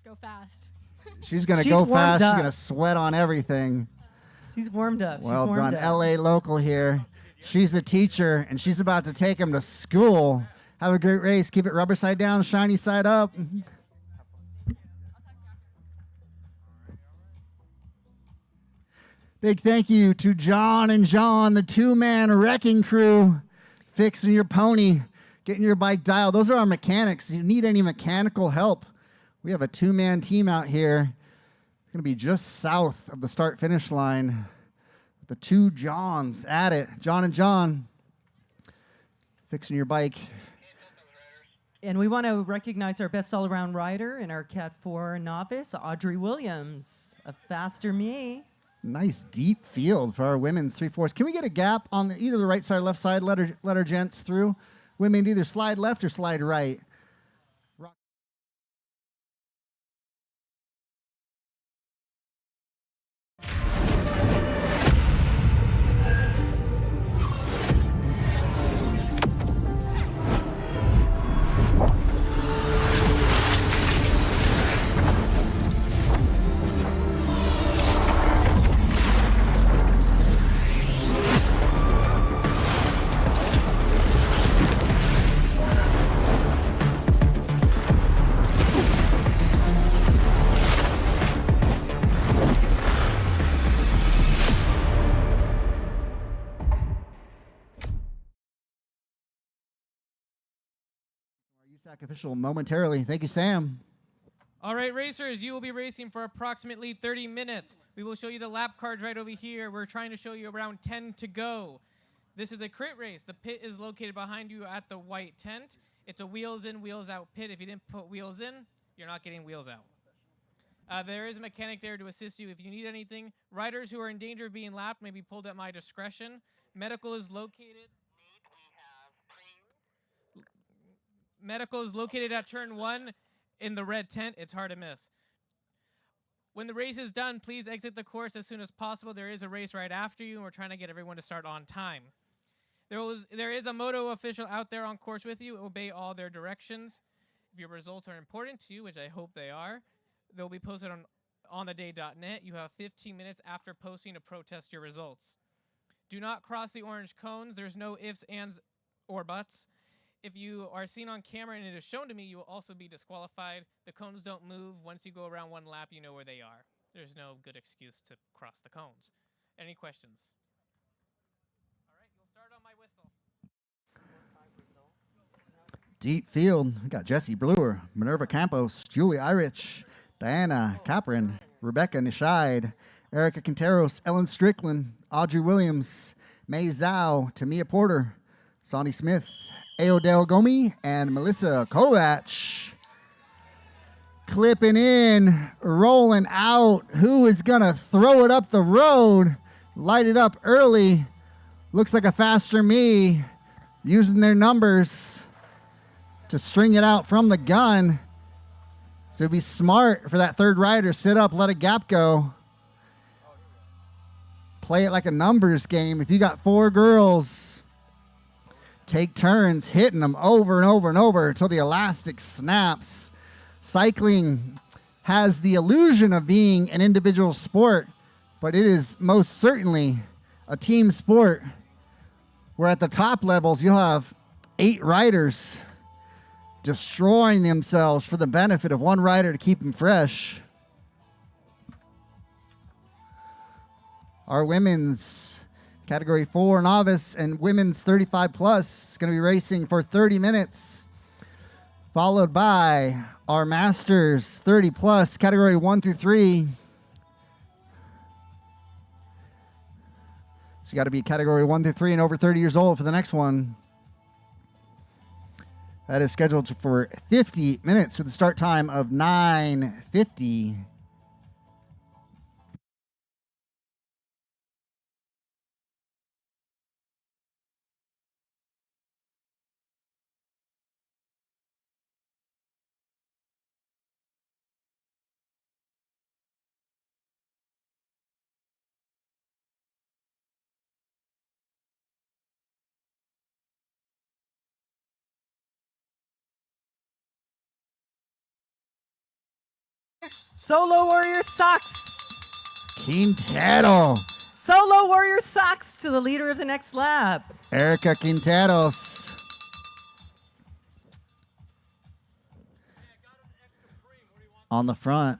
Go fast. She's going to go fast. She's going to sweat on everything. She's warmed up. Well done. LA local here. She's a teacher, and she's about to take him to school. Have a great race. Keep it rubber side down, shiny side up. Big thank you to John and John, the two-man wrecking crew, fixing your pony, getting your bike dialed. Those are our mechanics. If you need any mechanical help, we have a two-man team out here. It's going to be just south of the start-finish line. The two Johns at it. John and John, fixing your bike. And we want to recognize our best all-around rider and our Cat 4 novice, Audrey Williams, a faster me. Nice deep field for our women's 3/4. Can we get a gap on either the right side or left side? Let our gents through. Women either slide left or slide right. USAC official momentarily. Thank you, Sam. All right, racers, you will be racing for approximately 30 minutes. We will show you the lap cards right over here. We're trying to show you around 10 to go. This is a crit race. The pit is located behind you at the white tent. It's a wheels in, wheels out pit. If you didn't put wheels in, you're not getting wheels out. There is a mechanic there to assist you if you need anything. Riders who are in danger of being lapped may be pulled at my discretion. Medical is located. Medical is located at turn 1 in the red tent. It's hard to miss. When the race is done, please exit the course as soon as possible. There is a race right after you, and we're trying to get everyone to start on time. There is a moto official out there on course with you. Obey all their directions. If your results are important to you, which I hope they are, they'll be posted on ontheday.net. You have 15 minutes after posting to protest your results. Do not cross the orange cones. There's no ifs, ands, or buts. If you are seen on camera and it is shown to me, you will also be disqualified. The cones don't move. Once you go around one lap, you know where they are. There's no good excuse to cross the cones. Any questions? All right, you'll start on my whistle. Deep field. We got Jesse Brewer, Minerva Campos, Julie Irich, Diana Capron, Rebecca Nishide, Erica Quinteros, Ellen Strickland, Audrey Williams, May Zhao, Tamia Porter, Sonny Smith, Aodell Gomi, and Melissa Kovach. Clipping in, rolling out. Who is going to throw it up the road? Light it up early. Looks like a faster me. Using their numbers to string it out from the gun. So it'd be smart for that third rider. Sit up, let a gap go. Play it like a numbers game. If you got 4 girls, take turns hitting them over and over and over until the elastic snaps. Cycling has the illusion of being an individual sport, but it is most certainly a team sport where at the top levels you'll have 8 riders destroying themselves for the benefit of one rider to keep them fresh. Our women's Category 4 novice and women's 35 plus is going to be racing for 30 minutes, followed by our masters 30 plus, Category 1 through 3. So you got to be Category 1 through 3 and over 30 years old for the next one. That is scheduled for 50 minutes with the start time of 9:50. Solo Warrior Socks. Quintero. Solo Warrior Socks to the leader of the next lap. Erica Quinteros. On the front.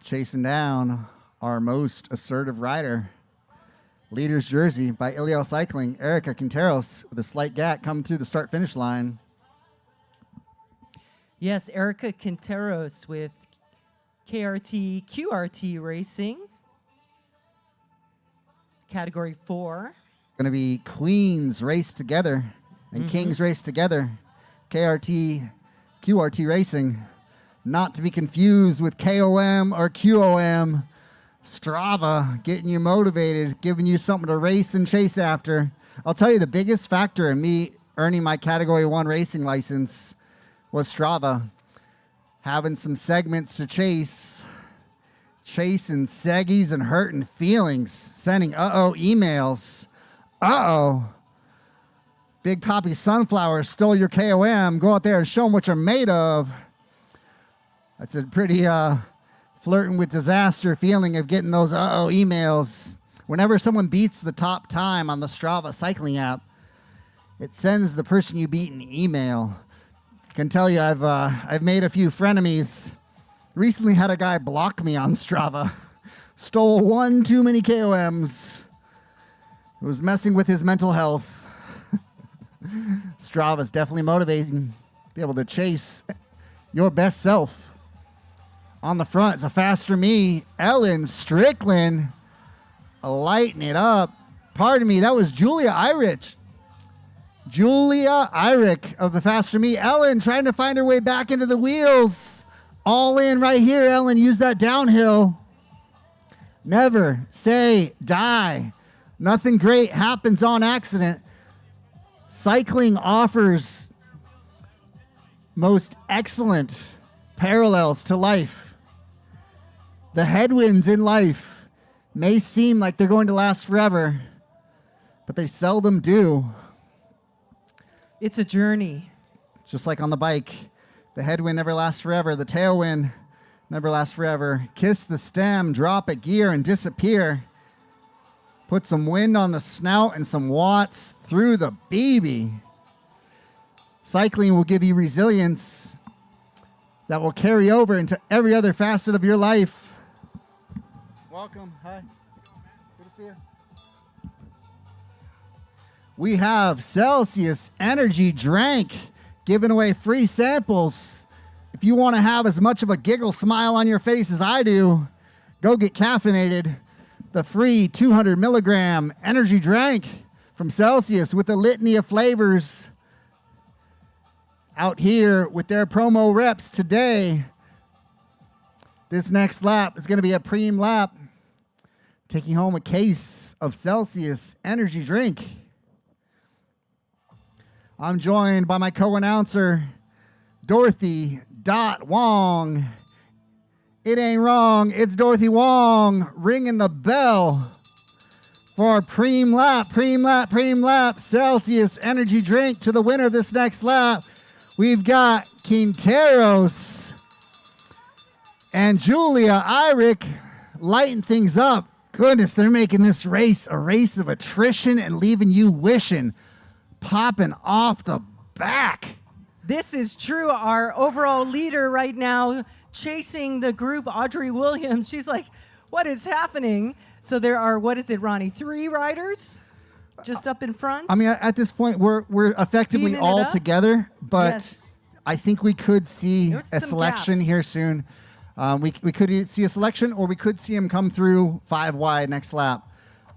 Chasing down our most assertive rider. Leader's jersey by Iliel Cycling, Erica Quinteros, with a slight gap coming through the start-finish line. Yes, Erica Quinteros with QRT Racing. Category 4. Going to be Queens race together and Kings race together. QRT Racing. Not to be confused with KOM or QOM. Strava, getting you motivated, giving you something to race and chase after. I'll tell you, the biggest factor in me earning my Category 1 racing license was Strava. Having some segments to chase, chasing seggies and hurting feelings, sending emails. Big Poppy Sunflower stole your KOM. Go out there and show them what you're made of. That's a pretty flirting with disaster feeling of getting those emails. Whenever someone beats the top time on the Strava cycling app, it sends the person you beat an email. I can tell you I've made a few frenemies. Recently had a guy block me on Strava. Stole one too many KOMs. It was messing with his mental health. Strava's definitely motivating. Be able to chase your best self. On the front, it's a faster me. Ellen Strickland lighting it up. Pardon me, that was Julia Irick. Julia Irick of the faster me. Ellen trying to find her way back into the wheels. All in right here, Ellen. Use that downhill. Never say die. Nothing great happens on accident. Cycling offers most excellent parallels to life. The headwinds in life may seem like they're going to last forever, but they seldom do. It's a journey. Just like on the bike, the headwind never lasts forever. The tailwind never lasts forever. Kiss the stem, drop a gear, and disappear. Put some wind on the snout and some watts through the BB. Cycling will give you resilience that will carry over into every other facet of your life. Welcome. Hi. Good to see you. We have Celsius Energy Drink giving away free samples. If you want to have as much of a giggle smile on your face as I do, go get caffeinated. The free 200 milligram energy drink from Celsius with a litany of flavors. Out here with their promo reps today. This next lap is going to be a Pream lap. Taking home a case of Celsius energy drink. I'm joined by my co-announcer, Dorothy Wong. It ain't wrong, it's Dorothy Wong ringing the bell for our Pream lap, Celsius energy drink to the winner of this next lap. We've got Quinteros and Julia Irick lighting things up. Goodness, they're making this race a race of attrition and leaving you wishing, popping off the back. This is true. Our overall leader right now, chasing the group, Audrey Williams. She's like, what is happening? So there are, what is it, Ronnie? 3 riders just up in front? I mean, at this point, we're effectively Speeding it all up? together, but Yes. I think we could see There's a some selection gaps. here soon. We could see a selection, or we could see him come through 5 wide next lap.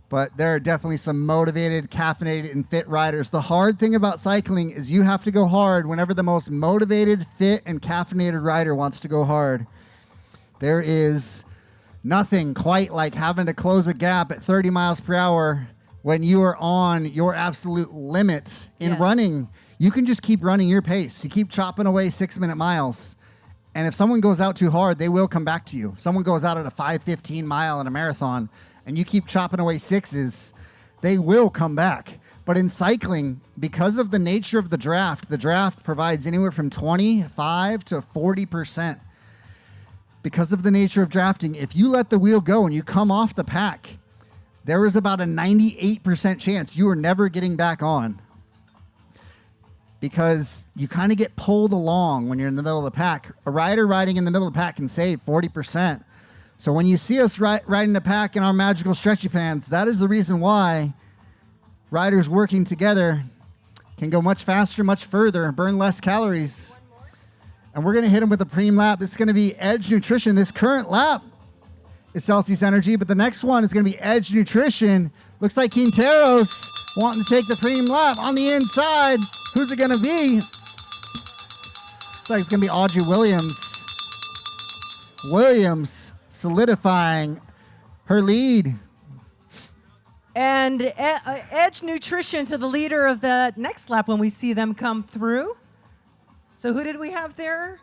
But there are definitely some motivated, caffeinated, and fit riders. The hard thing about cycling is you have to go hard whenever the most motivated, fit, and caffeinated rider wants to go hard. There is nothing quite like having to close a gap at 30 miles per hour when you are on your absolute limit in Yes. running. You can just keep running your pace. You keep chopping away 6-minute miles. And if someone goes out too hard, they will come back to you. If someone goes out at a 5:15 mile in a marathon and you keep chopping away 6s, they will come back. But in cycling, because of the nature of the draft provides anywhere from 25 to 40%. Because of the nature of drafting, if you let the wheel go and you come off the pack, there is about a 98% chance you are never getting back on. Because you kind of get pulled along when you're in the middle of the pack. A rider riding in the middle of the pack can save 40%. So when you see us riding the pack in our magical stretchy pants, that is the reason why riders working together can go much faster, much further, burn less calories. And we're going to hit them with a Pream lap. It's going to be Edge Nutrition. This current lap is Celsius Energy, but the next one is going to be Edge Nutrition. Looks like Quinteros wanting to take the Pream lap on the inside. Who's it going to be? Looks like it's going to be Audrey Williams. Williams solidifying her lead. And Edge Nutrition to the leader of the next lap when we see them come through. So who did we have there?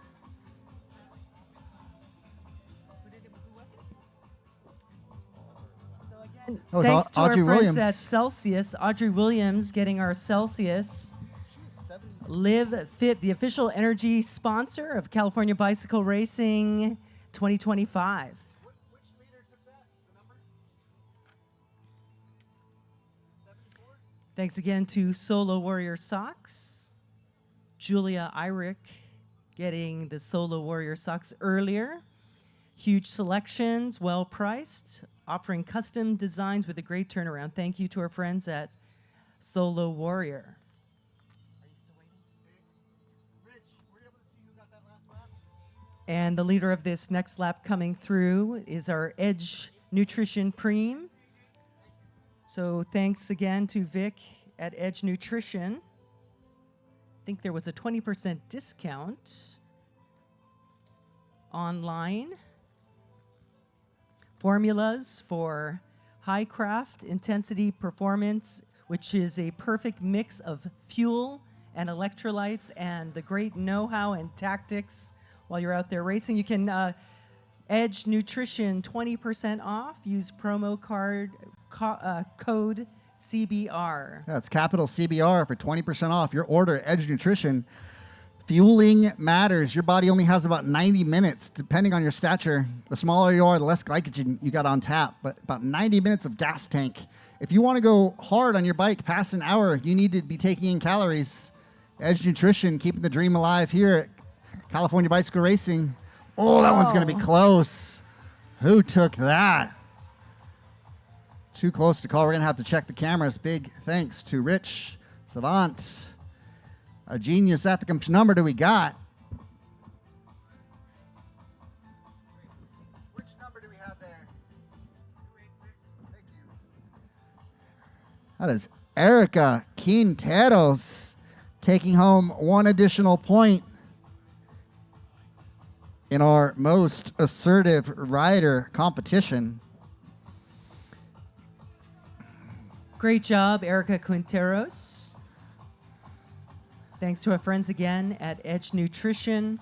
So again, thanks to Audrey our friends Williams. at Celsius. Audrey Williams getting our Celsius. Live Fit, the official energy sponsor of California Bicycle Racing 2025. Which leader took that? The number? 74? Thanks again to Solo Warrior Socks. Julia Irick getting the Solo Warrior Socks earlier. Huge selections, well priced, offering custom designs with a great turnaround. Thank you to our friends at Solo Warrior. And the leader of this next lap coming through is our Edge Nutrition Pream. So thanks again to Vic at Edge Nutrition. I think there was a 20% discount online. Formulas for high craft intensity performance, which is a perfect mix of fuel and electrolytes and the great know-how and tactics while you're out there racing. You can Edge Nutrition 20% off. Use promo code CBR. That's capital CBR for 20% off your order. Edge Nutrition. Fueling matters. Your body only has about 90 minutes, depending on your stature. The smaller you are, the less glycogen you got on tap, but about 90 minutes of gas tank. If you want to go hard on your bike past an hour, you need to be taking in calories. Edge Nutrition, keeping the dream alive here at California Bicycle Racing. Oh, that one's going to be close. Who took that? Too close to call. We're going to have to check the cameras. Big thanks to Rich Savant. A genius at the computer. Number do we got? Which number do we have there? 286. Thank you. That is Erica Quinteros taking home one additional point in our most assertive rider competition. Great job, Erica Quinteros. Thanks to our friends again at Edge Nutrition.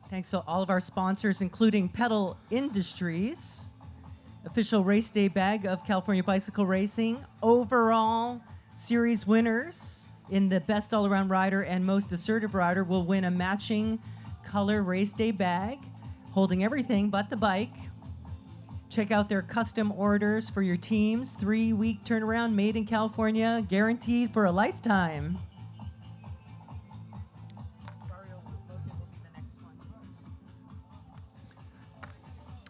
Thanks to all of our sponsors, including Pedal Industries, official race day bag of California Bicycle Racing, overall series winners in the best all-around rider and most assertive rider will win a matching color race day bag holding everything but the bike. Check out their custom orders for your teams. 3-week turnaround, made in California, guaranteed for a lifetime.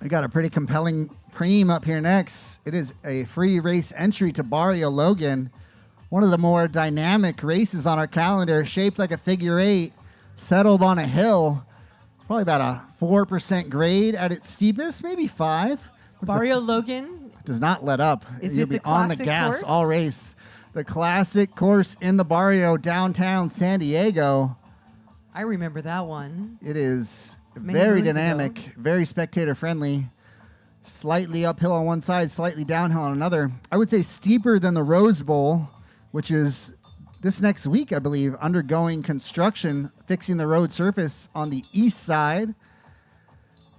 We got a pretty compelling Pream up here next. It is a free race entry to Barrio Logan. One of the more dynamic races on our calendar, shaped like a figure eight, settled on a hill. Probably about a 4% grade at its steepest, maybe 5. Barrio Logan does not let up. Is You'll it be the on the classic gas course? all race. The classic course in the Barrio, downtown San Diego. I remember that one. It is Many very moons dynamic, ago. very spectator friendly. Slightly uphill on one side, slightly downhill on another. I would say steeper than the Rose Bowl, which is this next week, I believe, undergoing construction, fixing the road surface on the east side.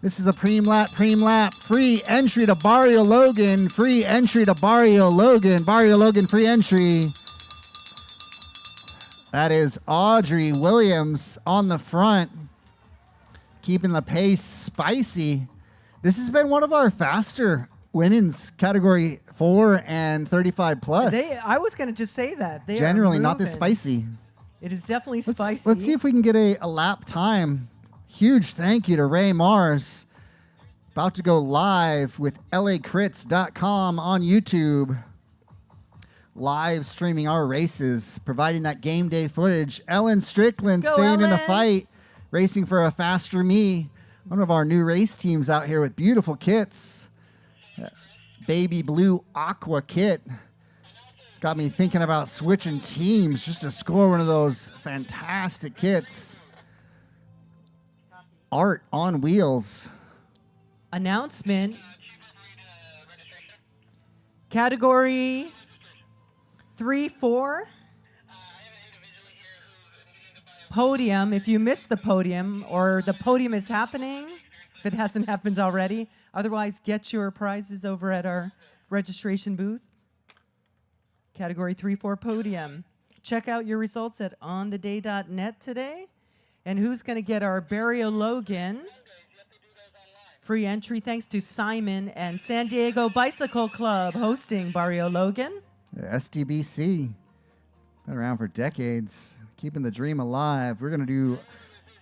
This is a Pream lap. Free entry to Barrio Logan. Barrio Logan, free entry. That is Audrey Williams on the front, keeping the pace spicy. This has been one of our faster women's category 4 and 35 plus. I was going to just say that. They generally are not this moving. spicy. It is definitely spicy. Let's see if we can get a lap time. Huge thank you to Ray Mars. About to go live with lacrits.com on YouTube. Live streaming our races, providing that game day footage. Ellen Strickland staying in the fight, racing for a faster me. One of our new race teams out here with beautiful kits. Baby blue aqua kit. Got me thinking about switching teams just to score one of those fantastic kits. Art on wheels. Announcement. Category 3-4. Podium. If you missed the podium or the podium is happening, if it hasn't happened already, otherwise get your prizes over at our registration booth. Category 3-4 podium. Check out your results at ontheday.net today. And who's going to get our Barrio Logan free entry thanks to Simon and San Diego Bicycle Club hosting Barrio Logan. SDBC, been around for decades, keeping the dream alive. We're going to do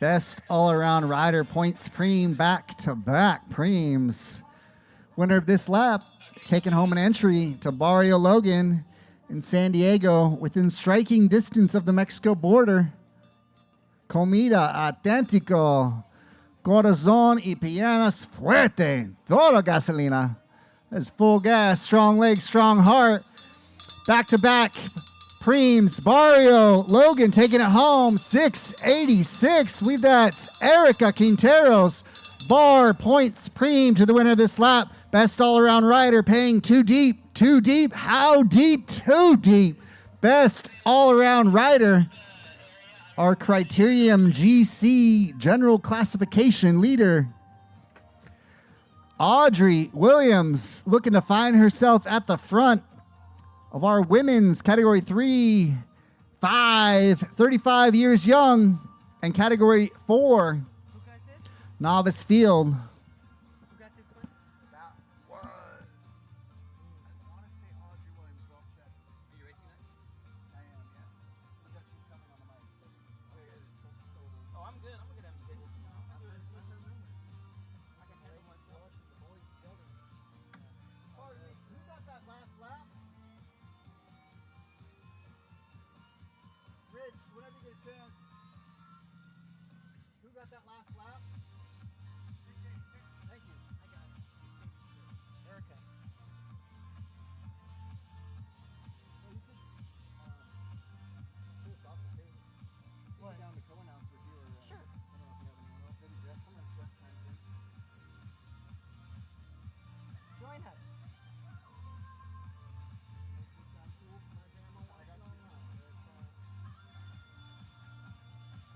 best all-around rider points Pream back-to-back Preams. Winner of this lap, taking home an entry to Barrio Logan in San Diego, within striking distance of the Mexico border. Comida auténtico, corazón y piernas fuerte, todo gasolina. That's full gas, strong legs, strong heart. Back-to-back Preams, Barrio Logan taking it home, 686. We've got Erica Quinteros, bar points Pream to the winner of this lap. Best all-around rider paying too deep. How deep? Too deep. Best all-around rider. Our Criterium GC general classification leader, Audrey Williams, looking to find herself at the front of our women's category 3-5, 35 years young, and category 4 novice field.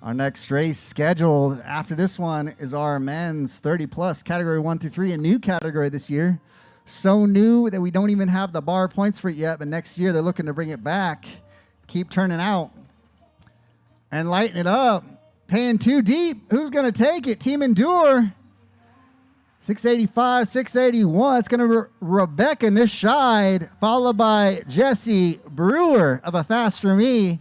Our next race scheduled after this one is our men's 30-plus category 1-3, a new category this year. So new that we don't even have the bar points for it yet, but next year they're looking to bring it back. Keep turning out and lighten it up. Paying too deep. Who's going to take it? Team Endure. 685, 681. It's going to be Rebecca Nishide, followed by Jesse Brewer of A Faster Me.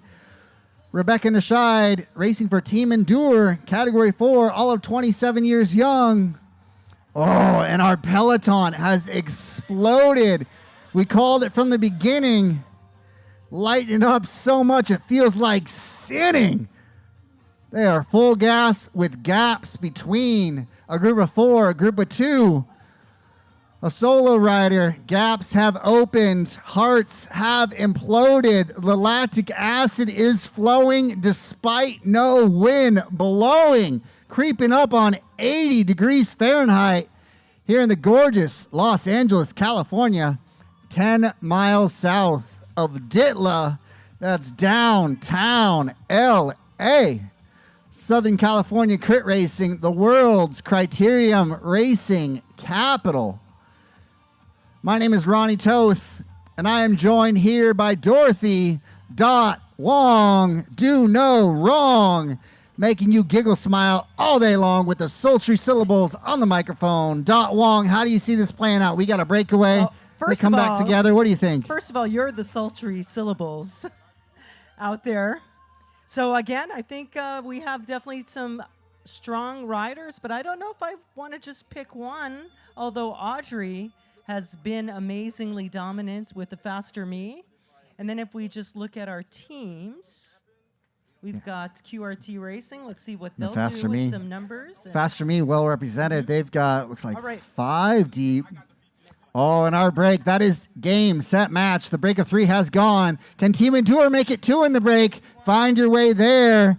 Rebecca Nishide racing for Team Endure, category 4, all of 27 years young. Oh, and our peloton has exploded. We called it from the beginning. Lighting up so much it feels like sitting. They are full gas with gaps between a group of 4, a group of 2. A solo rider, gaps have opened, hearts have imploded. The lactic acid is flowing despite no wind blowing, creeping up on 80 degrees Fahrenheit here in the gorgeous Los Angeles, California, 10 miles south of Ditla. That's downtown LA. Southern California Crit Racing, the world's criterium racing capital. My name is Ronnie Toth, and I am joined here by Dorothy Wong. Do no wrong, making you giggle smile all day long with the sultry syllables on the microphone. Wong, how do you see this playing out? We got a breakaway. Well, They come back together. What do you think? First of all, you're the sultry syllables out there. So again, I think we have definitely some strong riders, but I don't know if I want to just pick one, although Audrey has been amazingly dominant with the Faster Me. And then if we just look at our teams, we've got QRT Racing. Let's see what they'll do with some numbers. Faster Me, well represented. They've got, looks like, All right. 5 deep. Oh, and our break, that is game, set, match. The break of 3 has gone. Can Team Endure make it 2 in the break? Find your way there.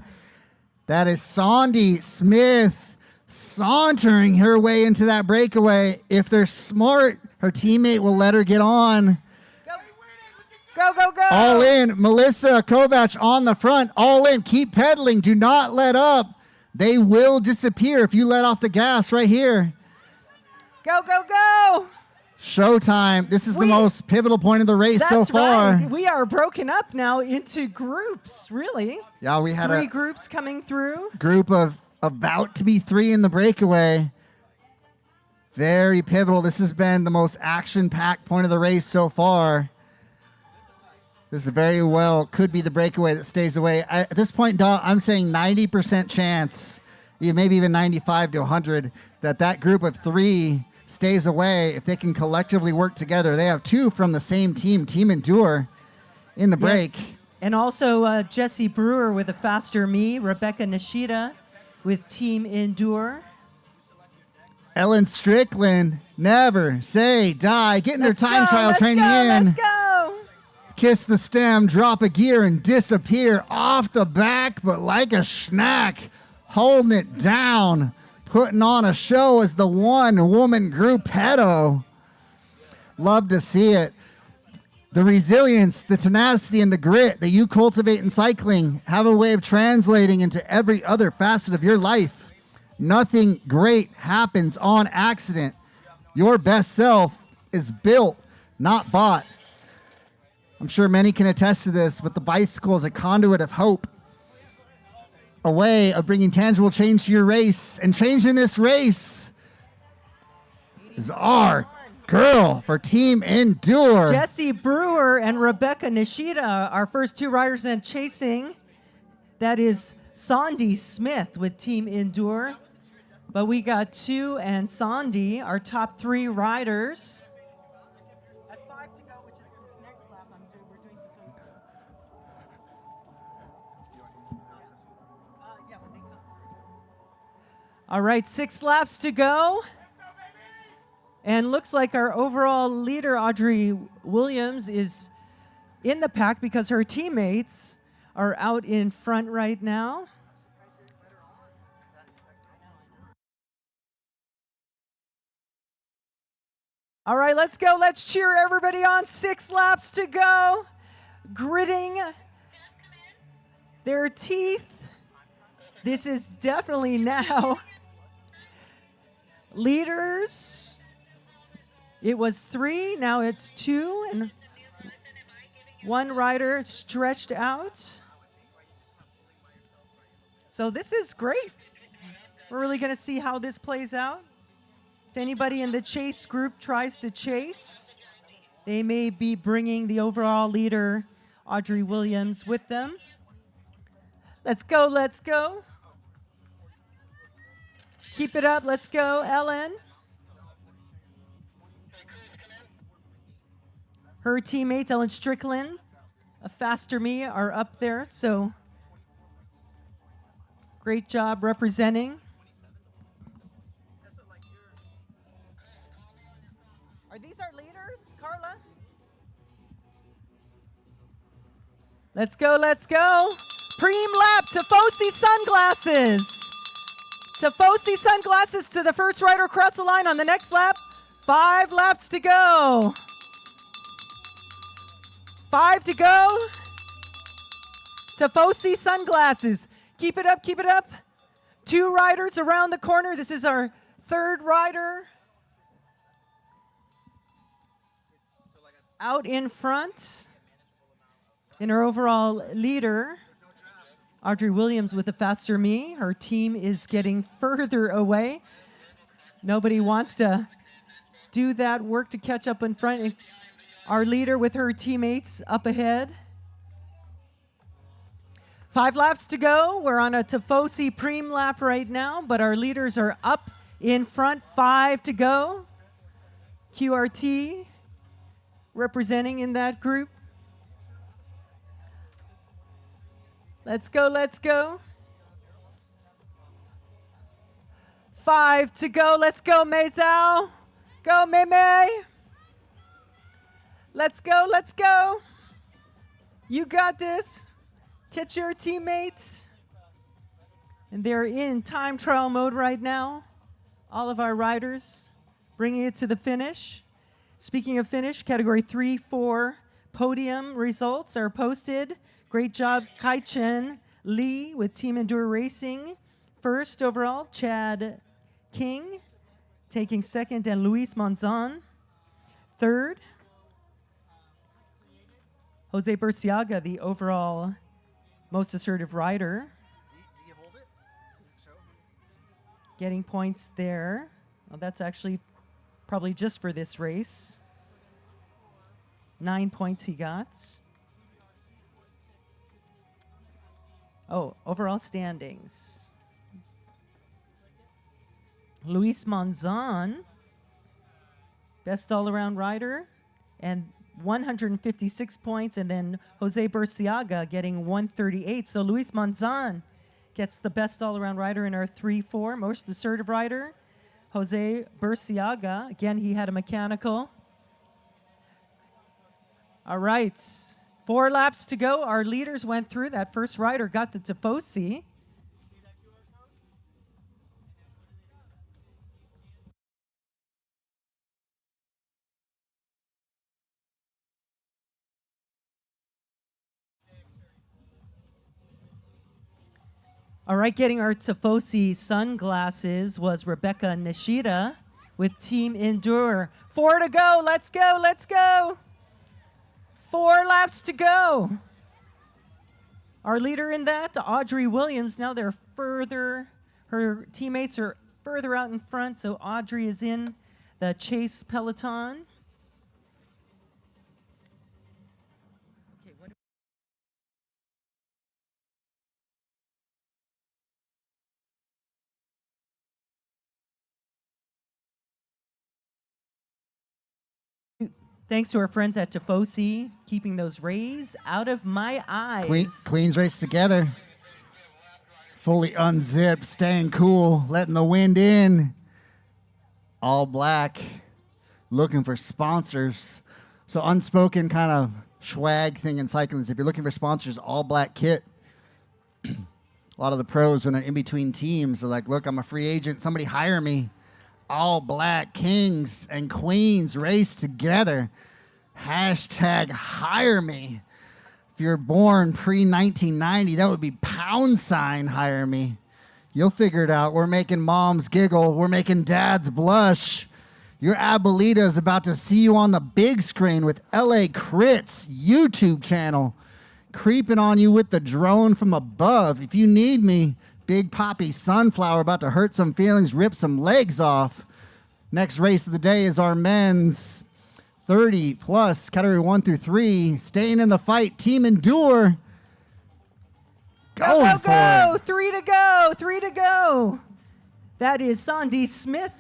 That is Sandy Smith sauntering her way into that breakaway. If they're smart, her teammate will let her get on. Go, go, go. All in. Melissa Kovac on the front. All in. Keep pedaling. Do not let up. They will disappear if you let off the gas right here. Go, go, go. Showtime. This is the most pivotal point of the race so far. Right. We are broken up now into groups, really. Yeah, we had 3 groups coming through. Group of about to be 3 in the breakaway. Very pivotal. This has been the most action-packed point of the race so far. This very well could be the breakaway that stays away. At this point, I'm saying 90% chance, maybe even 95 to 100, that group of 3 stays away if they can collectively work together. They have 2 from the same team, Team Endure, in the break. Yes. And also Jesse Brewer with a Faster Me, Rebecca Nishida with Team Endure. Ellen Strickland, never say die, getting their time trial training in. Let's go. Kiss the stem, drop a gear, and disappear off the back, but like a schnack, holding it down. Putting on a show as the one-woman group pedo. Love to see it. The resilience, the tenacity, and the grit that you cultivate in cycling have a way of translating into every other facet of your life. Nothing great happens on accident. Your best self is built, not bought. I'm sure many can attest to this, but the bicycle is a conduit of hope. A way of bringing tangible change to your race, and change in this race is our girl for Team Endure. Jesse Brewer and Rebecca Nishida, our first 2 riders in chasing. That is Sandy Smith with Team Endure. But we got 2 and Sandy, our top 3 riders. At 5 to go, which is this next lap we're doing to post. All right, 6 laps to go. And looks like our overall leader, Audrey Williams, is in the pack because her teammates are out in front right now. All right, let's go. Let's cheer everybody on. 6 laps to go. Gritting their teeth. This is definitely now leaders. It was 3, now it's 2, and 1 rider stretched out. So this is great. We're really going to see how this plays out. If anybody in the chase group tries to chase, they may be bringing the overall leader, Audrey Williams, with them. Let's go, let's go. Keep it up, let's go, Ellen. Her teammates, Ellen Strickland, a Faster Me, are up there, so great job representing. Are these our leaders, Carla? Let's go, let's go. Pream lap, Tifosi sunglasses. Tifosi sunglasses to the first rider across the line on the next lap. 5 laps to go. 5 to go. Tifosi sunglasses. Keep it up, keep it up. 2 riders around the corner. This is our 3rd rider. Out in front. In our overall leader, Audrey Williams with the faster me. Her team is getting further away. Nobody wants to do that work to catch up in front. Our leader with her teammates up ahead. 5 laps to go. We're on a Tifosi Pream lap right now, but our leaders are up in front. 5 to go. QRT representing in that group. Let's go, let's go. 5 to go. Let's go, Meizao. Go, Mei. Let's go, let's go. You got this. Catch your teammates. And they're in time trial mode right now. All of our riders bringing it to the finish. Speaking of finish, category 3, 4 podium results are posted. Great job, Kai-Chen Lee with Team Endure Racing. First overall, Chad King taking second, and Luis Monzon third. Jose Burciaga, the overall most assertive rider. Do you hold it? Does it show? Getting points there. Well, that's actually probably just for this race. 9 points he got. Oh, overall standings. Luis Monzon, best all-around rider, and 156 points, and then Jose Burciaga getting 138. So Luis Monzon gets the best all-around rider in our 3-4, most assertive rider. Jose Burciaga, again, he had a mechanical. All right. 4 laps to go. Our leaders went through. That first rider got the Tifosi. All right, getting our Tifosi sunglasses was Rebecca Nishida with Team Endure. 4 to go. Let's go. Let's go. 4 laps to go. Our leader in that, Audrey Williams. Now they're further, her teammates are further out in front, so Audrey is in the chase peloton. Okay, what Thanks to our friends at Tifosi, keeping those rays out of my eyes. Queens race together. Fully unzipped, staying cool, letting the wind in. All black, looking for sponsors. So unspoken kind of swag thing in cycling is if you're looking for sponsors, all black kit. A lot of the pros, when they're in between teams, are like, look, I'm a free agent. Somebody hire me. All black kings and queens race together. Hashtag hire me. If you're born pre-1990, that would be # hire me. You'll figure it out. We're making moms giggle. We're making dads blush. Your Abuelita is about to see you on the big screen with LA Crit's YouTube channel, creeping on you with the drone from above. If you need me, Big Poppy Sunflower about to hurt some feelings, rip some legs off. Next race of the day is our men's 30 plus, category 1 through 3. Staying in the fight, Team Endure. Going for it. 3 to go. 3 to go. That is Sandy Smith.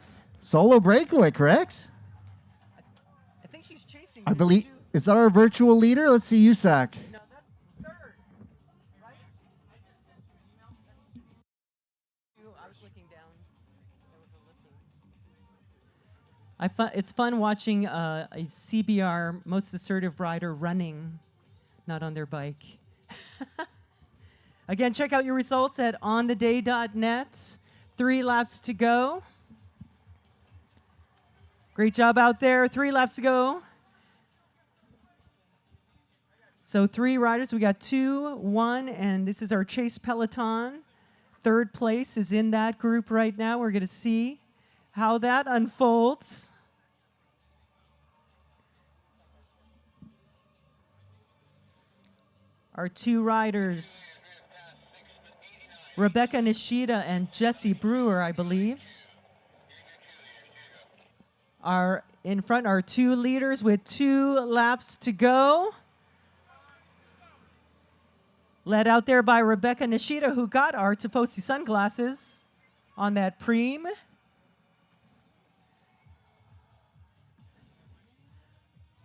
Solo breakaway, correct? I think she's chasing. I believe. Is that our virtual leader? Let's see, USAC. No, that's 3rd. Right? I was looking down. I wasn't looking. It's fun watching a CBR most assertive rider running, not on their bike. Again, check out your results at ontheday.net. 3 laps to go. Great job out there. 3 laps to go. So 3 riders. We got 2, 1, and this is our chase peloton. third place is in that group right now. We're going to see how that unfolds. Our two riders, Rebecca Nishida and Jessie Brewer, I believe, are in front. Our two leaders with 2 laps to go. Led out there by Rebecca Nishida, who got our Tifosi sunglasses on that Pream.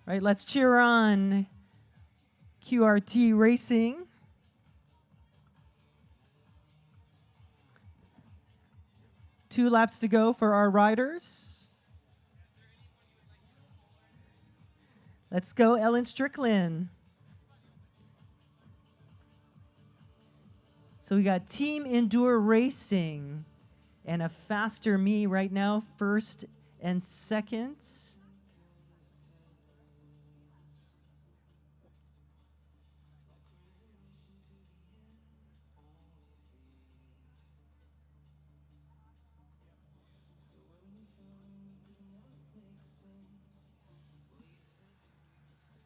Right, let's cheer on QRT Racing. Two laps to go for our riders. Let's go, Ellen Strickland. So we got Team Endure Racing and a Faster Me right now, first and second.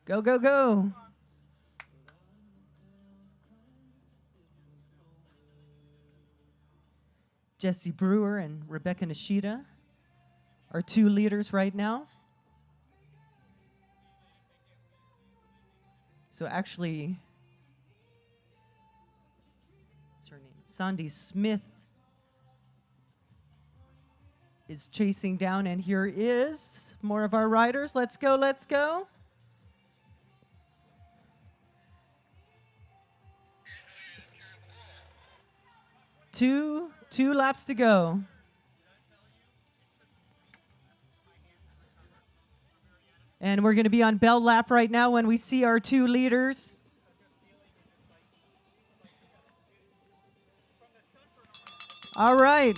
Go, go, go. Jessie Brewer and Rebecca Nishida are two leaders right now. So actually, what's her name? Sandy Smith is chasing down, and here is more of our riders. Let's go, let's go. Two laps to go. And we're going to be on bell lap right now when we see our two leaders. All right.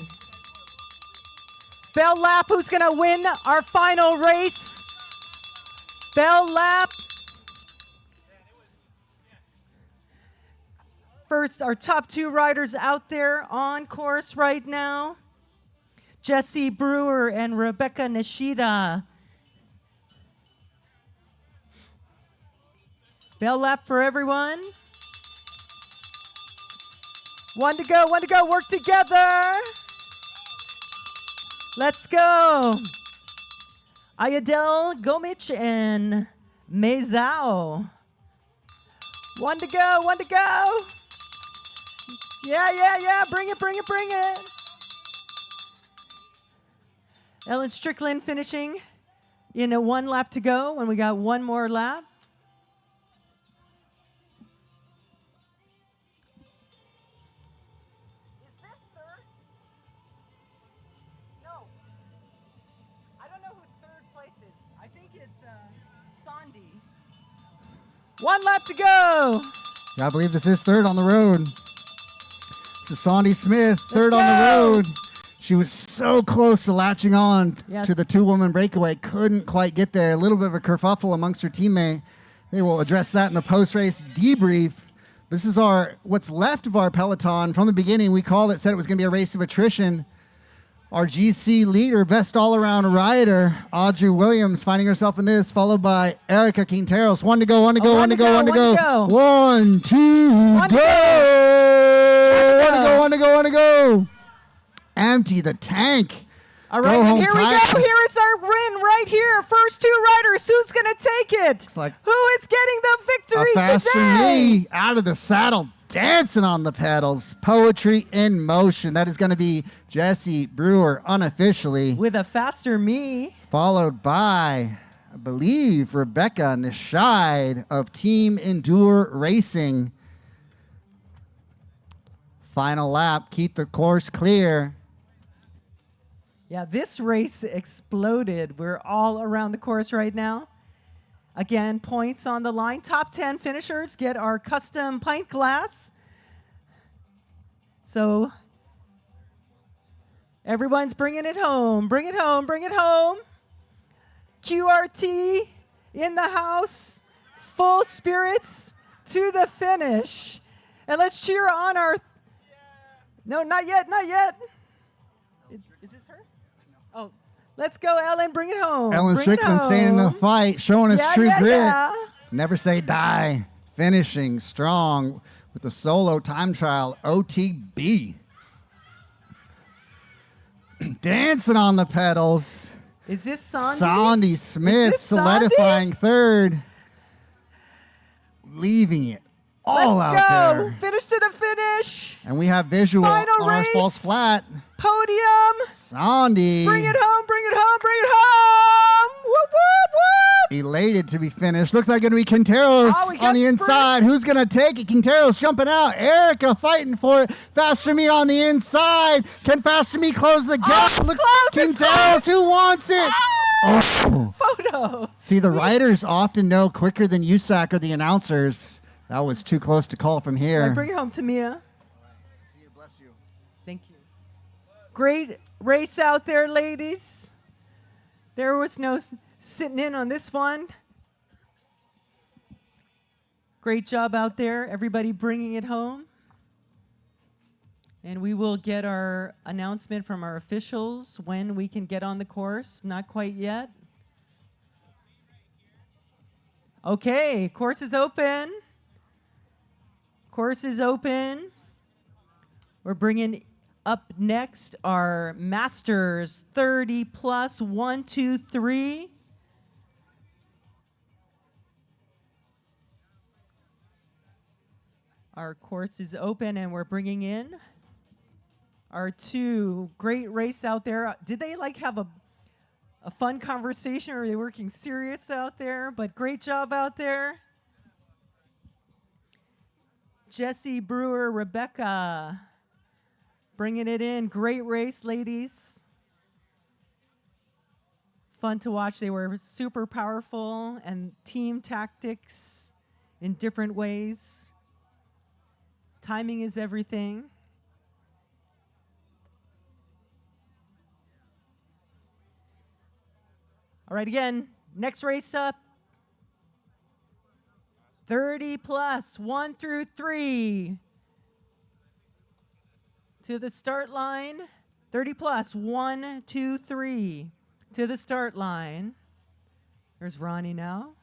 Bell lap, who's going to win our final race? Bell lap. First, our top two riders out there on course right now. Jessie Brewer and Rebecca Nishida. Bell lap for everyone. One to go, work together. Let's go. Ayadel Gomich and Mezao. One to go. Yeah. Bring it. Ellen Strickland finishing in a 1 lap to go when we got one more lap. Is this third? No. I don't know who third place is. I think it's Sandy. 1 lap to go. Yeah, I believe this is third on the road. This is Sandy Smith, third on the road. She was so close to latching on to the two-woman breakaway. Couldn't quite get there. A little bit of a kerfuffle amongst her teammate. They will address that in the post-race debrief. This is what's left of our peloton. From the beginning, we said it was going to be a race of attrition. Our GC leader, best all-around rider, Audrey Williams, finding herself in this, followed by Erica Quinteros. One to go. 1, 2, go. One to go. One to go. Empty the tank. All right, and here we go. Here is our win right here. First two riders. Who's going to take it? Looks like who is getting the victory a faster today? Me out of the saddle, dancing on the pedals. Poetry in motion. That is going to be Jessie Brewer unofficially. With a faster me. Followed by, I believe, Rebecca Nishide of Team Endure Racing. Final lap. Keep the course clear. Yeah, this race exploded. We're all around the course right now. Again, points on the line. Top 10 finishers get our custom pint glass. So everyone's bringing it home. Bring it home. QRT in the house. Full spirits to the finish. And let's cheer on our No, not yet, not yet. Is this her? Oh, let's go, Ellen. Bring it home. Ellen Bring it Strickland staying in the home. fight, showing us Yeah, true yeah, grit. yeah. Never say die. Finishing strong with the solo time trial OTB. Dancing on the pedals. Is this Sandy? Sandy Smith this Sandy? solidifying third. Leaving it all Let's out go. there. Finish to the finish. And we have visual Final on our race. false flat. Podium. Sandy. Bring it home, bring it home, bring it home. Whoop, whoop, whoop. Elated to be finished. Looks like going to be Quinteros Oh, we got on the sprint. inside. Who's going to take it? Quinteros jumping out. Erica fighting for it. Faster Me on the inside. Can Faster Me close the gap? it's Looks close, it's Quinteros, close. who wants it? Oh. Photo. See, the riders often know quicker than USAC or the announcers. That was too close to call from All here. right, bring it home to Mia. See you, bless you. Thank you. Great race out there, ladies. There was no sitting in on this one. Great job out there, everybody bringing it home. And we will get our announcement from our officials when we can get on the course. Not quite yet. Okay, course is open. Course is open. We're bringing up next our Masters 30 plus 1, 2, 3. Our course is open and we're bringing in our two great race out there. Did they like have a fun conversation or are they working serious out there? But great job out there. Jesse, Brewer, Rebecca, bringing it in. Great race, ladies. Fun to watch. They were super powerful and team tactics in different ways. Timing is everything. All right, again, next race up. 30 plus, 1 through 3. To the start line. 30 plus, 1, 2, 3. To the start line. There's Ronnie now.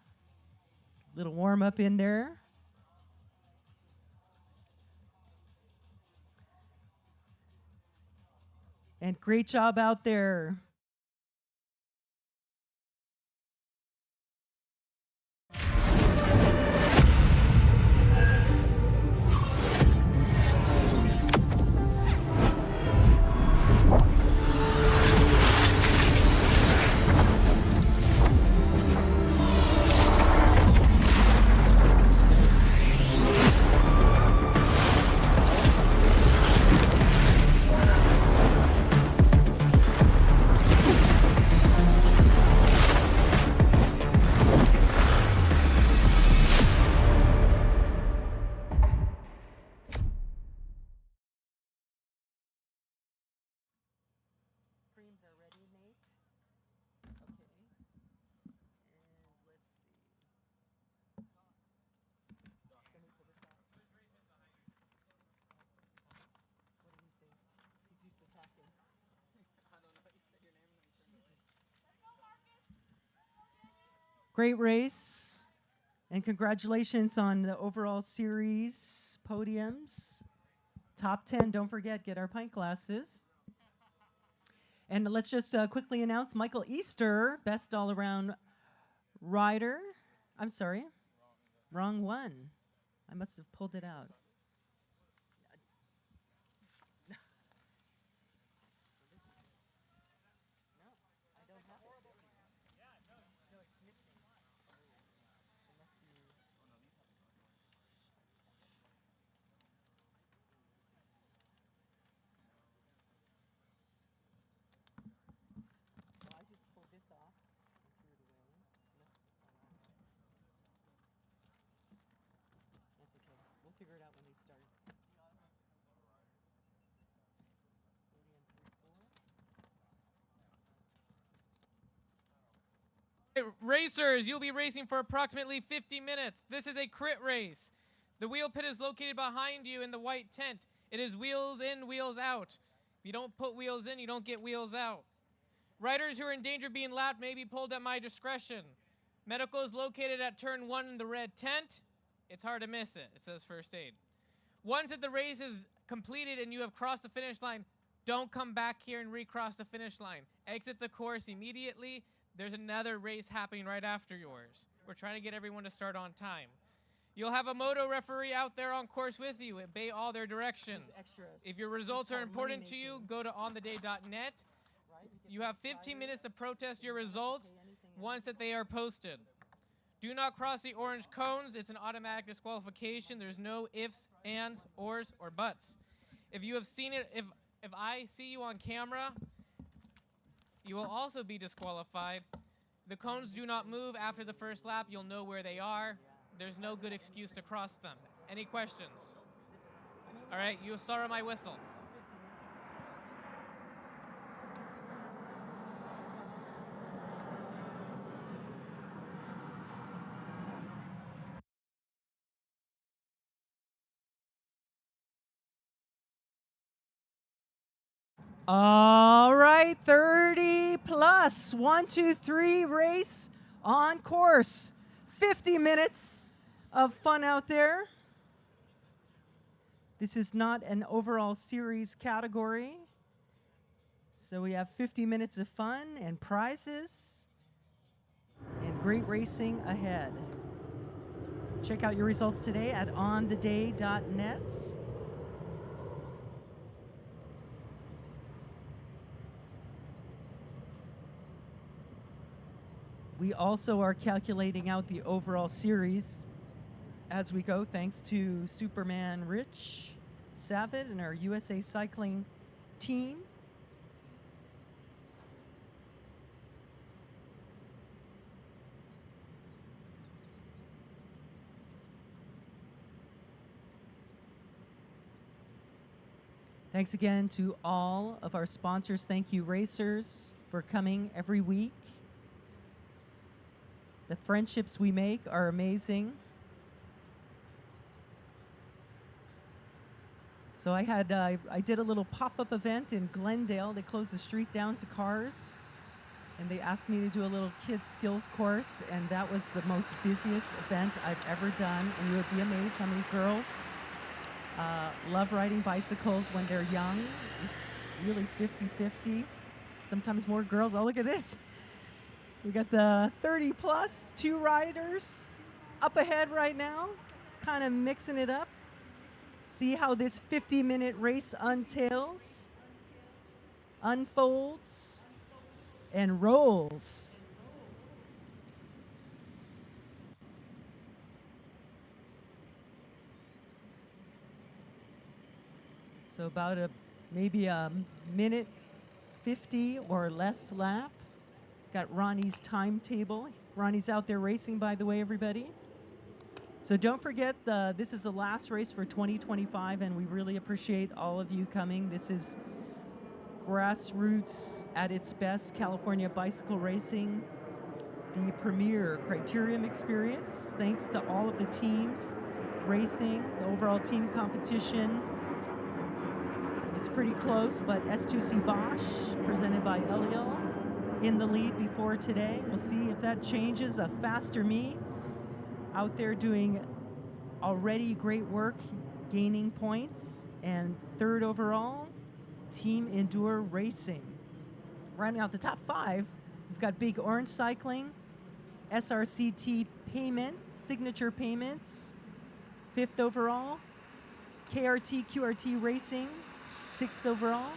Little warm up in there. And great job out there. Preams are ready, Nate. Okay. And let's see. Somebody put this out. What did he say? He's used to talking. I don't know. He said your name and Jesus. Great race. And congratulations on the overall series podiums. Top 10. Don't forget, get our pint glasses. And let's just quickly announce Michael Easter, best all-around rider. I'm sorry, wrong one. I must have pulled it out. No, I don't have it. No, it's missing. It must be. Well, I just pulled this off and threw it away. That's okay. We'll figure it out when we start. Racers, you'll be racing for approximately 50 minutes. This is a crit race. The wheel pit is located behind you in the white tent. It is wheels in, wheels out. If you don't put wheels in, you don't get wheels out. Riders who are in danger of being lapped may be pulled at my discretion. Medical is located at turn 1 in the red tent. It's hard to miss it. It says first aid. Once that the race is completed and you have crossed the finish line, don't come back here and recross the finish line. Exit the course immediately. There's another race happening right after yours. We're trying to get everyone to start on time. You'll have a moto referee out there on course with you. Obey all their directions. If your results are important to you, go to ontheday.net. You have 15 minutes to protest your results once that they are posted. Do not cross the orange cones. It's an automatic disqualification. There's no ifs, ands, ors, or buts. If you have seen it, if I see you on camera, you will also be disqualified. The cones do not move after the first lap. You'll know where they are. There's no good excuse to cross them. Any questions? All right, you'll start on my whistle. All right, 30 plus, 1, 2, 3 race on course. 50 minutes of fun out there. This is not an overall series category. So we have 50 minutes of fun and prizes and great racing ahead. Check out your results today at ontheday.net. We also are calculating out the overall series as we go, thanks to Superman Rich Savitt and our USA Cycling team. Thanks again to all of our sponsors. Thank you, racers, for coming every week. The friendships we make are amazing. So I did a little pop-up event in Glendale. They closed the street down to cars, and they asked me to do a little kids skills course, and that was the most busiest event I've ever done. And you would be amazed how many girls love riding bicycles when they're young. It's really 50-50. Sometimes more girls. Oh, look at this. We got the 30 plus, 2 riders up ahead right now, kind of mixing it up. See how this 50-minute race unfolds, and rolls. So about maybe a minute 50 or less lap. Got Ronnie's timetable. Ronnie's out there racing, by the way, everybody. So don't forget, this is the last race for 2025, and we really appreciate all of you coming. This is grassroots at its best, California bicycle racing, the premier criterium experience. Thanks to all of the teams racing, the overall team competition. It's pretty close, but S2C Bosch, presented by Eliel, in the lead before today. We'll see if that changes. A faster me out there doing already great work, gaining points. And third overall, Team Endure Racing. Rounding out the top 5, we've got Big Orange Cycling, SRCT Payments, Signature Payments, 5th overall, KRT QRT Racing, 6th overall,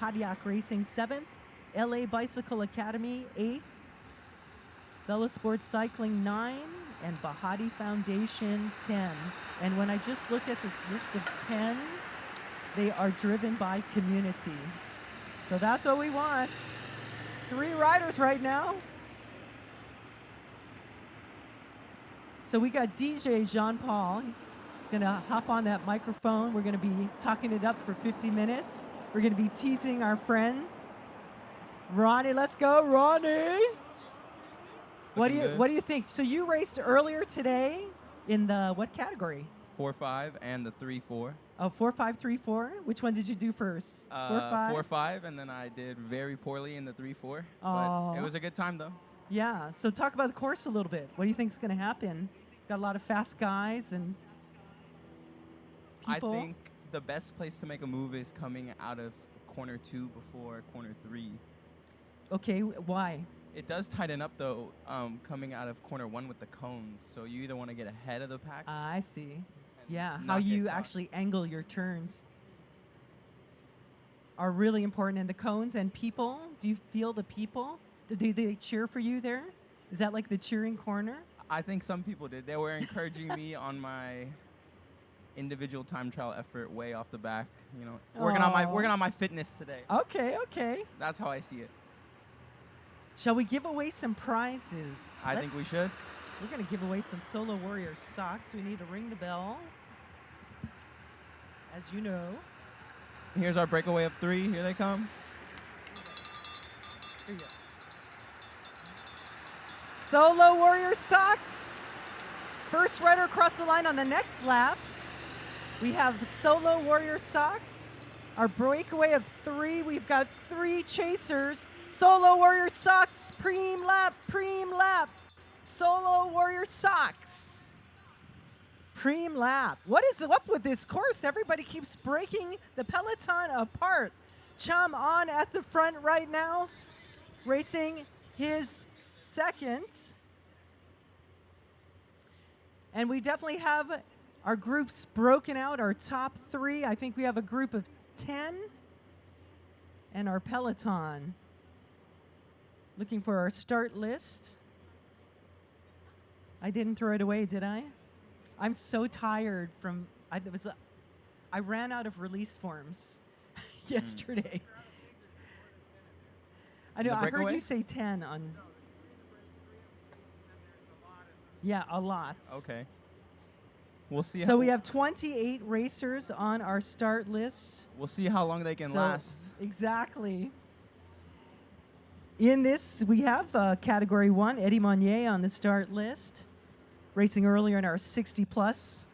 Padiak Racing, 7th, LA Bicycle Academy, 8th, Velosport Cycling, 9, and Bahati Foundation, 10. And when I just look at this list of 10, they are driven by community. So that's what we want. 3 riders right now. So we got DJ Jean-Paul. He's going to hop on that microphone. We're going to be talking it up for 50 minutes. We're going to be teasing our friend Ronnie. Let's go, Ronnie. What do you think? So you raced earlier today in the what category? 4-5 and the 3-4. Oh, 4.534. Which one did you do first? 4.5. 4.5, and then I did very poorly in the 3.4. Aw. But it was a good time though. Yeah. So talk about the course a little bit. What do you think is going to happen? Got a lot of fast guys and people. I think the best place to make a move is coming out of corner 2 before corner 3. Okay. Why? It does tighten up though, coming out of corner 1 with the cones. So you either want to get ahead of the pack. I see. and Yeah. How not get you caught. actually angle your turns are really important. And the cones and people. Do you feel the people? Do they cheer for you there? Is that like the cheering corner? I think some people did. They were encouraging me on my individual time trial effort way off the back. You know, working on my fitness today. Okay. Okay. That's how I see it. Shall we give away some prizes? I think we should. We're going to give away some Solo Warrior socks. We need to ring the bell. As you know. Here's our breakaway of 3. Here they come. Here you go. Solo Warrior socks. First rider across the line on the next lap. We have Solo Warrior socks. Our breakaway of 3. We've got 3 chasers. Solo Warrior socks. Pream lap. Pream lap. Solo Warrior socks. Pream lap. What is up with this course? Everybody keeps breaking the peloton apart. Chum on at the front right now, racing his second. And we definitely have our groups broken out, our top 3. I think we have a group of 10. And our peloton. Looking for our start list. I didn't throw it away, did I? I'm so tired from, I ran out of release forms yesterday. I know, The I heard breakaway? you say 10 on. Yeah, a lot. Okay. We'll see. So we have 28 racers on our start list. We'll see how long they can So- last. Exactly. In this, we have Category 1, Eddie Monnier on the start list. Racing earlier in our 60-plus,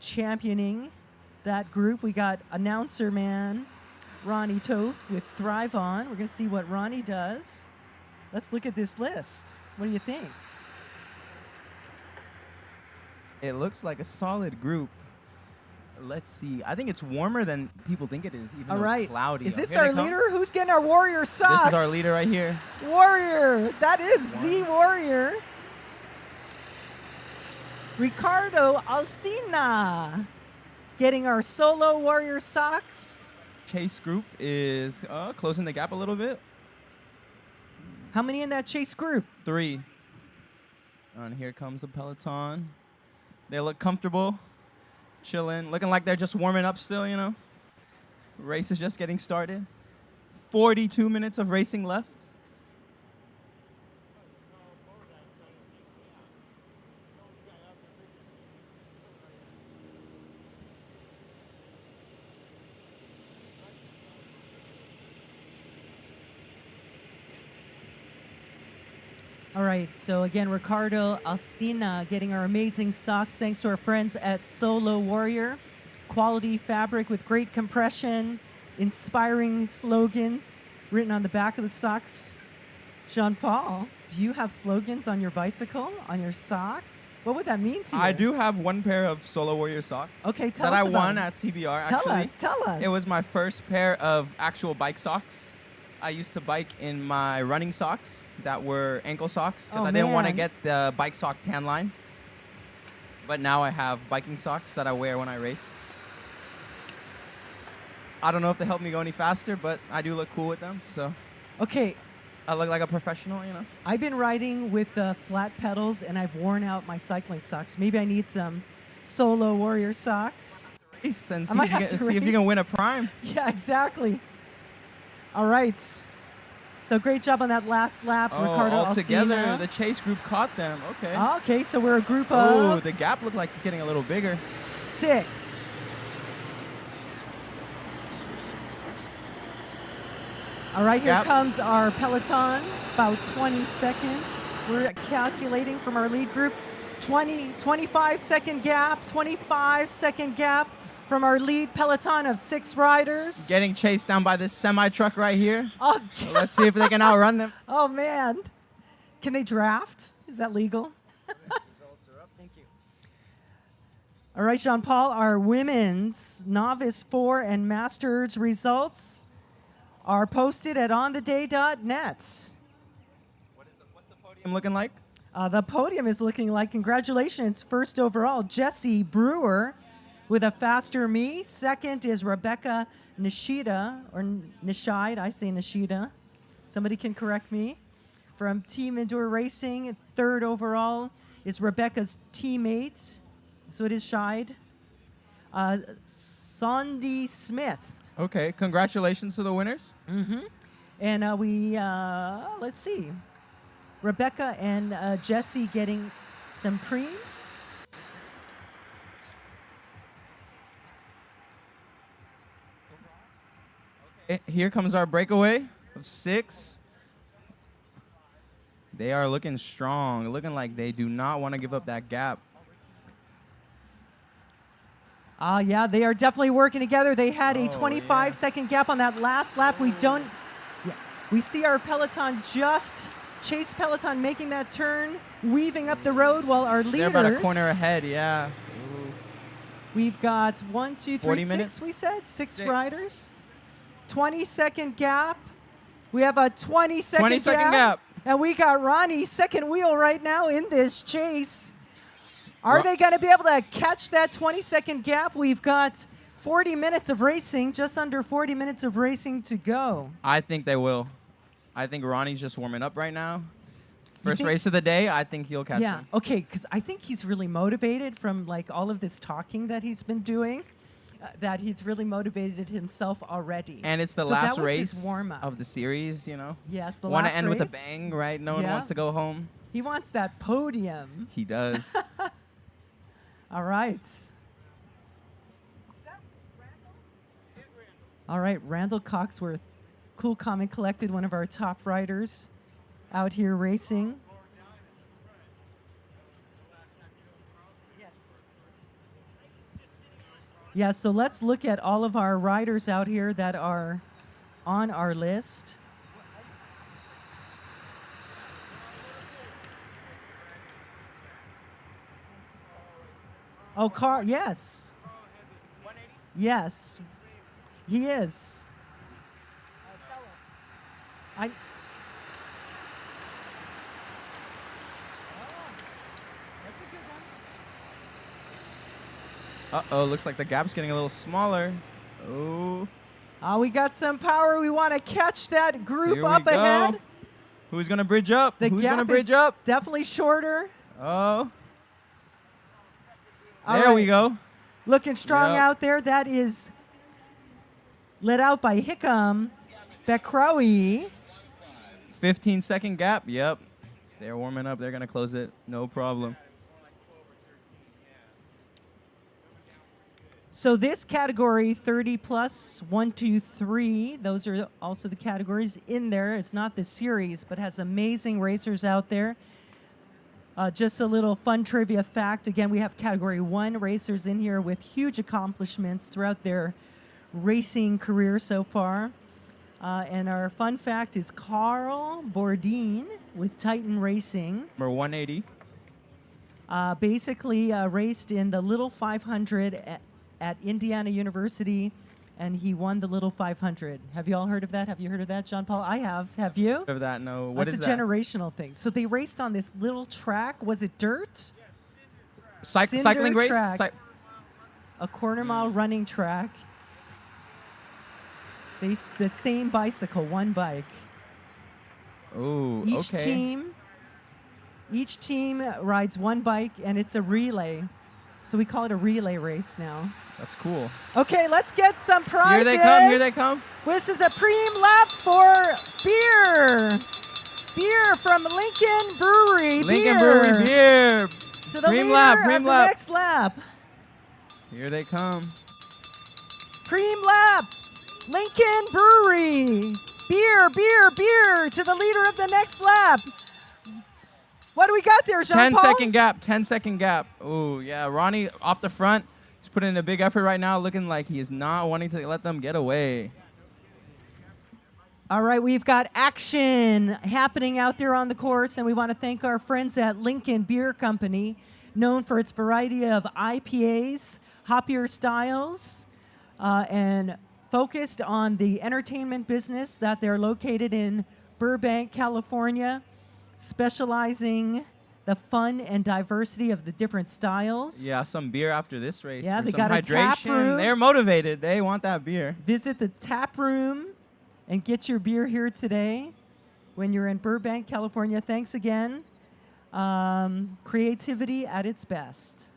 championing that group. We got announcer man Ronnie Toth with Thrive On. We're going to see what Ronnie does. Let's look at this list. What do you think? It looks like a solid group. Let's see. I think it's warmer than people think it is, even All though right. it's cloudy. Is out. this Here they our come. leader? Who's getting our Warrior socks? This is our leader right here. Warrior. That is the One. Warrior. Ricardo Alcina getting our Solo Warrior socks. Chase group is closing the gap a little bit. How many in that chase group? 3. And here comes the peloton. They look comfortable, chilling, looking like they're just warming up still, you know. Race is just getting started. 42 minutes of racing left. All right, so again, Ricardo Alcina getting our amazing socks thanks to our friends at Solo Warrior. Quality fabric with great compression, inspiring slogans written on the back of the socks. Jean-Paul, do you have slogans on your bicycle, on your socks? What would that mean to you? I do have one pair of Solo Warrior socks Okay, tell that us I about won it. at CBR, Tell actually. us, tell us. It was my first pair of actual bike socks. I used to bike in my running socks that were ankle socks because Oh, I didn't want to man. get the bike sock tan line. But now I have biking socks that I wear when I race. I don't know if they help me go any faster, but I do look cool with them. So Okay, I look like a professional, you know. I've been riding with flat pedals and I've worn out my cycling socks. Maybe I need some Solo Warrior socks. Race and I see, might if you, have can, to see if you race. can win a Prime. Yeah, exactly. All right. So great job on that last lap, Ricardo all together, Alcina. the chase group caught them. Okay. Okay, so we're a group Oh, of the gap looked like it's getting a little bigger. 6. All right, here Gap. comes our peloton. About 20 seconds. We're calculating from our lead group. 25-second gap, 25-second gap from our lead peloton of 6 riders. Getting chased down by this semi-truck right here. Oh, So let's see if they can outrun them. oh, man. Can they draft? Is that legal? Thank you. All right, Jean-Paul, our women's Novice 4 and Masters results are posted at ontheday.net. What's the podium looking like? The podium is looking like, congratulations, first overall, Jessie Brewer with a faster me. Second is Rebecca Nishida, or Nishide, I say Nishida. Somebody can correct me. From Team Endure Racing, third overall is Rebecca's teammate, so it is Shide. Sandy Smith. Okay, congratulations to the winners. Mm-hmm. And let's see. Rebecca and Jessie getting some Preams. Here comes our breakaway of 6. They are looking strong, looking like they do not want to give up that gap. Yeah, they are definitely working together. They had a Oh, 25-second gap on that last lap. We see our peloton Chase Peloton making that turn, weaving up the road while our leaders. They're about a corner ahead, yeah. Ooh. We've got 1, 2, 3, 40 6, minutes? we said? 6 6. riders. 20-second gap. We have a 20-second 20-second gap. And we got Ronnie second wheel right now in this chase. Are they going to be able to catch that 20-second gap? We've got 40 minutes of racing, just under 40 minutes of racing to go. I think they will. I think Ronnie's just warming up right now. First think- race of the day, I think he'll catch Yeah, him. okay, because I think he's really motivated from like all of this talking that he's been doing, that he's really motivated himself already. And it's the So last that was race his warm-up. of the series, you know. Yes, the Want last to end with a race. bang, right? No one Yeah. wants to go home. He wants that podium. He does. All right. All right, Randall Coxworth, cool, calm, and collected, one of our top riders out here racing. Yeah, so let's look at all of our riders out here that are on our list. Oh, yes. Yes, he is. I. Uh-oh, looks like the gap's getting a little smaller. Oh, We got some power. We want to catch that group here we up go. ahead. Who's going to bridge up? The Who's gap going to is bridge up? definitely shorter. Oh, All there we right. go. Looking strong Yep. out there. That is led out by Hickam Bekraoui. 15-second gap. Yep. They're warming up. They're going to close it. No problem. So this category, 30 plus, 1, 2, 3, those are also the categories in there. It's not the series, but has amazing racers out there. Just a little fun trivia fact. Again, we have category 1 racers in here with huge accomplishments throughout their racing career so far. And our fun fact is Carl Bourdin with Titan Racing. Number 180. Basically raced in the Little 500 at Indiana University, and he won the Little 500. Have you all heard of that? Have you heard of that, John Paul? I have. Have you? Of that, no. What That's is a that? generational thing. So they raced on this little track. Was it dirt? Cycling Cinder race? track. A quarter mile running track. The same bicycle, one bike. Oh, Each okay. team rides one bike, and it's a relay. So we call it a relay race now. That's cool. Okay, let's get some prizes. Here they come. Here they come. This is a Pream lap for beer. Beer from Lincoln Brewery. Lincoln Brewery beer. To the Pream leader lap, of Pream the lap. next lap. Here they come. Pream lap. Lincoln Brewery. Beer, beer, beer to the leader of the next lap. What do we got there, Jean-Paul? 10-second gap. 10-second gap. Oh, yeah. Ronnie off the front. He's putting in a big effort right now, looking like he is not wanting to let them get away. All right, we've got action happening out there on the course, and we want to thank our friends at Lincoln Beer Company, known for its variety of IPAs, hoppier styles, and focused on the entertainment business, that they're located in Burbank, California, specializing the fun and diversity of the different styles. Yeah, some beer after this race. Yeah, for they some got a tap hydration. room. They're motivated. They want that beer. Visit the tap room and get your beer here today when you're in Burbank, California. Thanks again. Creativity at its best.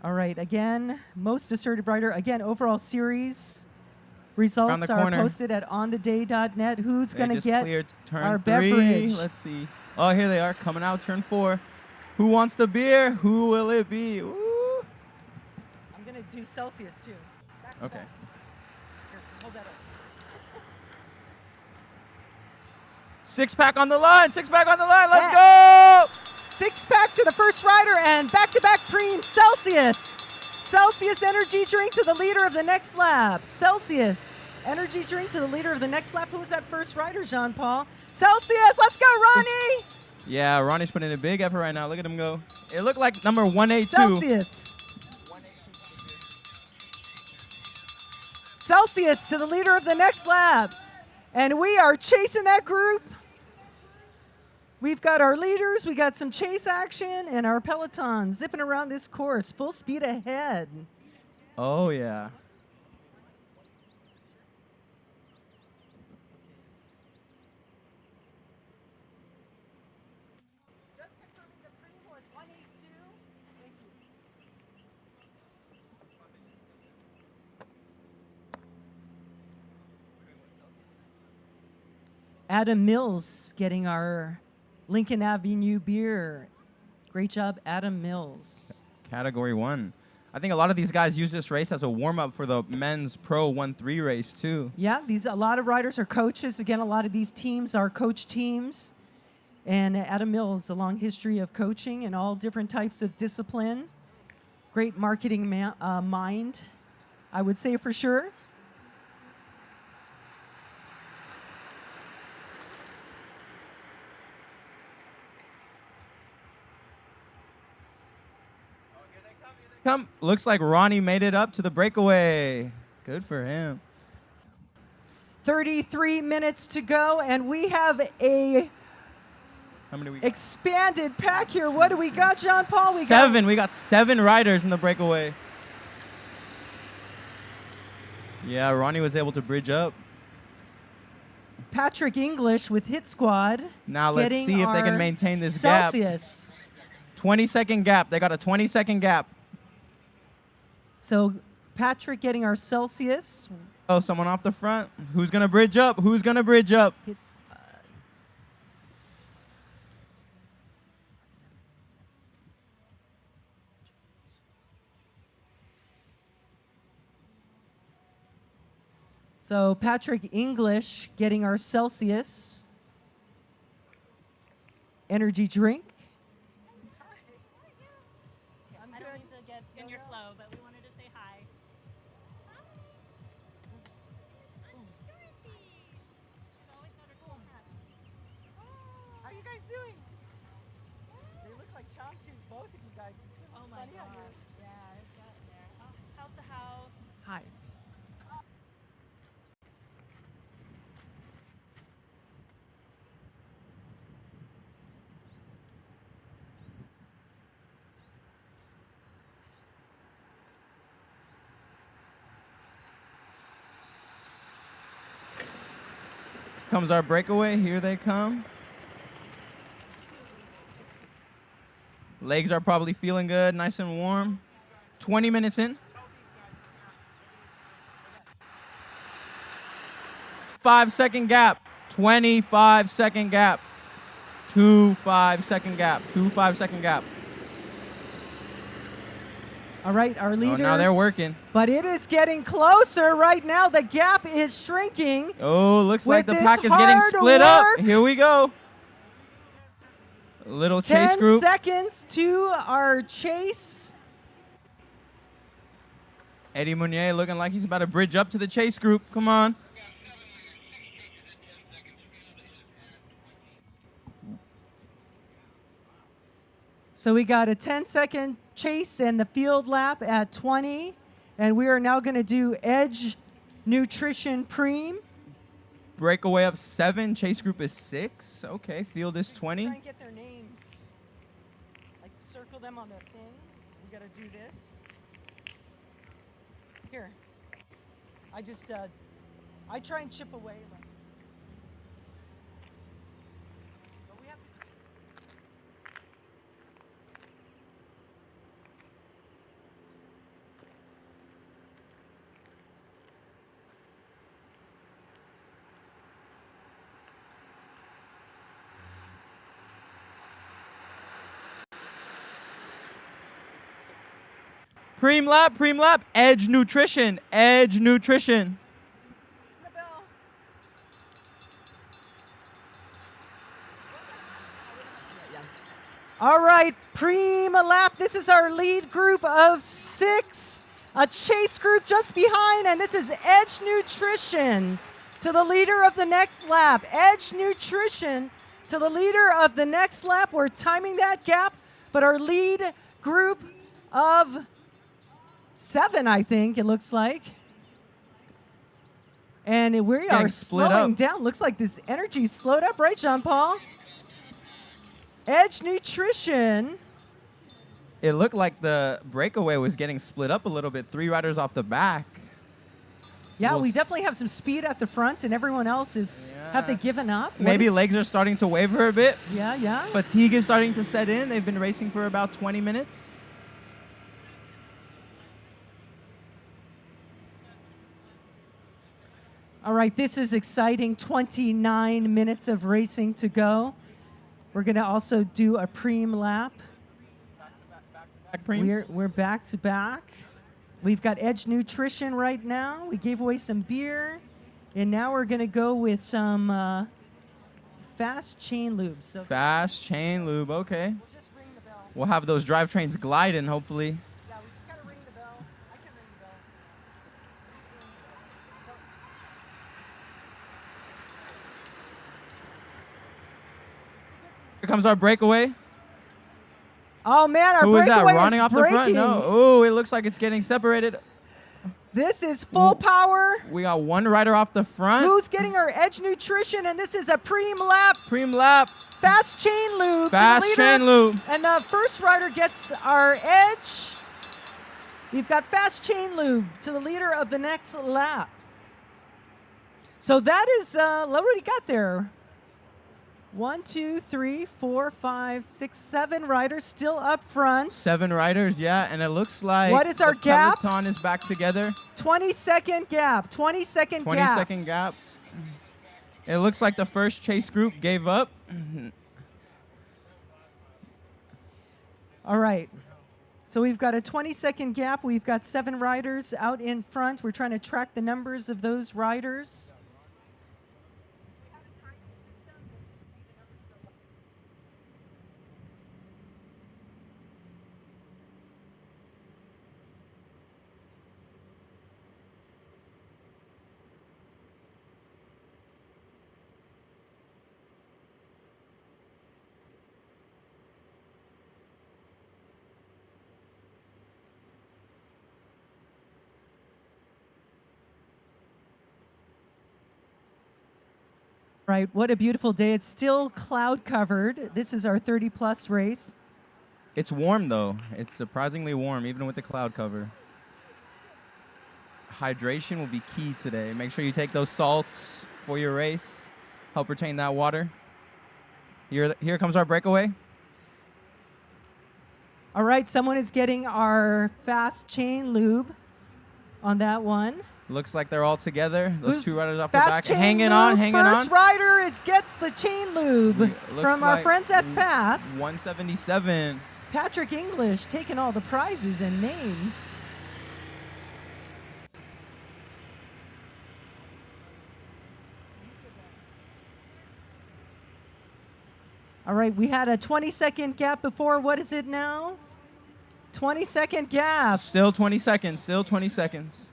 All right, again, most assertive rider. Again, overall series results are corner. posted at ontheday.net. Who's They going to just get cleared turn our 3. beverage? Let's see. Oh, here they are coming out turn 4. Who wants the beer? Who will it be? Ooh. I'm going to do Celsius, too. Back to Okay. back. Here, hold that up. 6-pack on the line. 6-pack on the line. Let's Yeah. go. 6-pack to the first rider, and back-to-back Pream Celsius. Celsius energy drink to the leader of the next lap. Celsius energy drink to the leader of the next lap. Who was that first rider, Jean-Paul? Celsius, let's go, Ronnie. Yeah, Ronnie's putting in a big effort right now. Look at him go. It looked like number 182. Celsius. Celsius to the leader of the next lap. And we are chasing that group. We've got our leaders, we got some chase action, and our peloton zipping around this course, full speed ahead. Oh, yeah. Just confirming the Pream was 182. Thank you. Adam Mills getting our Lincoln Avenue beer. Great job, Adam Mills. Category 1. I think a lot of these guys use this race as a warm-up for the men's Pro 1-3 race, too. Yeah, a lot of riders are coaches. Again, a lot of these teams are coach teams. And Adam Mills, a long history of coaching in all different types of discipline. Great marketing mind, I would say for sure. Looks like Ronnie made it up to the breakaway. Good for him. 33 minutes to go, and we have a How many we got? expanded pack here. What do we got, Jean-Paul? 7. We got 7 riders in the breakaway. Yeah, Ronnie was able to bridge up. Patrick English with Hit Squad. Now let's getting see if they can our maintain this gap. Celsius. 20-second gap. They got a 20-second gap. So Patrick getting our Celsius. Oh, someone off the front. Who's going to bridge up? Who's going to bridge up? Hit Squad. So Patrick English getting our Celsius energy drink. I don't mean to get in your flow, but we wanted to say hi. She's always got her cool hats. How are you guys doing? They look like chomp too, both of you guys. It's so Oh my funny out here. gosh. Yeah, it's got in there. Oh, how's the house? Hi. Comes our breakaway. Here they come. Legs are probably feeling good, nice and warm. 20 minutes in. 5-second gap. 25-second gap. 2 5-second gap. 2 5-second gap. All right, our leaders. Oh, now they're working. But it is getting closer right now. The gap is shrinking. Oh, looks like With the this pack is getting hard split up. work. Here we go. Little chase 10 group. seconds to our chase. Eddie Meunier looking like he's about to bridge up to the chase group. Come on. So we got a 10-second chase and the field lap at 20. And we are now going to do Edge Nutrition Pream. Breakaway up 7. Chase group is 6. Okay, field is 20. Try and get their names. Like circle them on the thing. We got to do this. Here. I try and chip away. But we have to Pream lap. Edge Nutrition. Edge Nutrition. the bell. All right, Pream lap. This is our lead group of 6. A chase group just behind, and this is Edge Nutrition to the leader of the next lap. Edge Nutrition to the leader of the next lap. We're timing that gap, but our lead group of 7, I think it looks like. And we are Getting split slowing up. down. Looks like this energy slowed up, right, Jean-Paul? Edge Nutrition. It looked like the breakaway was getting split up a little bit. 3 riders off the back. Yeah, We'll we s- definitely have some speed at the front, and everyone else is, have they Yeah. given up? What Maybe is- legs are starting to waver a bit. Yeah. Fatigue is starting to set in. They've been racing for about 20 minutes. All right, this is exciting. 29 minutes of racing to go. We're going to also do a Pream lap. Back Preams. We're back to back. We've got Edge Nutrition right now. We gave away some beer. And now we're going to go with some fast chain lubes. So Fast chain lube. Okay. we'll just ring the bell. We'll have those drivetrains gliding, hopefully. Yeah, we just got to ring the bell. I can ring the bell. Here comes our breakaway. Oh, man, our Who is that breakaway running is off breaking. the front? No. Oh, it looks like it's getting separated. This is full power. We got 1 rider off the front. Who's getting our Edge Nutrition? And this is a Pream lap. Pream lap. Fast chain lube. to the Fast leader. chain lube. And the first rider gets our Edge. We've got fast chain lube to the leader of the next lap. So that is, what do we got there? 1, 2, 3, 4, 5, 6, 7 riders still up front. 7 riders, yeah. And it looks like What is our the gap? peloton is back together. 20-second gap. 20-second 20-second gap. It looks like the first chase group gave up. All right. So we've got a 20-second gap. We've got 7 riders out in front. We're trying to track the numbers of those riders. Right, what a beautiful day. It's still cloud covered. This is our 30-plus race. It's warm, though. It's surprisingly warm, even with the cloud cover. Hydration will be key today. Make sure you take those salts for your race. Help retain that water. Here comes our breakaway. All right, someone is getting our fast chain lube on that one. Looks like they're all together. Those Who's 2 riders off the fast back. chain Hanging lube? on, hanging First on. rider gets the chain lube Looks from our like friends at Fast. 177. Patrick English taking all the prizes and names. All right, we had a 20-second gap before. What is it now? 20-second gap. Still 20 seconds. Still 20 seconds.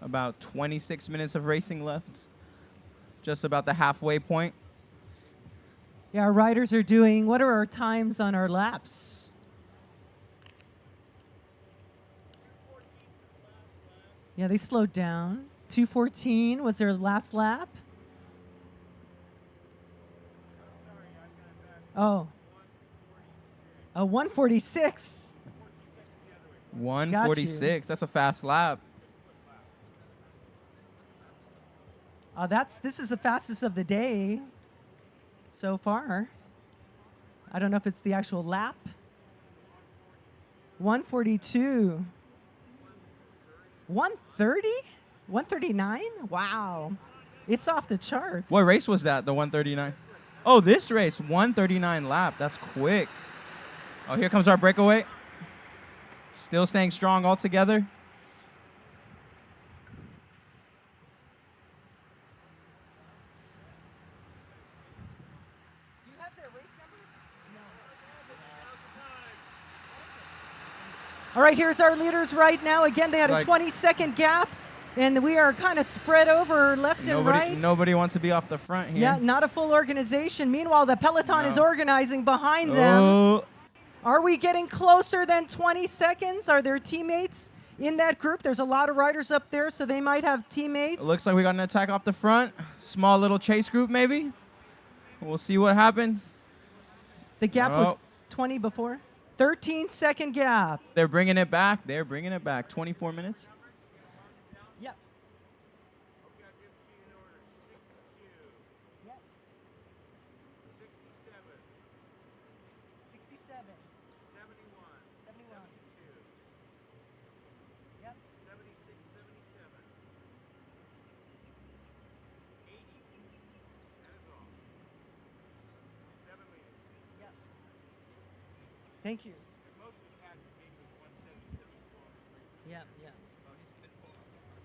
About 26 minutes of racing left. Just about the halfway point. Yeah, our riders are doing, what are our times on our laps? Yeah, they slowed down. 2:14 was their last lap. Oh. 1:46. 1:46. That's a fast lap. This is the fastest of the day so far. I don't know if it's the actual lap. 1:42. 1:30? 1:39? Wow. It's off the charts. What race was that? The 1:39? Oh, this race. 1:39 lap. That's quick. Oh, here comes our breakaway. Still staying strong all together. Do you have their race numbers? No. All right, here's our leaders right now. Again, they had a 20-second gap, and we are kind of spread over left and right. Nobody wants to be off the front here. Yeah, not a full organization. Meanwhile, the peloton is organizing behind them. Are we getting closer than 20 seconds? Are there teammates in that group? There's a lot of riders up there, so they might have teammates. It looks like we got an attack off the front. Small little chase group, maybe. We'll see what happens. The gap was 20 before. 13-second gap. They're bringing it back. 24 minutes. Yep. Thank you. Yeah.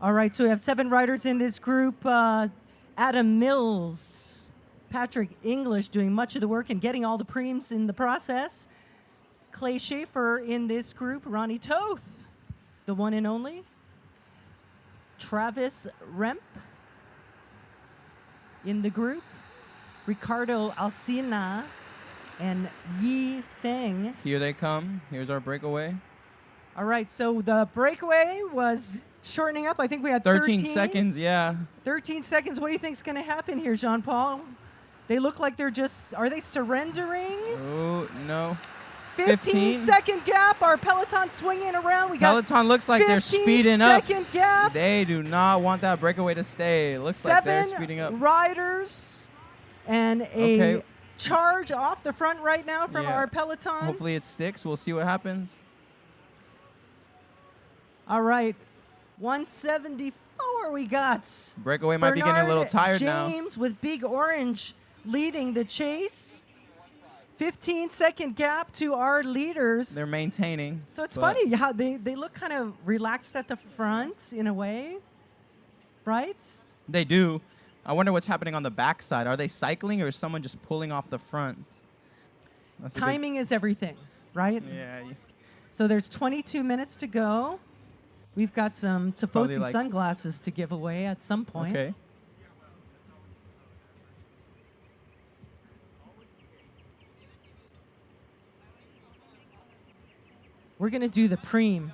All right, so we have 7 riders in this group. Adam Mills, Patrick English doing much of the work and getting all the preems in the process. Clay Schaefer in this group. Ronnie Toth, the one and only. Travis Remp in the group. Ricardo Alcina and Yi Feng. Here they come. Here's our breakaway. All right, so the breakaway was shortening up. I think we had 13 seconds, yeah. 13 seconds. What do you think is going to happen here, Jean-Paul? They look like they're just, are they surrendering? Oh, no. 15-second gap. Our peloton swinging around. We got Peloton looks like they're speeding up. 15-second gap. They do not want that breakaway to stay. It looks like they're speeding up. 7 riders and a charge off the front right now from our peloton. Hopefully it sticks. We'll see what happens. All right. 174 we got. Breakaway might be getting a little tired now. James with Big Orange leading the chase. 15-second gap to our leaders. They're maintaining. So it's funny how they look kind of relaxed at the front in a way, right? They do. I wonder what's happening on the backside. Are they cycling or is someone just pulling off the front? Timing is everything, right? Yeah. So there's 22 minutes to go. We've got some Tifosi sunglasses to give away at some point. Okay. We're going to do the Pream.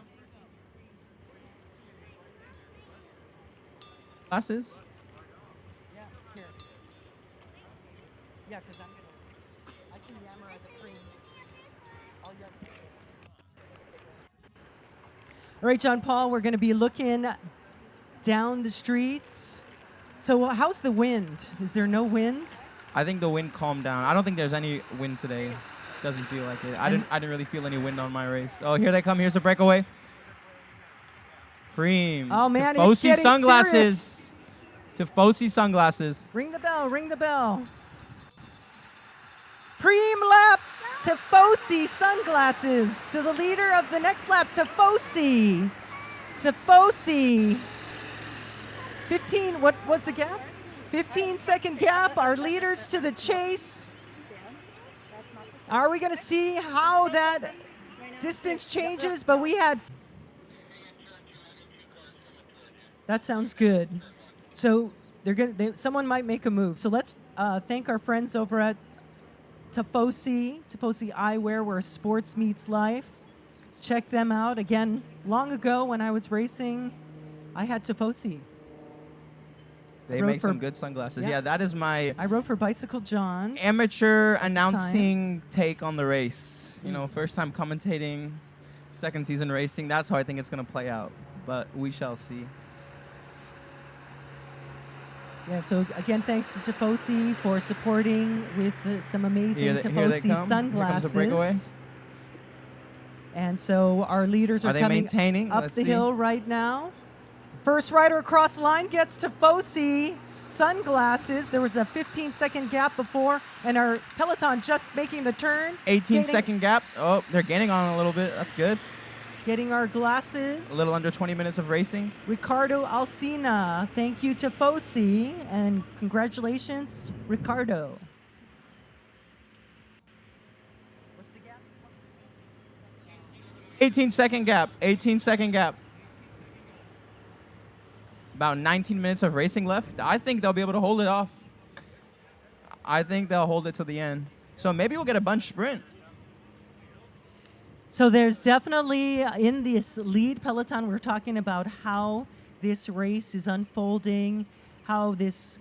Glasses? Yeah, here. Yeah, because I can yammer at the Pream. All right, John Paul, we're going to be looking down the streets. So how's the wind? Is there no wind? I think the wind calmed down. I don't think there's any wind today. Doesn't feel like it. I didn't really feel any wind on my race. Oh, here they come. Here's the breakaway. Pream. Oh man, Tifosi it's getting sunglasses. serious. Tifosi sunglasses. Ring the bell. Ring the bell. Pream lap. Tifosi sunglasses to the leader of the next lap. Tifosi. 15. What was the gap? 15-second gap, our leaders to the chase. Are we going to see how that distance changes? But we had... That sounds good. So someone might make a move. So let's thank our friends over at Tifosi Eyewear, where sports meets life. Check them out. Again, long ago when I was racing, I had Tifosi. They make some good sunglasses. Yeah. Yeah, that is my I rode for Bicycle John's. amateur announcing take on the race. You know, first time commentating, second season racing. That's how I think it's going to play out. But we shall see. Yeah, so again, thanks to Tifosi for supporting with some amazing Tifosi sunglasses. Here comes a breakaway. And so our leaders are they coming maintaining? up the hill right now. First rider across the line gets Tifosi sunglasses. There was a 15-second gap before, and our peloton just making the turn. 18-second gap. Oh, they're gaining on a little bit. That's good. Getting our glasses. A little under 20 minutes of racing. Ricardo Alsina. Thank you, Tifosi, and congratulations, Ricardo. What's the gap? 18-second gap. 18-second gap. About 19 minutes of racing left. I think they'll be able to hold it off. I think they'll hold it to the end. So maybe we'll get a bunch sprint. So there's definitely, in this lead peloton, we're talking about how this race is unfolding, how this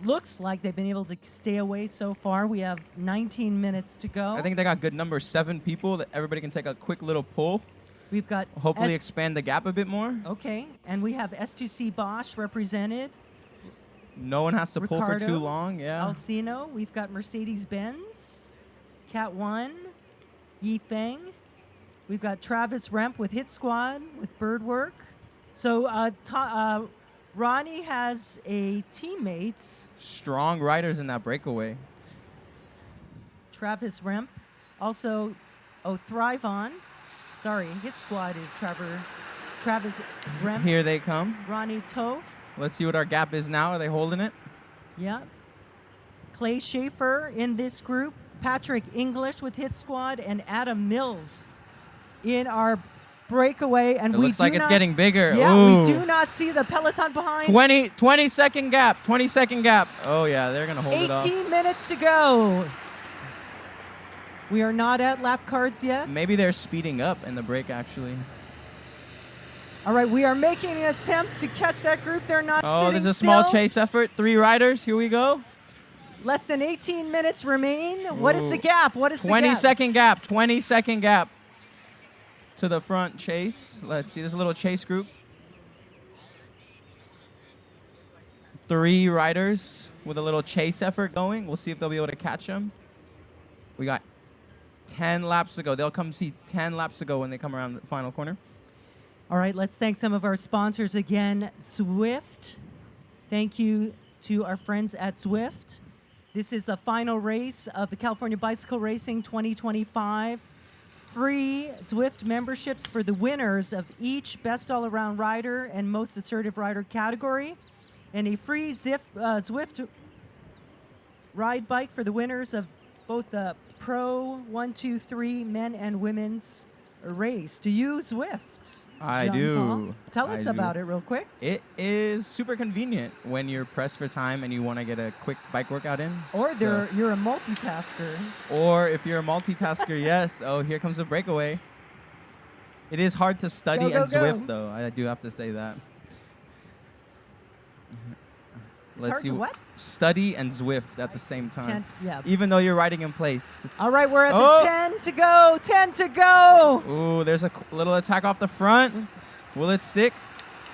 looks like they've been able to stay away so far. We have 19 minutes to go. I think they got good numbers, 7 people that everybody can take a quick little pull. We've got hopefully expand the gap a bit more. Okay, and we have S2C Bosch represented. No one has to pull for Ricardo, too long. Yeah. Alcino. We've got Mercedes-Benz, Cat 1, Yifeng. We've got Travis Remp with Hit Squad with Birdwork. So Ronnie has a teammates. Strong riders in that breakaway. Travis Remp. Also, Thrive On. Sorry, Hit Squad is Travis Remp. Here they come. Ronnie Toth. Let's see what our gap is now. Are they holding it? Yeah. Clay Schaefer in this group. Patrick English with Hit Squad, and Adam Mills in our breakaway. And it looks like it's getting bigger. Yeah, Ooh. we do not see the peloton behind. 20-second gap. 20-second gap. Oh, yeah, they're going to hold it off. 18 minutes to go. We are not at lap cards yet. Maybe they're speeding up in the break, actually. All right, we are making an attempt to catch that group. They're not sitting Oh, there's a small still. chase effort. 3 riders. Here we go. Less than 18 minutes remain. What is the gap? What is the gap? 20-second gap. 20-second gap to the front chase. Let's see. There's a little chase group. 3 riders with a little chase effort going. We'll see if they'll be able to catch them. We got 10 laps to go. They'll come see 10 laps to go when they come around the final corner. All right, let's thank some of our sponsors again. Zwift. Thank you to our friends at Zwift. This is the final race of the California Bicycle Racing 2025. Free Zwift memberships for the winners of each Best All-Around Rider and Most Assertive Rider category, and a free Zwift ride bike for the winners of both the Pro 123 men and women's race. Do you Zwift? I Jean-Paul? do. Tell us about it real quick. It is super convenient when you're pressed for time and you want to get a quick bike workout in. Or you're a multitasker. Or if you're a multitasker, yes. Oh, here comes a breakaway. It is hard to study Go, go, and go. Zwift, though. I do have to say that. It's hard to what? Study and Zwift at the same time. Yeah. Even though you're riding in place. All right, we're at the 10 to go. 10 to go. Ooh, there's a little attack off the front. Will it stick?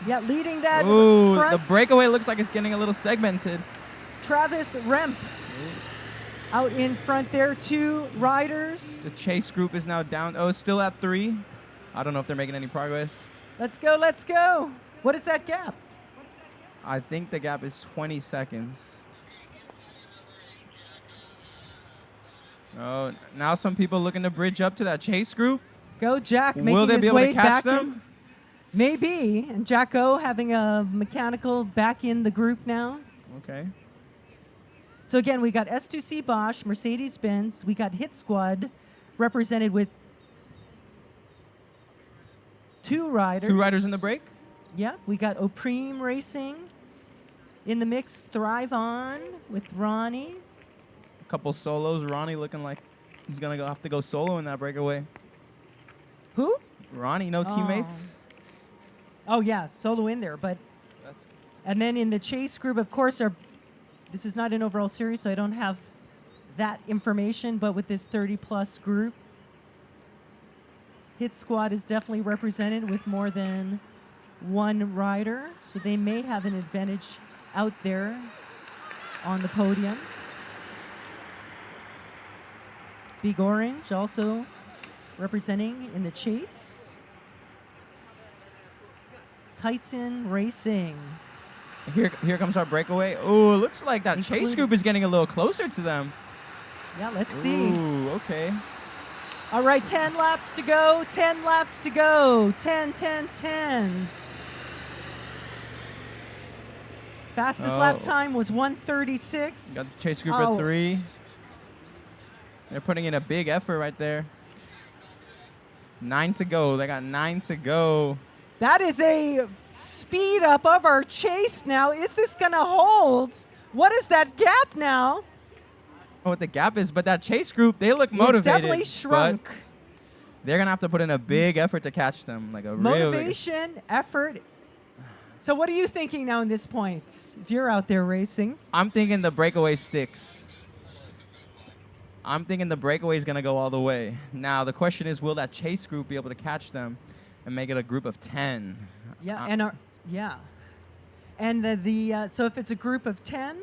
Yeah, leading that Ooh, front. the breakaway looks like it's getting a little segmented. Travis Remp out in front there. 2 riders. The chase group is now down. Oh, it's still at 3. I don't know if they're making any progress. Let's go, let's go. What is that gap? I think the gap is 20 seconds. Oh, now some people looking to bridge up to that chase group. Go Jack, making Will they his be able way to catch back them? in. Maybe. And Jacko having a mechanical back in the group now. Okay. So again, we got S2C Bosch, Mercedes-Benz. We got Hit Squad, represented with 2 riders. 2 riders in the break. Yeah, we got Pream Racing in the mix. Thrive On with Ronnie. A couple solos. Ronnie looking like he's gonna have to go solo in that breakaway. Who? Ronnie, no teammates. Oh yeah, solo in there. But That's and then in the chase group, of course, this is not an overall series, so I don't have that information. But with this 30+ group, Hit Squad is definitely represented with more than 1 rider, so they may have an advantage out there on the podium. Big Orange also representing in the chase. Titan Racing. Here comes our breakaway. Oh, it looks like that chase Including- group is getting a little closer to them. Yeah, let's see. Ooh, okay. All right, 10 laps to go. 10 laps to go. 10, 10, 10. Fastest lap Oh. time was 1:36. Got the chase group Oh. at 3. They're putting in a big effort right there. 9 to go. They got 9 to go. That is a speed up of our chase now. Is this going to hold? What is that gap now? I don't know what the gap is, but that chase group, they look It motivated. definitely but shrunk. they're going to have to put in a big effort to catch them. Like a real Motivation, effort. So what are you thinking now in this point? If you're out there racing. I'm thinking the breakaway sticks. I'm thinking the breakaway is going to go all the way. Now, the question is, will that chase group be able to catch them and make it a group of 10? Yeah, and so if it's a group of 10,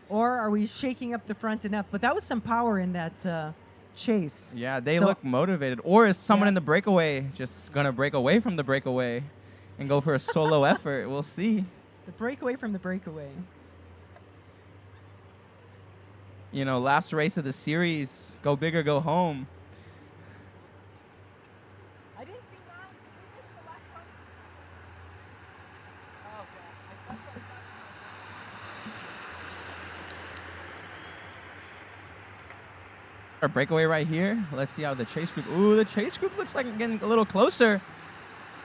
or are we shaking up the front enough? But that was some power in that chase. Yeah, they So- look motivated. Or is someone Yeah. in the breakaway just going to break away from the breakaway and go for a solo effort? We'll see. The breakaway from the breakaway. You know, last race of the series, go big or go home. I didn't see that. Did we miss the last one? Oh, yeah. Our breakaway right here. Let's see how the chase group. Ooh, the chase group looks like getting a little closer.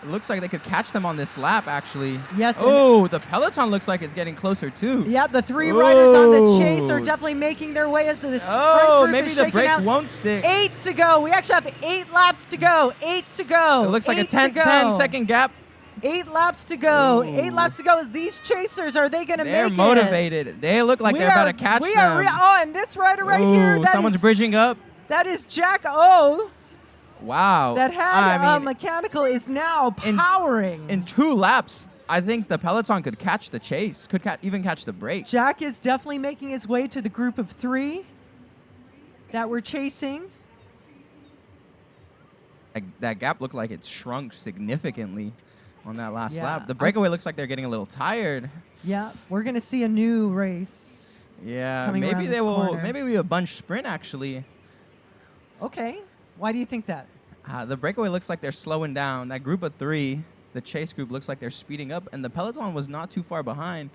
It looks like they could catch them on this lap, actually. Yes. Oh, the peloton looks like it's getting closer too. Yeah, the 3 riders on the chase are Ooh. definitely making their way as this front Oh, group maybe is the shaking brake out. won't stick. 8 to go. We actually have 8 laps to go. 8 to go. It looks like a 8 to 10 go. second gap. 8 laps to go. Ooh. 8 laps to go. These chasers, are they going to make They're it? motivated. They look like they're about to catch them. Oh, and this rider right here, Ooh, someone's bridging up. that is Jack O. Wow. That had I mean, mechanical is now in- powering. in 2 laps, I think the peloton could catch the chase, could even catch the break. Jack is definitely making his way to the group of 3 that we're chasing. That gap looked like it shrunk significantly on that last Yeah, lap. The breakaway looks like they're getting a little tired. Yeah, we're going to see a new race. Yeah, Coming maybe around they this will. corner. Maybe we a bunch sprint actually. Okay. Why do you think that? The breakaway looks like they're slowing down. That group of 3, the chase group, looks like they're speeding up, and the peloton was not too far behind.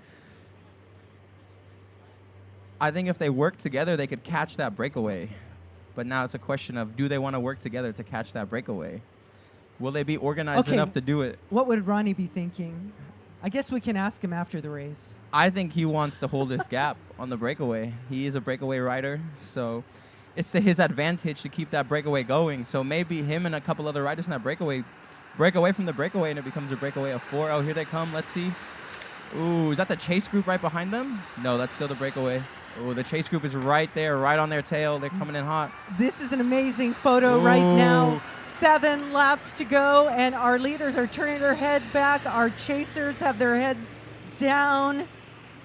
I think if they work together, they could catch that breakaway. But now it's a question of, do they want to work together to catch that breakaway? Will they be organized Okay. enough to do it? What would Ronnie be thinking? I guess we can ask him after the race. I think he wants to hold this gap on the breakaway. He is a breakaway rider, so it's to his advantage to keep that breakaway going. So maybe him and a couple other riders in that breakaway break away from the breakaway, and it becomes a breakaway of 4. Oh, here they come. Let's see. Ooh, is that the chase group right behind them? No, that's still the breakaway. Oh, the chase group is right there, right on their tail. They're coming in hot. This is an amazing photo right now. Ooh. 7 laps to go, and our leaders are turning their head back. Our chasers have their heads down.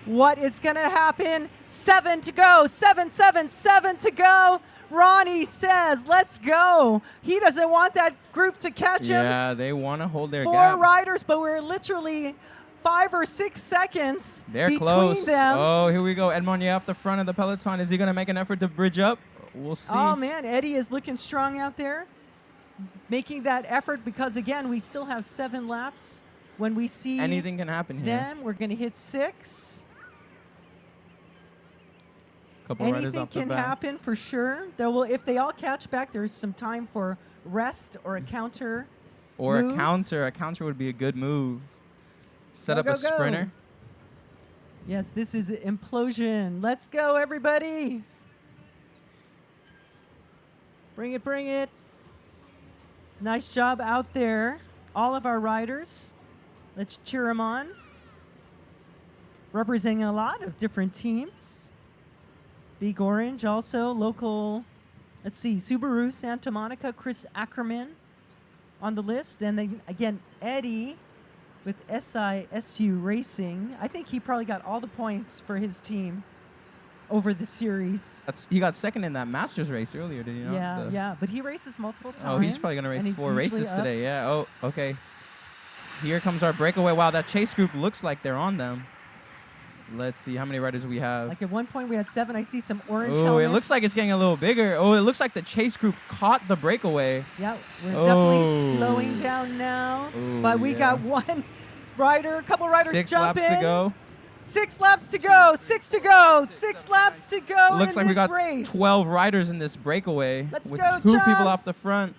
What is going to happen? 7 to go. 7 to go. Ronnie says, let's go. He doesn't want that group to catch him. Yeah, they want to hold their 4 gap. riders, but we're literally 5 or 6 seconds They're between close. them. Oh, here we go. Edmond off the front of the peloton. Is he going to make an effort to bridge up? We'll see. Oh, man, Eddie is looking strong out there, making that effort because, again, we still have 7 laps. When we see Anything can happen here. them, we're going to hit 6. Couple riders Anything off the can back. happen for sure. If they all catch back, there's some time for rest or a counter. Or move. a counter. A counter would be a good move. Set Go, up go, a go. sprinter. Yes, this is implosion. Let's go, everybody. Bring it, bring it. Nice job out there, all of our riders. Let's cheer them on. Representing a lot of different teams. Big Orange also, local, let's see, Subaru, Santa Monica, Chris Ackerman on the list. And then again, Eddie with SISU Racing. I think he probably got all the points for his team over the series. He got second in that Masters race earlier, did he not? Yeah, yeah, but he races multiple times. Oh, he's probably going to and race he's 4 usually races up. today. Yeah. Oh, okay. Here comes our breakaway. Wow, that chase group looks like they're on them. Let's see how many riders we have. Like at one point we had 7. I see some orange Oh, helmets. it looks like it's getting a little bigger. Oh, it looks like the chase group caught the breakaway. Yeah, we're Oh. definitely slowing down now. Oh, But we yeah. got one rider, a couple riders 6 jump laps in. to go. 6 laps to go. 6 to go. 6 laps to go Looks in like we this got race. 12 riders in this breakaway Let's with go, 2 John. people off the front.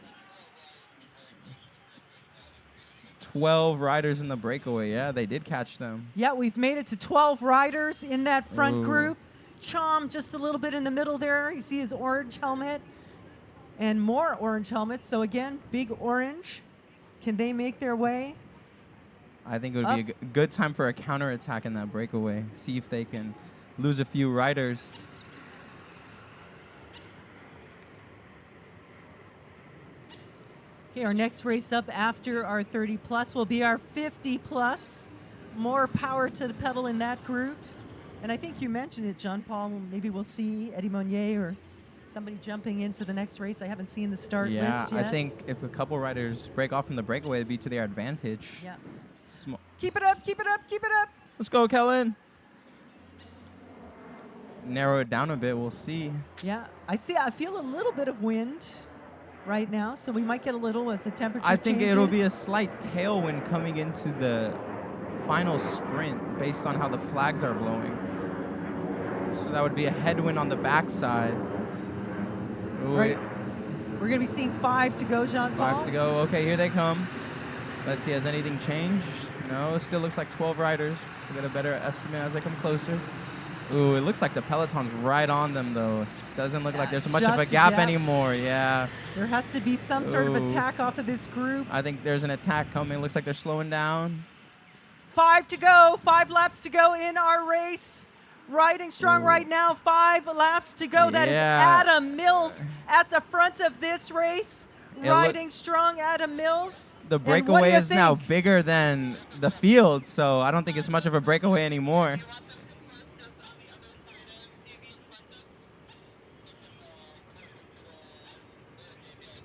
12 riders in the breakaway. Yeah, they did catch them. Yeah, we've made it to 12 riders in that front Ooh. group. Chom just a little bit in the middle there. You see his orange helmet and more orange helmets. So again, big orange. Can they make their way? I think it would be a good time for a counterattack in that breakaway. See if they can lose a few riders. Okay, our next race up after our 30 plus will be our 50 plus. More power to the pedal in that group. And I think you mentioned it, John Paul. Maybe we'll see Eddie Monnier or somebody jumping into the next race. I haven't seen the start Yeah, list yet. I think if a couple riders break off from the breakaway, it'd be to their advantage. Yeah. Sm- Keep it up, keep it up, keep it up. Let's go, Kellen. Narrow it down a bit. We'll see. Yeah, I feel a little bit of wind right now, so we might get a little as the temperature I think it'll be a changes. slight tailwind coming into the final sprint based on how the flags are blowing. So that would be a headwind on the backside. Ooh, Right. We're going to be seeing 5 to go, Jean Paul. 5 to go. Okay, here they come. Let's see, has anything changed? No, it still looks like 12 riders. We'll get a better estimate as they come closer. Ooh, it looks like the peloton's right on them, though. Doesn't look like there's much of a just a gap gap. anymore. Yeah, There has to be some sort of Ooh. attack off of this group. I think there's an attack coming. Looks like they're slowing down. 5 to go, 5 laps to go in our race. Riding strong Ooh. right now, 5 laps to go. That is Yeah. Adam Mills at the front of this race. It Riding strong, Adam Mills. The And what do breakaway you is now think? bigger than the field, so I don't think it's much of a breakaway anymore.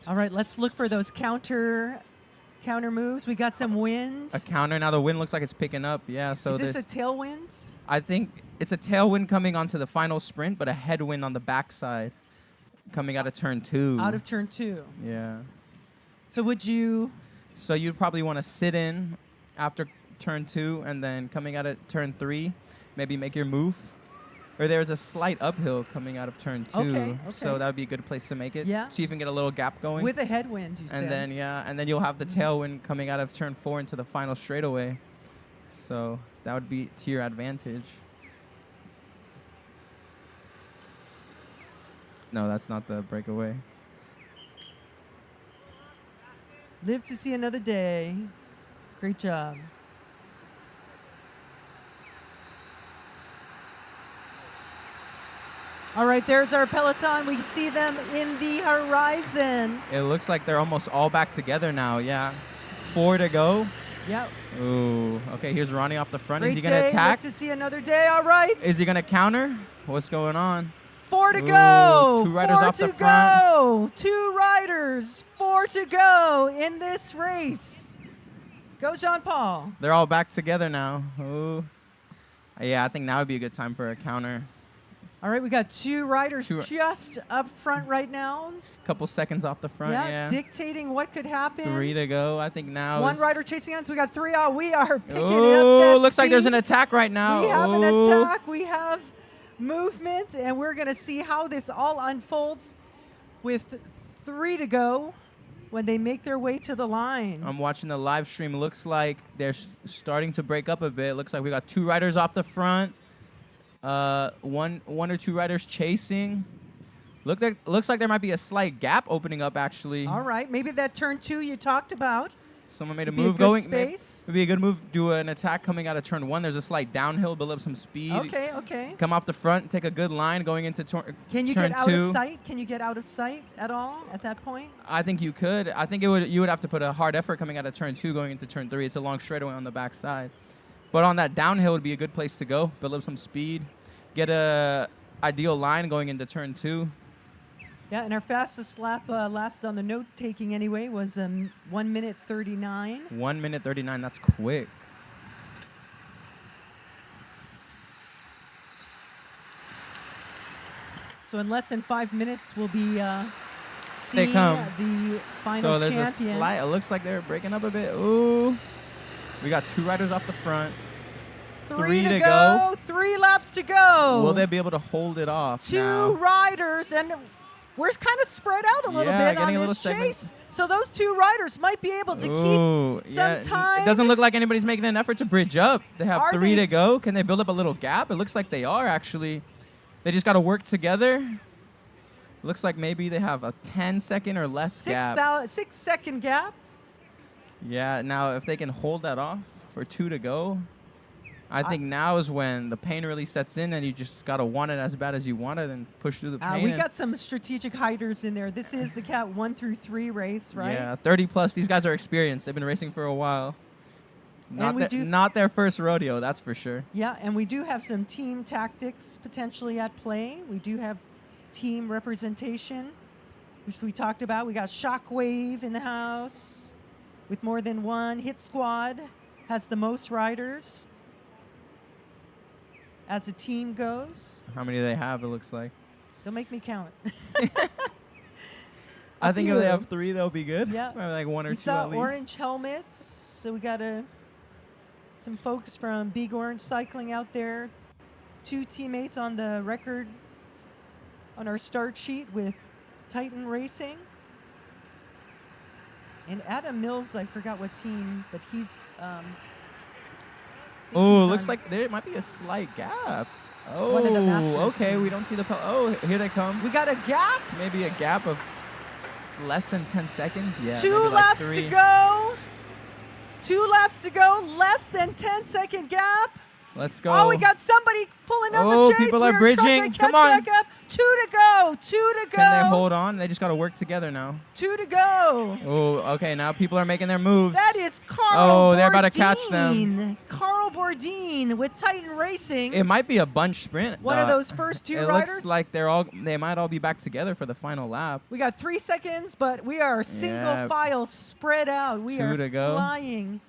All right, let's look for those counter moves. We got some wind. A counter. Now the wind looks like it's picking up. Yeah, so Is this this a tailwind? I think it's a tailwind coming onto the final sprint, but a headwind on the backside coming out of turn 2. Out of turn 2. Yeah. So would you? So you'd probably want to sit in after turn 2 and then coming out of turn 3, maybe make your move. Or there's a slight uphill coming out of turn 2. Okay, So okay. that would be a good place to make it. Yeah. See if you can get a little gap going. With a headwind, you said. And then, yeah, and then you'll have the tailwind coming out of turn 4 into the final straightaway. So that would be to your advantage. No, that's not the breakaway. Live to see another day. Great job. All right, there's our peloton. We see them in the horizon. It looks like they're almost all back together now, yeah. 4 to go. Yep. Ooh, okay, here's Ronnie off the front. Great Is he going to day. attack? Live to see another day. All right. Is he going to counter? What's going on? 4 to Ooh, go. 2 riders 4 off the to front. go. 2 riders. 4 to go in this race. Go, Jean Paul. They're all back together now. Ooh. Yeah, I think now would be a good time for a counter. All right, we got 2 riders 2 just up front right now. Couple seconds off the front, yeah. Dictating what could happen. 3 to go. I think now One is- rider chasing us. We got 3 out. We are picking up Ooh, that looks like there's an speed. attack right now. We have an Ooh. attack. We have movement, and we're going to see how this all unfolds with 3 to go when they make their way to the line. I'm watching the live stream. Looks like they're starting to break up a bit. Looks like we got 2 riders off the front. One or 2 riders chasing. Looks like there might be a slight gap opening up, actually. All right, maybe that turn 2 you talked about. Someone made a Be a move good going. space. Maybe a good move. Do an attack coming out of turn 1. There's a slight downhill, build up some speed. Okay. Come off the front, take a good line going into Can you turn get out 2. of sight? Can you get out of sight at all at that point? I think you could. I think you would have to put a hard effort coming out of turn 2 going into turn 3. It's a long straightaway on the backside. But on that downhill would be a good place to go. Build up some speed. Get a ideal line going into turn 2. Yeah, and our fastest lap, last on the note taking anyway, was 1 minute 39. 1 minute 39. That's quick. So in less than 5 minutes, we'll be seeing come. the final So there's champion. a slight. It looks like they're breaking up a bit. Ooh. We got 2 riders off the front. 3 to to go. 3 laps to go. Will they be able to hold it off 2 now? riders, and we're kind of spread out a little Yeah, bit on getting a little this segment. chase. So those 2 riders might be able to Ooh, keep some time. It doesn't look like anybody's making an effort to bridge up. They have Are 3 they? to go. Can they build up a little gap? It looks like they are, actually. They just got to work together. Looks like maybe they have a 10-second or less gap. 6-second gap. Yeah, now if they can hold that off for 2 to go, I think now is when the pain really sets in and you just got to want it as bad as you want it and push through the pain. We and- got some strategic hiders in there. This is the Cat 1 through 3 race, right? Yeah, 30 plus. These guys are experienced. They've been racing for a while. Not their first rodeo, that's for sure. Yeah, and we do have some team tactics potentially at play. We do have team representation, which we talked about. We got Shockwave in the house with more than 1. Hit Squad has the most riders as a team goes. How many do they have, it looks like? Don't make me count. I think if few. they have 3, they'll be good. Yeah. Maybe like 1 or We 2 saw at least. orange helmets, so we got some folks from Big Orange Cycling out there. 2 teammates on the record on our start sheet with Titan Racing. And Adam Mills, I forgot what team, but he's Oh, looks like there might be a slight gap. Oh, One of the Masters okay. We teams. don't see the. Oh, here they come. we got a gap. Maybe a gap of less than 10 seconds. Yeah. 2 maybe like laps 3. to go. 2 laps to go. Less than 10-second gap. Let's go. Oh, we got somebody pulling on Oh, the chase. people are We're trying bridging. to catch Come on. back up. 2 to go. 2 to go. Can they hold on? They just got to work together now. 2 to go. Oh, okay. Now people are making their moves. That is Carl Oh, they're about to catch them. Bourdin. Carl Bourdin with Titan Racing. It might be a bunch sprint. One of those first 2 it riders. looks like they might all be back together for the final lap. We got 3 seconds, but we are single Yeah. file spread out. We 2 are to go. flying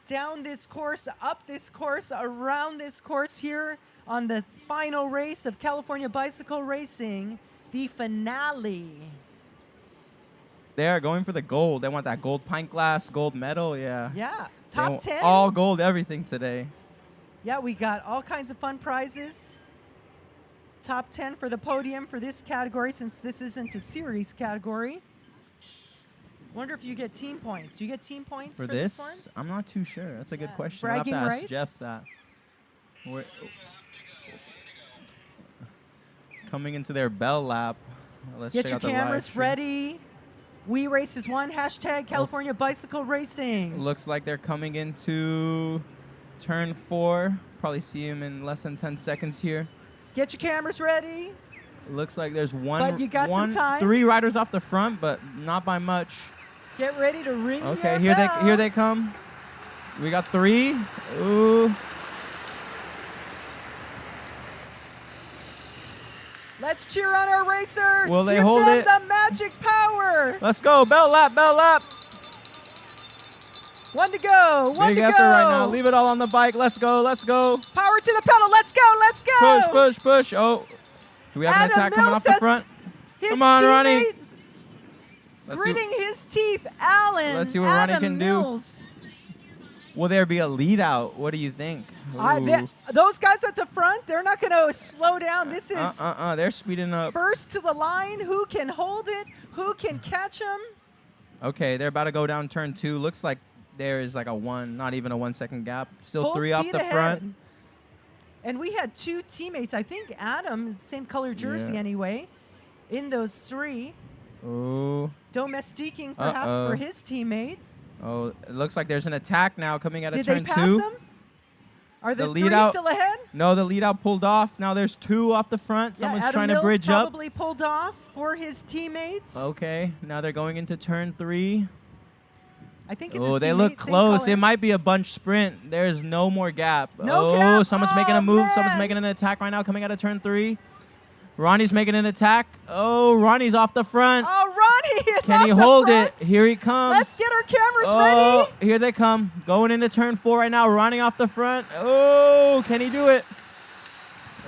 down this course, up this course, around this course here on the final race of California Bicycle Racing, the finale. They are going for the gold. They want that gold pint glass, gold medal. Yeah. Yeah, They top want 10. All gold, everything today. Yeah, we got all kinds of fun prizes. Top 10 for the podium for this category, since this isn't a series category. Wonder if you get team points. Do you get team points for this one? I'm not too sure. That's a good Yeah. question. I'll have to Bragging ask rights? Jeff that. Coming into their bell lap. Let's Get check your out the live cameras stream. ready. We Race is one. Hashtag California Bicycle Racing. Looks like they're coming into turn 4. Probably see him in less than 10 seconds here. Get your cameras ready. Looks like there's But you got some time. 3 riders off the front, but not by much. Get ready to ring Okay, your bell. here they come. We got 3. Ooh. Let's cheer on our racers. Will they Give hold them it? the magic power. Let's go. Bell lap, bell lap. 1 to go. 1 Big to go. effort right now. Leave it all on the bike. Let's go. Let's go. Power to the pedal. Let's go. Let's go. Push, push, push. Oh. Do we have an Adam attack coming Mills off the has front? His Come on, Ronnie. teammate Let's see- gritting his teeth. Alan. Let's see what Ronnie Adam can do. Mills. Will there be a lead out? What do you think? Ooh. Those guys at the front, they're not going to slow down. This is They're speeding up. first to the line. Who can hold it? Who can catch them? Okay, they're about to go down turn 2. Looks like there is like not even a 1 second gap. Still Full 3 off speed the ahead. front. And we had 2 teammates. I think Adam, same color jersey Yeah. anyway, in those 3. Ooh. Domestiquing perhaps for his teammate. Oh, it looks like there's an attack now coming out of Did turn they pass 2. him? Are the The 3 lead out- still ahead? No, the lead out pulled off. Now there's 2 off the front. Someone's Adam trying to Mills bridge up. probably pulled off for his teammates. Okay, now they're going into turn 3. I think it's Oh, his they teammate, look same close. color. It might be a bunch sprint. There's no more gap. No oh, gap. someone's making Oh, a move. Someone's man. making an attack right now coming out of turn 3. Ronnie's making an attack. Oh, Ronnie's off the front. Oh, Ronnie is Can off he the hold front. it? Here he comes. Let's get our cameras Oh, ready. here they come. Going into turn 4 right now. Ronnie off the front. Oh, can he do it?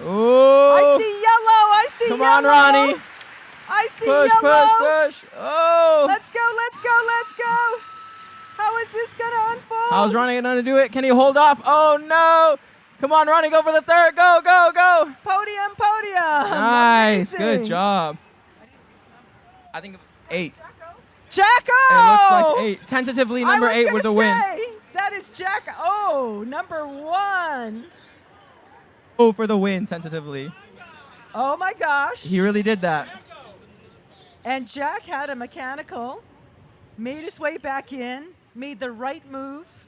Oh. I see yellow. I see Come yellow. on, Ronnie. I see Push, yellow. push, push. Oh. Let's go, let's go, let's go. How is this going to unfold? How's Ronnie going to do it? Can he hold off? Oh, no. Come on, Ronnie. Go for the third. Go, go, go. Podium, podium. Nice. Amazing. Good job. I think it was 8. Jacko. It looks like 8. Tentatively, number 8 with the win. That is Jacko. Oh, number 1. Oh, for the win, tentatively. Oh, my gosh. He really did that. And Jack had a mechanical, made his way back in, made the right move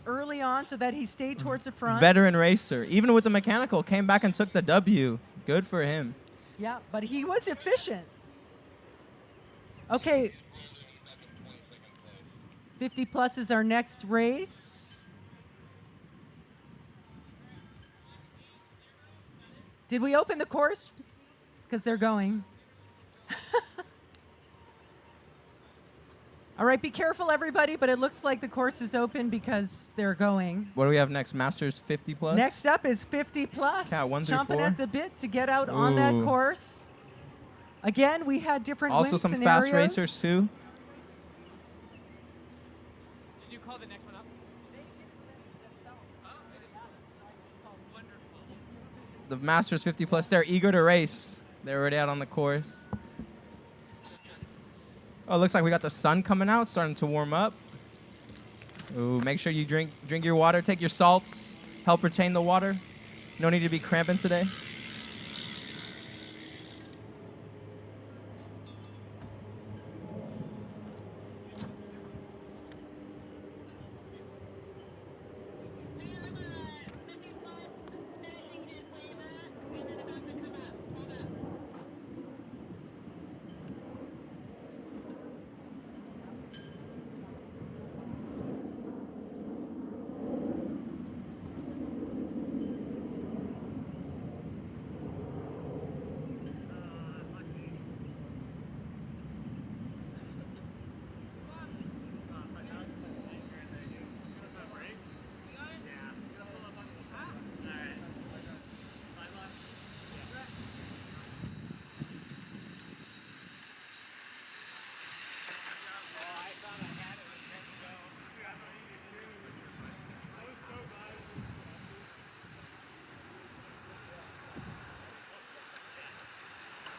early on so that he stayed towards the front. Veteran racer. Even with the mechanical, came back and took the W. Good for him. Yeah, but he was efficient. Okay. 50 plus is our next race. Did we open the course? Because they're going. All right, be careful, everybody, but it looks like the course is open because they're going. What do we have next? Masters 50 plus? Next up is 50 plus. Yeah, 1 through Chomping 4. at the bit to get out on that Ooh. course. Again, we had different Also win some scenarios. fast racers, too. Did you call the next one up? The Masters 50 plus, they're eager to race. They're already out on the course. Oh, it looks like we got the sun coming out, starting to warm up. Ooh, make sure you drink your water. Take your salts. Help retain the water. No need to be cramping today.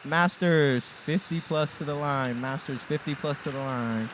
Masters 50 plus to the line. Masters 50 plus to the line.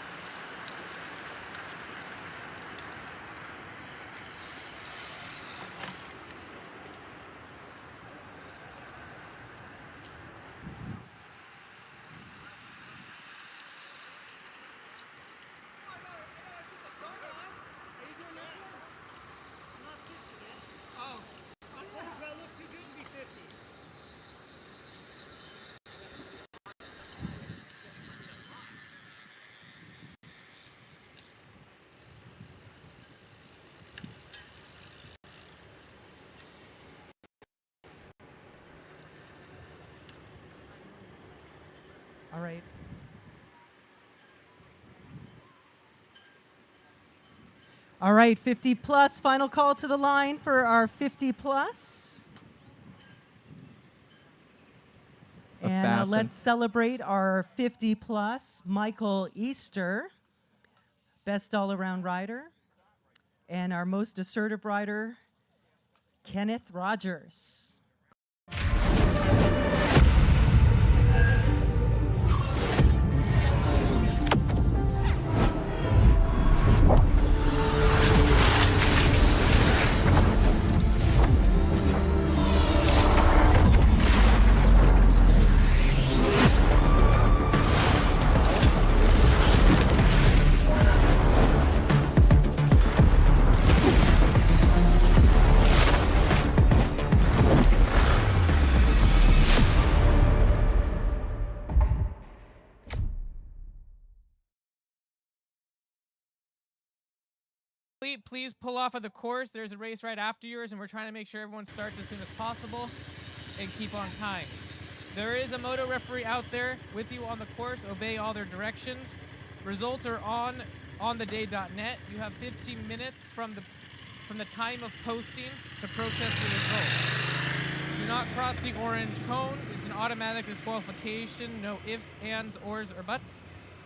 All right. All right, 50 plus, final call to the line for our 50 plus. A And fasten. let's celebrate our 50 plus, Michael Easter, best all-around rider. and our most assertive rider, Kenneth Rogers. Please pull off of the course. There's a race right after yours, and we're trying to make sure everyone starts as soon as possible and keep on time. There is a moto referee out there with you on the course. Obey all their directions. Results are on ontheday.net. You have 15 minutes from the time of posting to protest your results. Do not cross the orange cones. It's an automatic disqualification. No ifs, ands, ors, or buts.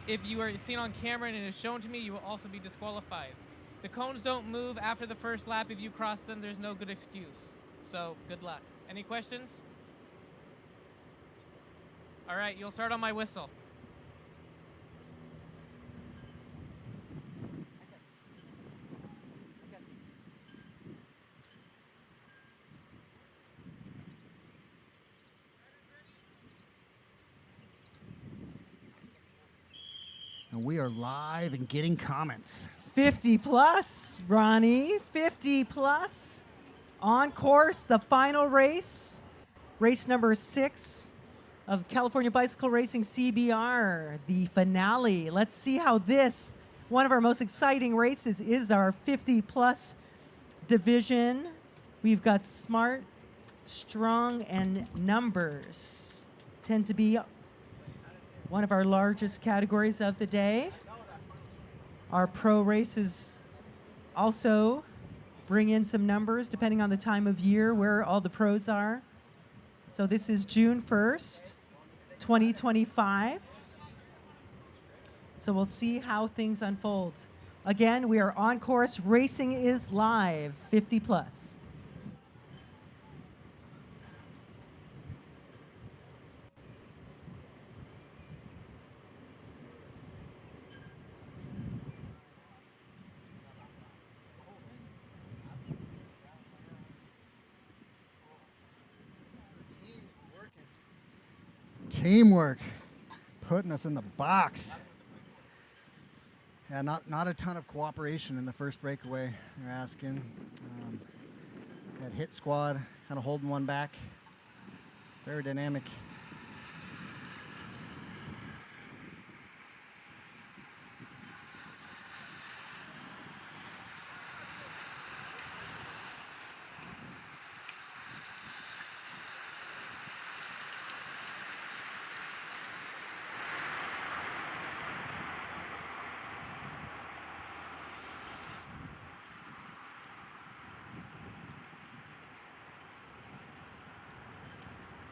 If you are seen on camera and it is shown to me, you will also be disqualified. The cones don't move after the first lap. If you cross them, there's no good excuse. So, good luck. Any questions? All right, you'll start on my whistle. And we are live and getting comments. 50 plus, Ronnie, 50 plus. On course, the final race, race number 6 of California Bicycle Racing CBR, the finale. Let's see how this, one of our most exciting races, is our 50 plus division. We've got smart, strong, and numbers. Tend to be one of our largest categories of the day. Our pro races also bring in some numbers depending on the time of year where all the pros are. So this is June 1st, 2025. So we'll see how things unfold. Again, we are on course. Racing is live, 50 plus. Teamwork, putting us in the box. Yeah, not a ton of cooperation in the first breakaway. They're asking. That hit squad kind of holding one back. Very dynamic.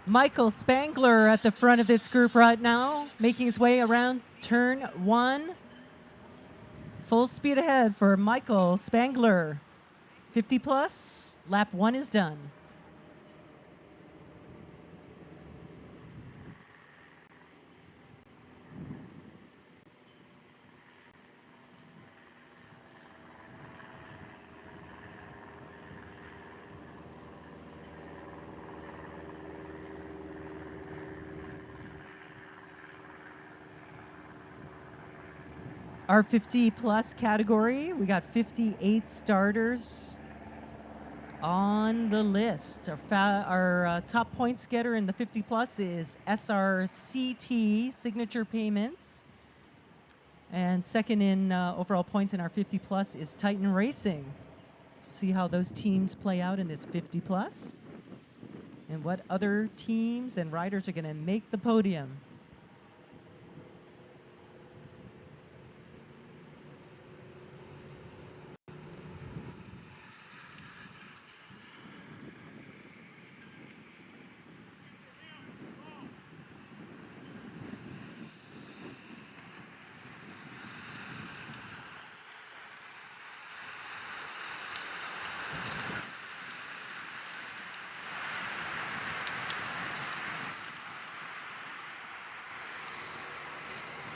Michael Spangler at the front of this group right now, making his way around turn 1. Full speed ahead for Michael Spangler. 50 plus, lap 1 is done. Our 50 plus category, we got 58 starters on the list. Our top points getter in the 50 plus is SRCT, Signature Payments. And second in overall points in our 50 plus is Titan Racing. So we'll see how those teams play out in this 50 plus and what other teams and riders are going to make the podium.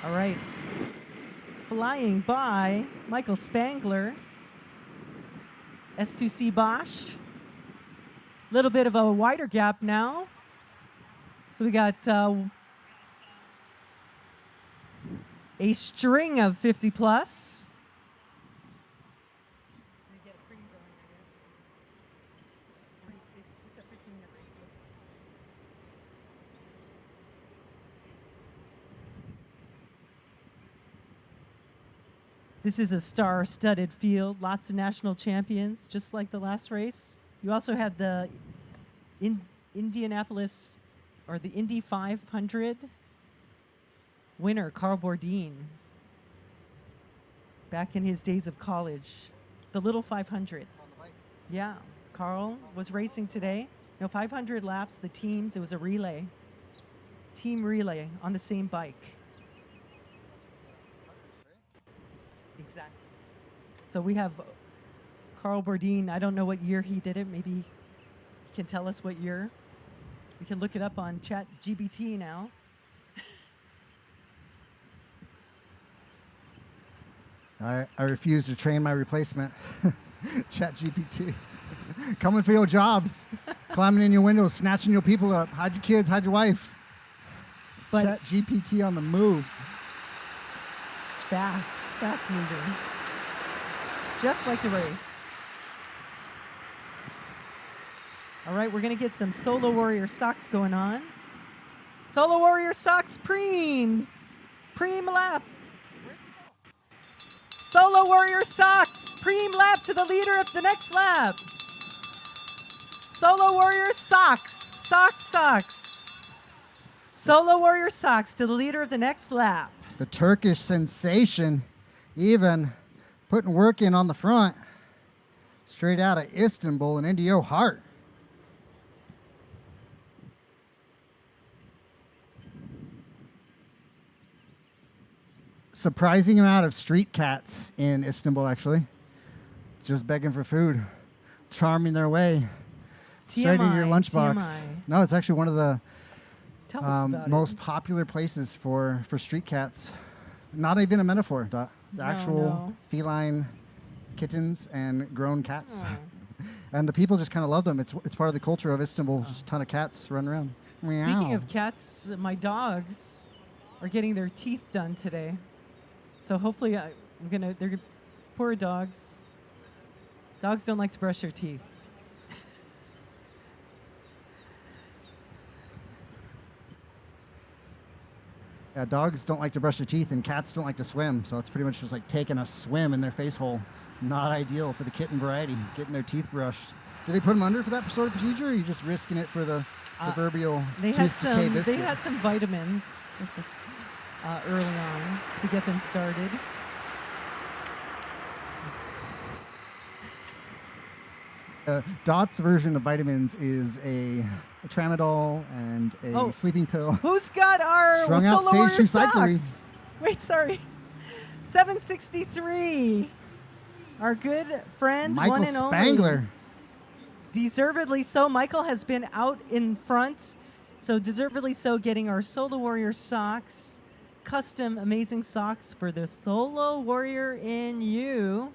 All right. Flying by, Michael Spangler. S2C Bosch. Little bit of a wider gap now. So we got a string of 50 plus. This is a star-studded field, lots of national champions, just like the last race. You also had the Indianapolis, or the Indy 500 winner, Carl Bourdin, back in his days of college. The little 500. Yeah, Carl was racing today. 500 laps, the teams, it was a relay. Team relay on the same bike. Exactly. So we have Carl Bourdin. I don't know what year he did it. Maybe he can tell us what year. We can look it up on ChatGPT now. I refuse to train my replacement. ChatGPT. Coming for your jobs. Climbing in your windows, snatching your people up. Hide your kids, hide your wife. But ChatGPT on the move. fast moving. Just like the race. All right, we're going to get some Solo Warrior socks going on. Solo Warrior socks, Pream. Pream lap. Solo Warrior socks, Pream lap to the leader of the next lap. Solo Warrior socks, socks. Solo Warrior socks to the leader of the next lap. The Turkish sensation, even putting work in on the front. Straight out of Istanbul and Indio Hart. Surprising amount of street cats in Istanbul, actually. Just begging for food, charming their way straight into your lunchbox. TMI. No, it's actually one of the Tell us about most it. popular places for street cats. Not even a metaphor. The actual no. feline kittens and grown cats. Oh. And the people just kind of love them. It's part of the culture of Istanbul. Just a ton of cats running around. Speaking Meow. of cats, my dogs are getting their teeth done today. So hopefully they're poor dogs. Dogs don't like to brush their teeth. Yeah, dogs don't like to brush their teeth and cats don't like to swim. So it's pretty much just like taking a swim in their face hole. Not ideal for the kitten variety, getting their teeth brushed. Do they put them under for that sort of procedure, or are you just risking it for the proverbial They tooth had decay some. biscuit? They had some vitamins early on to get them started. Dot's version of vitamins is a tramadol and a sleeping pill. Who's got our Strung out Solo stage Warrior 2 cyclery. socks? Wait, sorry. 763. Our good friend, Michael one and only. Spangler. Deservedly so. Michael has been out in front, so deservedly so, getting our Solo Warrior socks. Custom amazing socks for the Solo Warrior in you.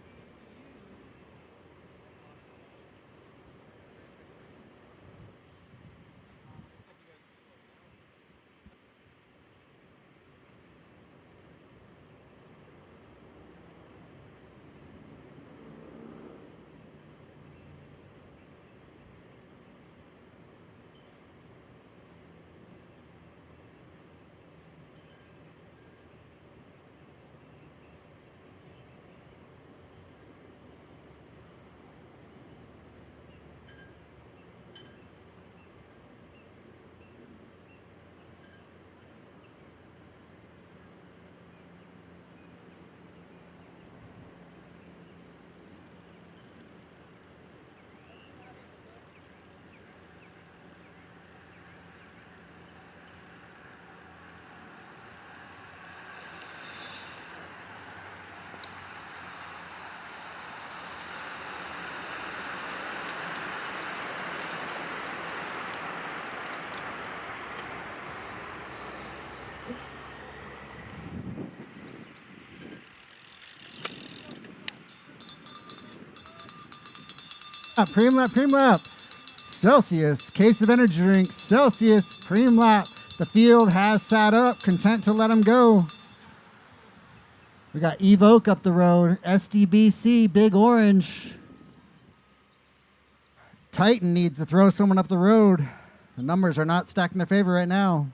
Pream lap, Pream lap. Celsius, case of energy drink. Celsius, Pream lap. The field has sat up, content to let him go. We got Evoke up the road. SDBC, Big Orange. Titan needs to throw someone up the road. The numbers are not stacked in their favor right now.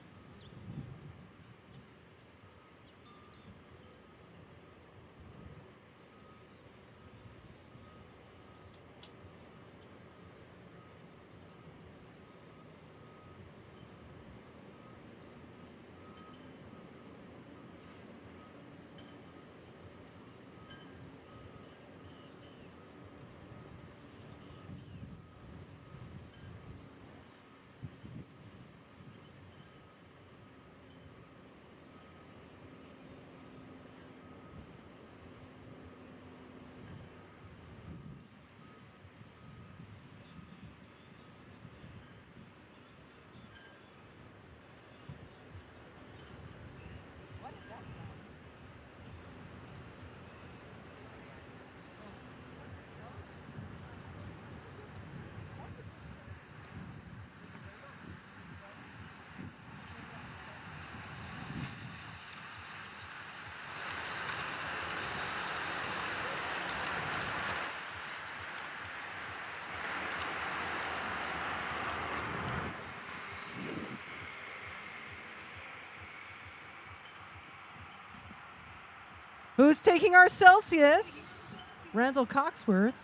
Who's taking our Celsius? Randall Coxworth.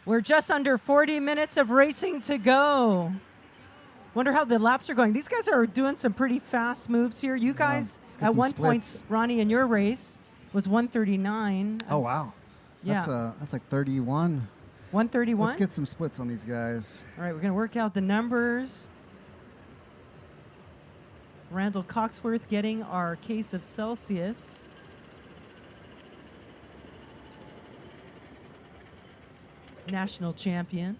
We're just under 40 minutes of racing to go. Wonder how the laps are going. These guys are doing some pretty fast moves here. You guys, at one point, Ronnie, in your race, was 139. Oh, wow. Yeah. That's like 31. 131? Let's get some splits on these guys. All right, we're going to work out the numbers. Randall Coxworth getting our case of Celsius. National champion.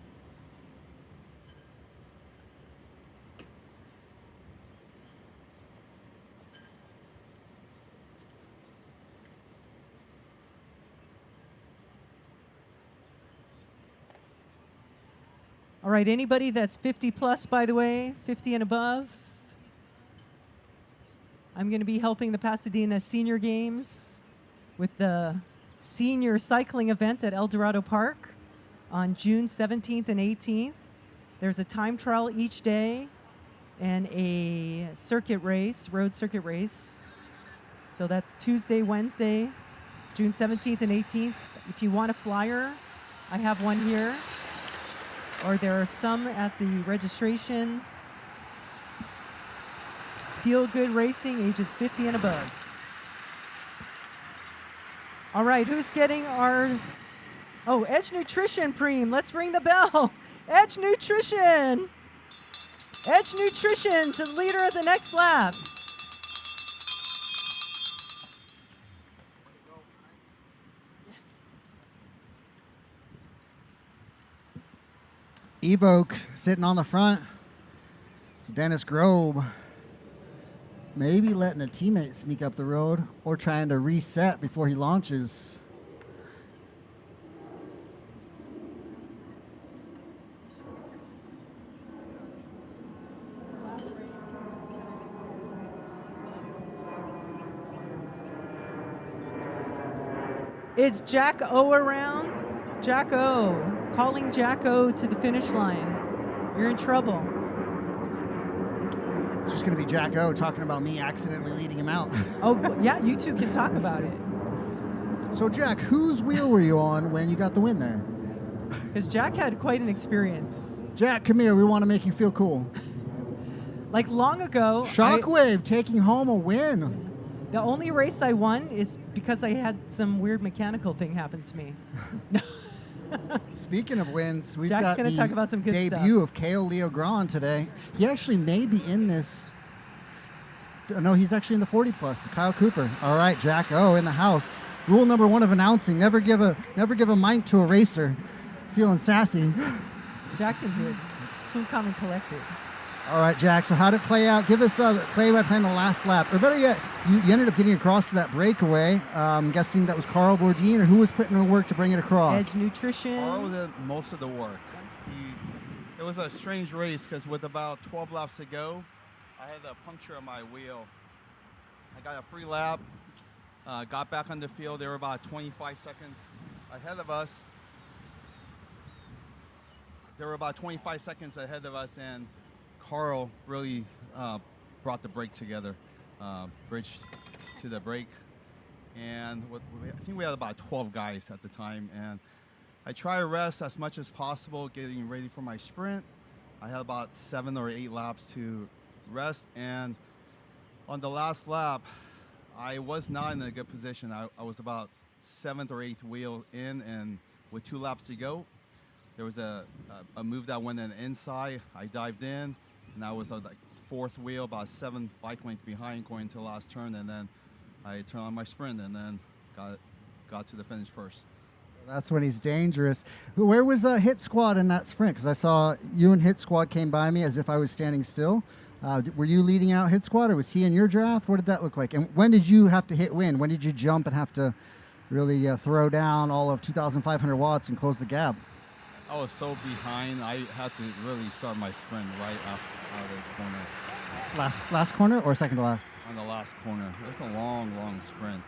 All right, anybody that's 50 plus, by the way, 50 and above. I'm going to be helping the Pasadena Senior Games with the senior cycling event at El Dorado Park on June 17th and 18th. There's a time trial each day and a circuit race, road circuit race. So that's Tuesday, Wednesday, June 17th and 18th. If you want a flyer, I have one here. Or there are some at the registration. Feel Good Racing, ages 50 and above. All right, who's getting our... Oh, Edge Nutrition, Pream. Let's ring the bell. Edge Nutrition. Edge Nutrition to the leader of the next lap. Evoke sitting on the front. It's Dennis Grobe. Maybe letting a teammate sneak up the road or trying to reset before he launches. It's Jack O around. Jack O. Calling Jack O to the finish line. You're in trouble. It's just going to be Jack O talking about me accidentally leading him out. Oh, yeah, you two can talk about it. So, Jack, whose wheel were you on when you got the win there? Because Jack had quite an experience. Jack, come here. We want to make you feel cool. Like long ago, Shockwave taking home a win. The only race I won is because I had some weird mechanical thing happen to me. Speaking of wins, we've Jack's got gonna the talk about some good debut of Kale Leo Grand today. He actually may be in this. No, he's actually in the 40 plus. Kyle Cooper. All right, Jack O in the house. Rule number 1 of announcing: never give a mic to a racer. Feeling sassy. Jack can do it. Cool, calm, and collected. All right, Jack, so how did it play out? Give us a play-by-play on the last lap. Or better yet, you ended up getting across to that breakaway. I'm guessing that was Carl Bourdin, or who was putting in work to bring it across? Edge Nutrition. Carl did most of the work. It was a strange race because with about 12 laps to go, I had a puncture on my wheel. I got a free lap, got back on the field. They were about 25 seconds ahead of us. They were about 25 seconds ahead of us, and Carl really brought the brake together, bridge to the brake. And I think we had about 12 guys at the time. And I try to rest as much as possible, getting ready for my sprint. I had about 7 or 8 laps to rest. And on the last lap, I was not in a good position. I was about 7th or 8th wheel in, and with 2 laps to go, there was a move that went in inside. I dived in, and I was like 4th wheel, about 7 bike lengths behind going to the last turn, and then I turned on my sprint and then got to the finish first. That's when he's dangerous. Where was Hit Squad in that sprint? Because I saw you and Hit Squad came by me as if I was standing still. Were you leading out Hit Squad, or was he in your draft? What did that look like? And when did you have to hit win? When did you jump and have to really throw down all of 2,500 watts and close the gap? I was so behind. I had to really start my sprint right out of the corner. Last corner or second to last? On the last corner. It's a long, long sprint.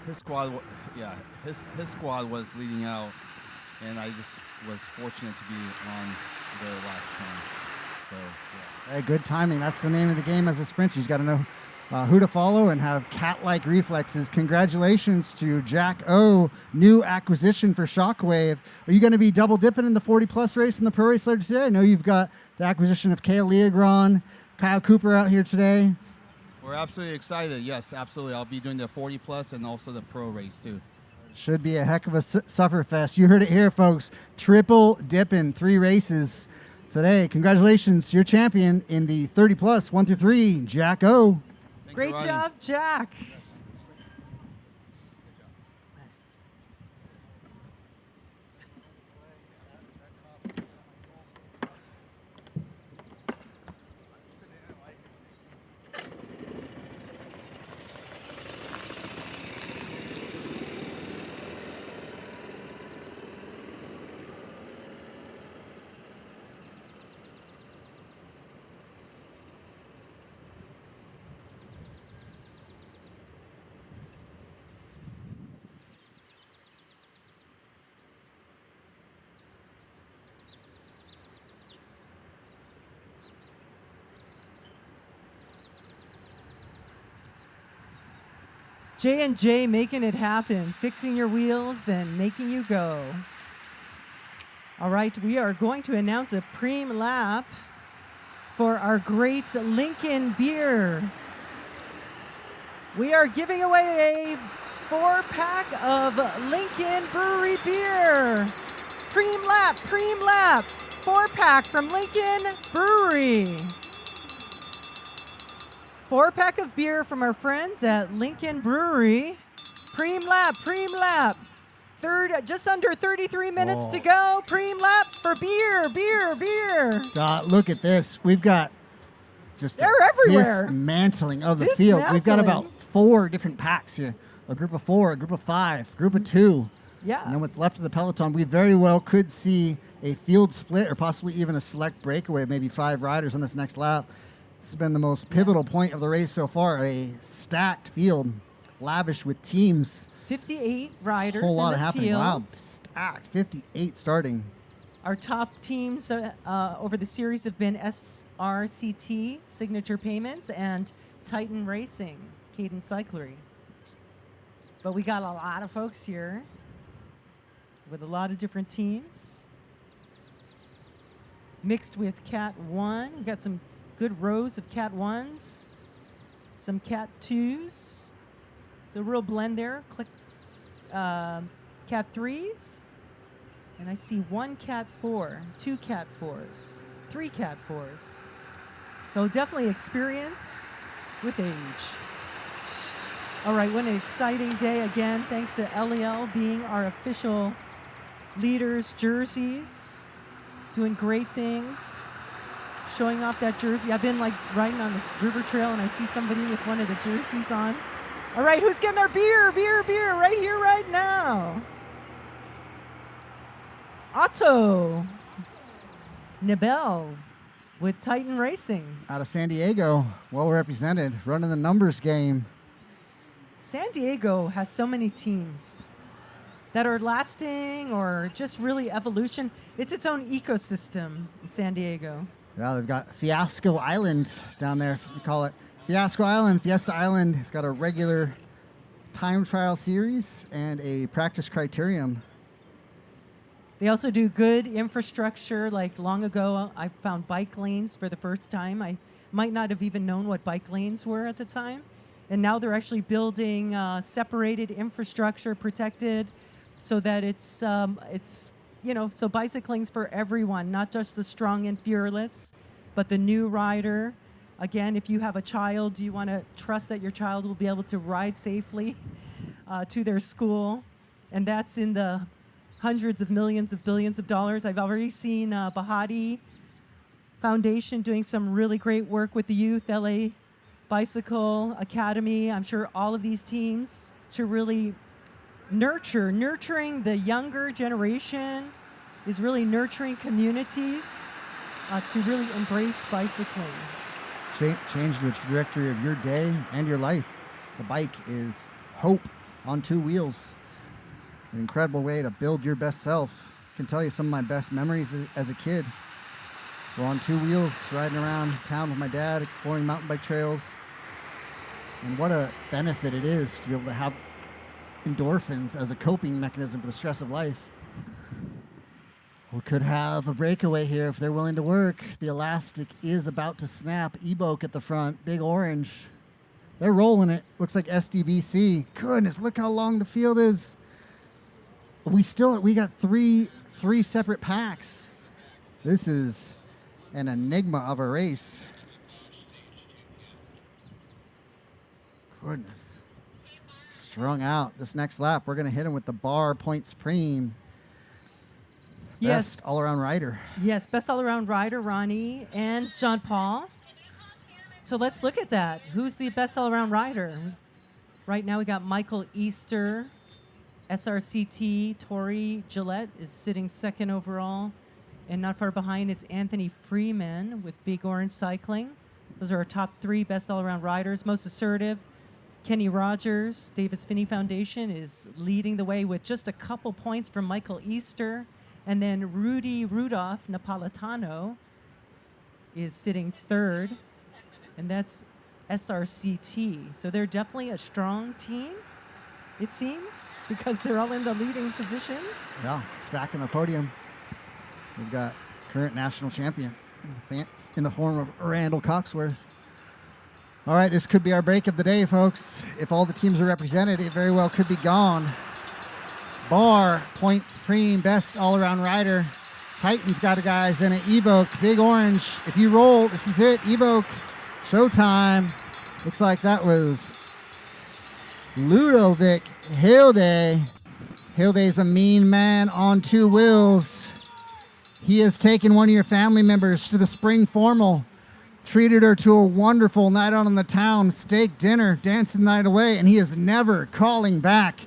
His squad, his squad was leading out, and I just was fortunate to be on their last turn. So, yeah. Hey, good timing. That's the name of the game as a sprinter. You've got to know who to follow and have cat-like reflexes. Congratulations to Jack O, new acquisition for Shockwave. Are you going to be double dipping in the 40-plus race in the Pro Race later today? I know you've got the acquisition of Kale Leogron, Kyle Cooper out here today. We're absolutely excited. Yes, absolutely. I'll be doing the 40-plus and also the Pro Race, too. Should be a heck of a sufferfest. You heard it here, folks. Triple dipping, 3 races today. Congratulations, you're champion in the 30-plus, 1 through 3, Jack O. Great job, Jack. J&J making it happen, fixing your wheels and making you go. All right, we are going to announce a Pream lap for our great Lincoln beer. We are giving away a 4-pack of Lincoln Brewery beer. Pream lap, 4-pack from Lincoln Brewery. 4-pack of beer from our friends at Lincoln Brewery. Pream lap. Just under 33 minutes to go. Pream lap for beer. Look at this. We've got just They're everywhere. Dismantling of the field. We've got about 4 different packs here. A group of 4, a group of 5, a group of 2. Yeah. And then what's left of the peloton, we very well could see a field split or possibly even a select breakaway, maybe 5 riders on this next lap. This has been the most pivotal point of the race so far. A stacked field, lavish with teams. 58 riders. A whole lot in the happening. field. Wow, stacked. 58 starting. Our top teams over the series have been SRCT, Signature Payments, and Titan Racing, Cadence Cyclery. But we got a lot of folks here with a lot of different teams. Mixed with Cat 1. We've got some good rows of Cat 1s, some Cat 2s. It's a real blend there. Click Cat 3s. And I see 1 Cat 4, 2 Cat 4s, 3 Cat 4s. So definitely experience with age. All right, what an exciting day again. Thanks to LEL being our official leaders' jerseys. Doing great things. showing off that jersey. I've been like riding on this river trail and I see somebody with one of the jerseys on. All right, who's getting our beer? Beer, right here, right now. Otto Nibel with Titan Racing. Out of San Diego, well represented, running the numbers game. San Diego has so many teams that are lasting or just really evolution. It's its own ecosystem in San Diego. Yeah, they've got Fiasco Island down there. We call it Fiasco Island. Fiesta Island has got a regular time trial series and a practice criterium. They also do good infrastructure. Like long ago, I found bike lanes for the first time. I might not have even known what bike lanes were at the time. And now they're actually building separated infrastructure, protected, so that it's you know, so bicycling's for everyone, not just the strong and fearless, but the new rider. Again, if you have a child, you want to trust that your child will be able to ride safely to their school, and that's in the hundreds of millions of billions of dollars. I've already seen Bahati Foundation doing some really great work with the youth, LA Bicycle Academy. I'm sure all of these teams should really nurturing the younger generation is really nurturing communities to really embrace bicycling. Change the trajectory of your day and your life. The bike is hope on two wheels. An incredible way to build your best self. I can tell you some of my best memories as a kid were on two wheels, riding around town with my dad, exploring mountain bike trails. And what a benefit it is to be able to have endorphins as a coping mechanism for the stress of life. We could have a breakaway here if they're willing to work. The elastic is about to snap. Eboke at the front, big orange. They're rolling it. Looks like SDBC. Goodness, look how long the field is. We got three separate packs. This is an enigma of a race. Goodness. Strung out. This next lap, we're going to hit him with the bar points Pream. Yes. Best all-around rider. Yes, best all-around rider, Ronnie and Jean Paul. So let's look at that. Who's the best all-around rider? Right now we got Michael Easter, SRCT, Tori Gillette is sitting second overall. And not far behind is Anthony Freeman with Big Orange Cycling. Those are our top three best all-around riders. Most assertive, Kenny Rogers, Davis Finney Foundation is leading the way with just a couple points from Michael Easter. And then Rudy Rudolph Napolitano is sitting third. And that's SRCT. So they're definitely a strong team, it seems, because they're all in the leading positions. Yeah, stacking the podium. We've got current national champion in the form of Randall Coxworth. All right, this could be our break of the day, folks. If all the teams are represented, it very well could be gone. Bar, points, Pream, best all-around rider. Titan's got a guys in it. Evoke, Big Orange. If you roll, this is it. Evoke, showtime. Looks like that was Ludovic Hilde. Hilde's a mean man on two wheels. He has taken one of your family members to the spring formal, treated her to a wonderful night out on the town, steak dinner, dancing the night away, and he is never calling back.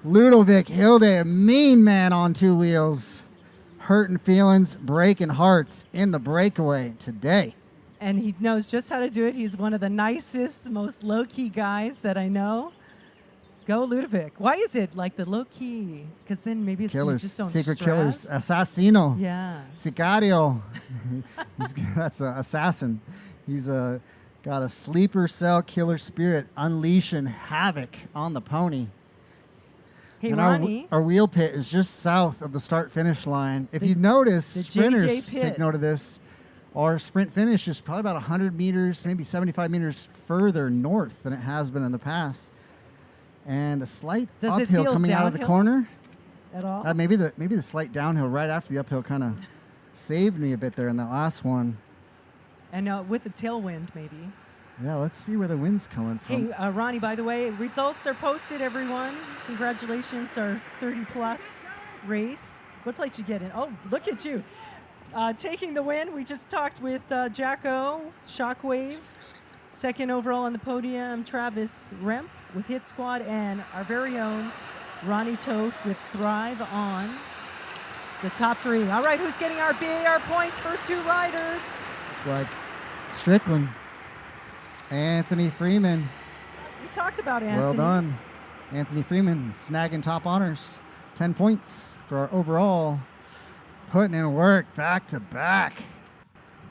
Ludovic Hilde, a mean man on two wheels. Hurting feelings, breaking hearts in the breakaway today. And he knows just how to do it. He's one of the nicest, most low-key guys that I know. Go Ludovic. Why is it like the low-key? Because then maybe it's Killers, you just don't secret stress. killers, assassino, Yeah. sicario. That's an assassin. He's got a sleeper cell killer spirit, unleashing havoc on the pony. Hey, And Ronnie. our wheel pit is just south of the start-finish line. If The- you notice, the sprinters, JJ pit. take note of this. Our sprint finish is probably about 100 meters, maybe 75 meters further north than it has been in the past. And a slight Does it uphill feel coming out of the downhill corner. At all? Maybe the slight downhill right after the uphill kind of saved me a bit there in that last one. And with the tailwind, maybe. Yeah, let's see where the wind's coming from. Hey, Ronnie, by the way, results are posted, everyone. Congratulations, our 30-plus race. What place you get in? Oh, look at you. Taking the win, we just talked with Jacko, Shockwave. Second overall on the podium, Travis Remp with Hit Squad, and our very own Ronnie Toth with Thrive on the top 3. All right, who's getting our BAR points? First 2 riders. Like Strickland, Anthony Freeman. We talked about Anthony. Well done. Anthony Freeman snagging top honors. 10 points for our overall. Putting in work back to back.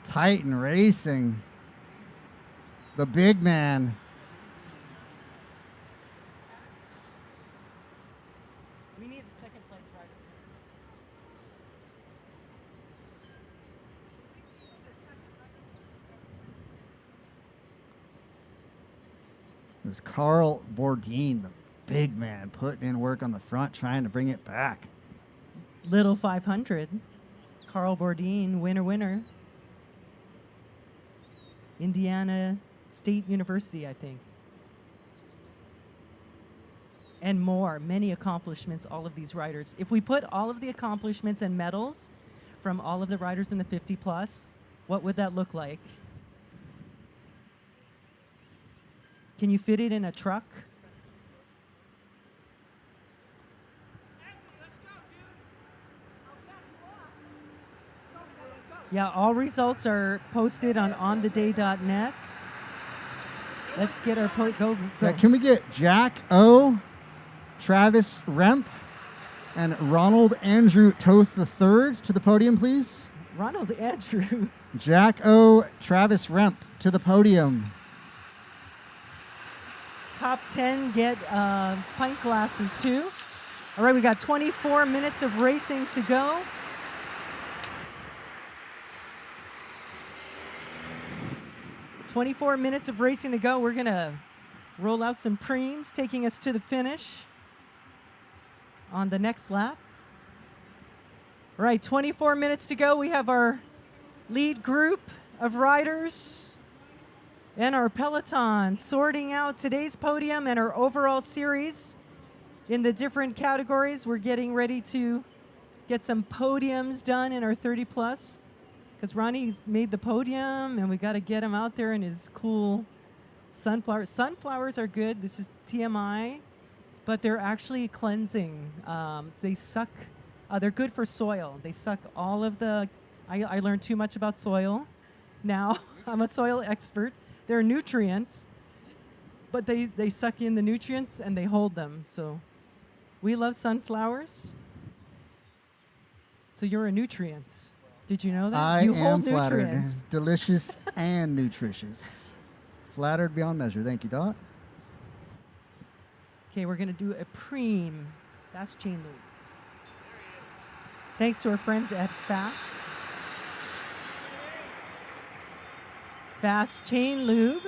Titan Racing. The big man. We need the second place rider. It was Carl Bourdin, the big man, putting in work on the front, trying to bring it back. Little 500. Carl Bourdin, winner. Indiana State University, I think. And more, many accomplishments, all of these riders. If we put all of the accomplishments and medals from all of the riders in the 50 plus, what would that look like? Can you fit it in a truck? Yeah, all results are posted on ontheday.net. Let's get our go. Yeah, can we get Jack O, Travis Remp, and Ronald Andrew Toth III to the podium, please? Ronald Andrew. Jack O, Travis Remp to the podium. Top 10 get pint glasses too. All right, we got 24 minutes of racing to go. "24 minutes of racing to go." We're going to roll out some Preams, taking us to the finish on the next lap. All right, 24 minutes to go. We have our lead group of riders and our peloton sorting out today's podium and our overall series in the different categories. We're getting ready to get some podiums done in our 30 plus. Because Ronnie's made the podium, and we got to get him out there in his cool sunflowers. Sunflowers are good. This is TMI, but they're actually cleansing. They suck. They're good for soil. They suck all of the. I learned too much about soil. Now I'm a soil expert. They're nutrients, but they suck in the nutrients and they hold them. So we love sunflowers. So you're a nutrient. Did you know that? I you am hold flattered. nutrients. Delicious and nutritious. Flattered beyond measure. Thank you, Dot. Okay, we're going to do a Pream fast chain loop. Thanks to our friends at Fast Chain Lube.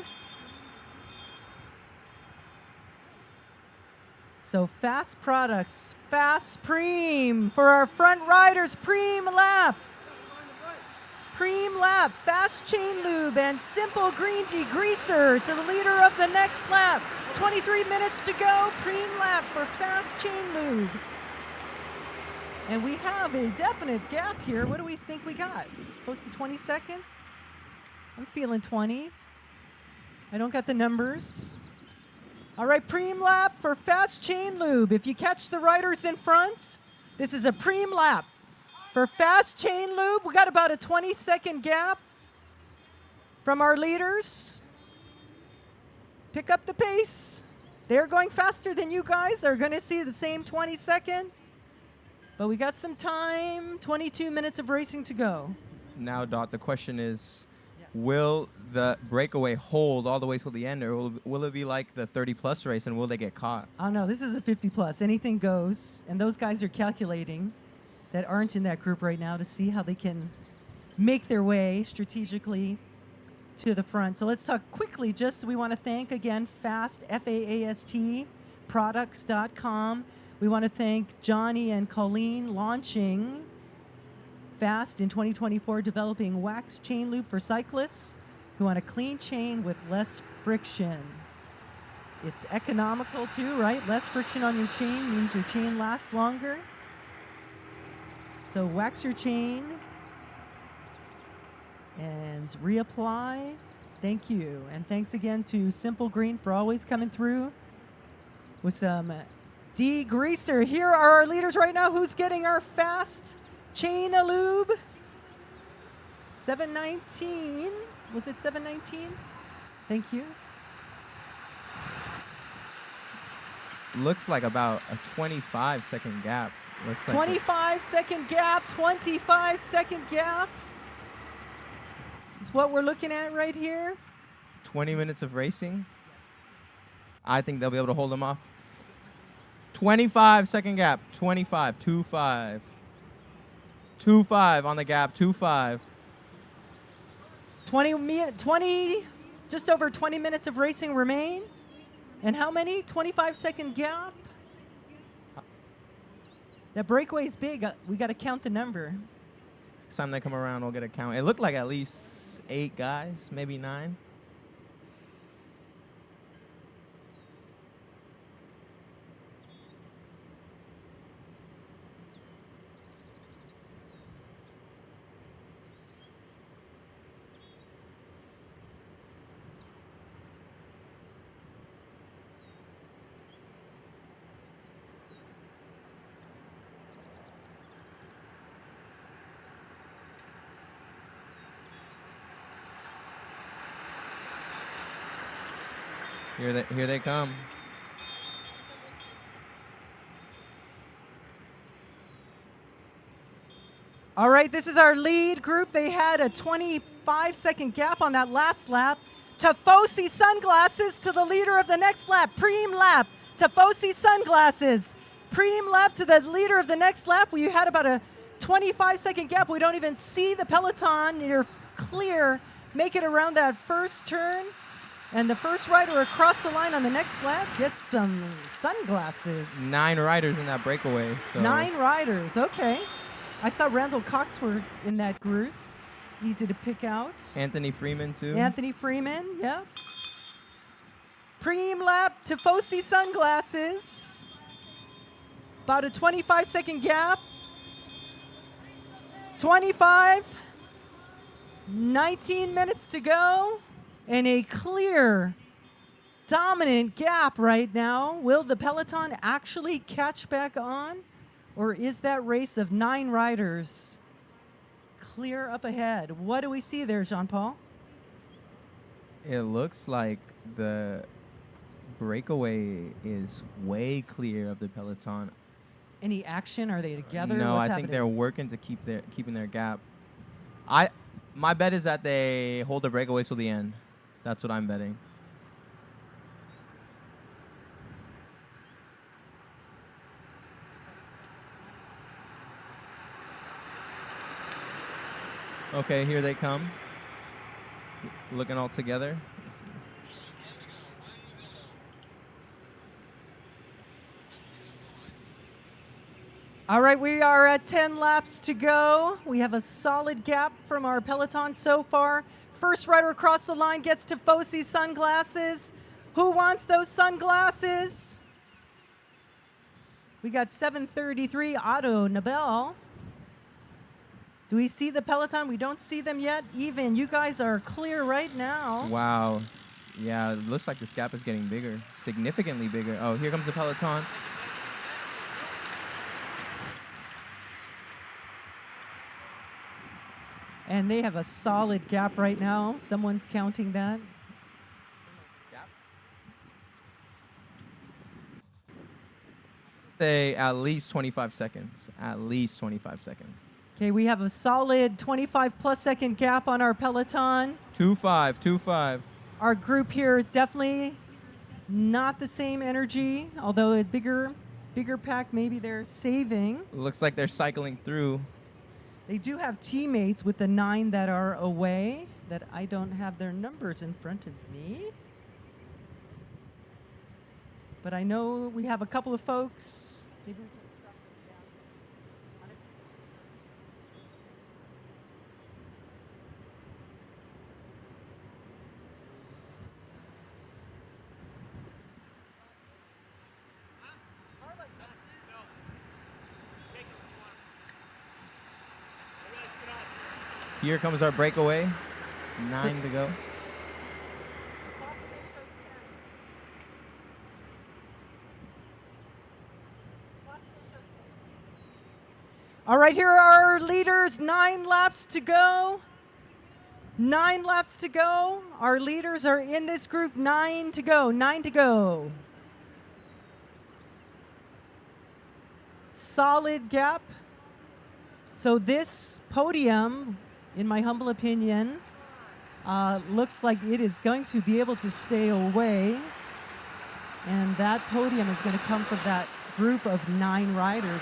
So Fast Products, Fast Pream for our front riders. Pream Lap. Pream Lap, Fast Chain Lube, and Simple Green Degreaser to the leader of the next lap. 23 minutes to go. Pream Lap for Fast Chain Lube. And we have a definite gap here. What do we think we got? Close to 20 seconds? I'm feeling 20. I don't got the numbers. All right, Pream Lap for Fast Chain Lube. If you catch the riders in front, this is a Pream Lap. For Fast Chain Lube, we got about a 20-second gap from our leaders. Pick up the pace. They're going faster than you guys. Are going to see the same 20-second. But we got some time, 22 minutes of racing to go. Now, Dot, the question is, will the breakaway hold all the way till the end, or will it be like the 30-plus race, and will they get caught? Oh, no, this is a 50-plus. Anything goes. And those guys are calculating that aren't in that group right now to see how they can make their way strategically to the front. So let's talk quickly. We want to thank, again, Fast, F-A-A-S-T, products.com. We want to thank Johnny and Colleen launching Fast in 2024, developing wax chain loop for cyclists who want a clean chain with less friction. It's economical too, right? Less friction on your chain means your chain lasts longer. So wax your chain And reapply. Thank you. And thanks again to Simple Green for always coming through with some degreaser. Here are our leaders right now. Who's getting our fast chain of lube? 719. Was it 719? Thank you. Looks like about a 25-second gap. Looks like 25-second gap, 25-second gap is what we're looking at right here. 20 minutes of racing. I think they'll be able to hold them off. 25-second gap. 25. 2-5. 2-5 on the gap. 2-5. 20, just over 20 minutes of racing remain. And how many? 25-second gap. That breakaway's big. We got to count the number. Next time they come around, we'll get a count. It looked like at least 8 guys, maybe 9. Here they come. All right, this is our lead group. They had a 25-second gap on that last lap. Tifosi Sunglasses to the leader of the next lap. Pream lap. Tifosi Sunglasses. Pream lap to the leader of the next lap. We had about a 25-second gap. We don't even see the peloton. You're clear. Make it around that first turn. And the first rider across the line on the next lap gets some sunglasses. 9 riders in that breakaway. So 9 riders, okay. I saw Randall Coxworth in that group. Easy to pick out. Anthony Freeman, too. Anthony Freeman, yeah. Pream lap, Tifosi Sunglasses. About a 25-second gap. 25. 19 minutes to go. And a clear, dominant gap right now. Will the peloton actually catch back on? Or is that race of 9 riders clear up ahead? What do we see there, Jean-Paul? It looks like the breakaway is way clear of the peloton. Any action? Are they together? No, What's I think they're happening? working to keeping their gap. My bet is that they hold the breakaways till the end. That's what I'm betting. Okay, here they come. Looking all together. All right, we are at 10 laps to go. We have a solid gap from our peloton so far. First rider across the line gets Tifosi Sunglasses. Who wants those sunglasses? We got 733 Otto Nabel. Do we see the peloton? We don't see them yet. Even, you guys are clear right now. Wow. Yeah, it looks like this gap is getting bigger, significantly bigger. Oh, here comes the peloton. And they have a solid gap right now. Someone's counting that. Say at least 25 seconds. At least 25 seconds. Okay, we have a solid 25-plus second gap on our peloton. 2-5, 2-5. Our group here is definitely not the same energy, although a bigger pack, maybe they're saving. Looks like they're cycling through. They do have teammates with the 9 that are away that I don't have their numbers in front of me. But I know we have a couple of folks. Maybe we can track this down. Here comes our breakaway. 9 to go. All right, here are our leaders. 9 laps to go. 9 laps to go. Our leaders are in this group. 9 to go. 9 to go. Solid gap. So this podium, in my humble opinion, looks like it is going to be able to stay away. And that podium is going to come from that group of 9 riders.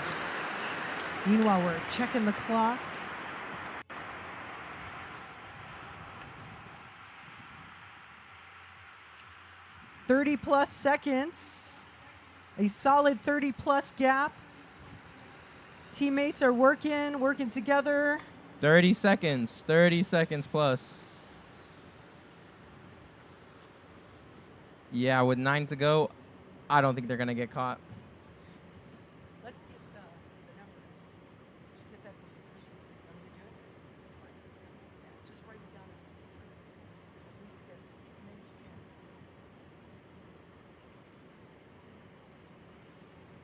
Meanwhile, we're checking the clock. +30 seconds. A solid 30+ gap. Teammates are working together. 30 seconds plus. Yeah, with 9 to go, I don't think they're going to get caught. Let's get the numbers. Get that from the officials. Want me to do it? Yeah, just write it down. At least get as many as you can.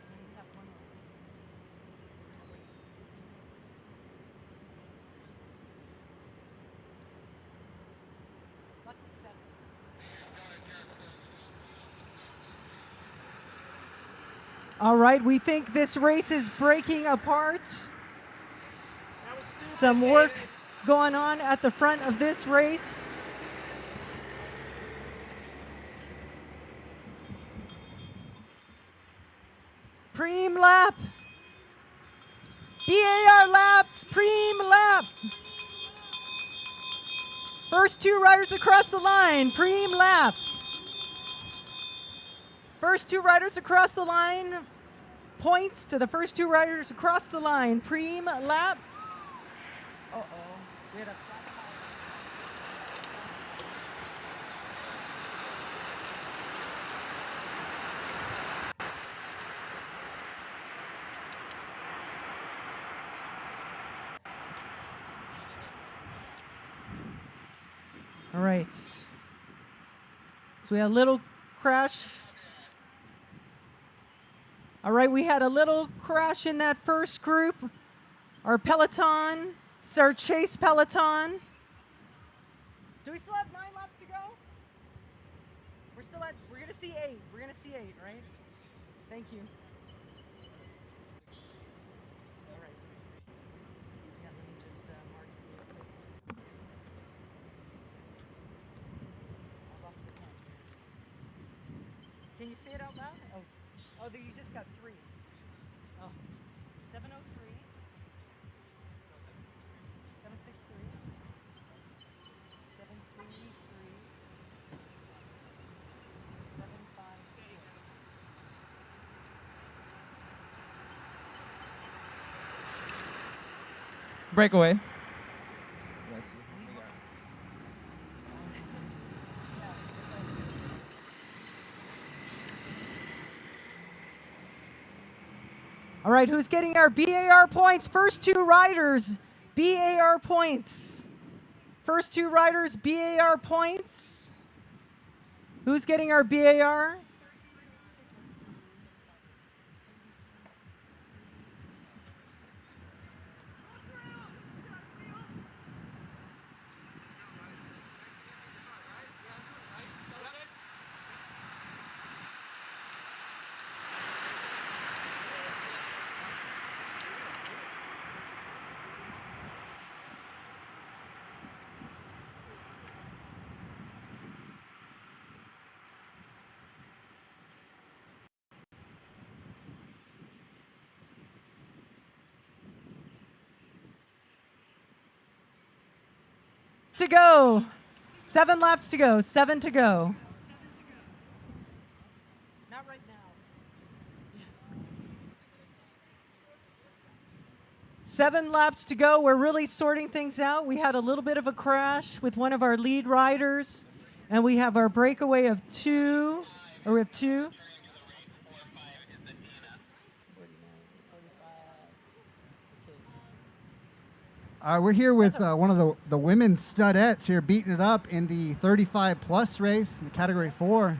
And then we have one more. Lucky 7. All right, we think this race is breaking apart. Some work going on at the front of this race. Pream lap. BAR laps, Pream lap. First 2 riders across the line, Pream lap. First 2 riders across the line. Points to the first 2 riders across the line. Pream lap. Uh-oh. We had a flat tire. All right. So we had a little crash. All right, we had a little crash in that first group. Our peloton, it's our chase peloton. Do we still have 9 laps to go? We're gonna see 8. We're gonna see 8, right? Thank you. All right. Yeah, let me just mark it real quick. I lost the pen. Can you say it out loud? Oh, you just got 3. Oh. 703. 763. 733. 756. Breakaway. All right, who's getting our BAR points? First 2 riders, BAR points. First 2 riders, BAR points. Who's getting our BAR? To go. 7 laps to go. 7 to go. Not right now. 7 laps to go. We're really sorting things out. We had a little bit of a crash with one of our lead riders, and we have our breakaway of 2. Or we have 2. We're here with one of the women's studettes here, beating it up in the 35-plus race in the Category 4.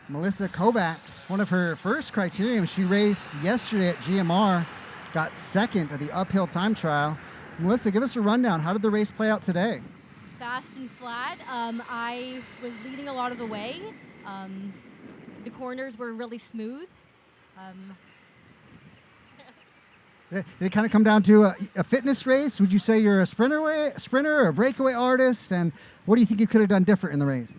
Melissa Kovac, one of her first criteriums, she raced yesterday at GMR, got second at the uphill time trial. Melissa, give us a rundown. How did the race play out today? Fast and flat. I was leading a lot of the way. The corners were really smooth. Did it kind of come down to a fitness race? Would you say you're a sprinter or a breakaway artist? And what do you think you could have done different in the race?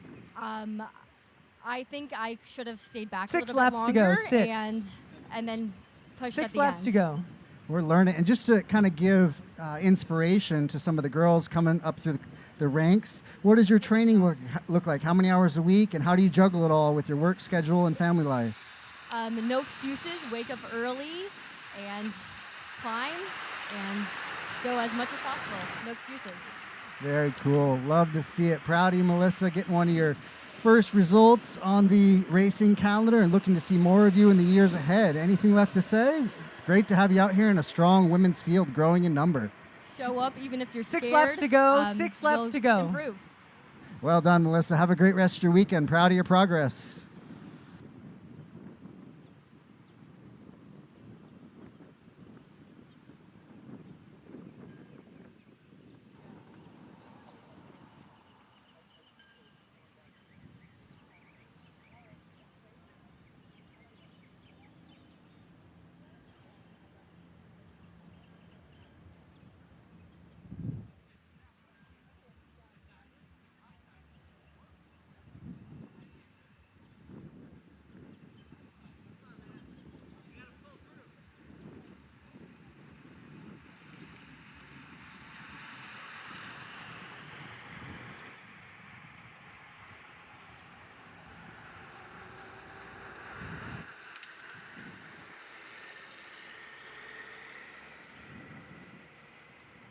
I think I should have stayed back a 6 little laps bit to go. longer 6. and then pushed 6 at the laps end. to go. We're learning. And just to kind of give inspiration to some of the girls coming up through the ranks, what does your training look like? How many hours a week? And how do you juggle it all with your work schedule and family life? No excuses. Wake up early and climb and go as much as possible. No excuses. Very cool. Love to see it. Proud of you, Melissa, getting one of your first results on the racing calendar and looking to see more of you in the years ahead. Anything left to say? Great to have you out here in a strong women's field growing in number. Show up even if you're 6 scared. laps to go. 6 laps you'll to go. Improve. Well done, Melissa. Have a great rest of your weekend. Proud of your progress.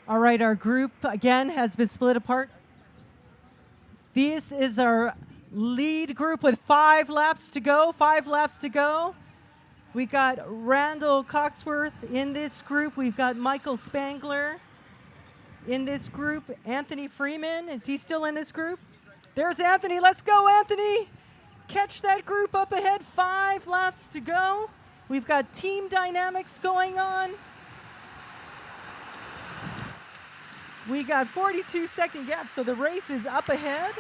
All right, our group, again, has been split apart. This is our lead group with 5 laps to go. 5 laps to go. We got Randall Coxworth in this group. We've got Michael Spangler in this group. Anthony Freeman, is he still in this group? There's Anthony. Let's go, Anthony. Catch that group up ahead. 5 laps to go. We've got team dynamics going on. We got 42-second gap, so the race is up ahead.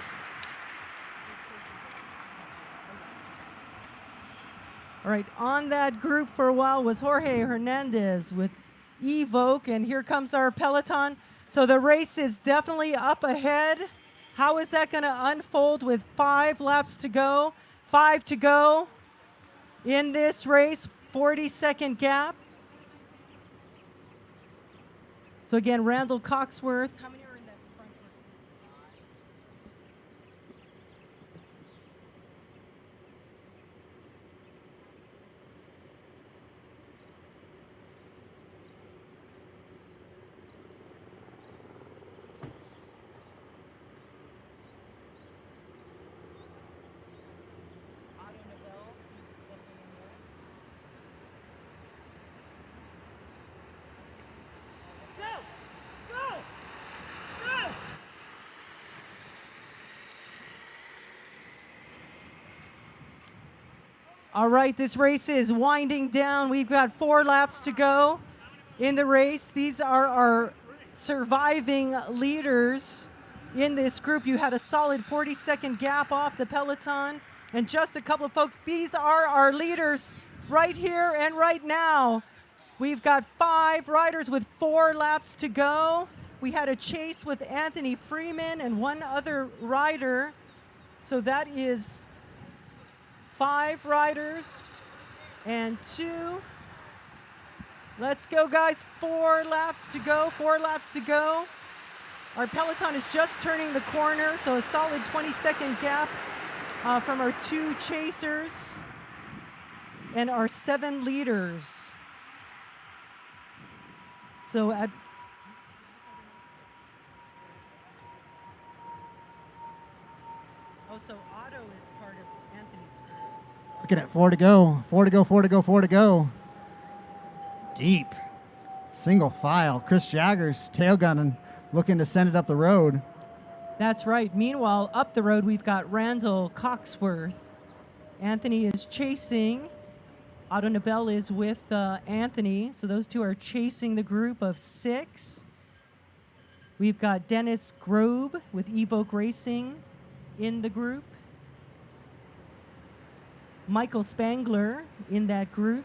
All right, on that group for a while was Jorge Hernandez with Evoke, and here comes our peloton. So the race is definitely up ahead. How is that going to unfold with 5 laps to go? 5 to go in this race, 40-second gap. So again, Randall Coxworth. How many are in that front group? All right, this race is winding down. We've got 4 laps to go in the race. These are our surviving leaders in this group. You had a solid 40-second gap off the peloton. And just a couple of folks, these are our leaders right here and right now. We've got 5 riders with 4 laps to go. We had a chase with Anthony Freeman and 1 other rider. So that is 5 riders and 2. Let's go, guys. 4 laps to go. 4 laps to go. Our peloton is just turning the corner, so a solid 20-second gap from our 2 chasers and our 7 leaders. So at so Otto is part of Anthony's group. Looking at 4 to go. 4 to go, 4 to go, 4 to go. Deep. Single file. Chris Jaggers tail gunning looking to send it up the road. That's right. Meanwhile, up the road, we've got Randall Coxworth. Anthony is chasing. Otto Nobel is with Anthony. So those two are chasing the group of 6. We've got Dennis Grobe with Evoke Racing in the group. Michael Spangler in that group.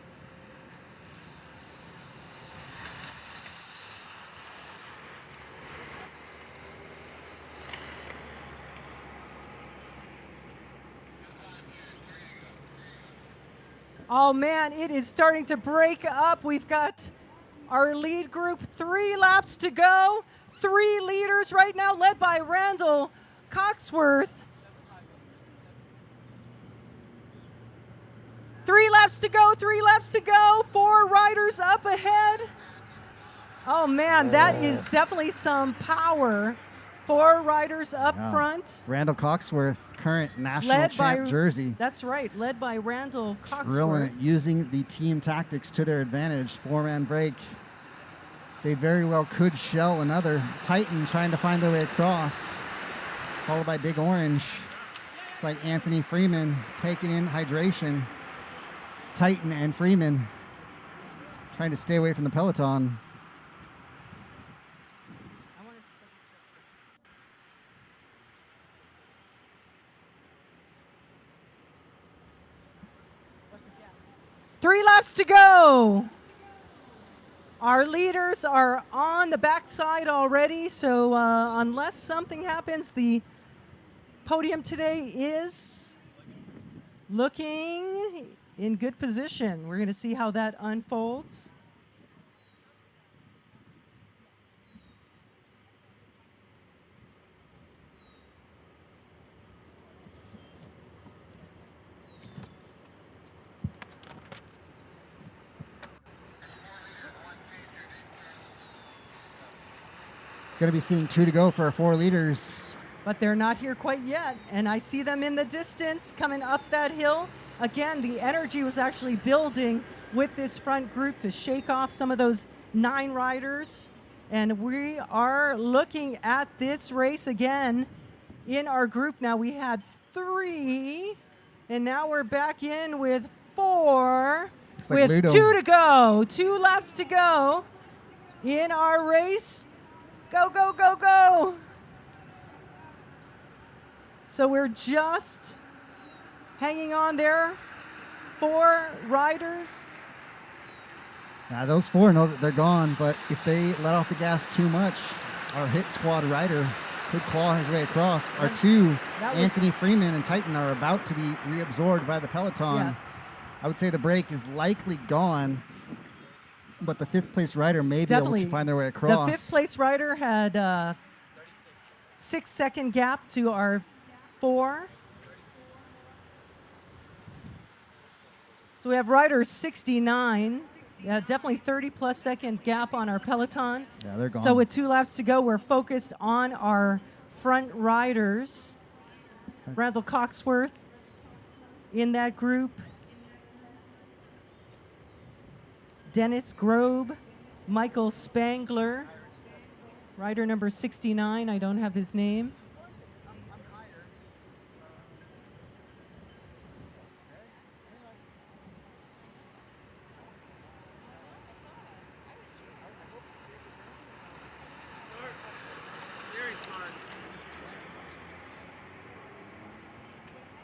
Oh man, it is starting to break up. We've got our lead group, 3 laps to go. 3 leaders right now, led by Randall Coxworth. 3 laps to go, 3 laps to go. 4 riders up ahead. Oh man, that is definitely some power. 4 riders up front. Randall Coxworth, current national champ jersey. That's right, led by Randall Coxworth. Drilling it, using the team tactics to their advantage. 4-man break. They very well could shell another Titan trying to find their way across. Followed by Big Orange. It's like Anthony Freeman taking in hydration. Titan and Freeman trying to stay away from the peloton. Three laps to go. Our leaders are on the backside already, so unless something happens, the podium today is looking in good position. We're going to see how that unfolds. Going to be seeing 2 to go for our 4 leaders. But they're not here quite yet, and I see them in the distance coming up that hill. Again, the energy was actually building with this front group to shake off some of those 9 riders. And we are looking at this race again in our group. Now we had 3, and now we're back in with 4, like with Ludo. 2 to go. 2 laps to go in our race. Go, go, go, go. So we're just hanging on there. 4 riders. Now those 4 know that they're gone, but if they let off the gas too much, our hit squad rider could claw his way across. Our 2, Anthony Freeman and Titan, are about to be reabsorbed by the peloton. Yeah. I would say the break is likely gone, but the 5th place rider may be able to find their way across. The 5th place rider had a 6-second gap to our 4. So we have rider 69. Yeah, definitely 30-plus second gap on our peloton. Yeah, they're gone. So with 2 laps to go, we're focused on our front riders. Randall Coxworth in that group. Dennis Grobe, Michael Spangler, rider number 69. I don't have his name.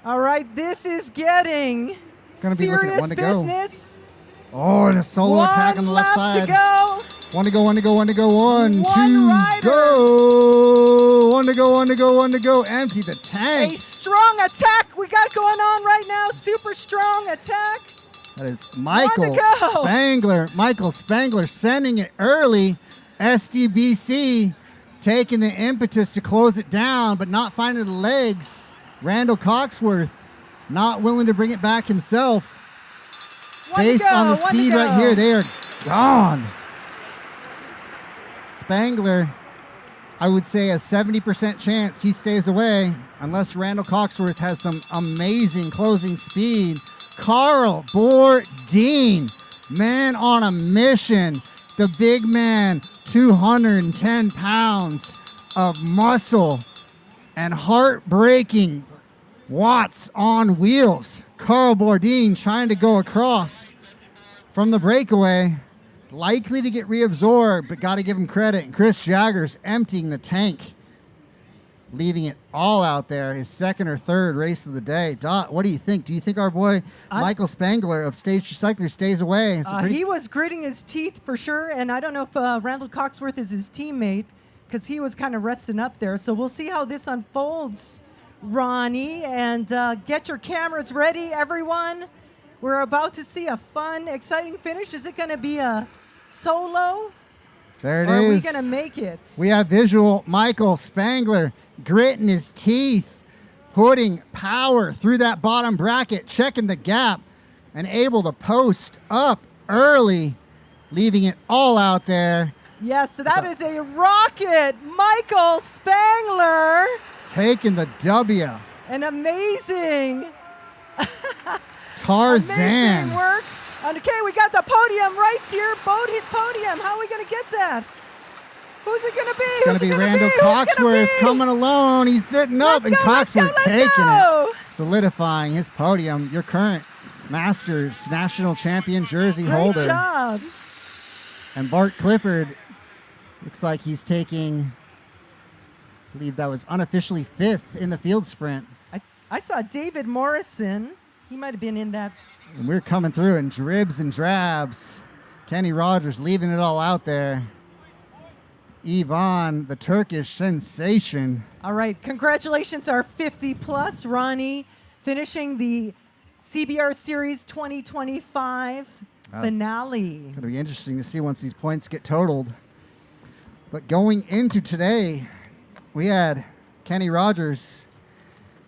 All right, this is getting serious business. Oh, and a solo attack on the left side. 1 lap to go. 1 to go, 1 to go, 1 to go. 1, 2, rider. go. 1 to go, 1 to go, 1 to go. Empty the tank. A strong attack we got going on right now. Super strong attack. That is Michael 1 to go. Spangler. Michael Spangler sending it early. SDBC taking the impetus to close it down, but not finding the legs. Randall Coxworth not willing to bring it back himself. Based on the speed right here, they are gone. Spangler, I would say a 70% chance he stays away unless Randall Coxworth has some amazing closing speed. Carl Bourdin, man on a mission. The big man 210 pounds of muscle and heartbreaking watts on wheels. Carl Bourdin trying to go across from the breakaway. Likely to get reabsorbed, but got to give him credit. And Chris Jagger's emptying the tank, leaving it all out there. His second or third race of the day. Dot, what do you think? Do you think our boy Michael Spangler of Stage Cycler stays away? He was gritting his teeth for sure, and I don't know if Randall Coxworth is his teammate because he was kind of resting up there. So we'll see how this unfolds, Ronnie. And get your cameras ready, everyone. We're about to see a fun, exciting finish. Is it going to be a solo? There it or is. Are we going to make it? We have visual Michael Spangler gritting his teeth, putting power through that bottom bracket, checking the gap, and able to post up early, leaving it all out there. Yes, so that is a rocket. Michael Spangler. Taking the W. An amazing Tarzan. amazing work. Okay, we got the podium right here. Podium. How are we going to get that? Who's it going to be? It's going to be Randall Coxworth coming alone. He's sitting up, and Coxworth taking it, solidifying his podium. Your current Masters National Champion jersey holder. Great job. And Bart Clifford looks like he's taking, I believe that was unofficially 5th in the field sprint. I saw David Morrison. He might have been in that. And we're coming through in dribs and drabs. Kenny Rogers leaving it all out there. Ivan, the Turkish sensation. All right, congratulations, our 50-plus Ronnie, finishing the CBR Series 2025 finale. Going to be interesting to see once these points get totaled. But going into today, we had Kenny Rogers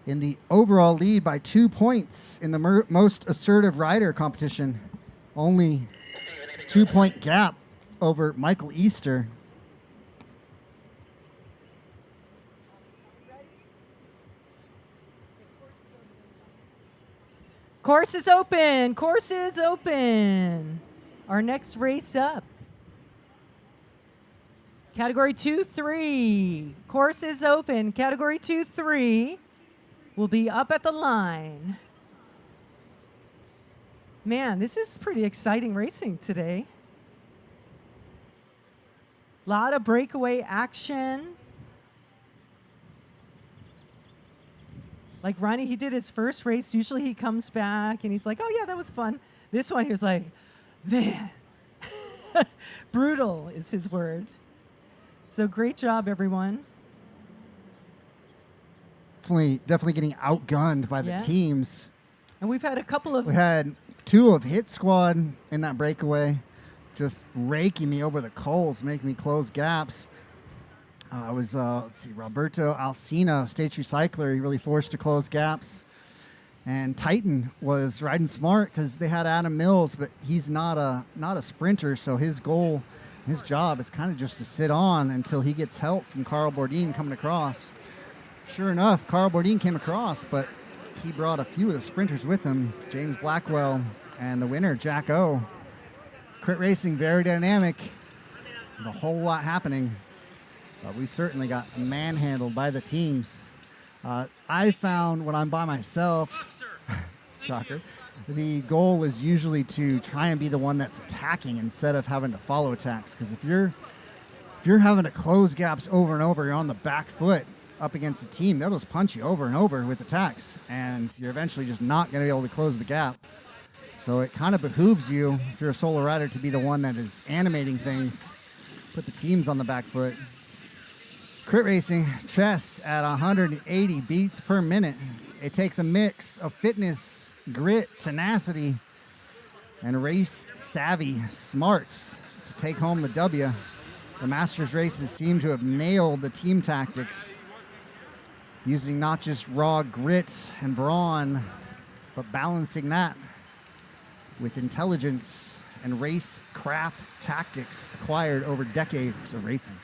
in the overall lead by 2 points in the most assertive rider competition. Only 2-point gap over Michael Easter. Course is open. Course is open. Our next race up. Category 2-3. Course is open. Category 2-3 will be up at the line. Man, this is pretty exciting racing today. A lot of breakaway action. Like Ronnie, he did his first race. Usually he comes back and he's like, oh yeah, that was fun. This one, he was like, man, brutal is his word. So great job, everyone. Definitely getting outgunned by the teams. And we've had a couple of... We had 2 of Hit Squad in that breakaway, just raking me over the coals, making me close gaps. Let's see, Roberto Alcina, Stage Recycler, he really forced to close gaps. And Titan was riding smart because they had Adam Mills, but he's not a sprinter, so his goal, his job is kind of just to sit on until he gets help from Carl Bourdin coming across. Sure enough, Carl Bourdin came across, but he brought a few of the sprinters with him, James Blackwell and the winner, Jack O. Crit racing, very dynamic, and a whole lot happening. But we certainly got manhandled by the teams. I found when I'm by myself, shocker, the goal is usually to try and be the one that's attacking instead of having to follow attacks. Because if you're having to close gaps over and over, you're on the back foot up against a team, they'll just punch you over and over with attacks, and you're eventually just not going to be able to close the gap. So it kind of behooves you, if you're a solo rider, to be the one that is animating things, put the teams on the back foot. Crit racing, chess at 180 beats per minute. It takes a mix of fitness, grit, tenacity, and race savvy smarts to take home the W. The Masters races seem to have nailed the team tactics, using not just raw grit and brawn, but balancing that with intelligence and race craft tactics acquired over decades of racing.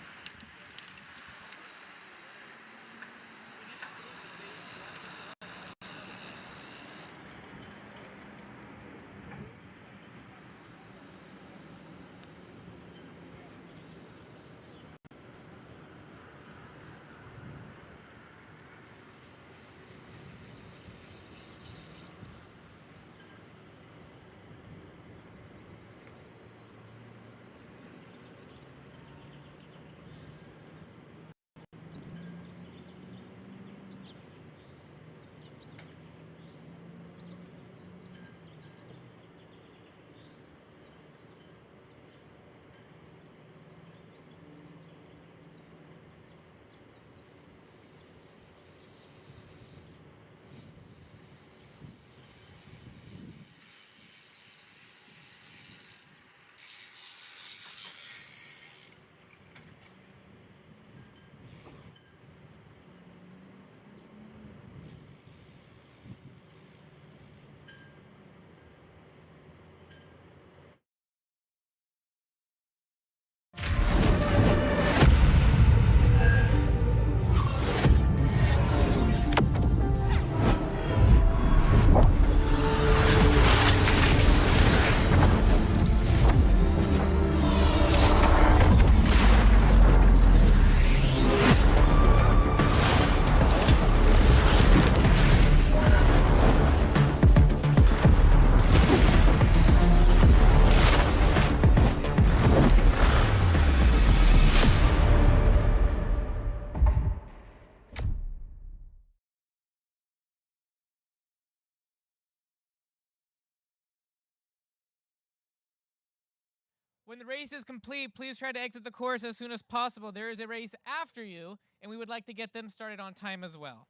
When the race is complete, please try to exit the course as soon as possible. There is a race after you, and we would like to get them started on time as well.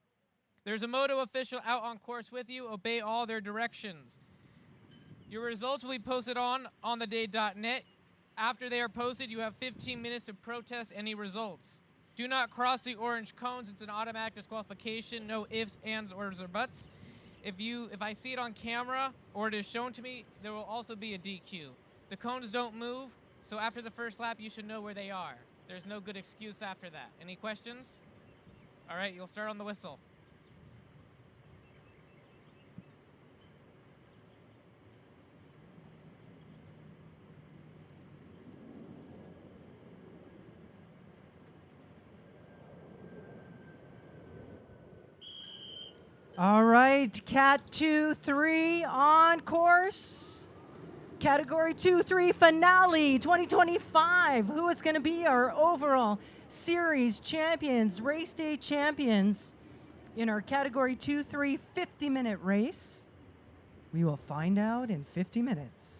There's a moto official out on course with you. Obey all their directions. Your results will be posted on theday.net. After they are posted, you have 15 minutes to protest any results. Do not cross the orange cones. It's an automatic disqualification. No ifs, ands, ors, or buts. If I see it on camera or it is shown to me, there will also be a DQ. The cones don't move, so after the first lap, you should know where they are. There's no good excuse after that. Any questions? All right, you'll start on the whistle. All right, Cat 2-3 on course. Category 2-3 finale 2025. Who is going to be our overall series champions, race day champions in our Category 2-3 50-minute race? We will find out in 50 minutes.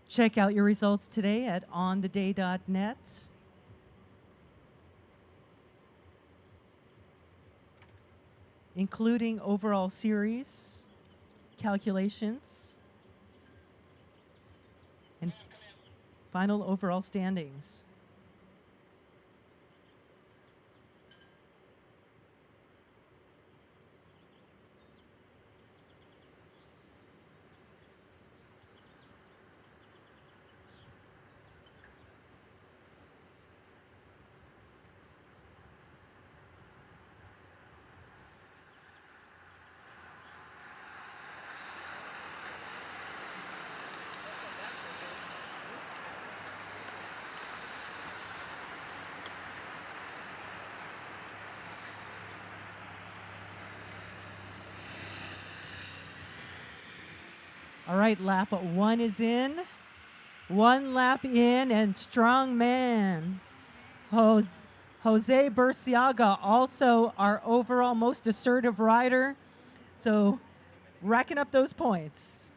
Check out your results today at ontheday.net. Including overall series, calculations, and final overall standings. All right, lap 1 is in. 1 lap in, and strong man, Jose Burciaga, also our overall most assertive rider. So racking up those points.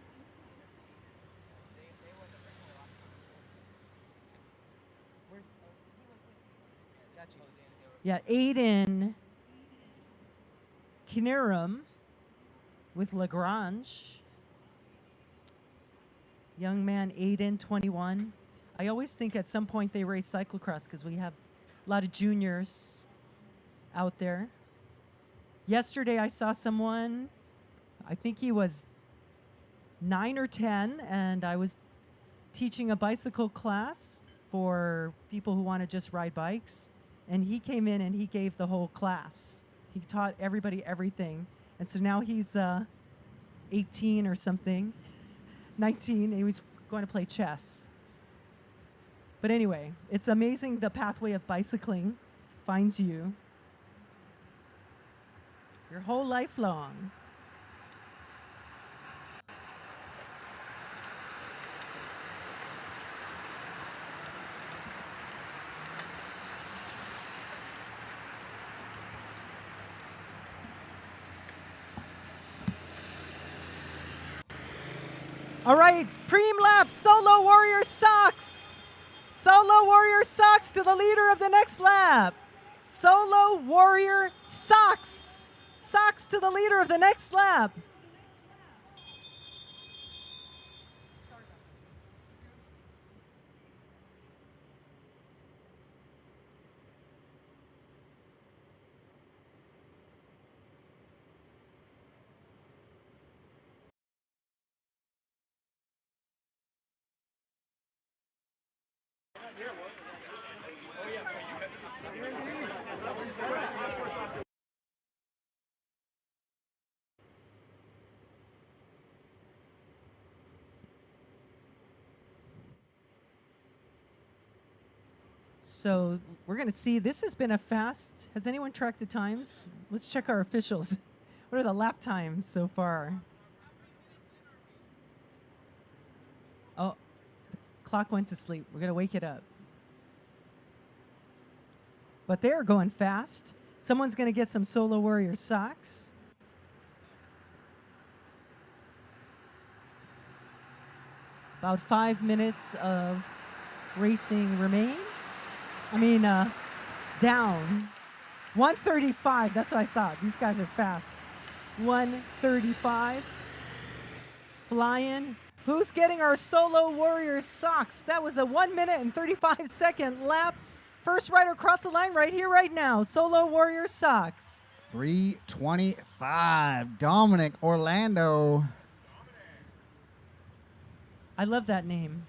Yeah, Aiden Kinerum with Lagrange. Young man, Aiden, 21. I always think at some point they race cyclocross because we have a lot of juniors out there. Yesterday I saw someone, I think he was 9 or 10, and I was teaching a bicycle class for people who want to just ride bikes. And he came in and he gave the whole class. He taught everybody everything. And so now he's 18 or something. 19, and he was going to play chess. But anyway, it's amazing the pathway of bicycling finds you your whole life long. All right, Pream lap, Solo Warrior Socks. Solo Warrior Socks to the leader of the next lap. Solo Warrior Socks. Socks to the leader of the next lap. So we're going to see, this has been a fast, has anyone tracked the times? Let's check our officials. What are the lap times so far? Oh, the clock went to sleep. We're going to wake it up. but they're going fast. Someone's going to get some Solo Warrior socks. About 5 minutes of racing remain. Down. 135, that's what I thought. These guys are fast. 135. Flying. Who's getting our Solo Warrior socks? That was a 1 minute and 35 second lap. First rider across the line right here, right now. Solo Warrior socks. 3:25. Dominic Orlando. I love that name.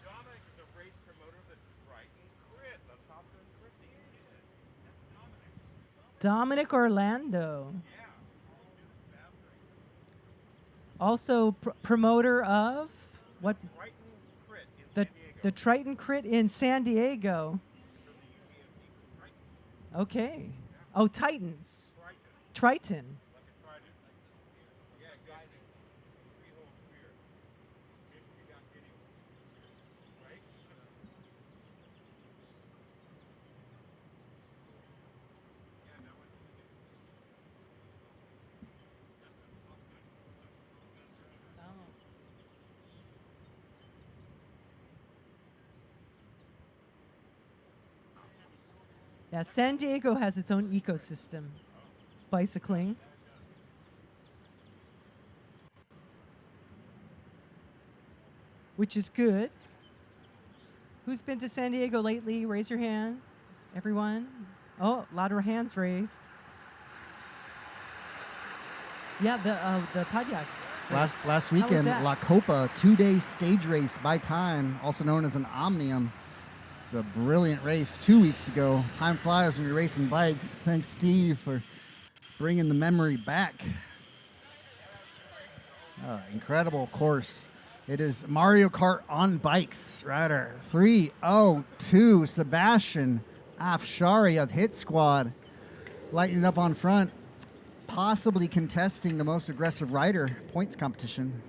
Dominic, the race promoter of the Triton Crit. Let's hop to the Crit. Dominic Orlando. Also promoter of what? Triton Crit in The San Diego. the Triton Crit in San Diego. Okay. Oh, Titans. Triton. Yeah, exactly. 3-hole spear. If you got any. Right? Yeah, no one. Yeah, San Diego has its own ecosystem of bicycling. Which is good. Who's been to San Diego lately? Raise your hand. Everyone? Oh, a lot of hands raised. Yeah, the Padyak. Last How was weekend, that? La Copa 2-day stage race by time, also known as an Omnium. It was a brilliant race 2 weeks ago. Time flies when you're racing bikes. Thanks, Steve, for bringing the memory back. Incredible course. It is Mario Kart on bikes, rider 3:02. Sebastian Afshari of Hit Squad, lighting up on front, possibly contesting the most aggressive rider points competition.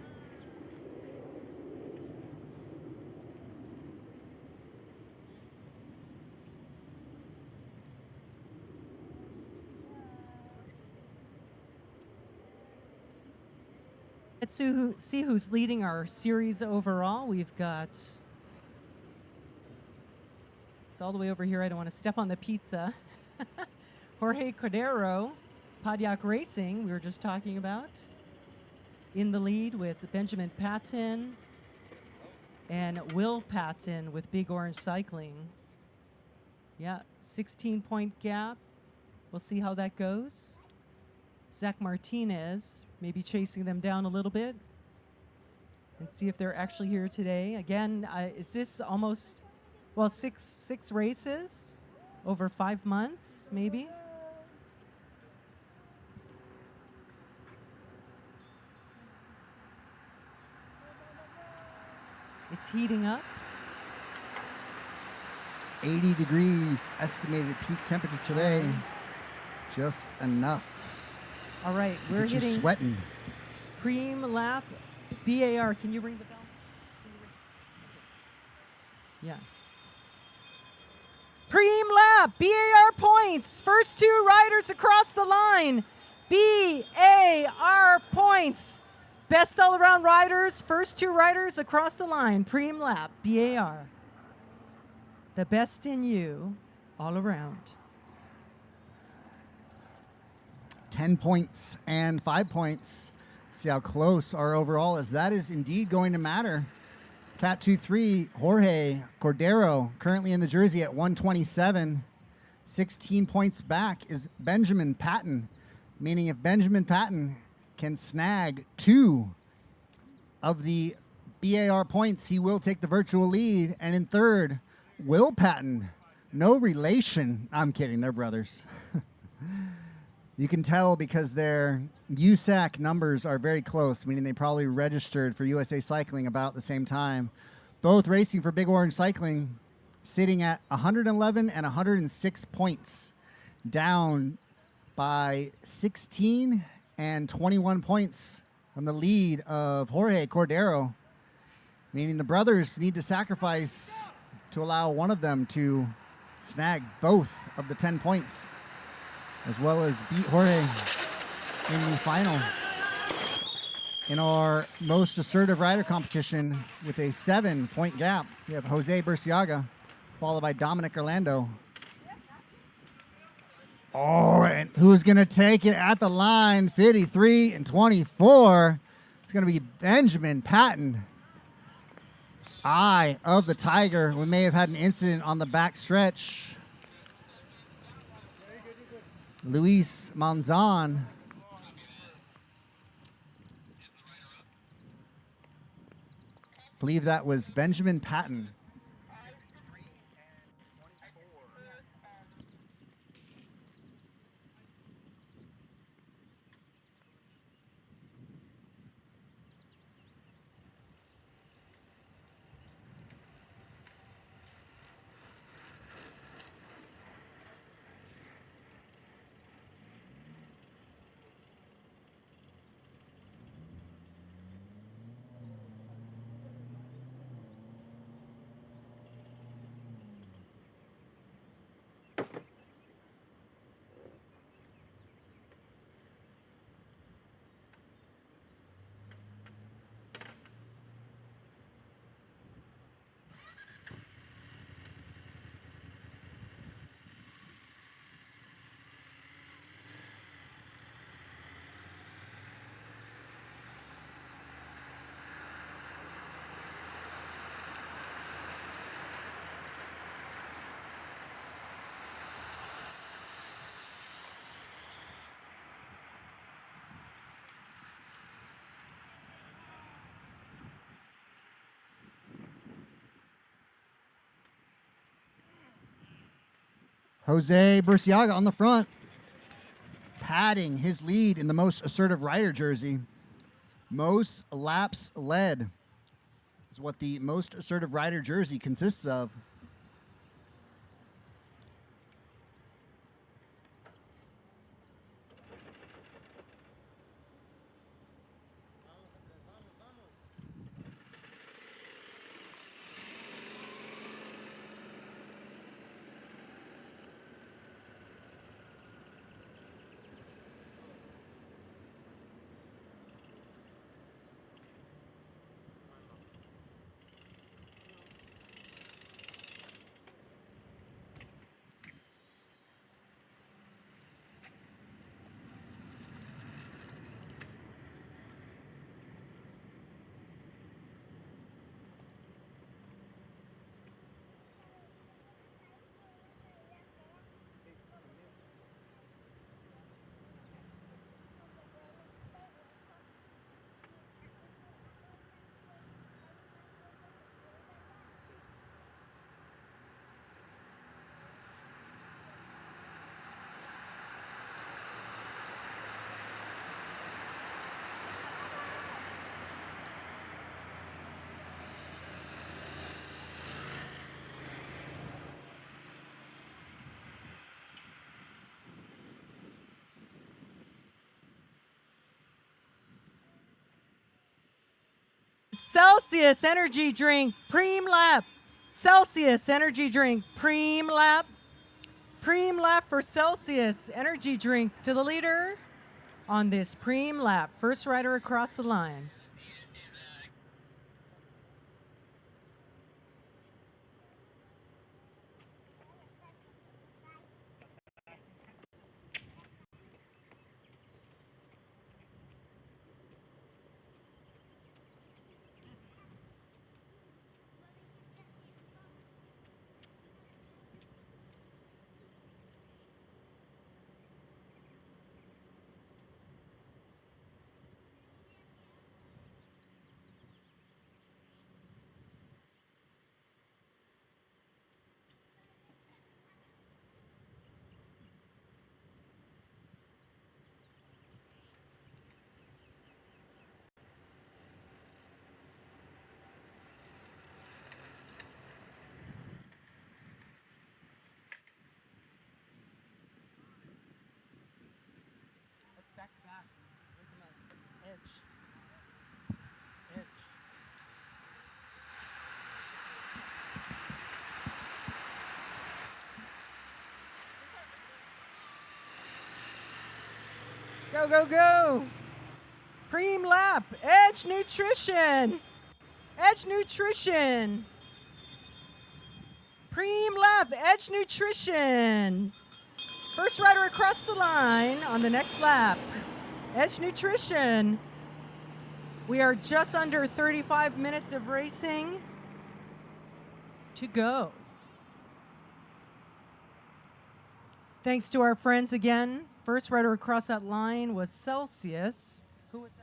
Let's see who's leading our series overall. We've got, it's all the way over here. I don't want to step on the pizza. Jorge Cordero, Padyak Racing, we were just talking about, in the lead with Benjamin Patton and Will Patton with Big Orange Cycling. Yeah, 16-point gap. We'll see how that goes. Zach Martinez maybe chasing them down a little bit and see if they're actually here today. Again, is this almost, well, six races over 5 months, maybe? It's heating up. 80 degrees estimated peak temperature today. Just enough All right, to we're get you hitting sweating. Pream lap BAR. Can you ring the bell? Yeah. Pream lap BAR points. First two riders across the line. BAR points. Best all around riders. First two riders across the line. Pream lap BAR. The best in you all around. 10 points and 5 points. See how close our overall is. That is indeed going to matter. Cat 2-3, Jorge Cordero, currently in the jersey at 127. 16 points back is Benjamin Patton, meaning if Benjamin Patton can snag 2 of the BAR points, he will take the virtual lead. And in third, Will Patton. No relation. I'm kidding, they're brothers. You can tell because their USAC numbers are very close, meaning they probably registered for USA Cycling about the same time. Both racing for Big Orange Cycling, sitting at 111 and 106 points, down by 16 and 21 points from the lead of Jorge Cordero, meaning the brothers need to sacrifice to allow one of them to snag both of the 10 points, as well as beat Jorge in the final. In our most assertive rider competition with a 7-point gap, we have Jose Burciaga, followed by Dominic Orlando. Oh, and who's going to take it at the line? 53 and 24. It's going to be Benjamin Patton. Eye of the Tiger. We may have had an incident on the back stretch. Luis Manzan. Believe that was Benjamin Patton. Jose Burciaga on the front, padding his lead in the most assertive rider jersey. Most laps led is what the most assertive rider jersey consists of. Celsius energy drink, Pream lap. Celsius energy drink, Pream lap. Pream lap for Celsius energy drink to the leader on this Pream lap. First rider across the line. Go, go, go. Pream lap. Edge Nutrition. Edge Nutrition. Pream lap. Edge Nutrition. First rider across the line on the next lap. Edge Nutrition. We are just under 35 minutes of racing to go. Thanks to our friends again. First rider across that line was Celsius. Who was that?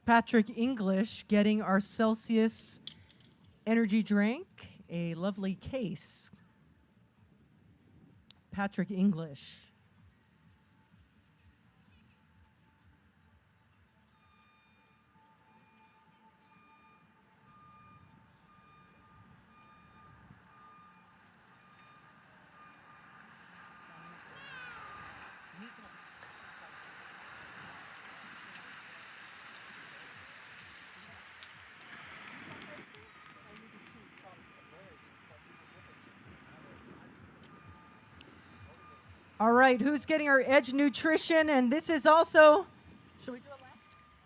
Patrick English getting our Celsius energy drink, a lovely case. Patrick English. All right, who's getting our Edge Nutrition? And this is also, should we do a lap?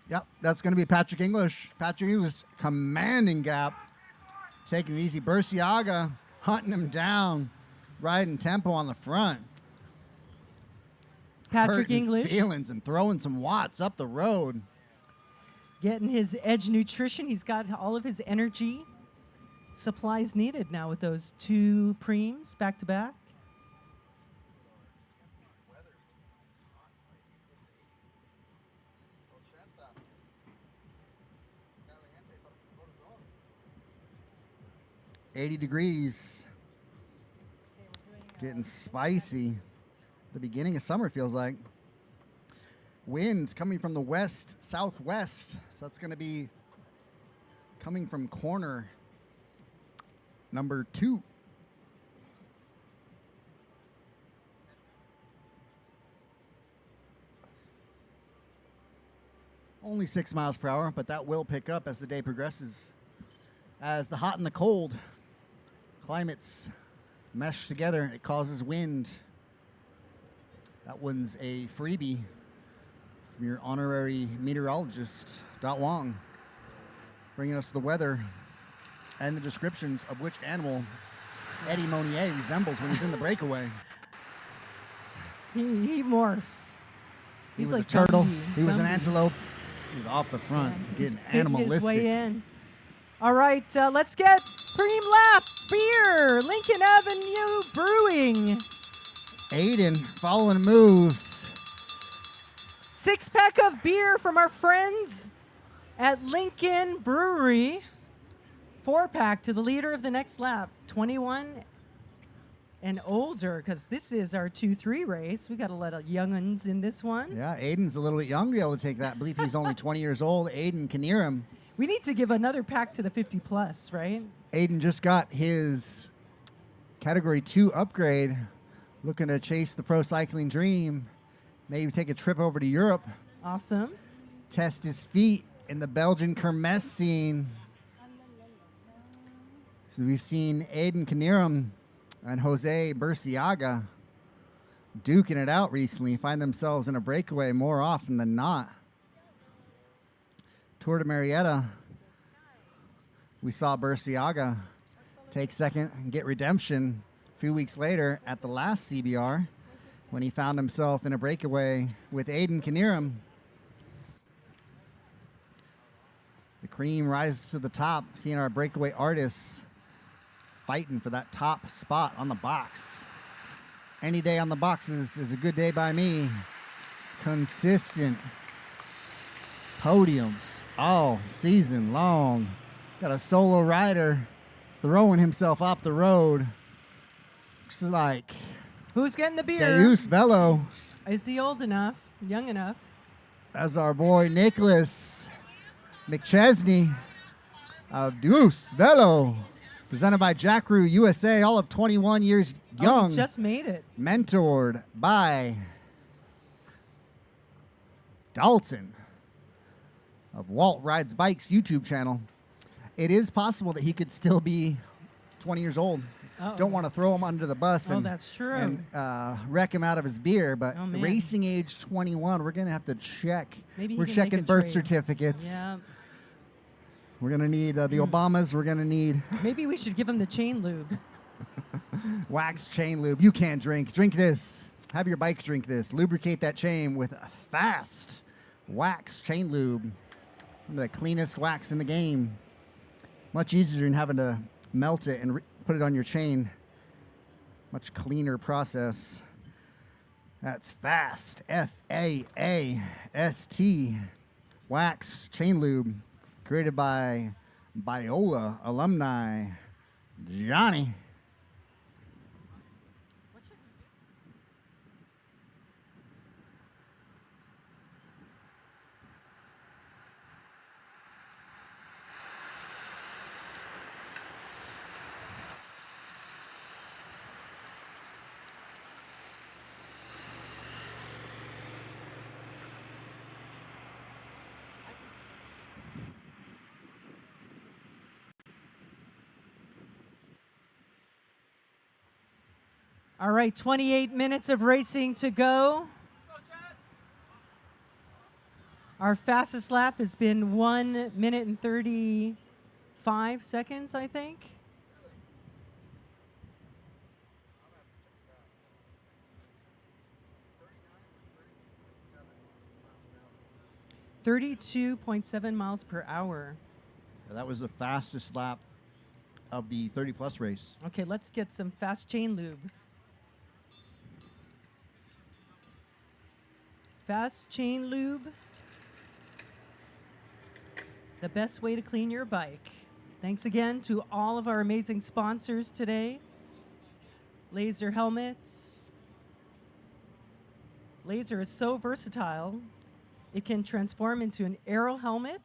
Yep, that's going to be Patrick English. Patrick English, commanding gap. Taking it easy. Burciaga hunting him down, riding tempo on the front. Patrick Hurting English feelings and throwing some watts up the road. getting his Edge Nutrition. He's got all of his energy supplies needed now with those 2 Preams back to back. $80 degrees. Getting spicy. The beginning of summer feels like. Wind coming from the west, southwest. So that's going to be coming from corner number 2. Only 6 miles per hour, but that will pick up as the day progresses. As the hot and the cold climates mesh together, it causes wind. That one's a freebie from your honorary meteorologist, Dot Wong, bringing us the weather and the descriptions of which animal Eddie Monier resembles when he's in the breakaway. He morphs. He He's was like a turtle. Gumby. He was an Gumby. antelope. He was off the front, Yeah, getting just fit his animalistic. way in. All right, let's get Pream Lap Beer, Lincoln Avenue Brewing. Aiden following moves. 6-pack of beer from our friends at Lincoln Brewery. 4-pack to the leader of the next lap, 21 and older, because this is our 2-3 race. We got a lot of young'uns in this one. Yeah, Aiden's a little bit young to be able to take that. I believe he's only 20 years old. Aiden Knierim. We need to give another pack to the 50 plus, right? Aiden just got his Category 2 upgrade, looking to chase the pro cycling dream, maybe take a trip over to Europe, Awesome. test his feet in the Belgian kermesse scene. So we've seen Aiden Knierim and Jose Burciaga duking it out recently, find themselves in a breakaway more often than not. Tour de Marietta, we saw Burciaga take second and get redemption a few weeks later at the last CBR when he found himself in a breakaway with Aiden Knierim. The cream rises to the top, seeing our breakaway artists fighting for that top spot on the box. Any day on the boxes is a good day by me. Consistent podiums all season long. Got a solo rider throwing himself up the road. Looks like Who's getting the beer? Deus Bello Is he old enough? Young enough? That's our boy Nicholas McChesney of Deuce Velo, presented by Jackaroo USA, all of 21 years young. Oh, he just made it. Mentored by Dalton of Walt Rides Bikes YouTube channel. It is possible that he could still be 20 years old. Uh-oh. Don't want to throw him under the bus Oh, and, that's true. and wreck him out of his beer, but Oh, man. racing age 21, we're going to have to check. Maybe he We're can make checking a birth trade. certificates. Yeah. We're going to need the Obamas. We're going to need Maybe we should give him the chain lube. wax chain lube. You can't drink. Drink this. Have your bike drink this. Lubricate that chain with a fast wax chain lube. The cleanest wax in the game. Much easier than having to melt it and put it on your chain. Much cleaner process. That's fast. F-A-A-S-T. Wax chain lube. Created by Biola alumni Johnny. All right, 28 minutes of racing to go. Our fastest lap has been 1 minute and 35 seconds, I think. .7 miles per hour. That was the fastest lap of the 30-plus race. Okay, let's get some fast chain lube. Fast chain lube. The best way to clean your bike. Thanks again to all of our amazing sponsors today. Laser helmets. Laser is so versatile. It can transform into an aero helmet.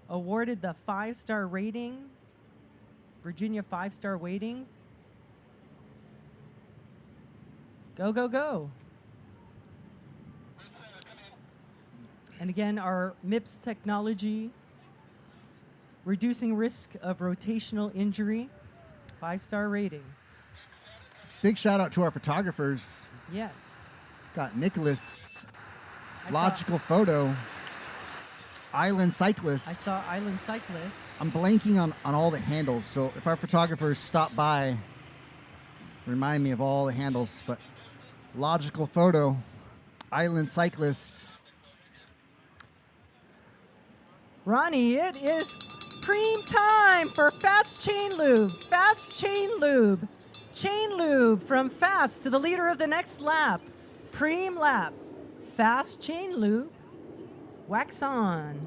Awarded the 5-star rating. Virginia 5-star rating. Go, go, go. And again, our MIPS technology, reducing risk of rotational injury, 5-star rating. Big shout out to our photographers. Yes. Got Nicholas, I Logical Photo, Island Cyclist. I saw Island Cyclist. I'm blanking on all the handles, so if our photographers stop by, remind me of all the handles. But Logical Photo, Island Cyclist. Ronnie, it is Pream time for Fast Chain Lube. Fast Chain Lube. Chain Lube from Fast to the leader of the next lap. Pream lap. Fast Chain Lube. Wax on.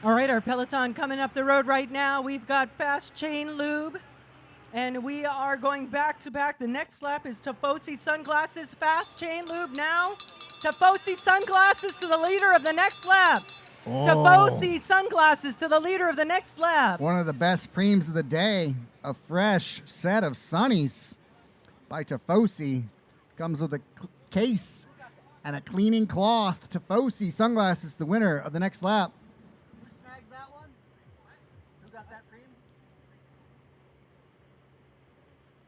All right, our peloton coming up the road right now. We've got Fast Chain Lube, and we are going back to back. The next lap is Tifosi Sunglasses, Fast Chain Lube now. Tifosi Sunglasses to the leader of the next lap. Oh. Tifosi Sunglasses to the leader of the next lap. One of the best Preams of the day. A fresh set of Sunnies by Tifosi. Comes with a case and a cleaning cloth. Tifosi Sunglasses, the winner of the next lap. Who snagged that one? Who got that Pream?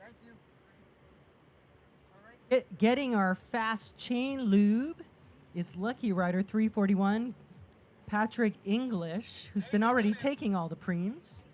Thank you. Getting our Fast Chain Lube is Lucky Rider 341, Patrick English, who's been already taking all the Preems.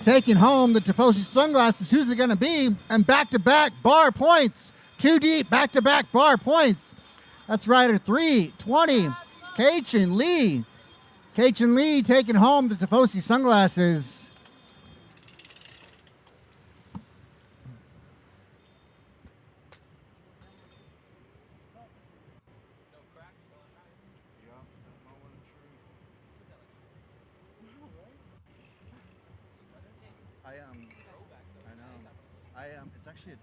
Taking home the Tifosi Sunglasses. Who's it going to be? And back-to-back bar points. Too deep, back-to-back bar points. That's rider 320, Kaichin Lee. Kaichin Lee taking home the Tifosi Sunglasses. It's actually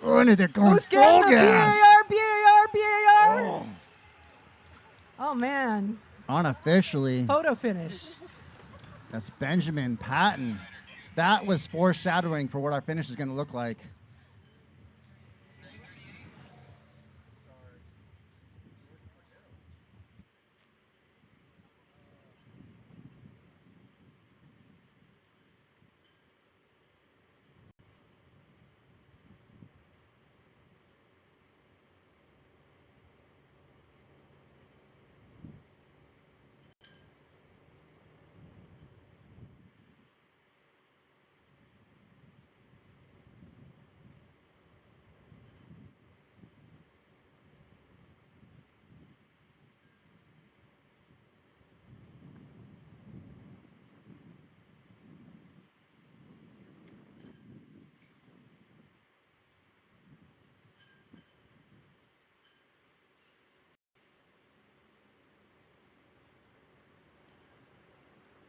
oh, and they're going Who's full getting the gas. BAR? Oh, man. Unofficially, Photo finish. that's Benjamin Patton. That was foreshadowing for what our finish is going to look like.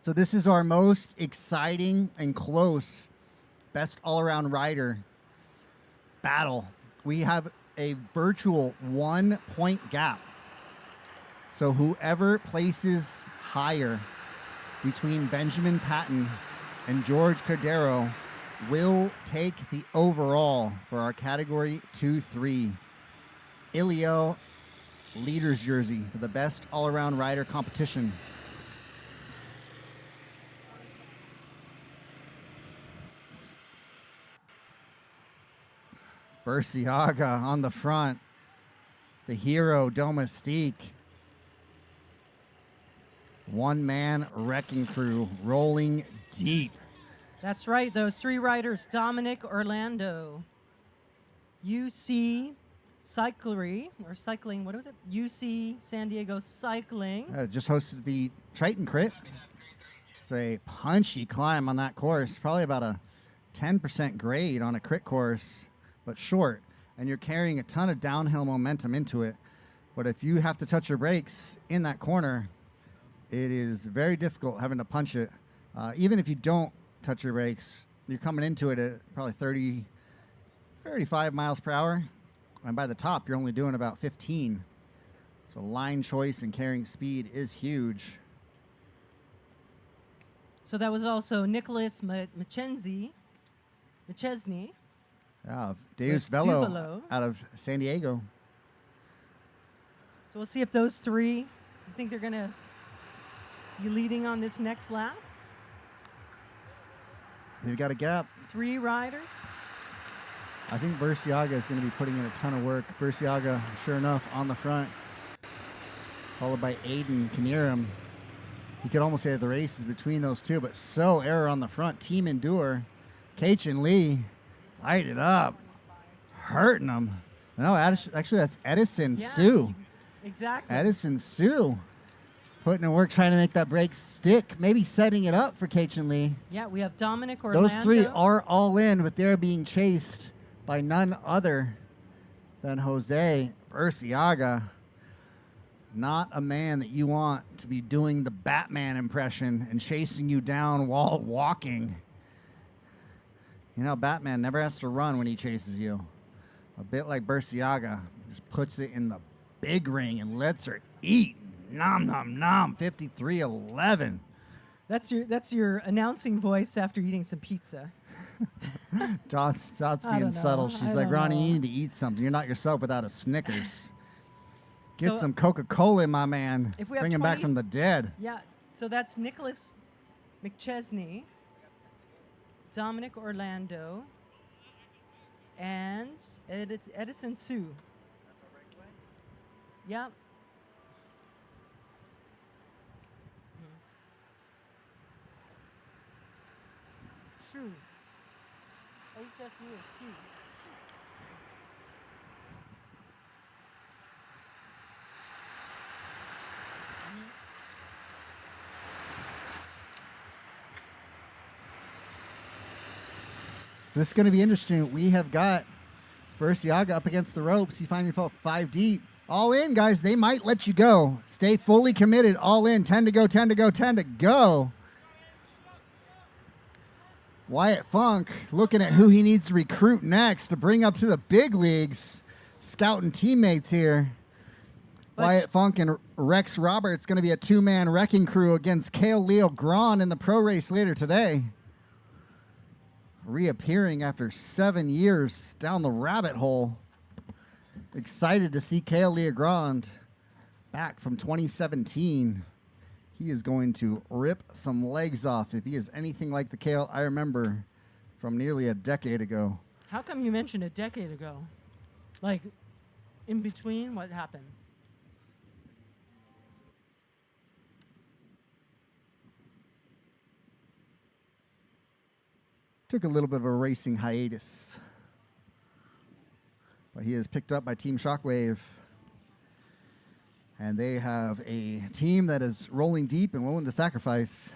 So this is our most exciting and close best all-around rider battle. We have a virtual 1 point gap. So whoever places higher between Benjamin Patton and George Cordero will take the overall for our category 2-3 Ilio leader's jersey for the best all-around rider competition. Burciaga on the front. The hero, Domestique. One-man wrecking crew rolling deep. That's right. Those 3 riders, Dominic Orlando, UC Cyclery, or Cycling, what was it? UC San Diego Cycling. Just hosted the Triton Crit. It's a punchy climb on that course, probably about a 10% grade on a crit course, but short. And you're carrying a ton of downhill momentum into it. But if you have to touch your brakes in that corner, it is very difficult having to punch it. Even if you don't touch your brakes, you're coming into it at probably 30, 35 miles per hour. And by the top, you're only doing about 15. So line choice and carrying speed is huge. So that was also Nicholas McChesney. Yeah, Deus With Velo Duvalo. out of San Diego. So we'll see if those 3, you think they're going to be leading on this next lap? They've got a gap. 3 riders. I think Burciaga is going to be putting in a ton of work. Burciaga, sure enough, on the front, followed by Aiden Knierim. You could almost say the race is between those two, but so error on the front. Team Endure. Kaichin Lee, light it up, hurting them. No, actually, that's Edison Sue. Exactly. Edison Sue putting in work trying to make that brake stick, maybe setting it up for Kaichin Lee. Yeah, we have Dominic Orlando. Those 3 are all in, but they're being chased by none other than Jose Burciaga. Not a man that you want to be doing the Batman impression and chasing you down while walking. You know, Batman never has to run when he chases you. A bit like Burciaga, just puts it in the big ring and lets her eat. Nom, nom, nom, 53-11. That's your announcing voice after eating some pizza. Dot's I being don't subtle. know. She's I like, don't Ronnie, know. you need to eat something. You're not yourself without a Snickers. Get So- some Coca-Cola, my man. If we have Bring him back 20 from the dead. Yeah, so that's Nicholas McChesney, Dominic Orlando, and Edison Sue. Yep. Shoe. HSU is shoe. This is going to be interesting. We have got Burciaga up against the ropes. He finally fell 5 deep. All in, guys. They might let you go. Stay fully committed. All in. 10 to go, 10 to go, 10 to go. Wyatt Funk looking at who he needs to recruit next to bring up to the big leagues. Scouting teammates here. But Wyatt Funk and Rex Roberts going to be a 2-man wrecking crew against Kale Leo Gron in the pro race later today. Reappearing after 7 years down the rabbit hole. Excited to see Kale Leogrand back from 2017. He is going to rip some legs off if he is anything like the Kale I remember from nearly a decade ago. How come you mentioned a decade ago? Like, in between, what happened? Took a little bit of a racing hiatus. But he is picked up by Team Shockwave. And they have a team that is rolling deep and willing to sacrifice.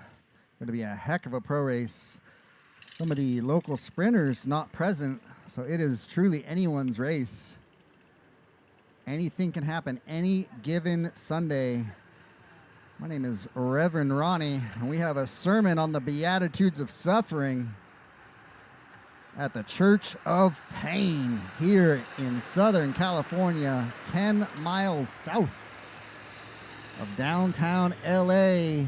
Going to be a heck of a pro race. Some of the local sprinters not present, so it is truly anyone's race. Anything can happen any given Sunday. My name is Reverend Ronnie, and we have a sermon on the Beatitudes of Suffering at the Church of Pain here in Southern California, 10 miles south of downtown LA.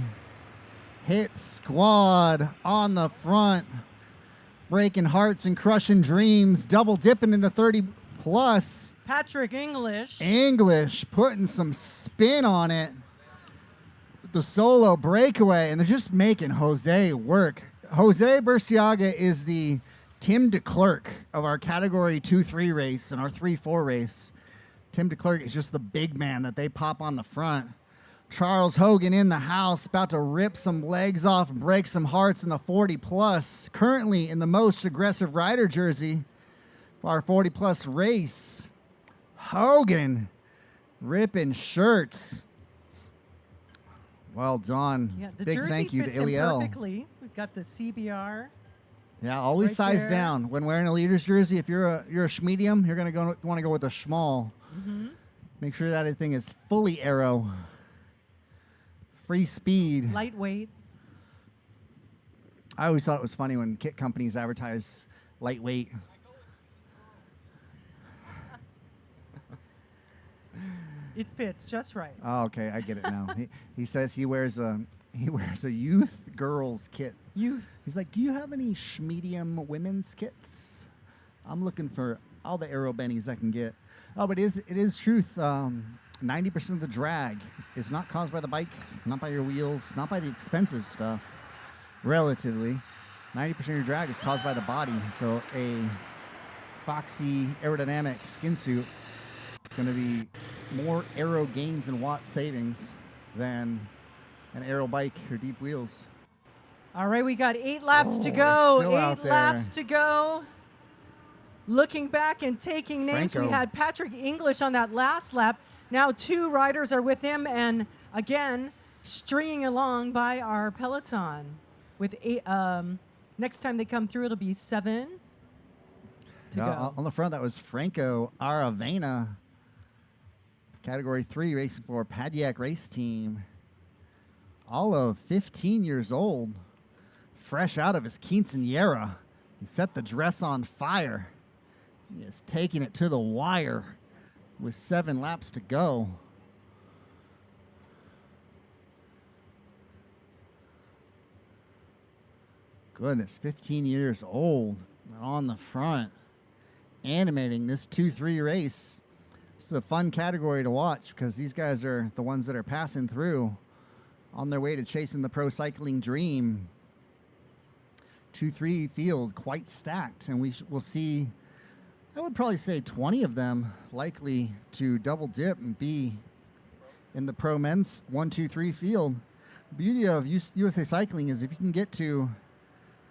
Hit Squad on the front, breaking hearts and crushing dreams, double dipping in the 30 plus. Patrick English. English putting some spin on it with the solo breakaway, and they're just making Jose work. Jose Burciaga is the Tim DeClerc of our Category 2-3 race and our 3-4 race. Tim DeClerc is just the big man that they pop on the front. Charles Hogan in the house, about to rip some legs off and break some hearts in the 40+. Currently in the most aggressive rider jersey for our 40+ race. Hogan ripping shirts. Well done. Yeah, the Big jersey thank you to fits him Iliel. perfectly. We've got the CBR. Yeah, always Right size there. down when wearing a leader's jersey. If you're a schmedium, you're gonna want to go with a small. Make sure that thing is fully aero. Free speed. Lightweight. I always thought it was funny when kit companies advertise lightweight. It fits just right. Oh, okay, I get it now. He says he wears a youth girls kit. Youth. He's like, do you have any schmedium women's kits? I'm looking for all the aero bennies I can get. Oh, but it is truth. 90% of the drag is not caused by the bike, not by your wheels, not by the expensive stuff. Relatively, 90% of your drag is caused by the body. So a Foxy aerodynamic skin suit is going to be more aero gains and watt savings than an aero bike or deep wheels. All right, we got 8 laps to Oh, go. still out 8 there. laps to go. Looking back and taking names, we Franco. had Patrick English on that last lap. Now 2 riders are with him, and again, stringing along by our peloton. With 8, next time they come through, it'll be 7 to go. On the front, that was Franco Aravena, Category 3, racing for Padiak Race Team. All of 15 years old, fresh out of his quinceañera. He set the dress on fire. He is taking it to the wire with 7 laps to go. Goodness, 15 years old on the front, animating this 2-3 race. This is a fun category to watch because these guys are the ones that are passing through on their way to chasing the pro cycling dream. 2-3 field quite stacked, and we'll see, I would probably say 20 of them likely to double dip and be in the pro men's 1-2-3 field. The beauty of USA Cycling is if you can get to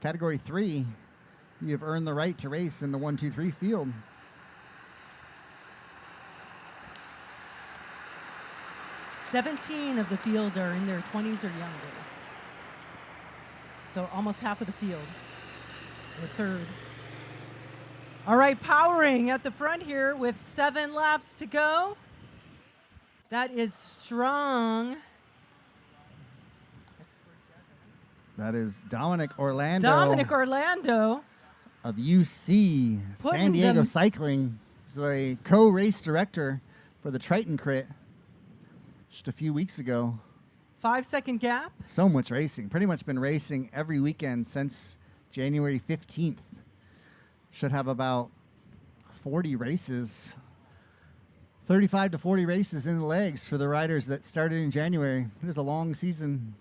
Category 3, you have earned the right to race in the 1-2-3 field. "17 of the field are in their 20s or younger. So almost half of the field, or a third. All right, powering at the front here with 7 laps to go. That is strong. That is Dominic Orlando. Dominic Orlando. Of UC Putting San Diego them- Cycling. He's a co-race director for the Triton Crit just a few weeks ago. 5-second gap. So much racing. Pretty much been racing every weekend since January 15th. Should have about 40 races. 35 to 40 races in the legs for the riders that started in January. It is a long season.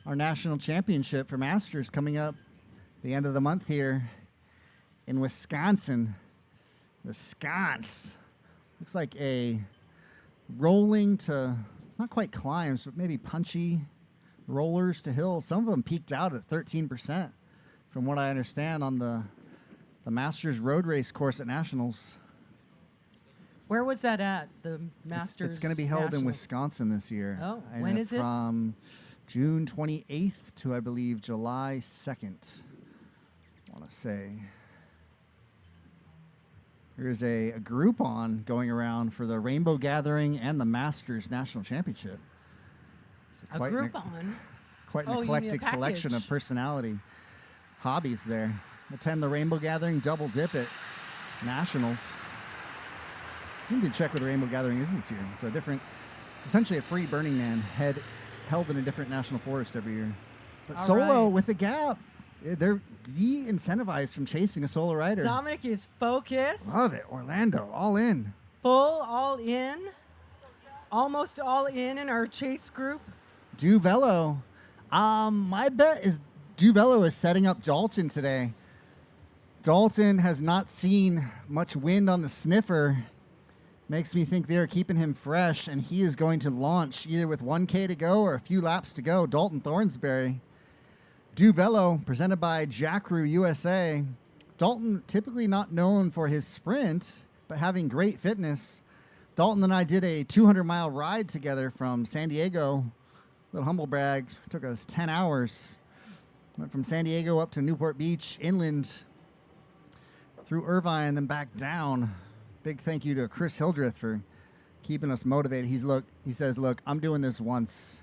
Our national championship for Masters coming up the end of the month here in Wisconsin. The Sconce. Looks like a rolling to, not quite climbs, but maybe punchy rollers to hills. Some of them peaked out at 13%, from what I understand, on the Masters road race course at Nationals. Where was that at? The Masters. It's going to be held in Nationals? Wisconsin this year. Oh, And when is it? From June 28th to, I believe, July 2nd, I want to say. There's a Groupon going around for the Rainbow Gathering and the Masters National Championship. So A Groupon. Quite an Oh, you mean a eclectic selection of package. personality hobbies there. Attend the Rainbow Gathering, double dip at Nationals. You can check what the Rainbow Gathering is this year. It's essentially a free Burning Man held in a different national forest every year. But All solo right. with the gap, they're de-incentivized from chasing a solo rider. Dominic is focused. Love it, Orlando, all in. Full, all in. Almost all in our chase group. Duvelo. My bet is Duvelo is setting up Dalton today. Dalton has not seen much wind on the sniffer Makes me think they're keeping him fresh, and he is going to launch either with 1K to go or a few laps to go. Dalton Thornsberry. Duvelo, presented by Jackru USA. Dalton, typically not known for his sprint, but having great fitness. Dalton and I did a 200-mile ride together from San Diego. Little humble brag. Took us 10 hours. Went from San Diego up to Newport Beach, inland, through Irvine, then back down. Big thank you to Chris Hildreth for keeping us motivated. He says, look, I'm doing this once.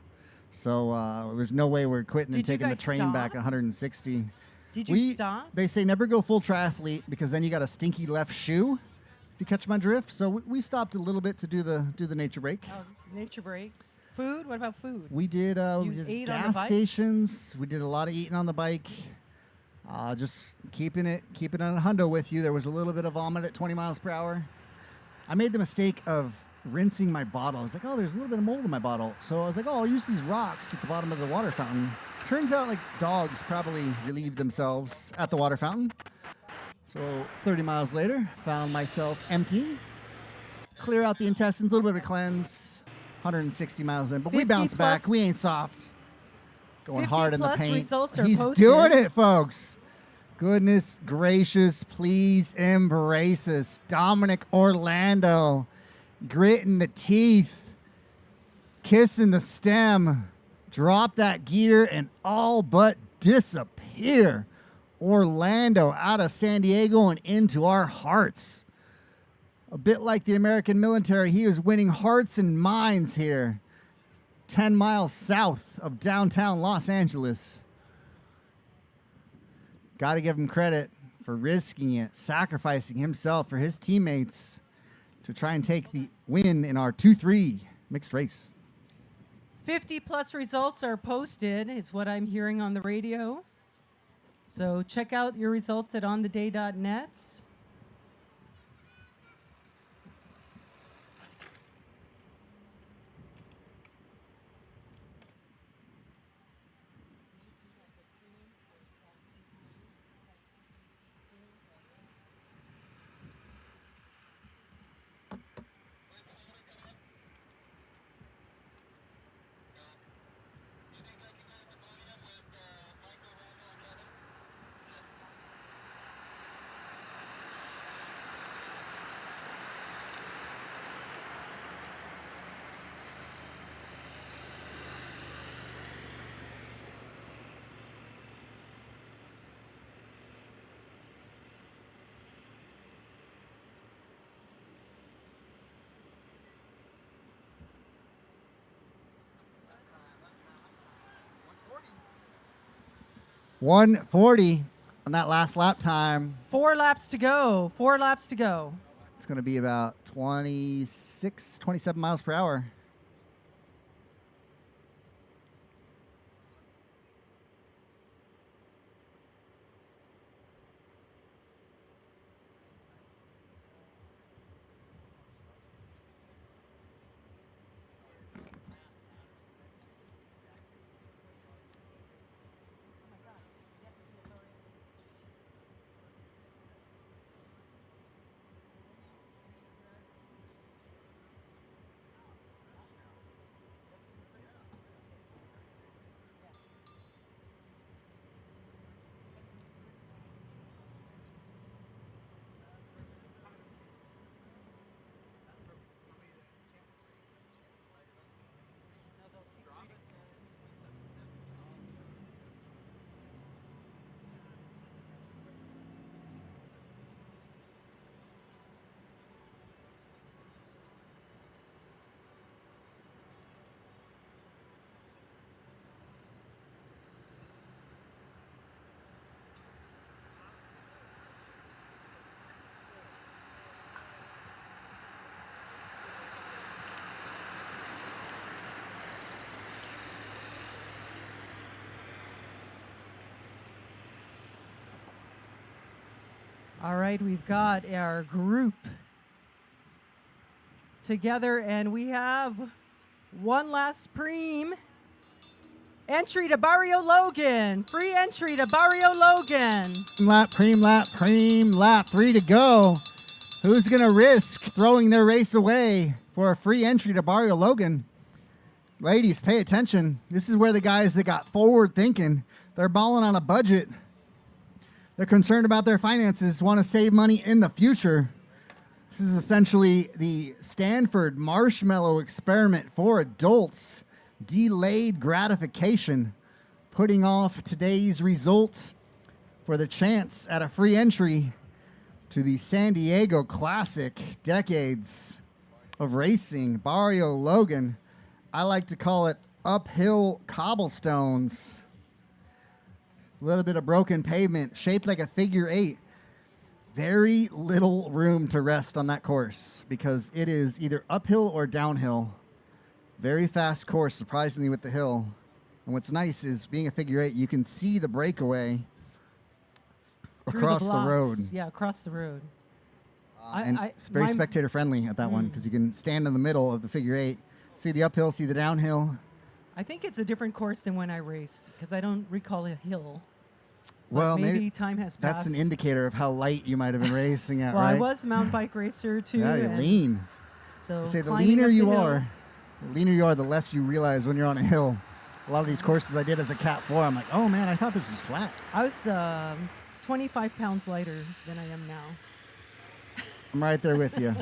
So there's no way we're quitting and taking the train back 160. Did you stop? They say never go full triathlete because then you got a stinky left shoe, if you catch my drift. So we stopped a little bit to do the nature break. Oh, nature break. Food? What about food? We did, You we did ate on the gas bike? stations. We did a lot of eating on the bike. Just keeping it on a hundo with you. There was a little bit of vomit at 20 miles per hour. I made the mistake of rinsing my bottle. I was like, oh, there's a little bit of mold in my bottle. So I was like, oh, I'll use these rocks at the bottom of the water fountain. Turns out like dogs probably relieved themselves at the water fountain. So 30 miles later, found myself empty. Clear out the intestines, a little bit of a cleanse. 160 miles in, but we 50 bounce back. plus- We ain't soft. Going 50 hard in the plus paint. results are He's posted. doing it, folks. Goodness gracious, please embrace us. Dominic Orlando, gritting the teeth, kissing the stem, drop that gear and all but disappear. Orlando out of San Diego and into our hearts. A bit like the American military, he is winning hearts and minds here. 10 miles south of downtown Los Angeles. Got to give him credit for risking it, sacrificing himself for his teammates to try and take the win in our 2-3 mixed race. 50 plus results are posted, is what I'm hearing on the radio. So check out your results at ontheday.net. $140 on that last lap time. 4 laps to go. 4 laps to go. It's going to be about 26, 27 miles per hour. All right, we've got our group together, and we have one last Pream. Entry to Barrio Logan. Free entry to Barrio Logan. Lap, Pream, lap, 3 to go. Who's going to risk throwing their race away for a free entry to Barrio Logan? Ladies, pay attention. This is where the guys that got forward thinking, they're balling on a budget. They're concerned about their finances, want to save money in the future. This is essentially the Stanford marshmallow experiment for adults. Delayed gratification, putting off today's result for the chance at a free entry to the San Diego Classic. Decades of racing. Barrio Logan. I like to call it uphill cobblestones. A little bit of broken pavement, shaped like a figure 8. Very little room to rest on that course because it is either uphill or downhill. Very fast course, surprisingly, with the hill. And what's nice is being a figure 8, you can see the breakaway across the road. Yeah, across the road. And it's very spectator friendly at that one because you can stand in the middle of the figure 8, see the uphill, see the downhill. I think it's a different course than when I raced because I don't recall a hill. Well, maybe time has passed. That's an indicator of how light you might have been racing at, well, right? I was a mountain bike racer too. Yeah, you're lean. So I say the climbing leaner up the you hill- are, the less you realize when you're on a hill. A lot of these courses I did as a Cat 4, I'm like, oh man, I thought this was flat. I was 25 pounds lighter than I am now. I'm right there with you.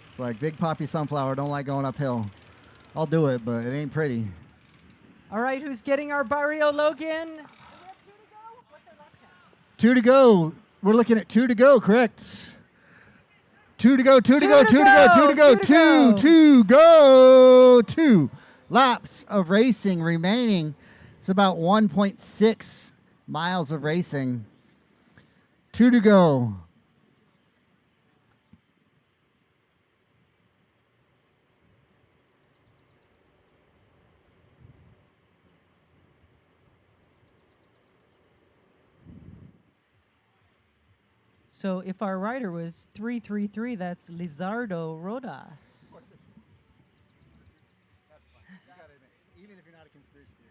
It's like Big Poppy Sunflower, don't like going uphill. I'll do it, but it ain't pretty. All right, who's getting our Barrio Logan? 2 to go. We're looking at 2 to go, correct? 2 to go, 2 to go, 2 to go, 2 to go, 2 to go. 2 laps of racing remaining. It's about 1.6 miles of racing. 2 to go. So if our rider was 333, that's Lizardo Rodas. That's fine. You got to admit, even if you're not a conspiracy theory.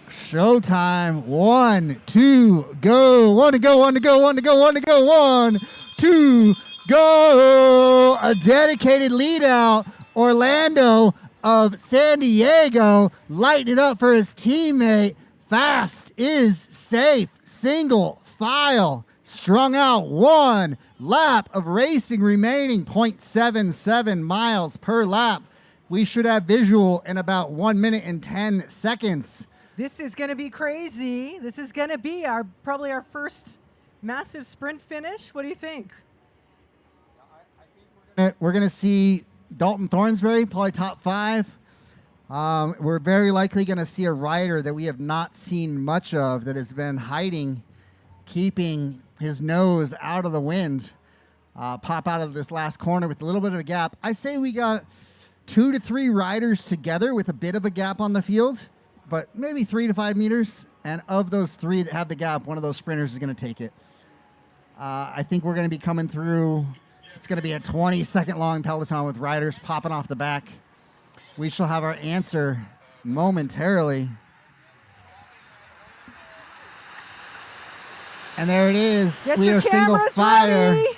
Showtime. 1, 2, go. 1 to go, 1 to go, 1 to go, 1 to go, 1, 2, go. A dedicated lead out. Orlando of San Diego lighting it up for his teammate. Fast is safe. Single file. Strung out. 1 lap of racing remaining. 0.77 miles per lap. We should have visual in about 1 minute and 10 seconds. This is going to be crazy. This is going to be probably our first massive sprint finish. What do you think? We're going to see Dalton Thornsberry, probably top 5. We're very likely going to see a rider that we have not seen much of that has been hiding, keeping his nose out of the wind, pop out of this last corner with a little bit of a gap. I say we got 2 to 3 riders together with a bit of a gap on the field, but maybe 3 to 5 meters. And of those 3 that have the gap, one of those sprinters is going to take it. I think we're going to be coming through. It's going to be a 20-second long peloton with riders popping off the back. We shall have our answer momentarily. And there it is. Get We your are single cameras fire. ready.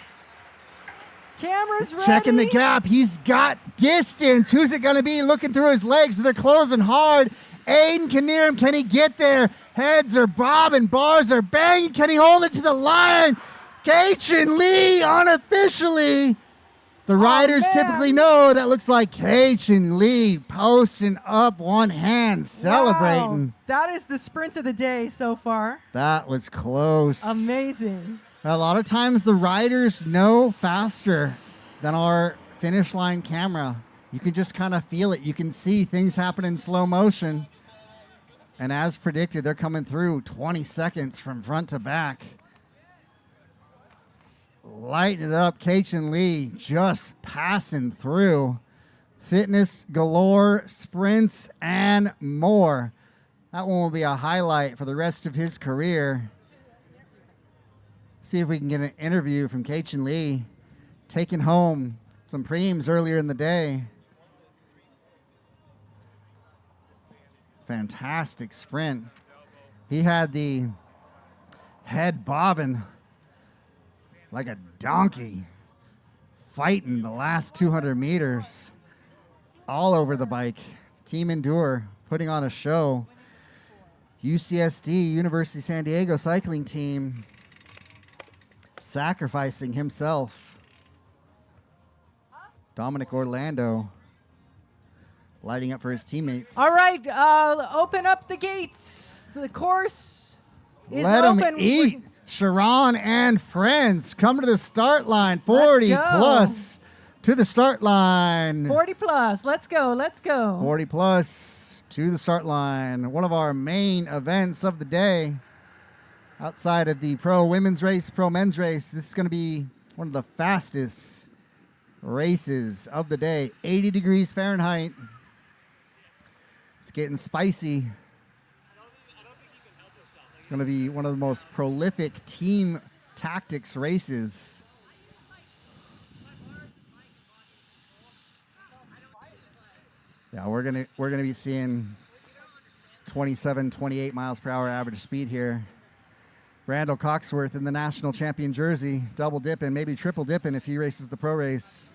Cameras ready. Checking the gap. He's got distance. Who's it going to be? Looking through his legs. They're closing hard. Aiden can near him. Can he get there? Heads are bobbing. Bars are banging. Can he hold it to the line? Cajun Lee unofficially The riders man. typically know that looks like Cajun Lee posting up one hand, celebrating. Wow. That is the sprint of the day so far. That was close. Amazing. A lot of times the riders know faster than our finish line camera. You can just kind of feel it. You can see things happen in slow motion. And as predicted, they're coming through 20 seconds from front to back. Lighting it up, Cajun Lee just passing through. Fitness galore, sprints, and more. That one will be a highlight for the rest of his career. See if we can get an interview from Cajun Lee, taking home some Preams earlier in the day. Fantastic sprint. He had the head bobbing like a donkey, fighting the last 200 meters all over the bike. Team Endure putting on a show. UCSD, University of San Diego cycling team, sacrificing himself. Dominic Orlando lighting up for his teammates. All right, open up the gates. The course is Let them open. eat. Sharon and friends come to the start line. 40 Let's go. plus to the start line. 40 plus. Let's go. Let's go. 40 plus to the start line. One of our main events of the day. Outside of the pro women's race, pro men's race, this is going to be one of the fastest races of the day. 80 degrees Fahrenheit. It's getting spicy. It's going to be one of the most prolific team tactics races. Yeah, we're gonna be seeing 27, 28 miles per hour average speed here. Randall Coxworth in the national champion jersey, double dipping, maybe triple dipping if he races the pro race.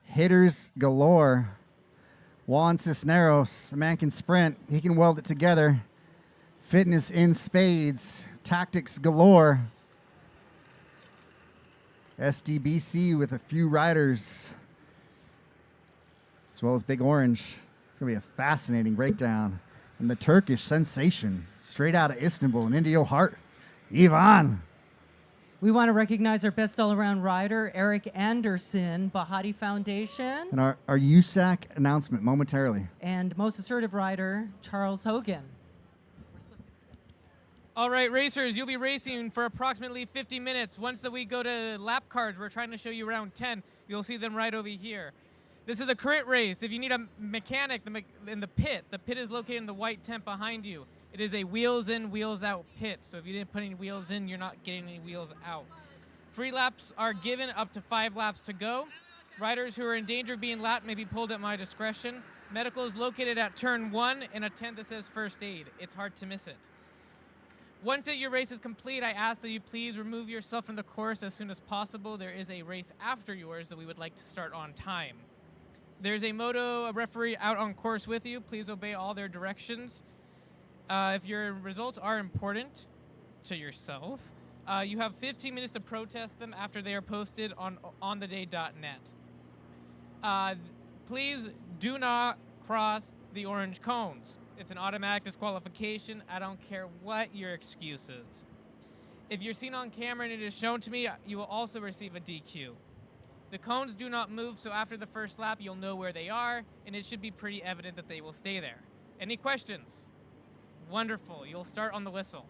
Hitters galore. Juan Cisneros, the man can sprint. He can weld it together. Fitness in spades. Tactics galore. SDBC with a few riders, as well as Big Orange. It's going to be a fascinating breakdown. And the Turkish sensation, straight out of Istanbul and into your heart, Ivan. We want to recognize our best all-around rider, Eric Anderson, Bahati Foundation, And our USAC announcement momentarily. and most assertive rider, Charles Hogan. All right, racers, you'll be racing for approximately 50 minutes. Once that we go to lap cards, we're trying to show you around 10. You'll see them right over here. This is a crit race. If you need a mechanic in the pit is located in the white tent behind you. It is a wheels in, wheels out pit. So if you didn't put any wheels in, you're not getting any wheels out. Free laps are given up to 5 laps to go. Riders who are in danger of being lapped may be pulled at my discretion. Medical is located at turn 1 in a tent that says first aid. It's hard to miss it. Once your race is complete, I ask that you please remove yourself from the course as soon as possible. There is a race after yours that we would like to start on time. There's a referee out on course with you. Please obey all their directions. If your results are important to yourself, you have 15 minutes to protest them after they are posted on ontheday.net. Please do not cross the orange cones. It's an automatic disqualification. I don't care what your excuse is. If you're seen on camera and it is shown to me, you will also receive a DQ. The cones do not move, so after the first lap, you'll know where they are, and it should be pretty evident that they will stay there. Any questions? Wonderful. You'll start on the whistle.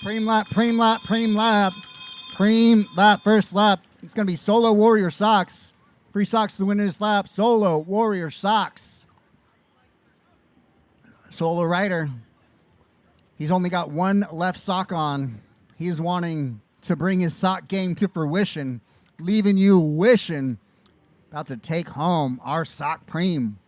Pream lap, Pream lap, Pream lap. Pream lap, first lap. It's going to be Solo Warrior Socks. Free socks to the winner's lap. Solo Warrior Socks. Solo rider. He's only got one left sock on. He's wanting to bring his sock game to fruition, leaving you wishing about to take home our sock Pream.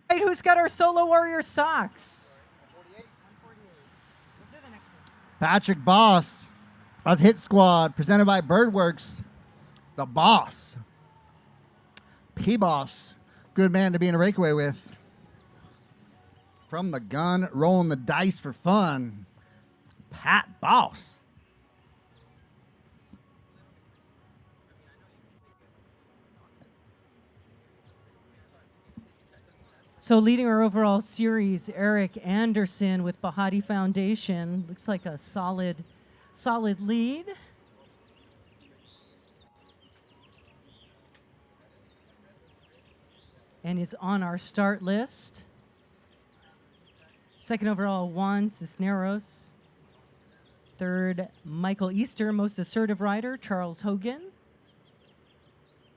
Right, who's got our Solo Warrior socks? Patrick Boss of Hit Squad, presented by Birdworks. The Boss. P-Boss. Good man to be in a breakaway with. From the gun, rolling the dice for fun. Pat Boss. So leading our overall series, Eric Anderson with Bahati Foundation. Looks like a solid lead. And is on our start list. Second overall, Juan Cisneros. Third, Michael Easter, most assertive rider, Charles Hogan.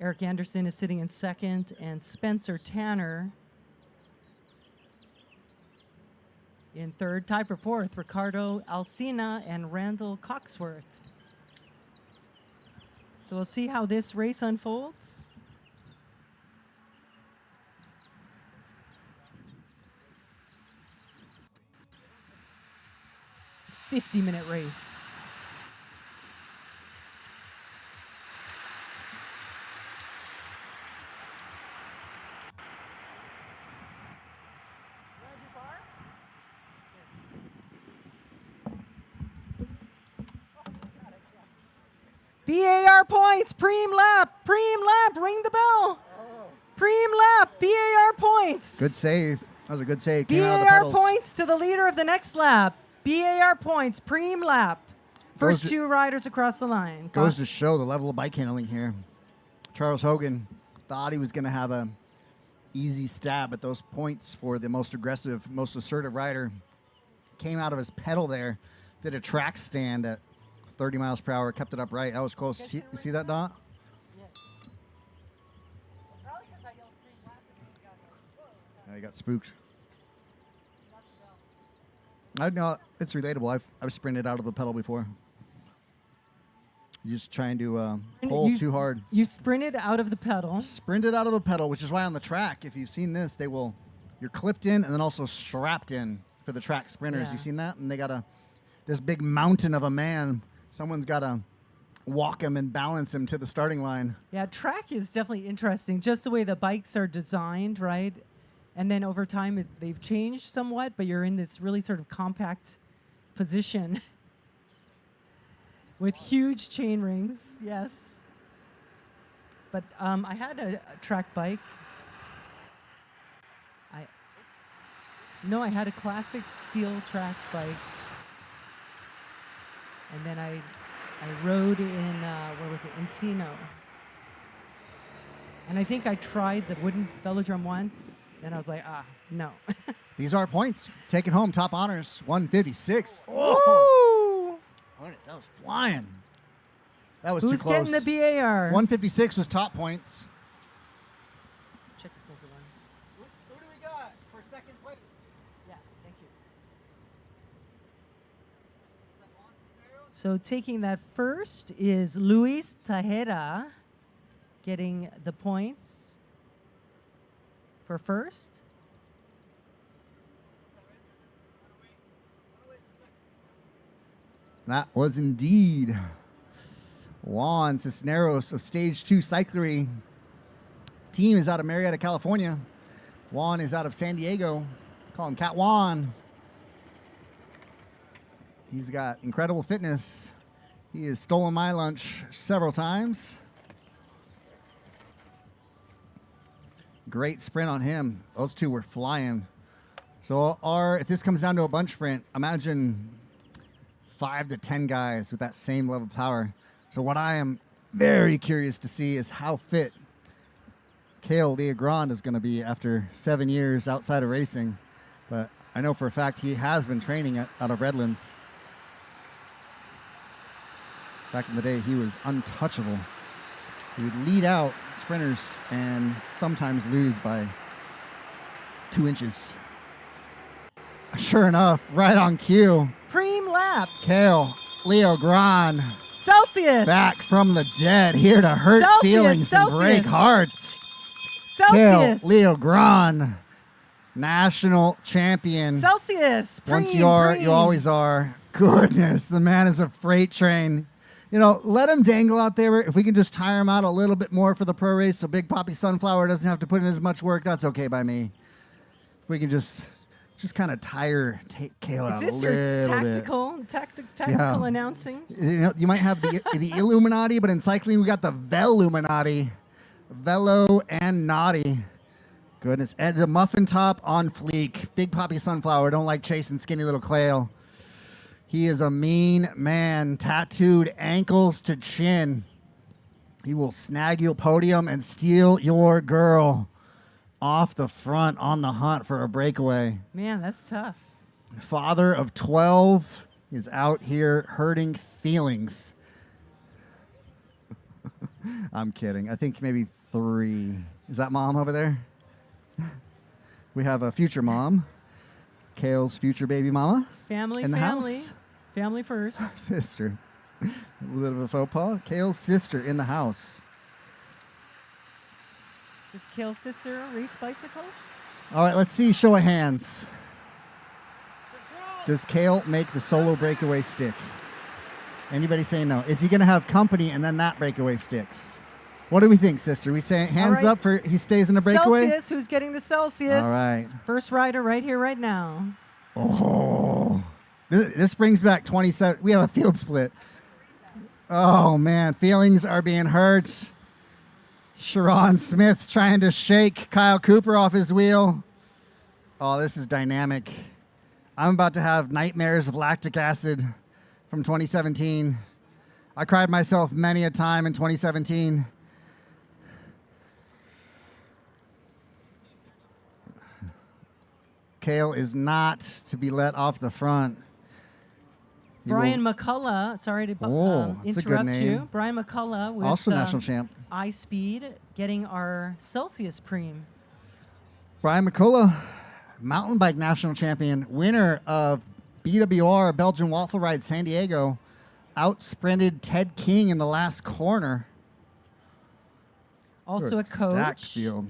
Eric Anderson is sitting in second, and Spencer Tanner in third. Tied for fourth, Ricardo Alcina and Randall Coxworth. So we'll see how this race unfolds. A 50-minute race. BAR points, Pream lap, ring the bell. Pream lap, BAR points. Good save. That was a good save. Came out of the BAR pedals. points to the leader of the next lap. BAR points, Pream lap. First Goes to- two riders across the line. Goes to show the level of bike handling here. Charles Hogan thought he was going to have a easy stab at those points for the most aggressive, most assertive rider. Came out of his pedal there, did a track stand at 30 miles per hour, kept it upright. That was close. You see that, Dot? I got spooked. I know it's relatable. I've sprinted out of the pedal before. You're just trying to pull too hard. You sprinted out of the pedal. Sprinted out of the pedal, which is why on the track, if you've seen this, you're clipped in and then also strapped in for the track sprinters. Yeah. You seen that? And they got this big mountain of a man. Someone's got to walk him and balance him to the starting line. Yeah, track is definitely interesting. Just the way the bikes are designed, right? And then over time, they've changed somewhat, but you're in this really sort of compact position with huge chain rings, yes. But I had a track bike. I had a classic steel track bike. And then I rode in, where was it, Encino. And I think I tried the wooden velodrome once, and I was like, no. These are points. Taking home top honors, 156. Oh, that was flying. That was too Who's close. getting the BAR? 156 was top points. Check the silver one. Who do we got for second place? Yeah, thank you. So taking that first is Luis Tejera getting the points for first. That was indeed Juan Cisneros of Stage 2 Cyclery. Team is out of Marietta, California. Juan is out of San Diego. Call him Cat Juan. He's got incredible fitness. He has stolen my lunch several times. Great sprint on him. Those two were flying. So if this comes down to a bunch sprint, imagine 5 to 10 guys with that same level of power. So what I am very curious to see is how fit Cale Leogrand is going to be after 7 years outside of racing. But I know for a fact he has been training out of Redlands. Back in the day, he was untouchable. He would lead out sprinters and sometimes lose by 2 inches. Sure enough, right on cue, Pream lap. Cale Leogrand Celsius. back from the dead, here to hurt Celsius, feelings and break Celsius. hearts. Cale Celsius. Leogrand, national champion. Celsius. Once Pream, you are, Pream. you always are. Goodness, the man is a freight train. You know, let him dangle out there. If we can just tire him out a little bit more for the pro race so Big Poppy Sunflower doesn't have to put in as much work, that's okay by me. If we can just kind of take Cale out a Is this little your bit. tactical announcing? You know, you might have the Illuminati, but in cycling we got the Veluminati. Velo and Naughty. Goodness. And the muffin top on fleek. Big Poppy Sunflower don't like chasing skinny little Cale. He is a mean man, tattooed ankles to chin. He will snag you a podium and steal your girl off the front on the hunt for a breakaway. Man, that's tough. Father of 12 is out here hurting feelings. I'm kidding. I think maybe 3. Is that mom over there? We have a future mom. Cale's future baby mama. Family, in the family. house. Family first. Sister. A little bit of a faux pas. Cale's sister in the house. Does Cale's sister race bicycles? All right, let's see. Show of hands. Does Cale make the solo breakaway stick? Anybody say no? Is he going to have company and then that breakaway sticks? What do we think, sister? We say hands right. up for he stays in the breakaway? Celsius, who's getting the Celsius? All right. First rider right here, right now. Oh. This brings back 27. We have a field split. Oh, man. Feelings are being hurt. Sharon Smith trying to shake Kyle Cooper off his wheel. Oh, this is dynamic. I'm about to have nightmares of lactic acid from 2017. I cried myself many a time in 2017. Cale is not to be let off the front. Brian McCullough, sorry to that's a good interrupt name. you. Brian McCullough with Also national champ. iSpeed getting our Celsius Pream. Brian McCullough, mountain bike national champion, winner of BWR Belgian Waffle Ride San Diego, out-sprinted Ted King in the last corner. Also a coach. Stacked field.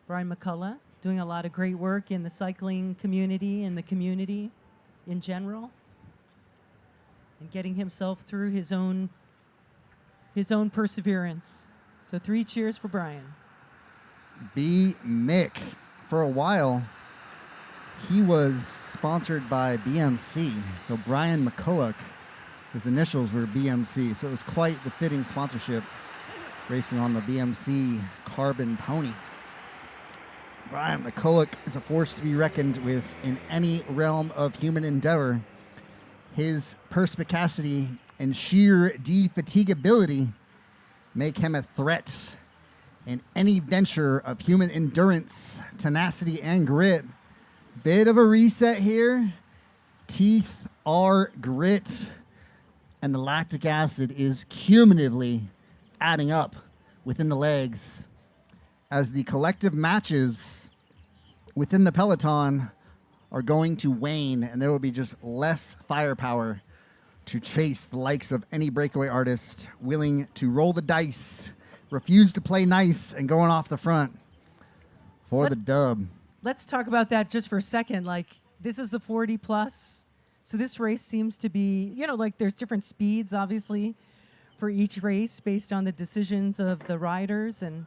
Brian McCullough doing a lot of great work in the cycling community and the community in general, and getting himself through his own perseverance. So 3 cheers for Brian. B. Mick, for a while, he was sponsored by BMC. So Brian McCulloch, his initials were BMC. So it was quite the fitting sponsorship, racing on the BMC Carbon Pony. Brian McCulloch is a force to be reckoned with in any realm of human endeavor. His perspicacity and sheer defatigability make him a threat in any venture of human endurance, tenacity, and grit. Bit of a reset here. Teeth are grit, and the lactic acid is cumulatively adding up within the legs as the collective matches within the peloton are going to wane, and there will be just less firepower to chase the likes of any breakaway artist willing to roll the dice, refuse to play nice, and going off the front for the dub. Let's talk about that just for a second. Like, this is the 40 plus. So this race seems to be, you know, like there's different speeds, obviously, for each race based on the decisions of the riders and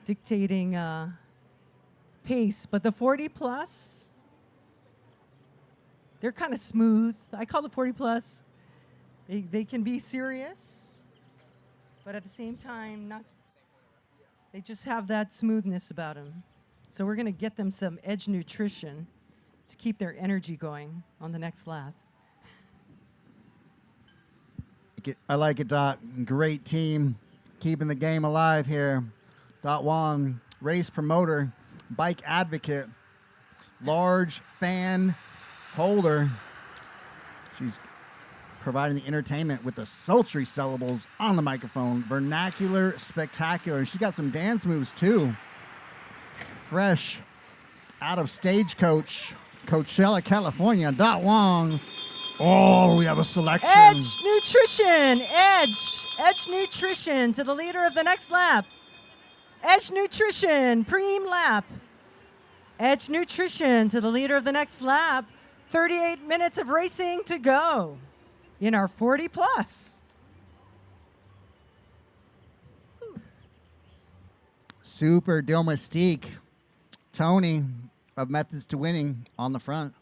dictating pace. But the 40 plus, they're kind of smooth. I call the 40 plus, they can be serious, but at the same time, not. They just have that smoothness about them. So we're going to get them some Edge nutrition to keep their energy going on the next lap. I like it, Dot. Great team, keeping the game alive here. Dot Wong, race promoter, bike advocate, large fan holder. She's providing the entertainment with the sultry syllables on the microphone. Vernacular, spectacular. She got some dance moves too. Fresh out of Stagecoach, Coachella, California. Dot Wong. Oh, we have a selection. Edge nutrition, Edge nutrition to the leader of the next lap. Edge nutrition, Pream lap. Edge nutrition to the leader of the next lap. 38 minutes of racing to go in our 40 plus. Super Domestique. Tony of Methods to Winning on the front.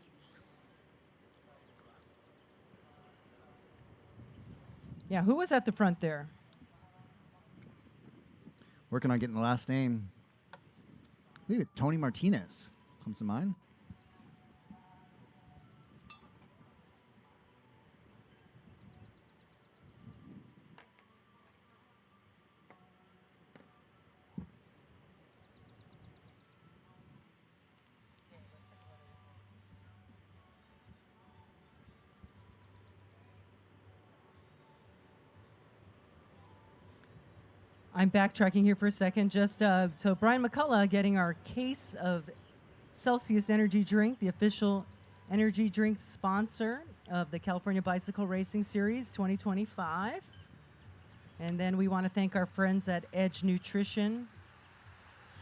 Yeah, who was at the front there? Working on getting the last name. I believe it's Tony Martinez comes to mind. I'm backtracking here for a second. So Brian McCullough getting our case of Celsius Energy Drink, the official energy drink sponsor of the California Bicycle Racing Series 2025. And then we want to thank our friends at Edge Nutrition.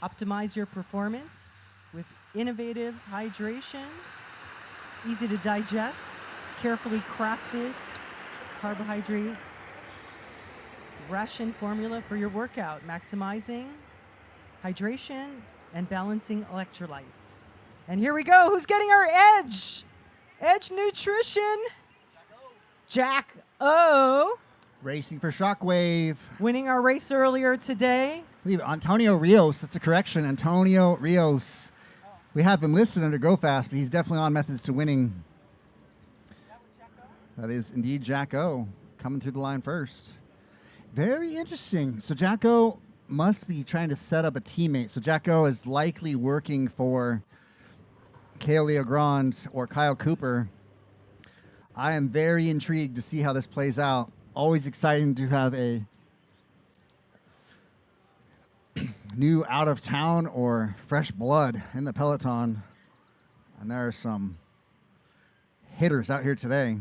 Optimize your performance with innovative hydration, easy to digest, carefully crafted carbohydrate ration formula for your workout, maximizing hydration and balancing electrolytes. And here we go. Who's getting our Edge? Edge Nutrition. Jack O. Racing for Shockwave. Winning our race earlier today. I believe Antonio Rios. That's a correction. Antonio Rios. We have him listed under Go Fast, but he's definitely on Methods to Winning. That is indeed Jack O. coming through the line first. Very interesting. So Jacko must be trying to set up a teammate. So Jacko is likely working for Kale Leogrand or Kyle Cooper. I am very intrigued to see how this plays out. Always exciting to have a new out-of-town or fresh blood in the peloton. And there are some hitters out here today.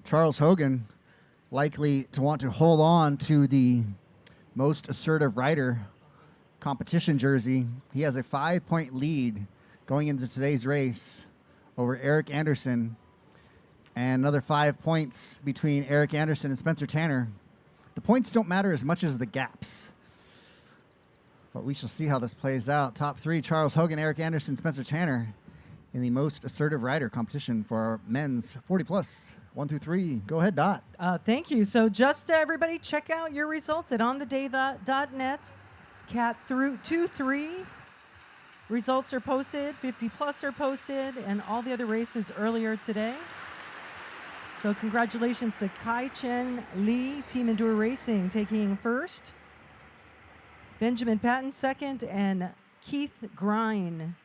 Charles Hogan likely to want to hold on to the most assertive rider competition jersey. He has a 5-point lead going into today's race over Eric Anderson, and another 5 points between Eric Anderson and Spencer Tanner. The points don't matter as much as the gaps, but we shall see how this plays out. Top three: Charles Hogan, Eric Anderson, Spencer Tanner in the most assertive rider competition for our men's 40 plus. 1 through 3. Go ahead, Dot. Thank you. So just everybody check out your results at ontheday.net. Cat through 2-3 results are posted, 50 plus are posted, and all the other races earlier today. So congratulations to Kai Chen Lee, Team Endure Racing, taking first. Benjamin Patton second, and Keith Grine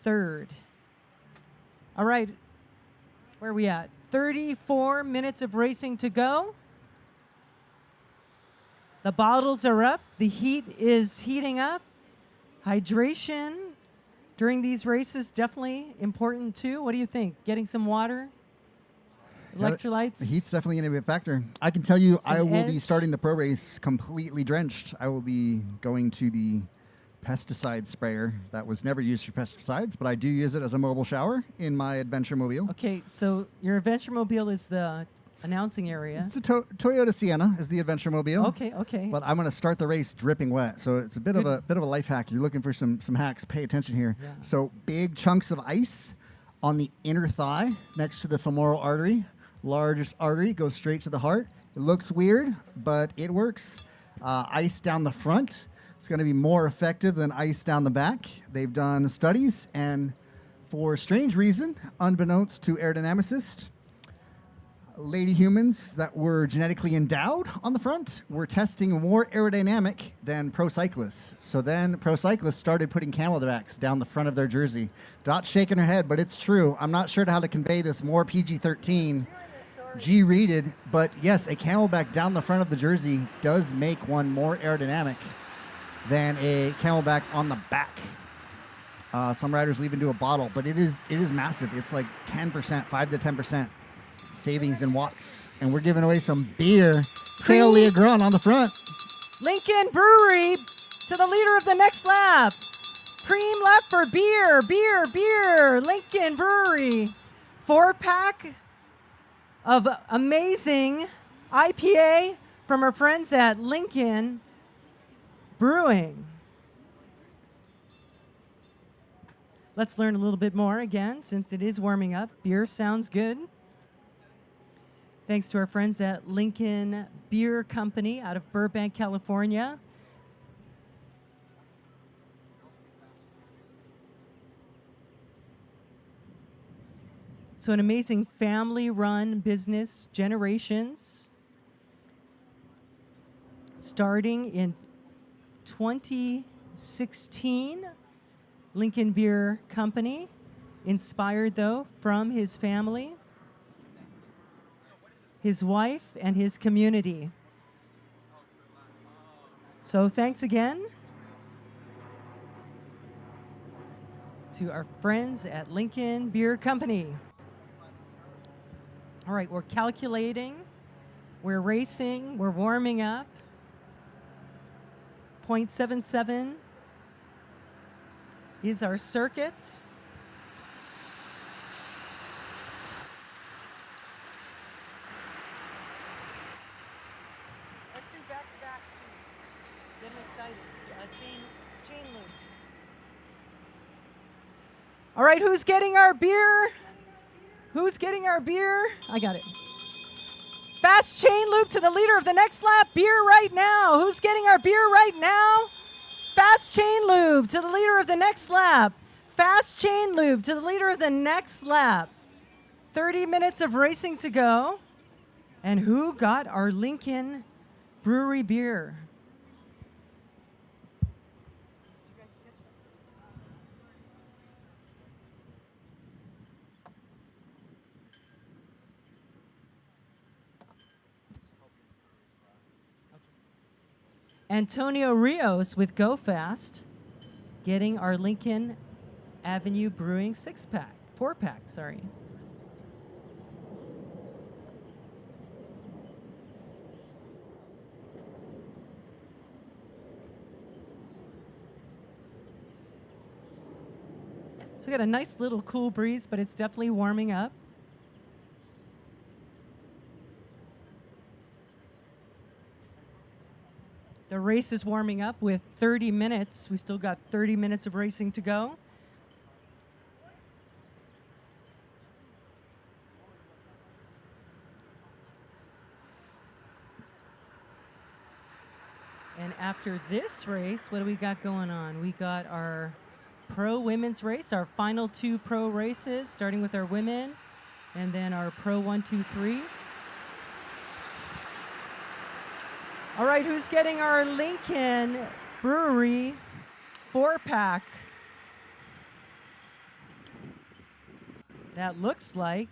third. All right, where are we at? 34 minutes of racing to go. The bottles are up. The heat is heating up. Hydration during these races definitely important too. What do you think? Getting some water? Electrolytes? The heat's definitely going to be a factor. I can tell you Some I will be edge. starting the pro race completely drenched. I will be going to the pesticide sprayer that was never used for pesticides, but I do use it as a mobile shower in my adventure mobile. Okay, so your adventure mobile is the announcing area. It's a Toyota Sienna is the adventure mobile. Okay, okay. But I'm going to start the race dripping wet, so it's a bit of Good. a life hack. You're looking for some hacks. Pay attention here. Yeah. So big chunks of ice on the inner thigh next to the femoral artery. Largest artery goes straight to the heart. It looks weird, but it works. Ice down the front. It's going to be more effective than ice down the back. They've done studies, and for strange reason, unbeknownst to aerodynamicists, lady humans that were genetically endowed on the front were testing more aerodynamic than pro cyclists. So then pro cyclists started putting camelbacks down the front of their jersey. Dot's shaking her head, but it's true. I'm not sure how to convey this more PG-13, G-rated, but yes, a camelback down the front of the jersey does make one more aerodynamic than a camelback on the back. Some riders will even do a bottle, but it is massive. It's like 10%, 5 to 10% savings in watts. And we're giving away some beer. Trail Leah Grun on the front. Lincoln Brewery to the leader of the next lap. Pream left for beer, beer, beer. Lincoln Brewery. 4-pack of amazing IPA from our friends at Lincoln Brewing. Let's learn a little bit more again since it is warming up. Beer sounds good. Thanks to our friends at Lincoln Beer Company out of Burbank, California. So an amazing family-run business, generations, starting in 2016. Lincoln Beer Company, inspired though from his family, his wife, and his community. So thanks again to our friends at Lincoln Beer Company. All right, we're calculating, we're racing, we're warming up. 0.77 is our circuit. Let's do back-to-back too. Get them excited. Chain loop. All right, who's getting our beer? Who's getting our beer? I got it. Fast chain loop to the leader of the next lap. Beer right now. Who's getting our beer right now? Fast chain loop to the leader of the next lap. Fast chain loop to the leader of the next lap. 30 minutes of racing to go. And who got our Lincoln Brewery beer? Antonio Rios with Go Fast, getting our Lincoln Avenue Brewing 4-pack, sorry. So we got a nice little cool breeze, but it's definitely warming up. The race is warming up with 30 minutes. We still got 30 minutes of racing to go. And after this race, what do we got going on? We got our pro women's race, our final 2 pro races, starting with our women. And then our Pro 1, 2, 3. All right, who's getting our Lincoln Brewery 4-pack? That looks like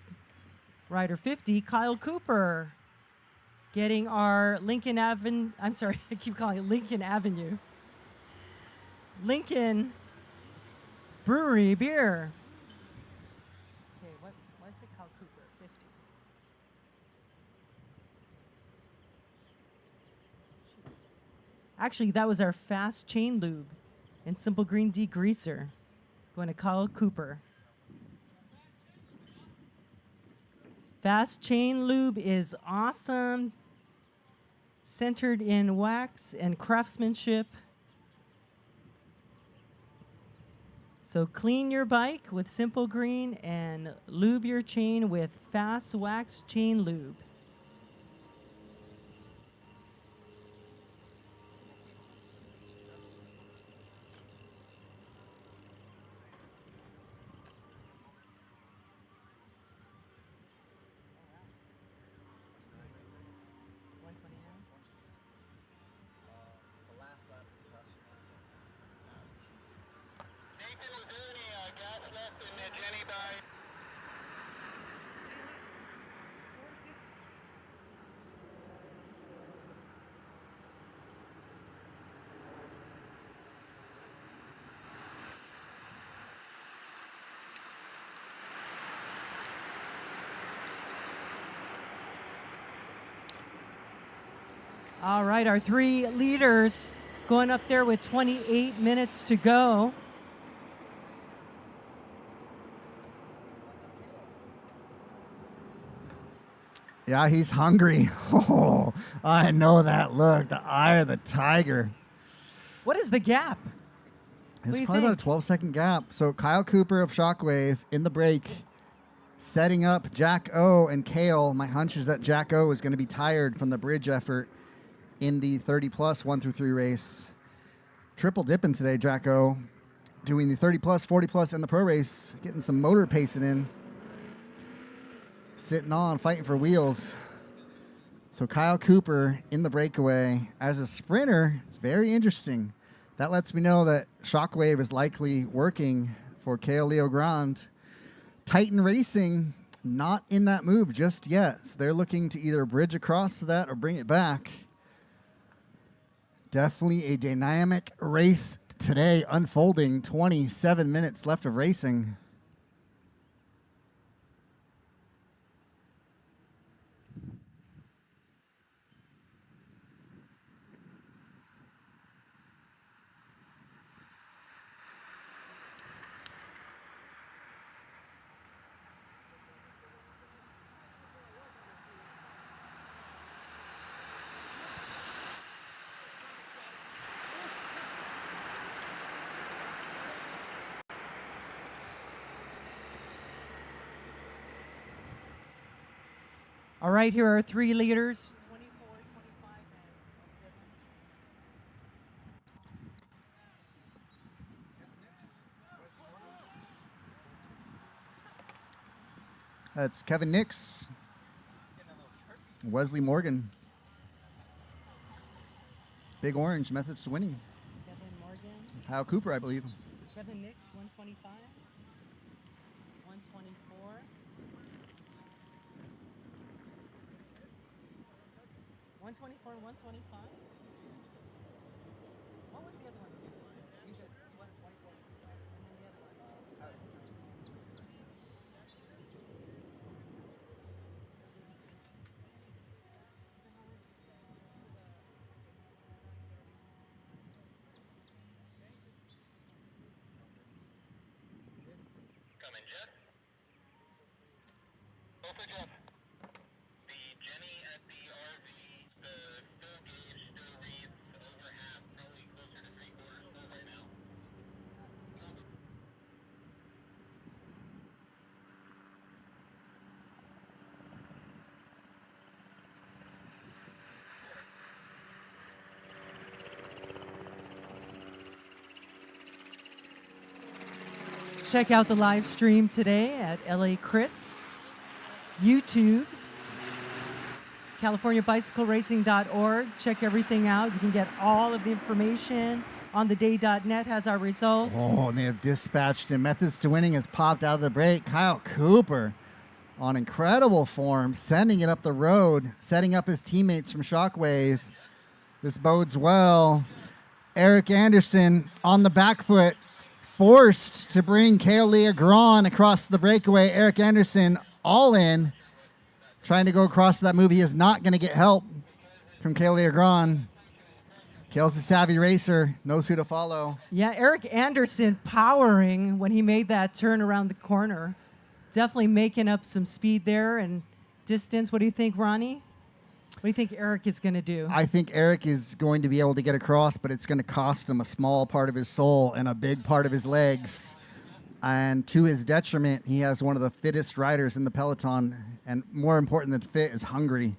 Rider 50, Kyle Cooper, getting our Lincoln Avenue. I'm sorry, I keep calling it Lincoln Avenue. Lincoln Brewery beer. Okay, what's it called? Cooper 50. Actually, that was our fast chain lube and simple green degreaser. Going to Kyle Cooper. Fast chain lube is awesome, centered in wax and craftsmanship. So clean your bike with simple green and lube your chain with fast wax chain lube. Nathan, was there any gas left in the Jenny bike? All right, our 3 leaders going up there with 28 minutes to go. Yeah, he's hungry. Oh, I know that look. The eye of the tiger. What is the gap? It's do you probably about think? a 12-second gap. So Kyle Cooper of Shockwave in the break, setting up Jack O and Kale. My hunch is that Jack O is going to be tired from the bridge effort in the 30-plus 1 through 3 race. Triple dipping today, Jack O. Doing the 30-plus, 40-plus, and the pro race. Getting some motor pacing in. Sitting on, fighting for wheels. So Kyle Cooper in the breakaway. As a sprinter, it's very interesting. That lets me know that Shockwave is likely working for Kale Leo Grande. Titan Racing, not in that move just yet. So they're looking to either bridge across to that or bring it back. Definitely a dynamic race today unfolding. 27 minutes left of racing. All right, here are 3 leaders. 24, 25, and That's Kevin Nix. Wesley Morgan. Big Orange, methods to winning. Kevin Morgan. Kyle Cooper, I believe. Kevin Nix, 125. 124. 124 and 125. What was the other one? You said 24. And then the other one. Coming, Jeff. Also, Jeff. The Jenny at the RV, the still gauge still reads over half, probably closer to 3/4 full right now. Check out the live stream today at LA Crits. YouTube, CaliforniaBicycleRacing.org. Check everything out. You can get all of the information. OnTheDay.net has our results. Oh, and they have dispatched him. Methods to Winning has popped out of the break. Kyle Cooper on incredible form, sending it up the road, setting up his teammates from Shockwave. This bodes well. Eric Anderson on the back foot, forced to bring Kale Leagron across the breakaway. Eric Anderson all in, trying to go across that move. He is not going to get help from Kale Leagron. Kale's a savvy racer, knows who to follow. Yeah, Eric Anderson powering when he made that turn around the corner. Definitely making up some speed there and distance. What do you think, Ronnie? What do you think Eric is going to do? I think Eric is going to be able to get across, but it's going to cost him a small part of his soul and a big part of his legs. And to his detriment, he has one of the fittest riders in the peloton. And more important than fit is hungry.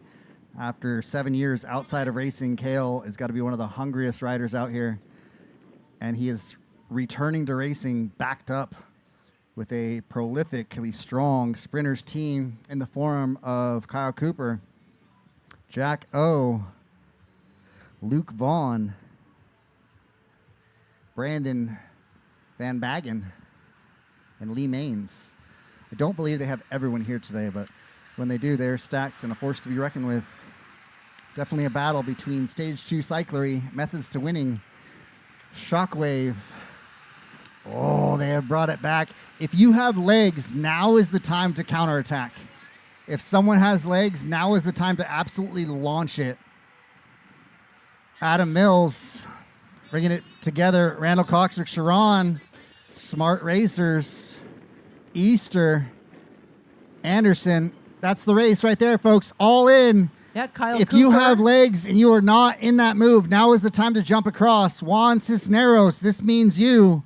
After 7 years outside of racing, Kale has got to be one of the hungriest riders out here. And he is returning to racing backed up with a prolifically strong sprinters team in the form of Kyle Cooper, Jack O, Luke Vaughn, Brandon Van Bagen, and Lee Maines. I don't believe they have everyone here today, but when they do, they're stacked and a force to be reckoned with. Definitely a battle between Stage 2 Cyclery, Methods to Winning, Shockwave. Oh, they have brought it back. If you have legs, now is the time to counterattack. If someone has legs, now is the time to absolutely launch it. Adam Mills bringing it together. Randall Cox, Rick Sharon, Smart Racers, Easter, Anderson. That's the race right there, folks. All in. Yeah, Kyle If Cooper. you have legs and you are not in that move, now is the time to jump across. Juan Cisneros, this means you.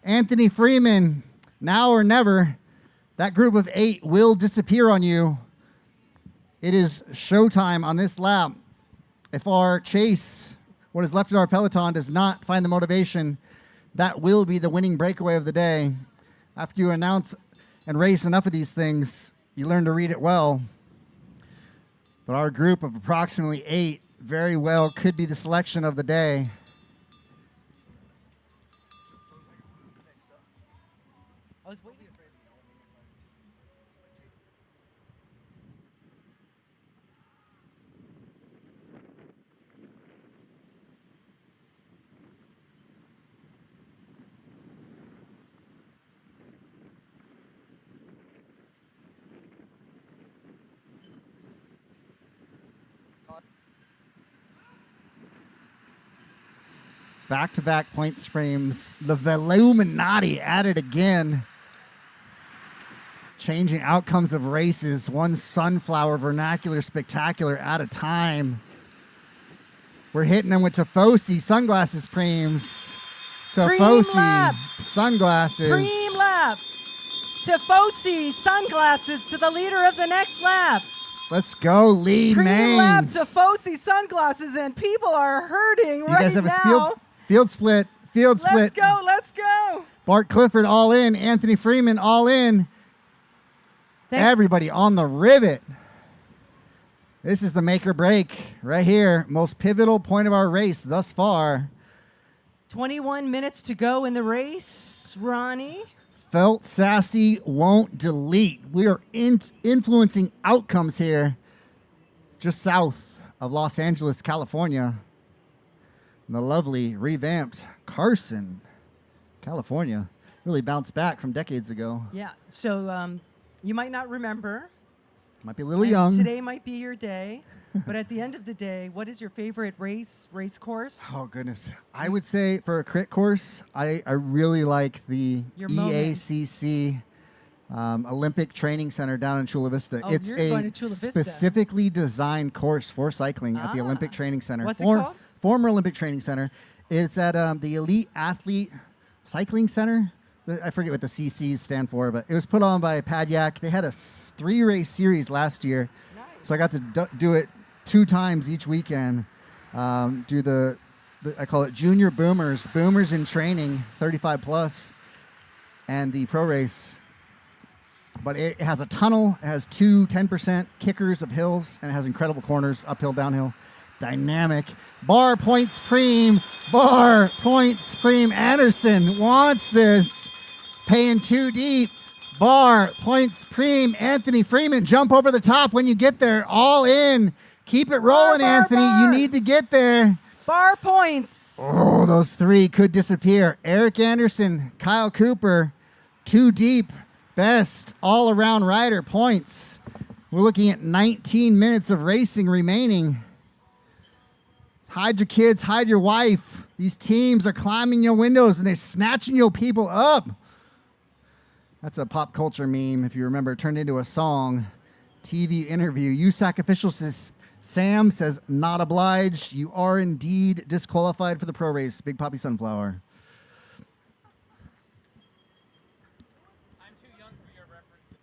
Anthony Freeman, now or never. That group of 8 will disappear on you. It is showtime on this lap. If our chase, what is left of our peloton, does not find the motivation, that will be the winning breakaway of the day. After you announce and race enough of these things, you learn to read it well. But our group of approximately 8 very well could be the selection of the day. I was waiting. Back-to-back points frames. The Veluminati at it again. Changing outcomes of races. One sunflower vernacular spectacular at a time. We're hitting them with Tifosi sunglasses Preams. Tifosi lap. sunglasses. Pream lap. Tifosi sunglasses to the leader of the next lap. Let's go, Lee Pream lap. Maines. Tifosi sunglasses, and people are hurting You right guys have now. a field split. Field Let's split. go. Let's go. Bart Clifford all in. Anthony Freeman all in. Thanks. Everybody on the rivet. This is the make or break right here. Most pivotal point of our race thus far. 21 minutes to go in the race, Ronnie. Felt sassy, won't delete. We are influencing outcomes here just south of Los Angeles, California. In the lovely, revamped Carson, California. Really bounced back from decades ago. Yeah, so you might not remember. Might be a little and young. Today might be your day. But at the end of the day, what is your favorite race course? Oh, goodness. I would say for a crit course, I really like the Your moment. EACC Olympic Training Center down in Chula Vista. Oh, It's you're a going to Chula Vista. specifically designed course for cycling at the Olympic Training Center. What's it called? Former Olympic Training Center. It's at the Elite Athlete Cycling Center. I forget what the CCs stand for, but it was put on by Padyak. They had a 3-race series last year. Nice. So I got to do it 2 times each weekend. Do the I call it Junior Boomers in training, 35 plus, and the pro race. but it has a tunnel. It has two 10% kickers of hills, and it has incredible corners, uphill, downhill. Dynamic. Bar points Pream. Bar points Pream. Anderson wants this. Paying too deep. Bar points Pream. Anthony Freeman, jump over the top when you get there. All in. Keep it rolling, bar, Anthony. bar. You need to get there. Bar points. Oh, those three could disappear. Eric Anderson, Kyle Cooper, too deep. Best all-around rider points. We're looking at 19 minutes of racing remaining. Hide your kids, hide your wife. These teams are climbing your windows and they're snatching your people up. That's a pop culture meme, if you remember, turned into a song. TV interview. USAC official says, Sam says, not obliged. You are indeed disqualified for the pro race. Big Poppy Sunflower. I'm too young for your reference.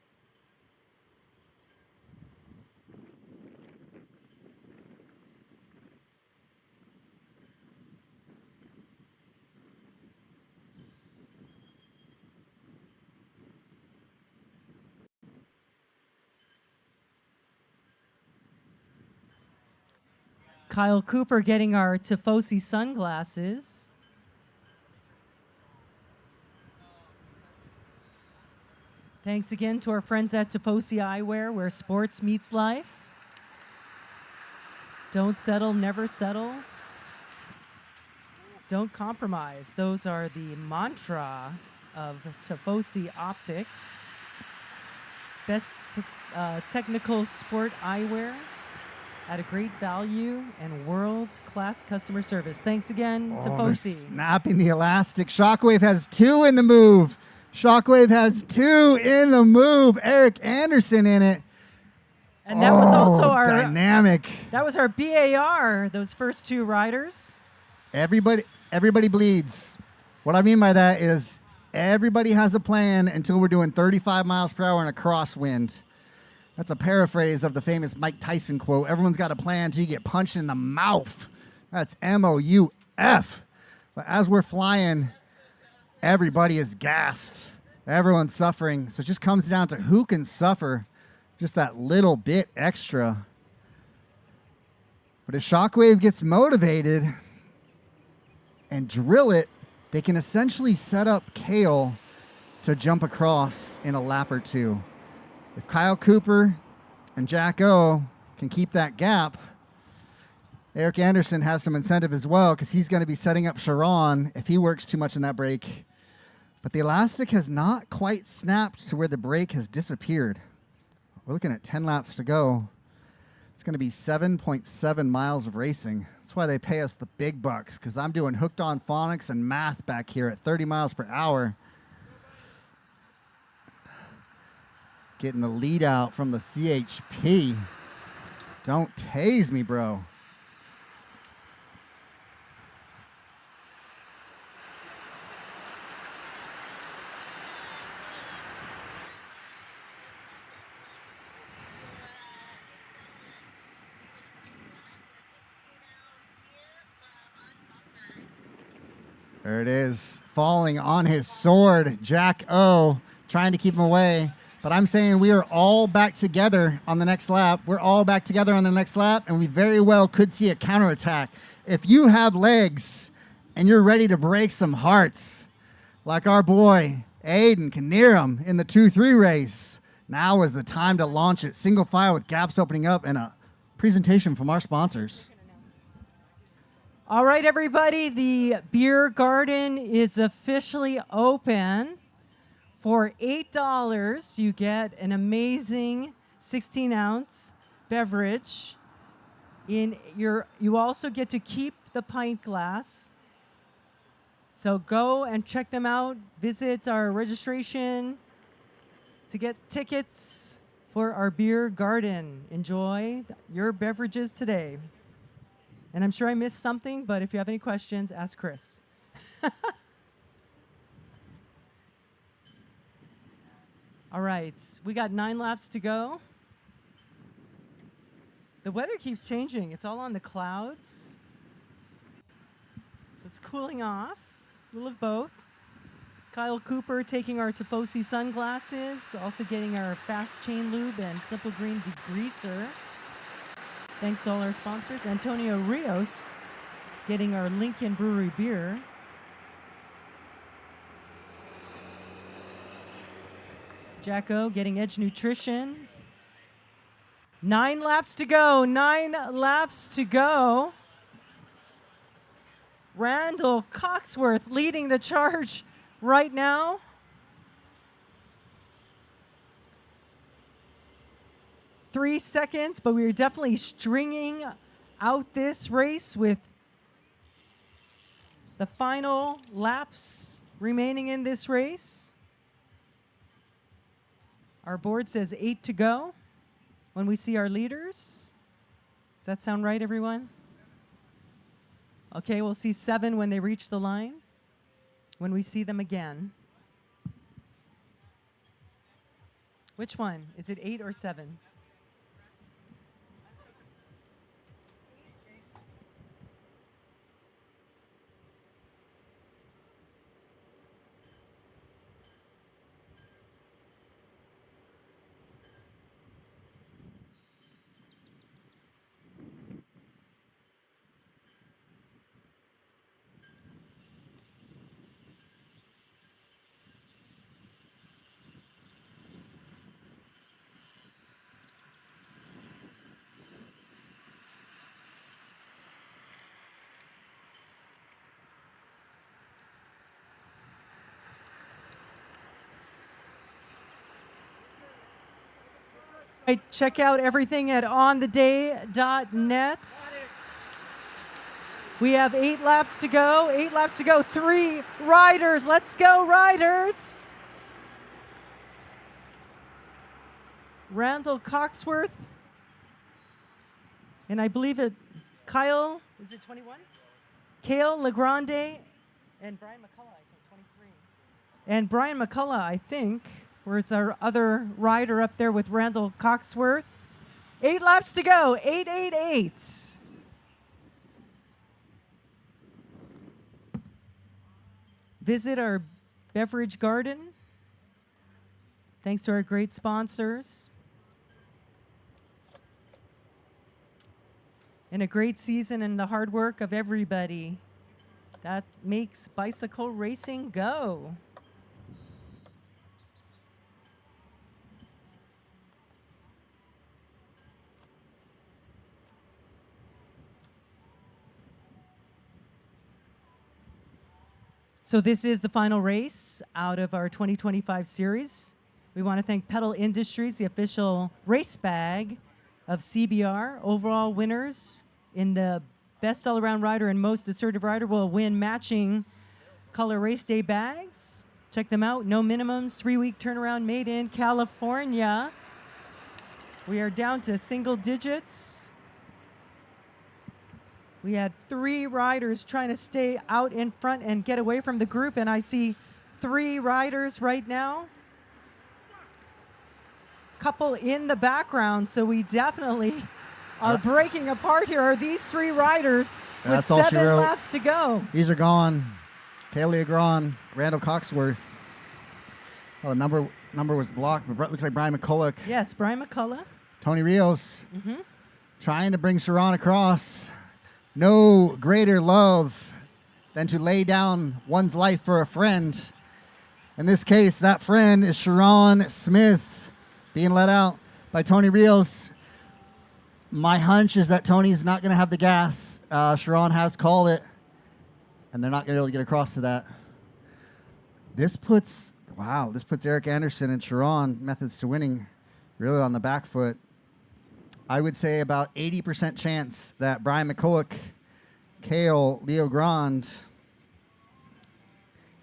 Kyle Cooper getting our Tifosi sunglasses. Thanks again to our friends at Tifosi Eyewear, where sports meets life. Don't settle, never settle. Don't compromise. Those are the mantra of Tifosi Optics. Best technical sport eyewear at a great value and world-class customer service. Thanks again, They're Tifosi. snapping the elastic. Shockwave has two in the move. Shockwave has two in the move. Eric Anderson in it. And that was also our dynamic. That was our BAR, those first two riders. Everybody bleeds. What I mean by that is everybody has a plan until we're doing 35 miles per hour in a crosswind. That's a paraphrase of the famous Mike Tyson quote. Everyone's got a plan until you get punched in the mouth. That's MOUF. But as we're flying, everybody is gassed. Everyone's suffering. So it just comes down to who can suffer just that little bit extra. But if Shockwave gets motivated and drill it, they can essentially set up Kale to jump across in a lap or two. If Kyle Cooper and Jack O can keep that gap, Eric Anderson has some incentive as well because he's going to be setting up Sharon if he works too much in that brake. But the elastic has not quite snapped to where the brake has disappeared. We're looking at 10 laps to go. It's going to be 7.7 miles of racing. That's why they pay us the big bucks, because I'm doing hooked on phonics and math back here at 30 miles per hour. Getting the lead out from the CHP. Don't tase me, bro. There it is, falling on his sword. Jack O trying to keep him away. But I'm saying we are all back together on the next lap. We're all back together on the next lap, and we very well could see a counterattack. If you have legs and you're ready to break some hearts, like our boy Aiden Knierim in the 2-3 race, now is the time to launch it. Single file with gaps opening up and a presentation from our sponsors. All right, everybody, the beer garden is officially open. For $8, you get an amazing 16-ounce beverage. You also get to keep the pint glass. So go and check them out. Visit our registration to get tickets for our beer garden. Enjoy your beverages today. And I'm sure I missed something, but if you have any questions, ask Chris. All right, we got 9 laps to go. The weather keeps changing. It's all on the clouds. So it's cooling off, a little of both. Kyle Cooper taking our Tifosi sunglasses, also getting our Fast Chain Lube and Simple Green Degreaser. Thanks to all our sponsors. Antonio Rios getting our Lincoln Brewery beer. Jacko getting Edge Nutrition. 9 laps to go. 9 laps to go. Randall Coxworth leading the charge right now. Three seconds, but we are definitely stringing out this race with the final laps remaining in this race. Our board says 8 to go when we see our leaders. Does that sound right, everyone? Okay, we'll see 7 when they reach the line, when we see them again. Which one? Is it 8 or 7? Check out everything at ontheday.net. We have 8 laps to go. 8 laps to go. 3 riders. Let's go, riders. Randall Coxworth. And I believe it, Kyle, is it 21? Kale Legrande and Brian McCullough, I think, 23. And Brian McCullough, I think, where's our other rider up there with Randall Coxworth. 8 laps to go, 888. Visit our beverage garden. Thanks to our great sponsors. And a great season and the hard work of everybody that makes bicycle racing go. So this is the final race out of our 2025 series. We want to thank Pedal Industries, the official race bag of CBR. Overall winners in the best all-around rider and most assertive rider will win matching color race day bags. Check them out. No minimums, 3-week turnaround, made in California. We are down to single digits. We had 3 riders trying to stay out in front and get away from the group, and I see 3 riders right now. Couple in the background, so we definitely are breaking apart here. Are these 3 riders with 7 laps to go? These are gone. Kaylee Agron, Randall Coxworth. Oh, the number was blocked, but looks like Brian McCullough. Yes, Brian McCullough. Tony Rios trying to bring Sharon across. No greater love than to lay down one's life for a friend. In this case, that friend is Sharon Smith, being let out by Tony Rios. My hunch is that Tony's not going to have the gas. Sharon has called it, and they're not going to be able to get across to that. This puts Eric Anderson and Sharon, methods to winning, really on the back foot. I would say about 80% chance that Brian McCullough, Kale, Leo Grand,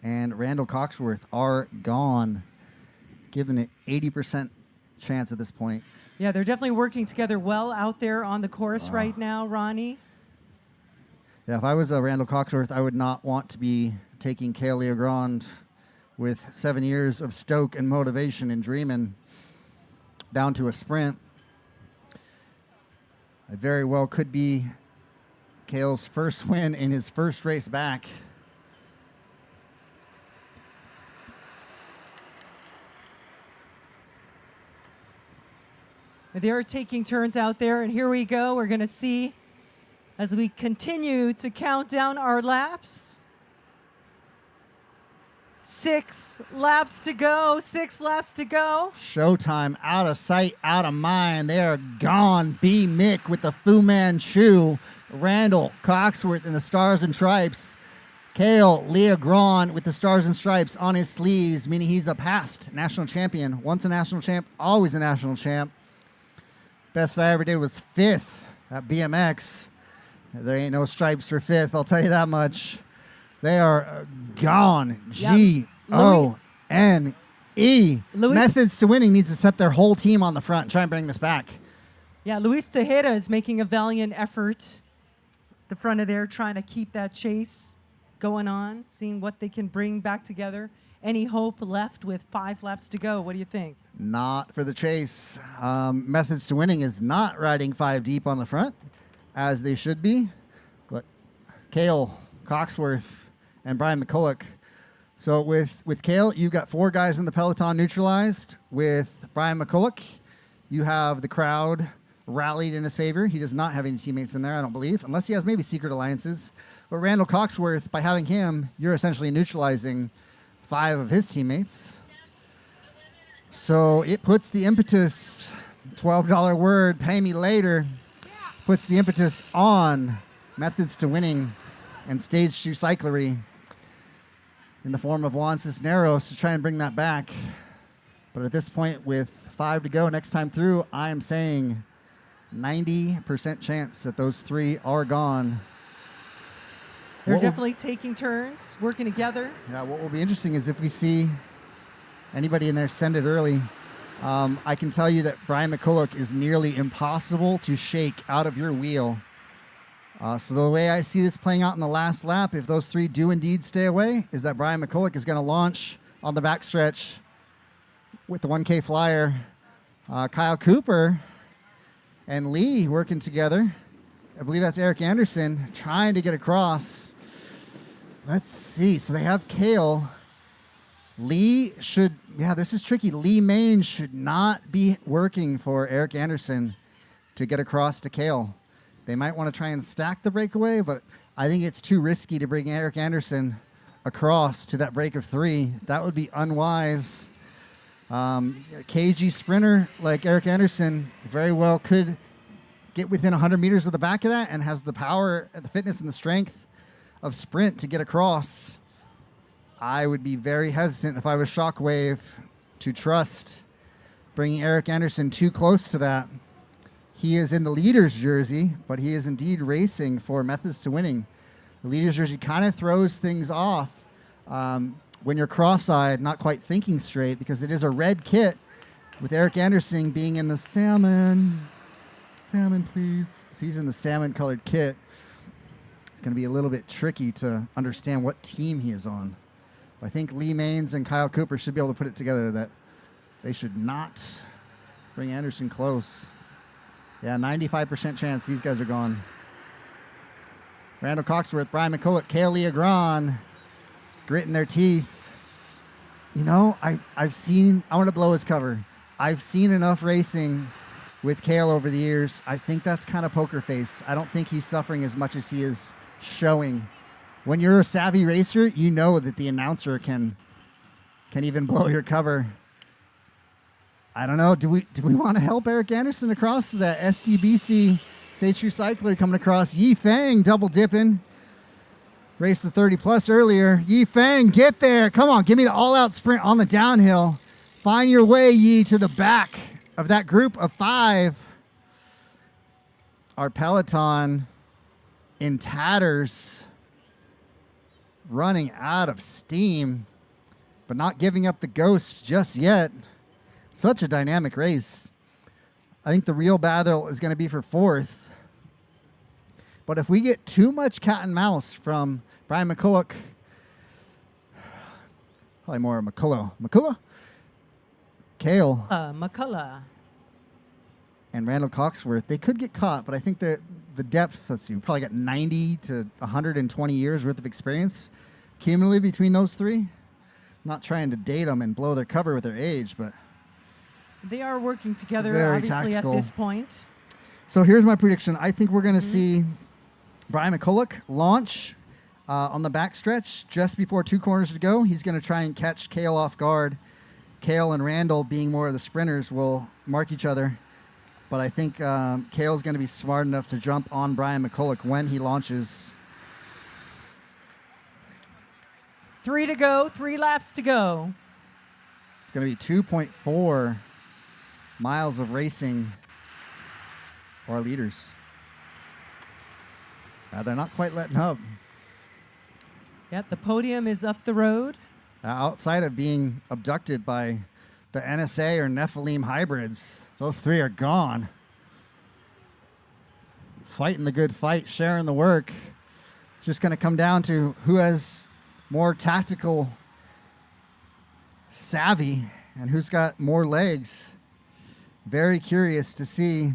and Randall Coxworth are gone, given it 80% chance at this point. Yeah, they're definitely working together well out there on the course right now, Ronnie. Yeah, if I was Randall Coxworth, I would not want to be taking Kale Leo Grand with 7 years of stoke and motivation and dreaming down to a sprint. It very well could be Kale's first win in his first race back. They're taking turns out there, and here we go. We're going to see as we continue to count down our laps. 6 laps to go. 6 laps to go. Showtime, out of sight, out of mind. They are gone. B. Mick with the Fu Manchu. Randall Coxworth in the Stars and Stripes. Kale Leogron with the Stars and Stripes on his sleeves, meaning he's a past national champion. Once a national champ, always a national champ. Best I ever did was 5th at BMX. There ain't no stripes for 5th, I'll tell you that much. They are gone. G-O-N-E. Methods to Winning needs to set their whole team on the front and try and bring this back. Yeah, Luis Tejeda is making a valiant effort. The front of there trying to keep that chase going on, seeing what they can bring back together. Any hope left with 5 laps to go? What do you think? Not for the chase. Methods to Winning is not riding 5 deep on the front, as they should be. But Kale Coxworth and Brian McCulloch. So with Kale, you've got 4 guys in the peloton neutralized. With Brian McCulloch, you have the crowd rallied in his favor. He does not have any teammates in there, I don't believe, unless he has maybe secret alliances. But Randall Coxworth, by having him, you're essentially neutralizing 5 of his teammates. So it puts the impetus, $12 word, pay me later, puts the impetus on Methods to Winning and Stage 2 Cyclery in the form of Juan Cisneros to try and bring that back. But at this point, with 5 to go next time through, I am saying 90% chance that those 3 are gone. They're definitely taking turns, working together. Yeah, what will be interesting is if we see anybody in there send it early. I can tell you that Brian McCulloch is nearly impossible to shake out of your wheel. So the way I see this playing out in the last lap, if those 3 do indeed stay away, is that Brian McCulloch is going to launch on the backstretch with the 1K flyer. Kyle Cooper and Lee working together. I believe that's Eric Anderson trying to get across. Let's see. So they have Kale. Lee should, this is tricky. Lee Main should not be working for Eric Anderson to get across to Kale. They might want to try and stack the breakaway, but I think it's too risky to bring Eric Anderson across to that break of 3. That would be unwise. KG sprinter like Eric Anderson very well could get within 100 meters of the back of that and has the power, the fitness, and the strength of sprint to get across. I would be very hesitant if I was Shockwave to trust bringing Eric Anderson too close to that. He is in the leader's jersey, but he is indeed racing for Methods to Winning. The leader's jersey kind of throws things off when you're cross-eyed, not quite thinking straight, because it is a red kit with Eric Anderson being in the salmon. Salmon, please. So he's in the salmon-colored kit. It's going to be a little bit tricky to understand what team he is on. I think Lee Maines and Kyle Cooper should be able to put it together that they should not bring Anderson close. Yeah, 95% chance these guys are gone. Randall Coxworth, Brian McCulloch, Kale Leogron, gritting their teeth. You know, I want to blow his cover. I've seen enough racing with Kale over the years. I think that's kind of poker face. I don't think he's suffering as much as he is showing. When you're a savvy racer, you know that the announcer can even blow your cover. I don't know. Do we want to help Eric Anderson across that SDBC Stage 2 cycler coming across? Yi Fang double dipping. Raced the 30 plus earlier. Yi Fang, get there. Come on, give me the all-out sprint on the downhill. Find your way, Yi, to the back of that group of 5. Our peloton in tatters, running out of steam, but not giving up the ghost just yet. Such a dynamic race. I think the real battle is going to be for 4th. But if we get too much cat and mouse from Brian McCulloch, probably more McCulloch, Kale, McCulloch, and Randall Coxworth, they could get caught, but I think the depth, let's see, we probably got 90 to 120 years worth of experience cumulatively between those 3. Not trying to date them and blow their cover with their age, but They are working together, Very obviously, tactical. at this point. So here's my prediction. I think we're going to see Brian McCulloch launch on the backstretch just before 2 corners to go. He's going to try and catch Kale off guard. Kale and Randall, being more of the sprinters, will mark each other. But I think Kale's going to be smart enough to jump on Brian McCulloch when he launches. 3 to go, 3 laps to go. It's going to be 2.4 miles of racing for our leaders. They're not quite letting up. Yeah, the podium is up the road. Outside of being abducted by the NSA or Nephilim hybrids, those 3 are gone. Fighting the good fight, sharing the work. It's just going to come down to who has more tactical savvy and who's got more legs. Very curious to see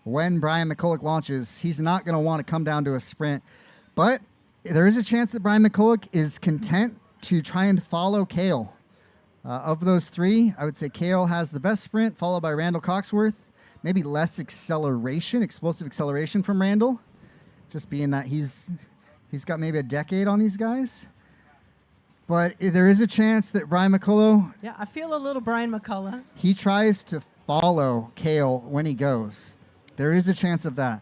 when Brian McCulloch launches. He's not going to want to come down to a sprint, but there is a chance that Brian McCulloch is content to try and follow Kale. Of those 3, I would say Kale has the best sprint, followed by Randall Coxworth. Maybe less acceleration, explosive acceleration from Randall, just being that he's got maybe a decade on these guys. But there is a chance that Brian McCulloch, Yeah, I feel a little Brian McCulloch. he tries to follow Kale when he goes. There is a chance of that.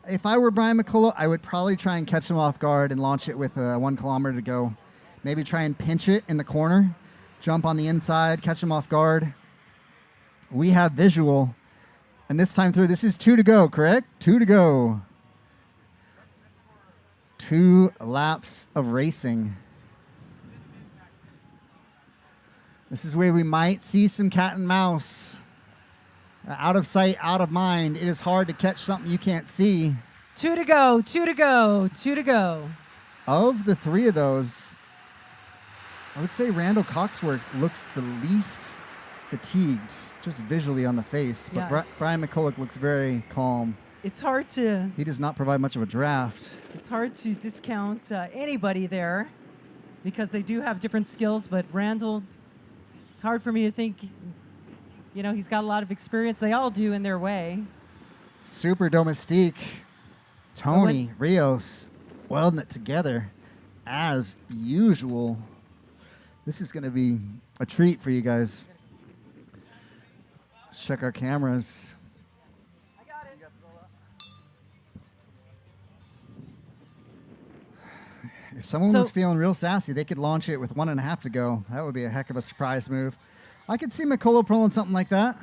If I were Brian McCulloch, I would probably try and catch him off guard and launch it with 1 kilometer to go. Maybe try and pinch it in the corner, jump on the inside, catch him off guard. We have visual. And this time through, this is 2 to go, correct? 2 to go. 2 laps of racing. This is where we might see some cat and mouse. Out of sight, out of mind. It is hard to catch something you can't see. 2 to go, 2 to go, 2 to go. Of the 3 of those, I would say Randall Coxworth looks the least fatigued, just visually on the face. But Yeah. Brian McCulloch looks very calm. It's hard to He does not provide much of a draft. discount anybody there because they do have different skills. But Randall, it's hard for me to think. You know, he's got a lot of experience. They all do in their way. Super domestique. Tony, Rios, welding it together as usual. This is going to be a treat for you guys. Let's check our cameras. I got it. If someone was feeling real sassy, they could launch it with 1.5 to go. That would be a heck of a surprise move. I could see McCulloch pulling something like that.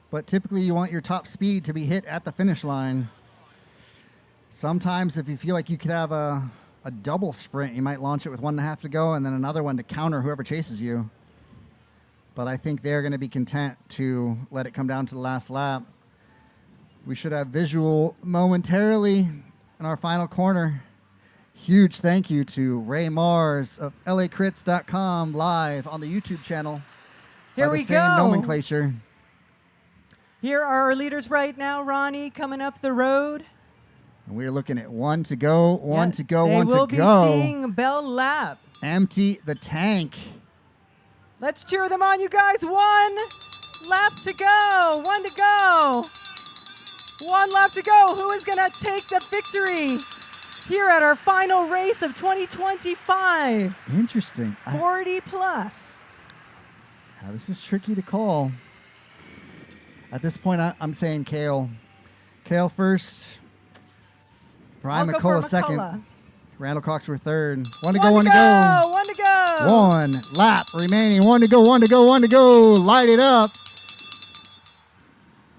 But typically you want your top speed to be hit at the finish line. Sometimes if you feel like you could have a double sprint, you might launch it with 1.5 to go and then another one to counter whoever chases you. But I think they're going to be content to let it come down to the last lap. We should have visual momentarily in our final corner. Huge thank you to Ray Mars of LACrits.com live on the YouTube channel. Here by the we same go. nomenclature. Here are our leaders right now, Ronnie, coming up the road. And we're looking at 1 to go, 1 Yeah, to go, they 1 to will go. be seeing Bell Lap. Empty the tank. Let's cheer them on, you guys. 1 lap to go. 1 to go. 1 lap to go. Who is going to take the victory here at our final race of 2025? Interesting. 40 plus. This is tricky to call. At this point, I'm saying Kale. Kale first. Brian I'll go for McCulloch second. McCulloch. Randall Coxworth third. 1 to One go, 1 to go. 1 to go. 1 lap remaining. 1 to go, 1 to go, 1 to go. Light it up.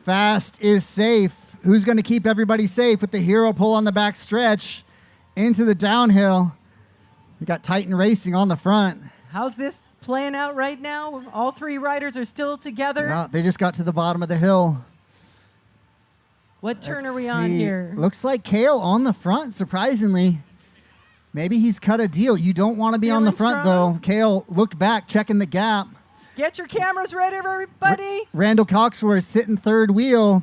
Fast is safe. Who's going to keep everybody safe with the hero pull on the back stretch into the downhill? We got Titan Racing on the front. How's this playing out right now? All 3 riders are still together. No, they just got to the bottom of the hill. What turn are we Let's on see. here? Looks like Kale on the front, surprisingly. Maybe he's cut a deal. You don't want to be on the Feeling front, strong? though. Kale looked back, checking the gap. Get your cameras ready, everybody. Randall Coxworth sitting third wheel.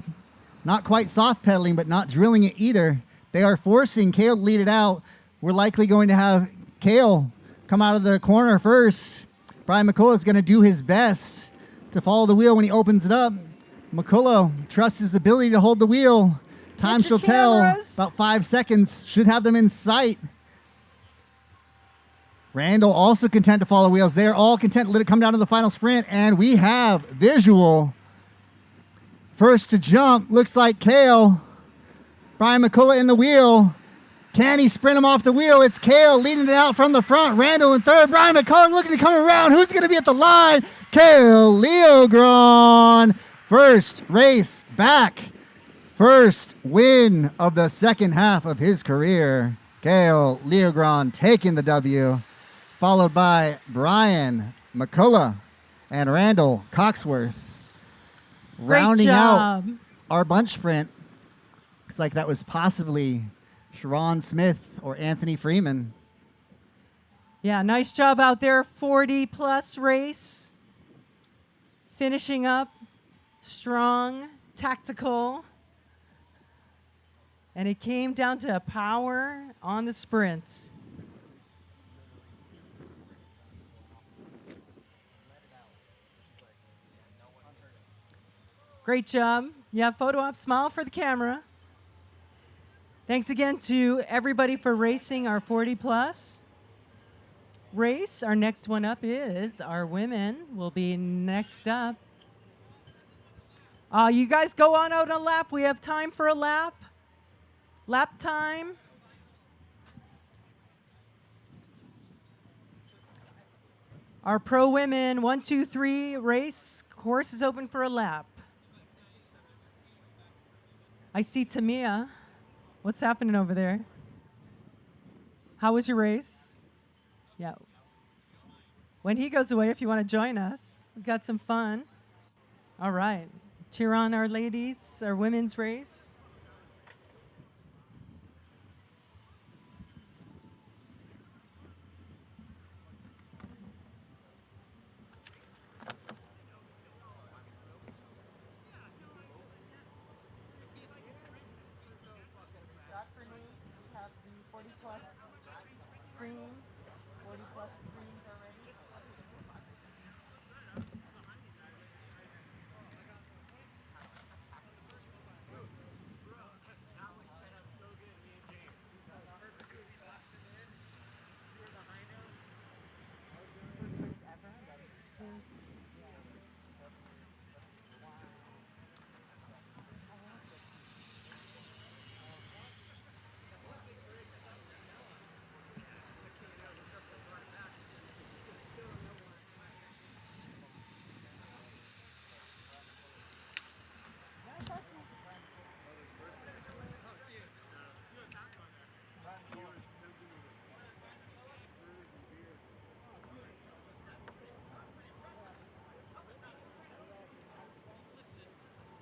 Not quite soft pedaling, but not drilling it either. They are forcing Kale to lead it out. We're likely going to have Kale come out of the corner first. Brian McCulloch is going to do his best to follow the wheel when he opens it up. McCullough trusts his ability to hold the wheel. Time Get your shall tell. cameras. About 5 seconds. Should have them in sight. Randall also content to follow wheels. They're all content. Let it come down to the final sprint. And we have visual. First to jump. Looks like Kale. Brian McCullough in the wheel. Can he sprint him off the wheel? It's Kale leading it out from the front. Randall in third. Brian McCullough looking to come around. Who's going to be at the line? Kale Leogron. First race back. First win of the second half of his career. Kale Leogron taking the W. Followed by Brian McCullough and Randall Coxworth. Great Rounding out job. our bunch sprint. Looks like that was possibly Sharon Smith or Anthony Freeman. Yeah, nice job out there. 40-plus race. Finishing up strong, tactical. And it came down to power on the sprint. Great job. Yeah, photo op, smile for the camera. Thanks again to everybody for racing our 40-plus race. Our next one up is our women will be next up. You guys go on out a lap. We have time for a lap. Lap time. Our pro women 1, 2, 3 race course is open for a lap. I see Tamia. What's happening over there? How was your race? Yeah. When he goes away, if you want to join us, we've got some fun. All right. Cheer on our ladies, our women's race.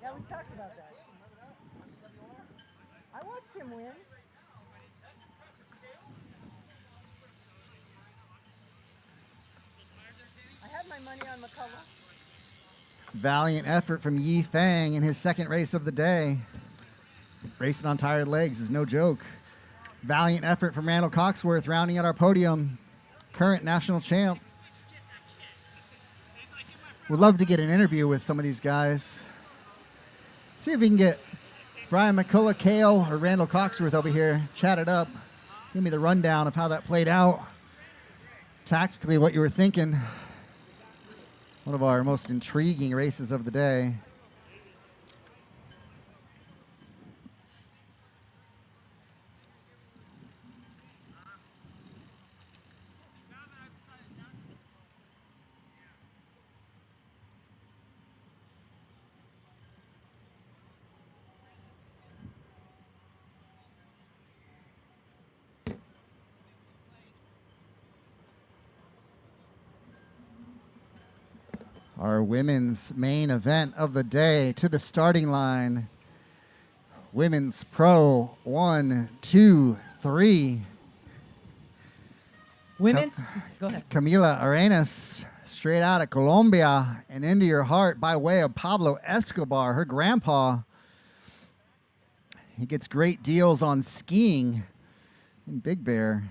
Yeah, we talked about that. I watched him win. I had my money on McCullough. Valiant effort from Yi Fang in his second race of the day. Racing on tired legs is no joke. Valiant effort from Randall Coxworth rounding out our podium. Current national champ. Would love to get an interview with some of these guys. See if we can get Brian McCullough, Kale, or Randall Coxworth over here, chat it up. Give me the rundown of how that played out. Tactically, what you were thinking. One of our most intriguing races of the day. Our women's main event of the day to the starting line. Women's Pro 1, 2, 3. Women's, go ahead. Camila Arenas, straight out of Colombia and into your heart by way of Pablo Escobar, her grandpa. He gets great deals on skiing in Big Bear.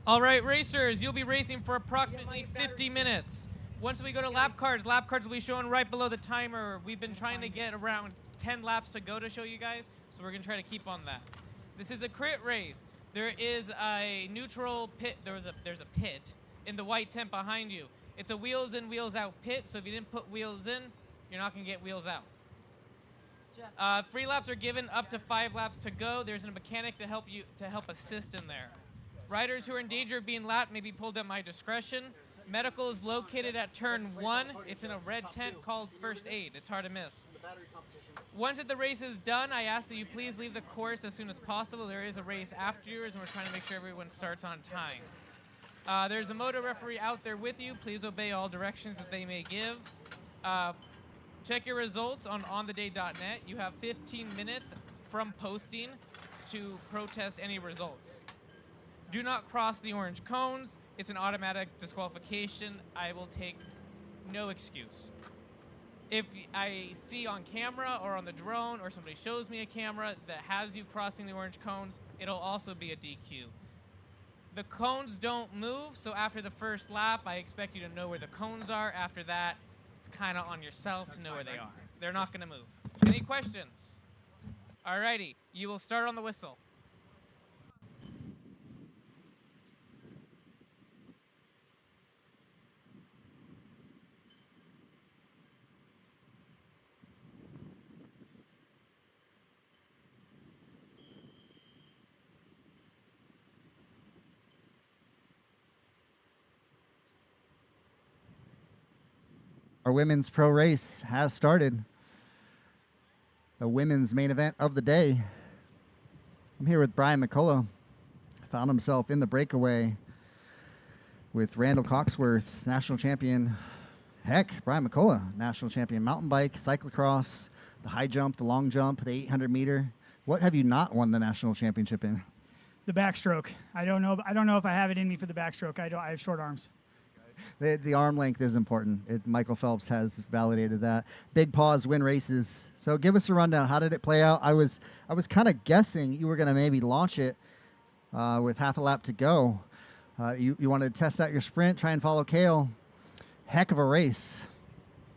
All right, racers, you'll be racing for approximately 50 minutes. Once we go to lap cards will be shown right below the timer. We've been trying to get around 10 laps to go to show you guys, so we're gonna try to keep on that. This is a crit race. There is a neutral pit. There's a pit in the white tent behind you. It's a wheels in, wheels out pit, so if you didn't put wheels in, you're not gonna get wheels out. Free laps are given up to 5 laps to go. There's a mechanic to help assist in there. Riders who are in danger of being lapped may be pulled at my discretion. Medical is located at turn 1. It's in a red tent called first aid. It's hard to miss. Once the race is done, I ask that you please leave the course as soon as possible. There is a race after yours, and we're trying to make sure everyone starts on time. There's a moto referee out there with you. Please obey all directions that they may give. Check your results on ontheday.net. You have 15 minutes from posting to protest any results. Do not cross the orange cones. It's an automatic disqualification. I will take no excuse. If I see on camera or on the drone or somebody shows me a camera that has you crossing the orange cones, it'll also be a DQ. The cones don't move, so after the first lap, I expect you to know where the cones are. After that, it's kind of on yourself to know where they are. They're not going to move. Any questions? Alrighty, you will start on the whistle. Our women's pro race has started. The women's main event of the day. I'm here with Brian McCullough. Found himself in the breakaway with Randall Coxworth, national champion. Heck, Brian McCullough, national champion mountain bike, cyclocross, the high jump, the long jump, the 800 meter. What have you not won the national championship in? The backstroke. I don't know if I have it in me for the backstroke. I have short arms. The arm length is important. Michael Phelps has validated that. Big Paws win races. So give us a rundown. How did it play out? I was kind of guessing you were going to maybe launch it with half a lap to go. You wanted to test out your sprint, try and follow Kale. Heck of a race.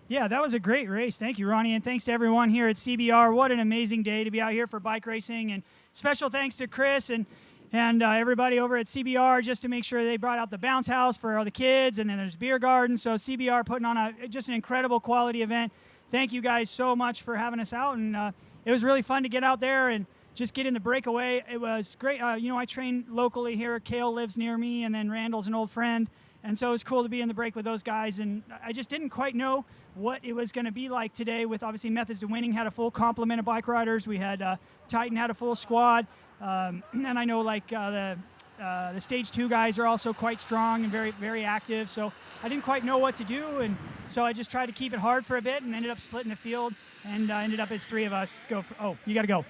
Yeah, that was a great race. Thank you, Ronnie, and thanks to everyone here at CBR. What an amazing day to be out here for bike racing. And special thanks to Chris and everybody over at CBR just to make sure they brought out the bounce house for all the kids, and then there's beer garden. So CBR putting on just an incredible quality event. Thank you guys so much for having us out, and it was really fun to get out there and just get in the breakaway. It was great. I train locally here. Kale lives near me, and then Randall's an old friend, and so it was cool to be in the break with those guys. And I just didn't quite know what it was going to be like today with obviously Methods of Winning had a full complement of bike riders. We had Titan had a full squad. And I know the stage 2 guys are also quite strong and very, very active. So I didn't quite know what to do. And so I just tried to keep it hard for a bit and ended up splitting the field and ended up as 3 of us go. You got to go.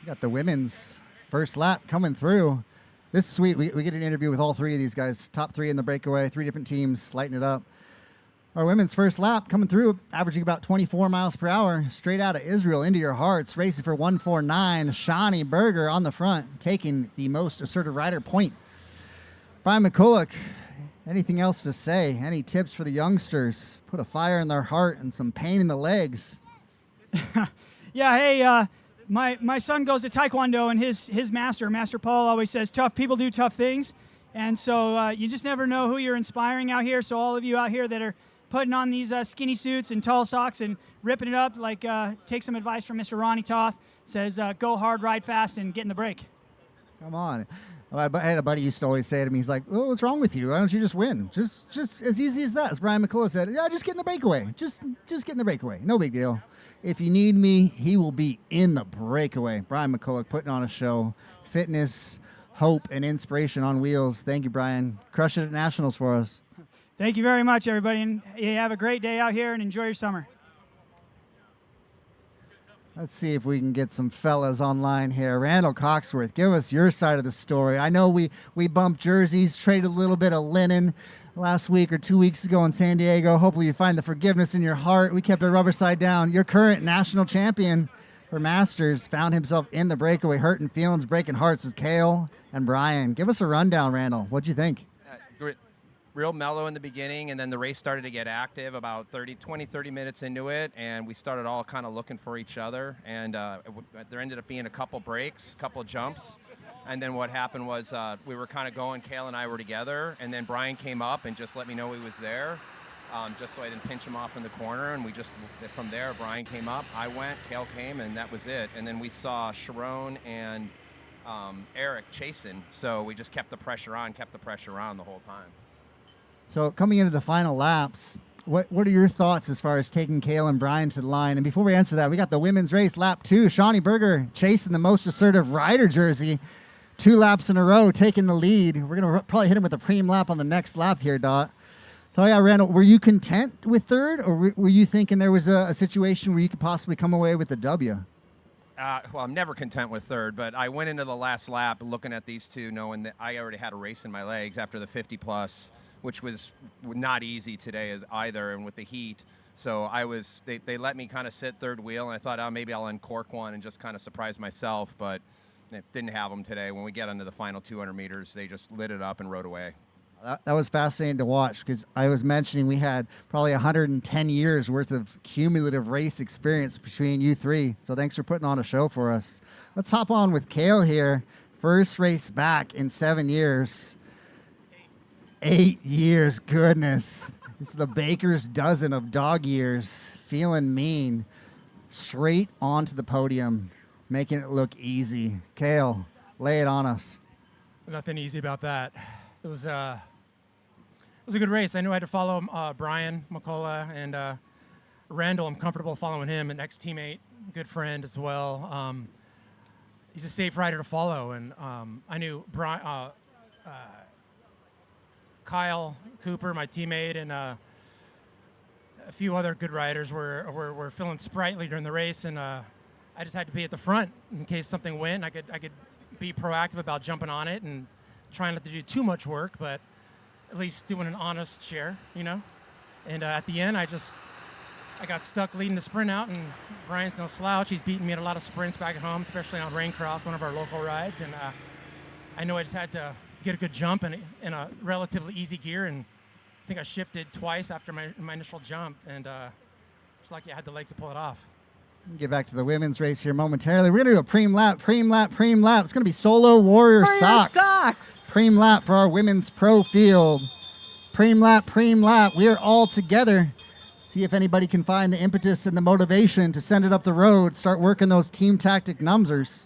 You got the women's first lap coming through. This is sweet. We get an interview with all 3 of these guys. Top 3 in the breakaway, 3 different teams, lighting it up. Our women's first lap coming through, averaging about 24 miles per hour, straight out of Israel into your hearts, racing for 149. Shawnee Berger on the front, taking the most assertive rider point. Brian McCullough, anything else to say? Any tips for the youngsters? Put a fire in their heart and some pain in the legs. Yeah, hey, my son goes to Taekwondo, and his Master Paul always says, tough people do tough things. And so you just never know who you're inspiring out here. So all of you out here that are putting on these skinny suits and tall socks and ripping it up, take some advice from Mr. Ronnie Toth. Says, go hard, ride fast, and get in the break. Come on. I had a buddy used to always say to me, he's like, oh, what's wrong with you? Why don't you just win? Just as easy as that. As Brian McCullough said, yeah, just get in the breakaway. Just get in the breakaway. No big deal. If you need me, he will be in the breakaway. Brian McCullough putting on a show. Fitness, hope, and inspiration on wheels. Thank you, Brian. Crush it at Nationals for us. Thank you very much, everybody, and you have a great day out here and enjoy your summer. Let's see if we can get some fellas online here. Randall Coxworth, give us your side of the story. I know we bumped jerseys, traded a little bit of linen last week or 2 weeks ago in San Diego. Hopefully you find the forgiveness in your heart. We kept our rubber side down. Your current national champion. for Masters found himself in the breakaway, hurting feelings, breaking hearts with Kale and Brian. Give us a rundown, Randall. What'd you think? Real mellow in the beginning, and then the race started to get active about 30 minutes into it, and we started all kind of looking for each other, and there ended up being a couple breaks, couple jumps, and then what happened was we were kind of going, Kale and I were together, and then Brian came up and just let me know he was there, just so I didn't pinch him off in the corner, and we just, from there, Brian came up, I went, Kale came, and that was it. And then we saw Sharon and Eric chasing, so we just kept the pressure on the whole time. So coming into the final laps, what are your thoughts as far as taking Kale and Brian to the line? And before we answer that, we got the women's race, lap 2. Shawnee Berger chasing the most assertive rider jersey, 2 laps in a row, taking the lead. We're going to probably hit him with a Pream lap on the next lap here, Dot. So yeah, Randall, were you content with third, or were you thinking there was a situation where you could possibly come away with the W? Well, I'm never content with third, but I went into the last lap looking at these two, knowing that I already had a race in my legs after the 50+, which was not easy today as either, and with the heat. So they let me kind of sit third wheel, and I thought, oh, maybe I'll uncork one and just kind of surprise myself, but didn't have them today. When we get into the final 200 meters, they just lit it up and rode away. That was fascinating to watch, because I was mentioning we had probably 110 years worth of cumulative race experience between you three. So thanks for putting on a show for us. Let's hop on with Kale here. First race back in 7 years. 8 years, goodness. It's the baker's dozen of dog years. Feeling mean. Straight onto the podium, making it look easy. Kale, lay it on us. Nothing easy about that. It was a good race. I knew I had to follow Brian McCullough and Randall. I'm comfortable following him, an ex-teammate, good friend as well. He's a safe rider to follow, and I knew Kyle Cooper, my teammate, and a few other good riders were feeling sprightly during the race, and I just had to be at the front in case something went. I could be proactive about jumping on it and trying not to do too much work, but at least doing an honest share, you know. And at the end, I got stuck leading the sprint out, and Brian's no slouch. He's beaten me at a lot of sprints back at home, especially on Rain Cross, one of our local rides. And I know I just had to get a good jump in a relatively easy gear, and I think I shifted twice after my initial jump, and just like I had the legs to pull it off. Get back to the women's race here momentarily. We're going to do a Pream lap, Pream lap, Pream lap. It's going to be Solo Warrior socks. Pream lap for our women's pro field. Pream lap, Pream lap. We are all together. See if anybody can find the impetus and the motivation to send it up the road, start working those team tactic numbers.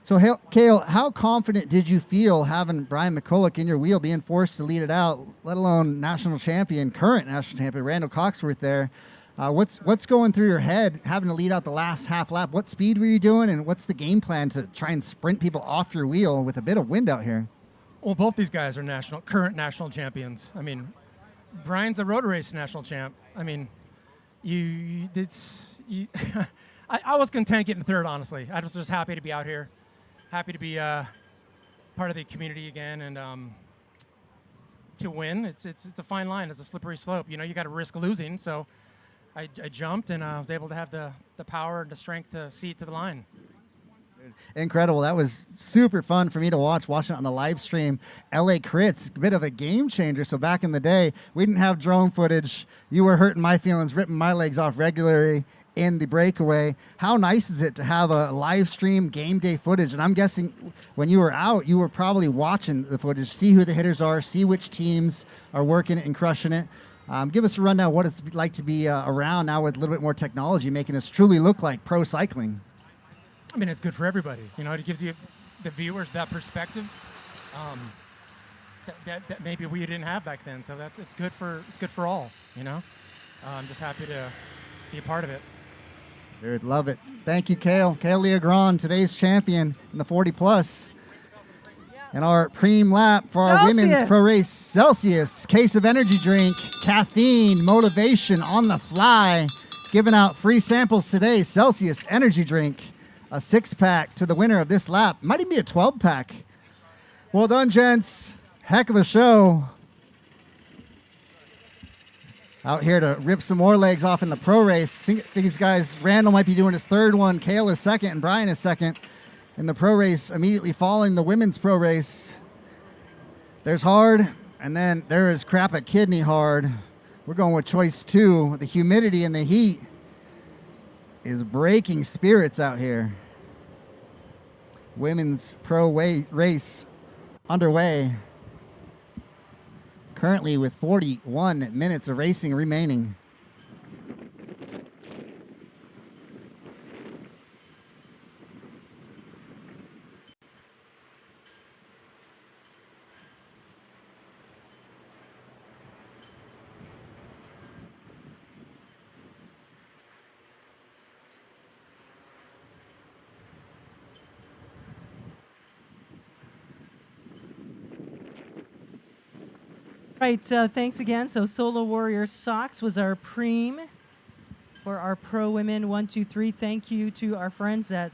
So, Kale, how confident did you feel having Brian McCullough in your wheel, being forced to lead it out, let alone national champion, current national champion, Randall Coxworth there? What's going through your head having to lead out the last half lap? What speed were you doing, and what's the game plan to try and sprint people off your wheel with a bit of wind out here? Well, both these guys are current national champions. I mean, Brian's a road race national champ. I mean, I was content getting third, honestly. I was just happy to be out here, happy to be part of the community again, and to win. It's a fine line. It's a slippery slope. You know, you got to risk losing. So I jumped, and I was able to have the power and the strength to see it to the line. Incredible. That was super fun for me to watching it on the live stream. LA Crits, a bit of a game changer. So back in the day, we didn't have drone footage. You were hurting my feelings, ripping my legs off regularly in the breakaway. How nice is it to have a live stream game day footage? And I'm guessing when you were out, you were probably watching the footage, see who the hitters are, see which teams are working it and crushing it. Give us a rundown of what it's like to be around now with a little bit more technology, making us truly look like pro cycling. I mean, it's good for everybody. You know, it gives you, the viewers, that perspective that maybe we didn't have back then. So it's good for all. You know, I'm just happy to be a part of it. Dude, love it. Thank you, Kale. Kale Leogrand, today's champion in the 40+. And our Pream lap for our women's pro race, Celsius, case of energy drink, caffeine, motivation on the fly. Giving out free samples today, Celsius energy drink. A 6-pack to the winner of this lap. Might even be a 12-pack. Well done, gents. Heck of a show. Out here to rip some more legs off in the pro race. I think these guys, Randall might be doing his third one, Kale is second, and Brian is second in the pro race, immediately following the women's pro race. There's hard, and then there is crap at kidney hard. We're going with choice 2. The humidity and the heat is breaking spirits out here. Women's pro race underway. Currently with 41 minutes of racing remaining. Right, thanks again. So Solo Warrior Socks was our Pream for our Pro Women 1, 2, 3. Thank you to our friends at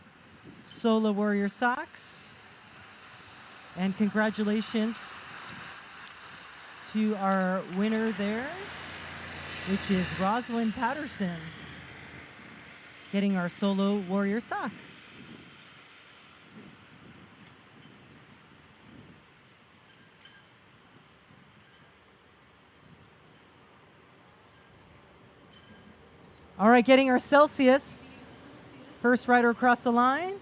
Solo Warrior Socks. And congratulations to our winner there, which is Rosalind Patterson, getting our Solo Warrior Socks. All right, getting our Celsius. First rider across the line.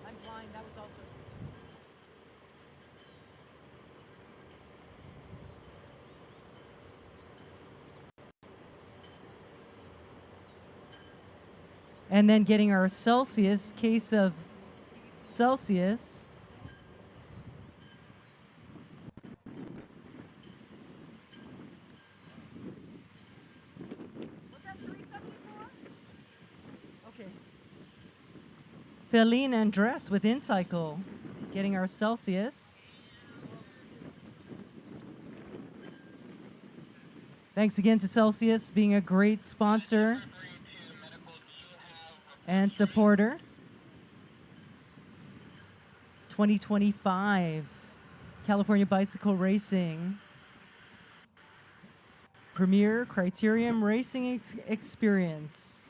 I'm blind, that was also. And then getting our Celsius, case of Celsius. Feline Andres with InCycle, getting our Celsius. Thanks again to Celsius being a great sponsor and supporter. 2025 California Bicycle Racing Premier Criterium Racing Experience.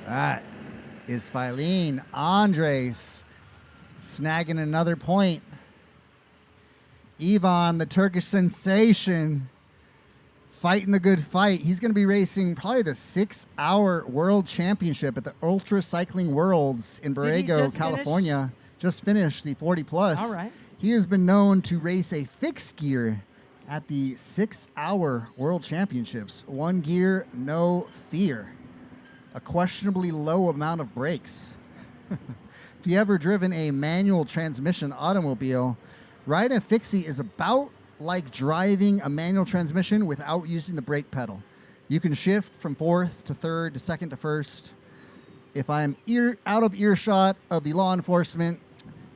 That is Filene Andres snagging another point. Ivan, the Turkish sensation, fighting the good fight. He's going to be racing probably the 6-hour World Championship at the Ultra Cycling Worlds in Borrego, California. Just finished the 40 plus. All right. He has been known to race a fixed gear at the 6-hour World Championships. 1 gear, no fear. A questionably low amount of brakes. If you ever driven a manual transmission automobile, riding a fixie is about like driving a manual transmission without using the brake pedal. You can shift from fourth to third to second to first. If I'm out of earshot of the law enforcement,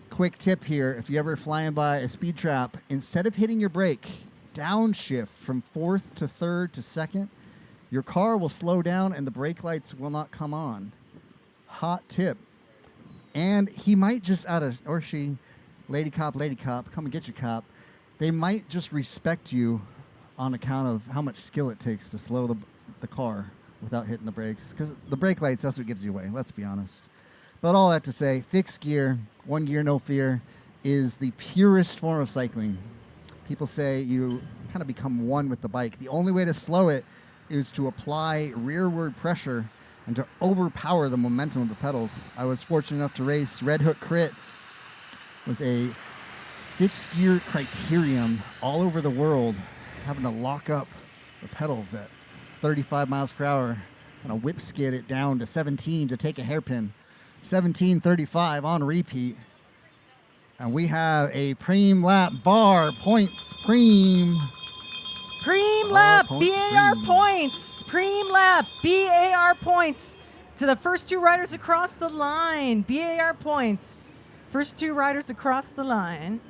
quick tip here, if you ever flying by a speed trap, instead of hitting your brake, downshift from fourth to third to second, your car will slow down and the brake lights will not come on. Hot tip. And he might just or she, lady cop, come and get your cop. They might just respect you on account of how much skill it takes to slow the car without hitting the brakes. Because the brake lights, that's what gives you away, let's be honest. But all that to say, fixed gear, 1 gear, no fear, is the purest form of cycling. People say you kind of become one with the bike. The only way to slow it is to apply rearward pressure and to overpower the momentum of the pedals. I was fortunate enough to race Red Hook Crit. It was a fixed gear criterium all over the world, having to lock up the pedals at 35 miles per hour and a whip skid it down to 17 to take a hairpin. 17:35 on repeat. And we have a Pream lap bar points. Pream. Pream lap, points, BAR Pream. points. Pream lap, BAR points to the first two riders across the line. BAR points. First two riders across the line.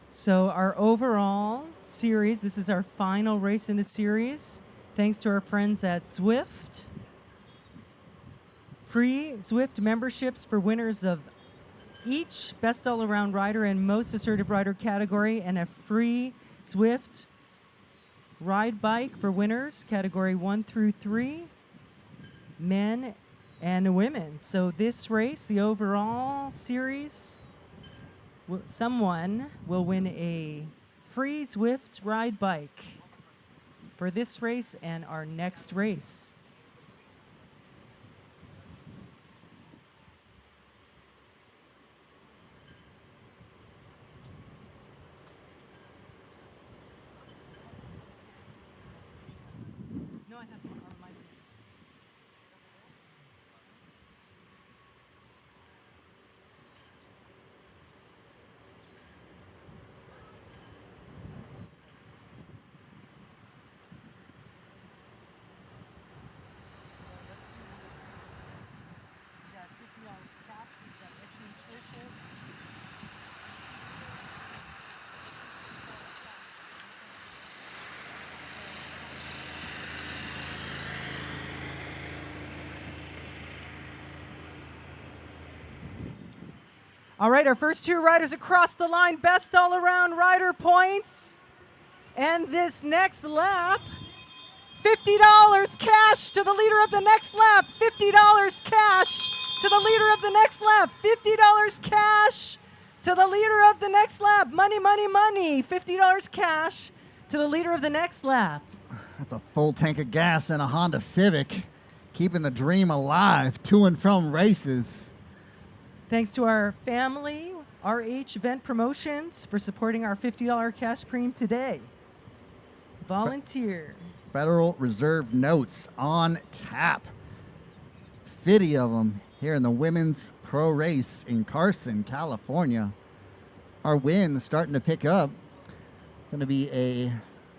So our overall series, this is our final race in the series. Thanks to our friends at Zwift. Free Zwift memberships for winners of each Best All-Around Rider and Most Assertive Rider category, and a free Zwift ride bike for winners, category 1 through 3, men and women. So this race, the overall series, someone will win a free Zwift ride bike for this race and our next race. No, I have one on my. All right, our first two riders across the line, Best All-Around Rider points. And this next lap, $50 cash to the leader of the next lap. $50 cash to the leader of the next lap. $50 cash to the leader of the next lap. Money, money, money. $50 cash to the leader of the next lap. That's a full tank of gas and a Honda Civic, keeping the dream alive to and from races. Thanks to our family, RH Event Promotions, for supporting our $50 cash Pream today. Volunteer. Federal Reserve notes on tap. 50 of them here in the women's pro race in Carson, California. Our wind starting to pick up. Going to be a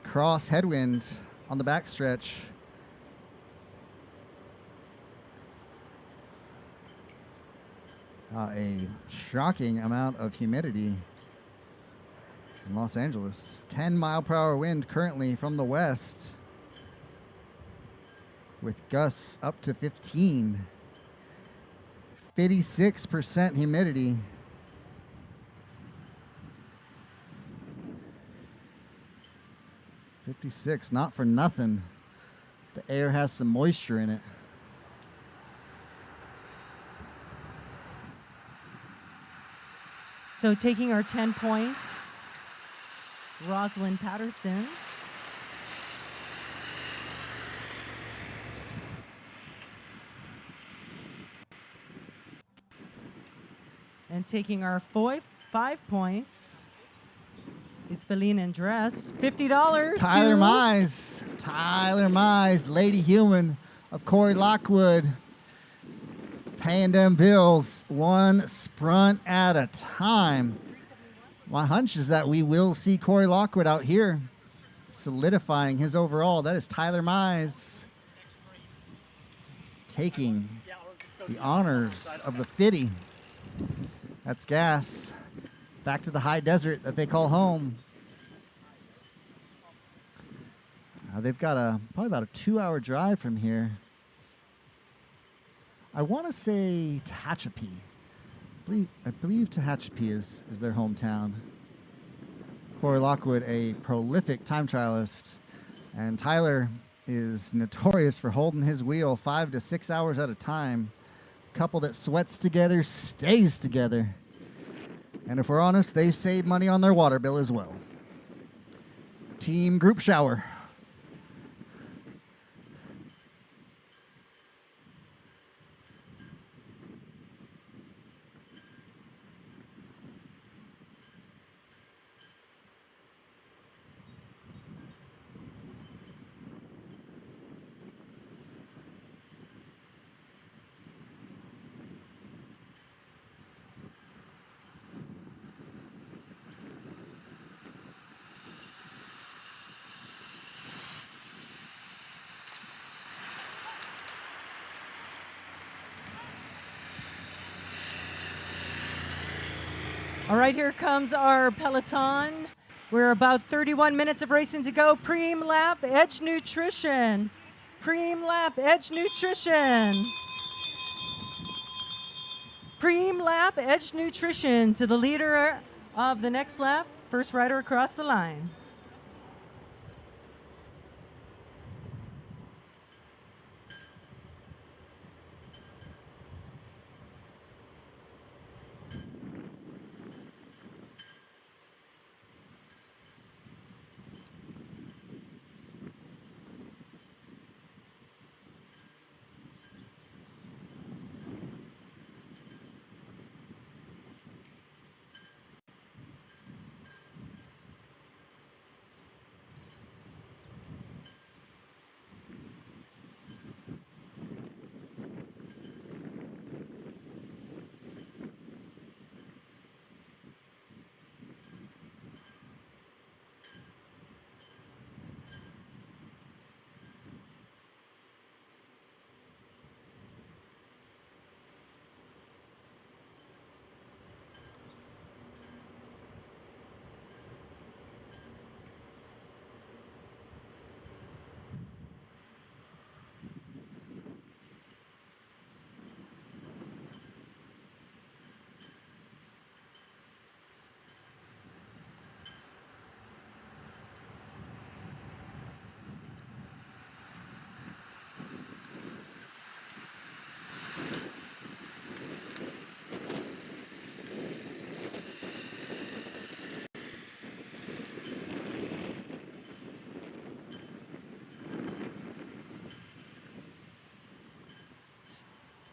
cross headwind on the backstretch. A shocking amount of humidity in Los Angeles. 10-mile-per-hour wind currently from the west, with gusts up to 15. 56% humidity. .56, not for nothing. The air has some moisture in it. So taking our 10 points, Rosalind Patterson. And taking our 5 points is Feline Andres. $50 Tyler to Mize. Tyler Mize, Lady Human of Corey Lockwood. Paying them bills one sprunt at a time. My hunch is that we will see Corey Lockwood out here solidifying his overall. That is Tyler Mize taking the honors of the 50. That's gas. Back to the high desert that they call home. They've got probably about a 2-hour drive from here. I want to say Tehachapi. I believe Tehachapi is their hometown. Corey Lockwood, a prolific time trialist, and Tyler is notorious for holding his wheel 5 to 6 hours at a time, couple that sweats together stays together. And if we're honest, they save money on their water bill as well. Team group shower. All right, here comes our peloton. We're about 31 minutes of racing to go. Pream Lap Edge Nutrition. Pream Lap Edge Nutrition. Pream Lap Edge Nutrition to the leader of the next lap. First rider across the line.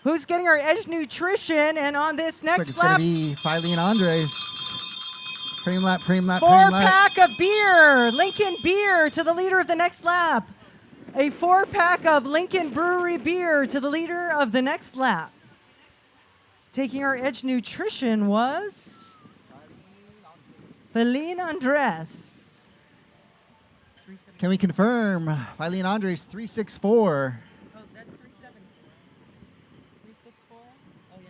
Who's getting our Edge Nutrition? And on this next It's lap, going to be Filene Andres. Pream lap, pream lap, pream lap. 4-pack of beer, Lincoln Beer to the leader of the next lap. A 4-pack of Lincoln Brewery beer to the leader of the next lap. Taking our Edge Nutrition was Filene Andres. Can we confirm Filene Andres 364? Oh, that's 374. 364? Oh, yeah.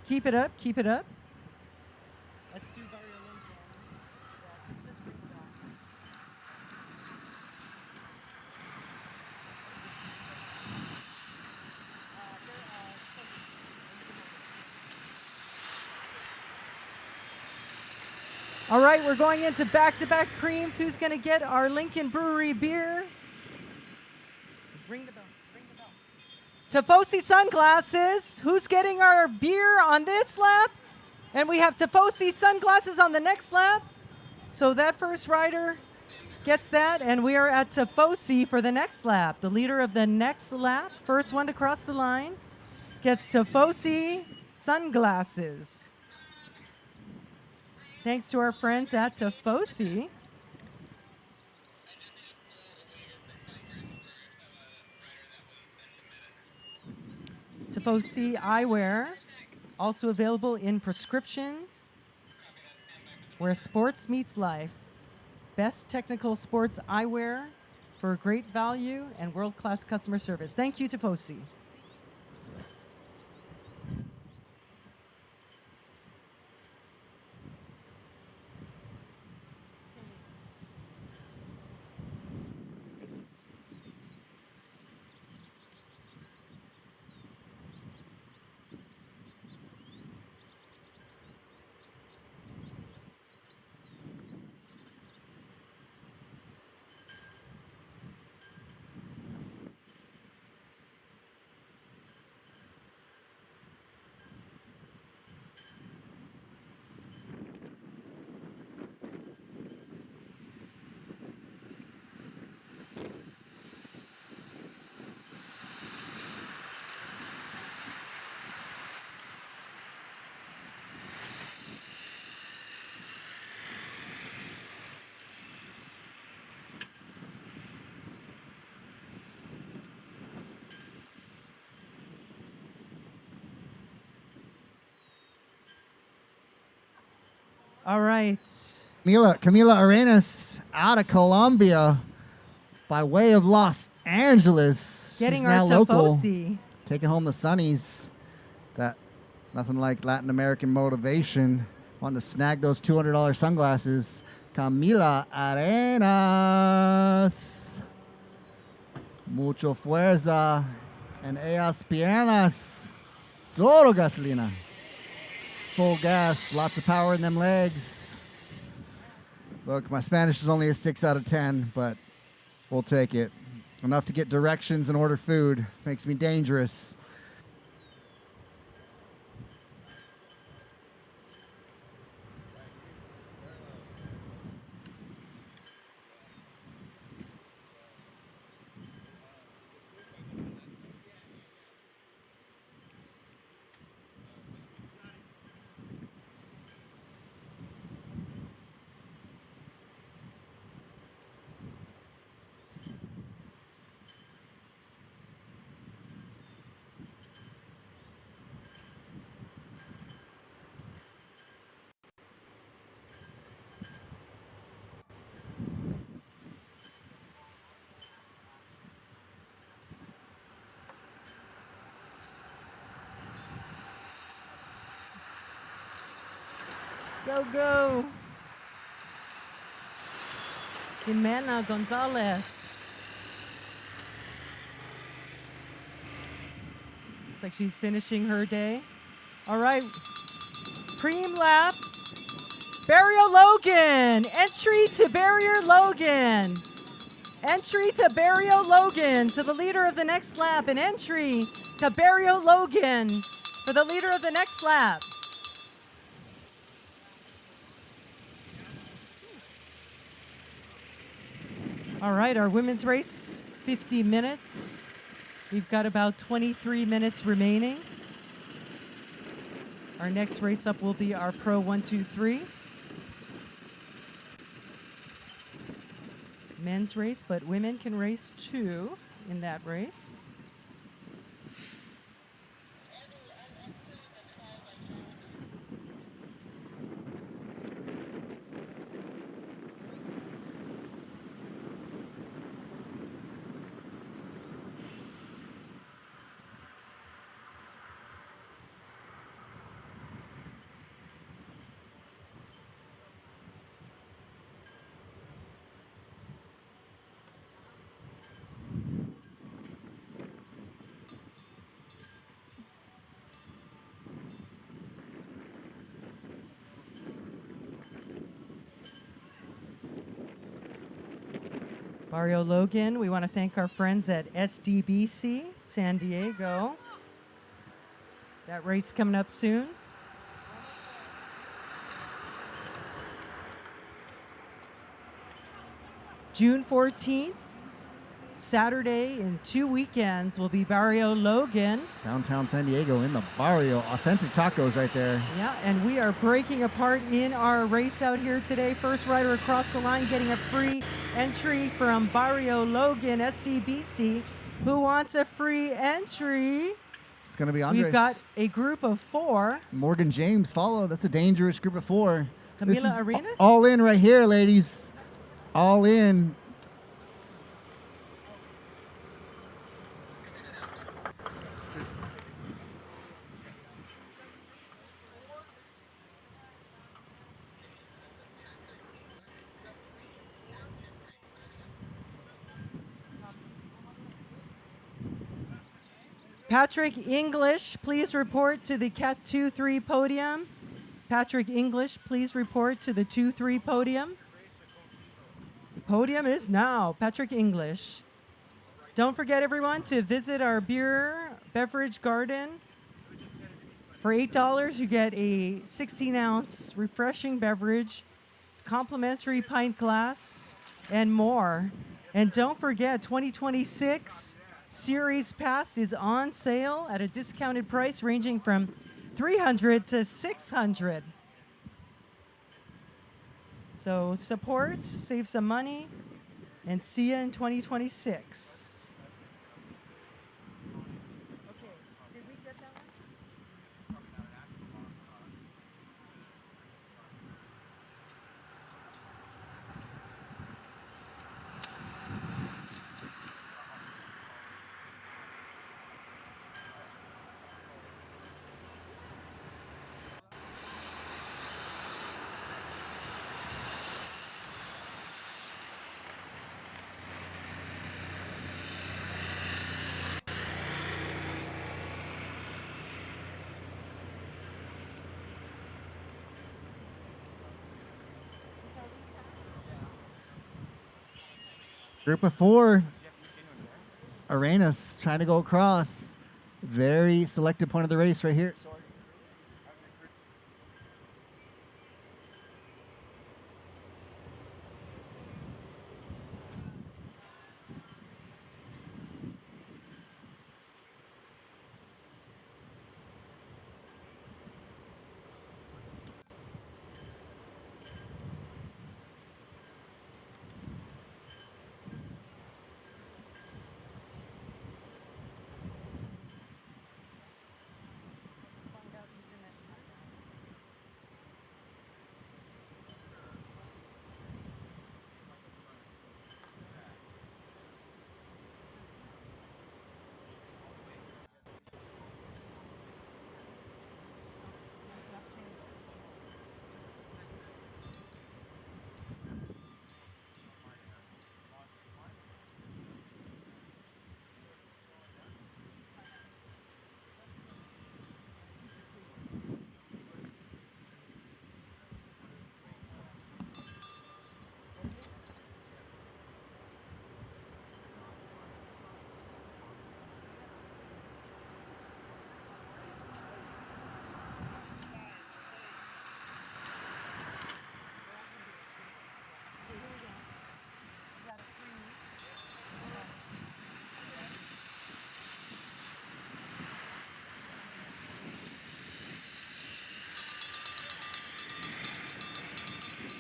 Keep it up, keep it up. Let's do Barrio All right, we're going into back-to-back Preams. Who's going to get our Lincoln Brewery beer? Ring the bell. Tifosi Sunglasses. Who's getting our beer on this lap? And we have Tifosi Sunglasses on the next lap. So that first rider gets that, and we are at Tifosi for the next lap. The leader of the next lap, first one to cross the line, gets Tifosi Sunglasses. Thanks to our friends at Tifosi. Tifosi eyewear, also available in prescription, where sports meets life. Best technical sports eyewear for great value and world-class customer service. Thank you, Tifosi. All right. Camila Arenas out of Colombia by way of Los Angeles. Getting She's our now local, Tifosi. taking home the Sunnies. Got nothing like Latin American motivation. Wanting to snag those $200 sunglasses. Camila Arenas. Mucho fuerza en ellas piernas. Todo gasolina. Full gas, lots of power in them legs. Look, my Spanish is only a 6 out of 10, but we'll take it. Enough to get directions and order food. Makes me dangerous. Go, go. Jimena Gonzalez. Looks like she's finishing her day. All right. Pream lap. Barrio Logan. Entry to Barrier Logan. Entry to Barrio Logan to the leader of the next lap. An entry to Barrio Logan for the leader of the next lap. All right, our women's race, 50 minutes. We've got about 23 minutes remaining. Our next race up will be our Pro 1-2-3 men's race, but women can race too in that race. Barrio Logan, we want to thank our friends at SDBC San Diego. That race coming up soon. June 14th, Saturday in 2 weekends will be Barrio Logan. Downtown San Diego in the barrio. Authentic tacos right there. Yeah, and we are breaking apart in our race out here today. First rider across the line getting a free entry from Barrio Logan, SDBC. Who wants a free entry It's going to be Andres. We've got a group of 4. Morgan James follow. That's a dangerous group of 4. This Camila is Arenas? all in right here, ladies. All in. Patrick English, please report to the Cat 2-3 podium. Patrick English, please report to the 2-3 podium. Podium is now Patrick English. Don't forget, everyone, to visit our beverage garden. For $8, you get a 16-ounce refreshing beverage, complimentary pint glass, and more. And don't forget, 2026 Series Pass is on sale at a discounted price ranging from $300 to $600. So support, save some money, and see you in 2026. Group of 4. Arenas trying to go across. Very selected point of the race right here.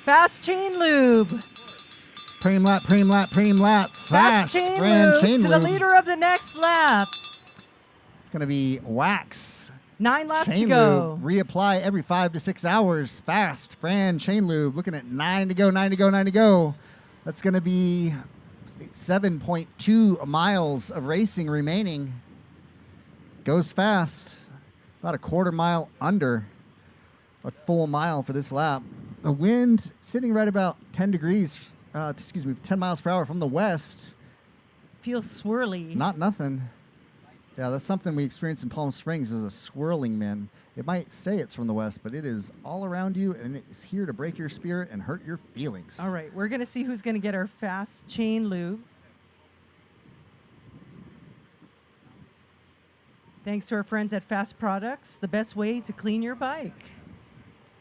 Fast chain lube. Pream lap, pream lap, pream lap. Fast chain lube to the leader of the next lap. It's going to be Wax. 9 laps Chain to go. lube. Reapply every 5 to 6 hours. Fast. Fran chain lube. Looking at 9 to go, 9 to go, 9 to go. That's going to be 7.2 miles of racing remaining. Goes fast. About a quarter mile under a full mile for this lap. The wind sitting right about 10 degrees, 10 miles per hour from the west. Feels swirly. Not nothing. Yeah, that's something we experience in Palm Springs is a swirling wind. It might say it's from the west, but it is all around you, and it's here to break your spirit and hurt your feelings. All right, we're going to see who's going to get our fast chain lube. Thanks to our friends at Fast Products, the best way to clean your bike.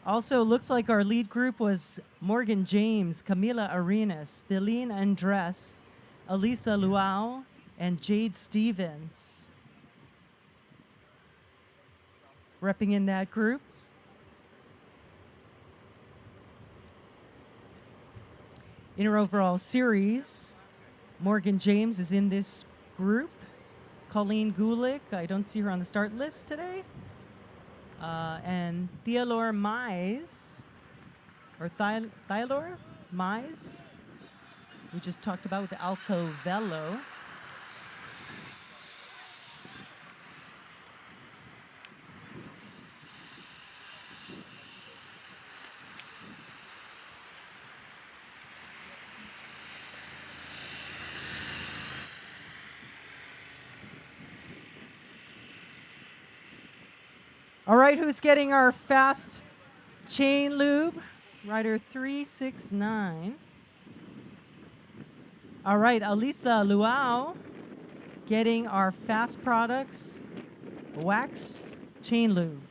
Also, looks like our lead group was Morgan James, Camila Arenas, Feline Andres, Elisa Luau, and Jade Stevens. Repping in that group. In our overall series, Morgan James is in this group. Colleen Gulick. I don't see her on the start list today. And Theodore Mize, or Theodore Mize, we just talked about with the Alto Velo. All right, who's getting our fast chain lube? Rider 369. All right, Alisa Luau getting our fast products wax chain lube.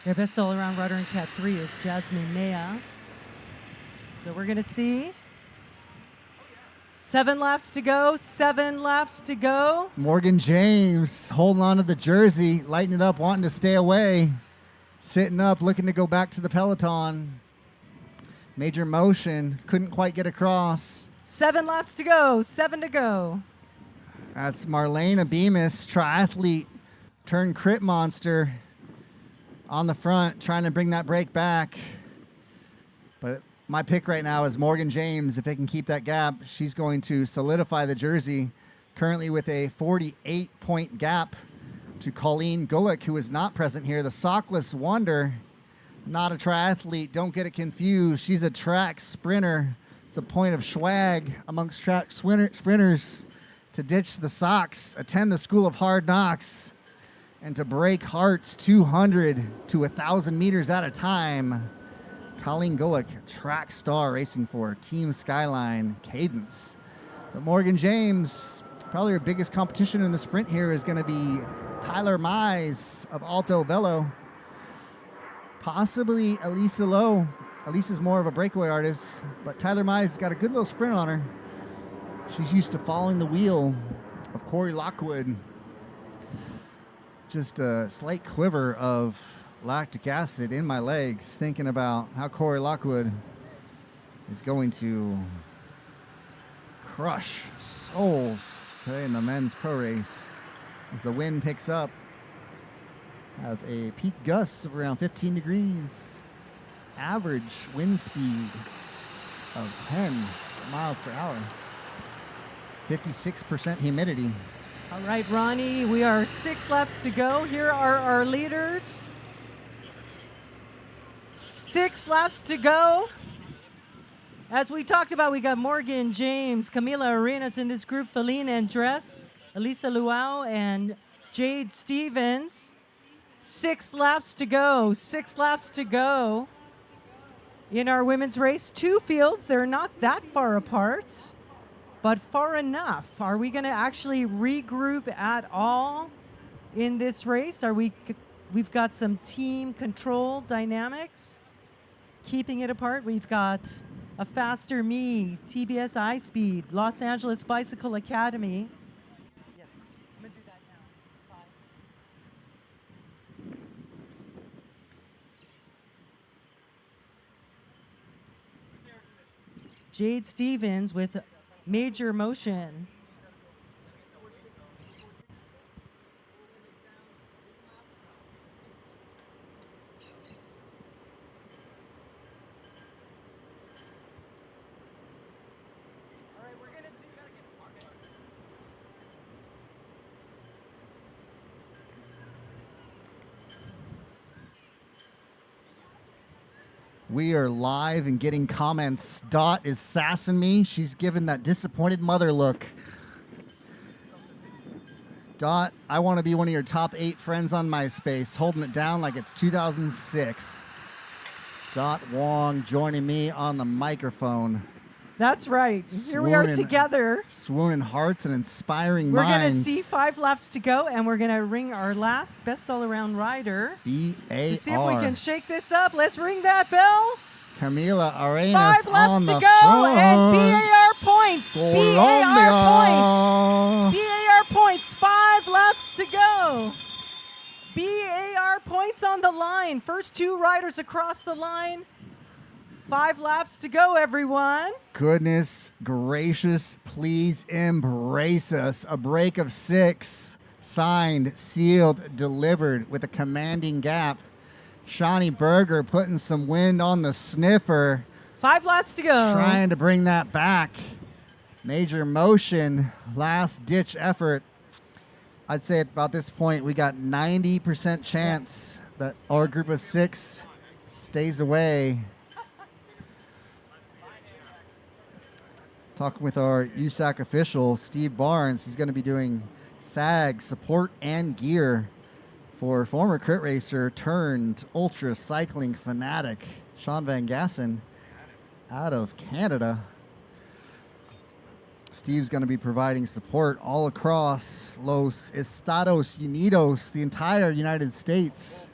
Their best all-around rider in Cat 3 is Jasmine Mea. So we're going to see 7 laps to go, 7 laps to go. Morgan James holding on to the jersey, lighting it up, wanting to stay away. Sitting up, looking to go back to the peloton. Major motion, couldn't quite get across. 7 laps to go, 7 to go. That's Marlena Bemis, triathlete turned crit monster on the front, trying to bring that break back. But my pick right now is Morgan James. If they can keep that gap, she's going to solidify the jersey, currently with a 48-point gap to Colleen Gulick, who is not present here. The sockless wonder, not a triathlete. Don't get it confused. She's a track sprinter. It's a point of swag amongst track sprinters to ditch the socks, attend the School of Hard Knocks, and to break hearts 200 to 1,000 meters at a time. Colleen Gulick, track star, racing for Team Skyline Cadence. But Morgan James, probably her biggest competition in the sprint here is going to be Tyler Mize of Alto Velo. Possibly Elisa Lowe. Elisa's more of a breakaway artist, but Tyler Mize has got a good little sprint on her. She's used to following the wheel of Corey Lockwood. Just a slight quiver of lactic acid in my legs, thinking about how Corey Lockwood is going to crush souls today in the men's pro race. As the wind picks up, have a peak gust of around 15 degrees, average wind speed of 10 miles per hour, 56% humidity. All right, Ronnie, we are 6 laps to go. Here are our leaders. 6 laps to go. As we talked about, we got Morgan James, Camila Arenas in this group, Feline Andres, Elisa Luau, and Jade Stevens. 6 laps to go. 6 laps to go. In our women's race, 2 fields. They're not that far apart, but far enough. Are we going to actually regroup at all in this race? We've got some team control dynamics keeping it apart. We've got a Faster Me, TBS iSpeed, Los Angeles Bicycle Academy. Yes, I'm going to do that now. 5. Jade Stevens with Major Motion. We are live and getting comments. Dot is sassing me. She's giving that disappointed mother look. Dot, I want to be one of your top 8 friends on MySpace, holding it down like it's 2006. Dot Wong joining me on the microphone. That's right. Here we are together. Swooning hearts and inspiring We're minds. going to see 5 laps to go, and we're going to ring our last best all-around rider. B-A-R. To see if we can shake this up. Let's ring that bell. Camila Arenas 5 laps on to the go, front. and BAR points. Colombia. BAR points. BAR points. 5 laps to go. BAR points on the line. First 2 riders across the line. 5 laps to go, everyone. Goodness gracious, please embrace us. A break of 6. Signed, sealed, delivered with a commanding gap. Shawnee Berger putting some wind on the sniffer. 5 laps to go. Trying to bring that back. Major Motion, last ditch effort. I'd say at about this point we got 90% chance that our group of 6 stays away. Talking with our USAC official, Steve Barnes. He's going to be doing SAG support and gear for former crit racer turned ultra cycling fanatic Sean Van Gassen out of Canada. Steve's going to be providing support all across Los Estados Unidos, the entire United States.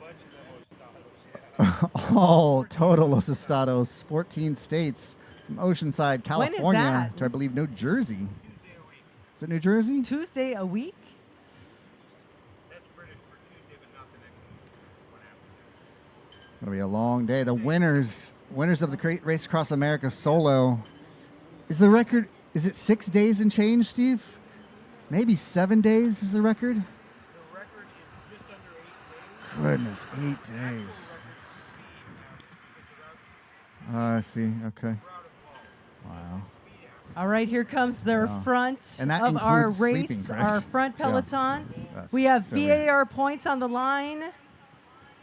All total Los Estados, 14 states. From Oceanside, California to, I believe, New Jersey. Is it New Jersey? Tuesday a week? That's British for Tuesday, but not the next one after. It's going to be a long day. The winners of the Race Across America solo. Is the record, is it 6 days and change, Steve? Maybe 7 days is the record? The record is just under 8 days. Goodness, 8 days. I see, okay. Wow. All right, here comes their Wow. front And that of our includes race, sleeping, correct? our front Yeah. peloton. That's We have silly. BAR points on the line.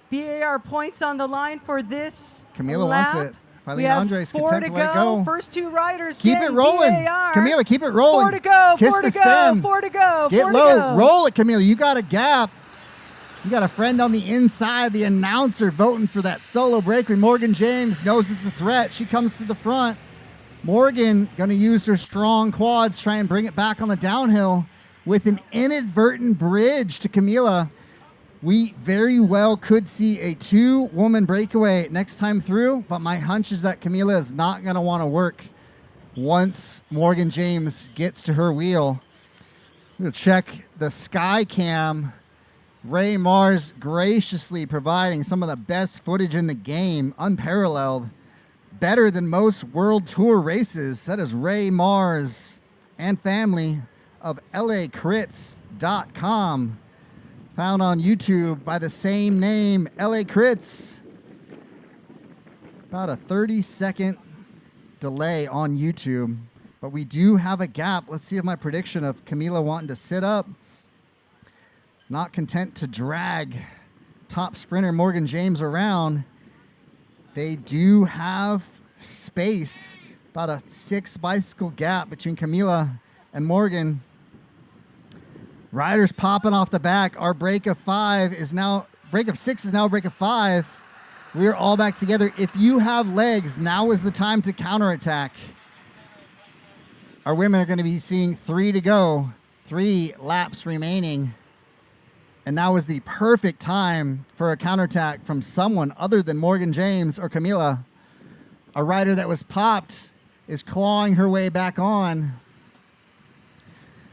BAR points on the line for this Camila lap. wants it. We Filene have Andres 4 content to to let it go. go. First 2 riders Keep get it rolling. BAR. Camila, keep it rolling. 4 to go. Kiss 4 the to go. stem. 4 to go. Get 4 low. to go. Roll it, Camila. You got a gap. You got a friend on the inside, the announcer voting for that solo break. When Morgan James knows it's a threat, she comes to the front. Morgan going to use her strong quads, try and bring it back on the downhill with an inadvertent bridge to Camila. We very well could see a 2-woman breakaway next time through, but my hunch is that Camila is not going to want to work once Morgan James gets to her wheel. We'll check the sky cam. Ray Mars graciously providing some of the best footage in the game, unparalleled. Better than most World Tour races. That is Ray Mars and family of LACrits.com. Found on YouTube by the same name, LA Crits. About a 30-second delay on YouTube. But we do have a gap. Let's see if my prediction of Camila wanting to sit up. Not content to drag top sprinter Morgan James around. They do have space, about a 6 bicycle gap between Camila and Morgan. Riders popping off the back. Our break of 6 is now break of 5. We're all back together. If you have legs, now is the time to counterattack. Our women are going to be seeing 3 to go, 3 laps remaining. And now is the perfect time for a counterattack from someone other than Morgan James or Camila. A rider that was popped is clawing her way back on.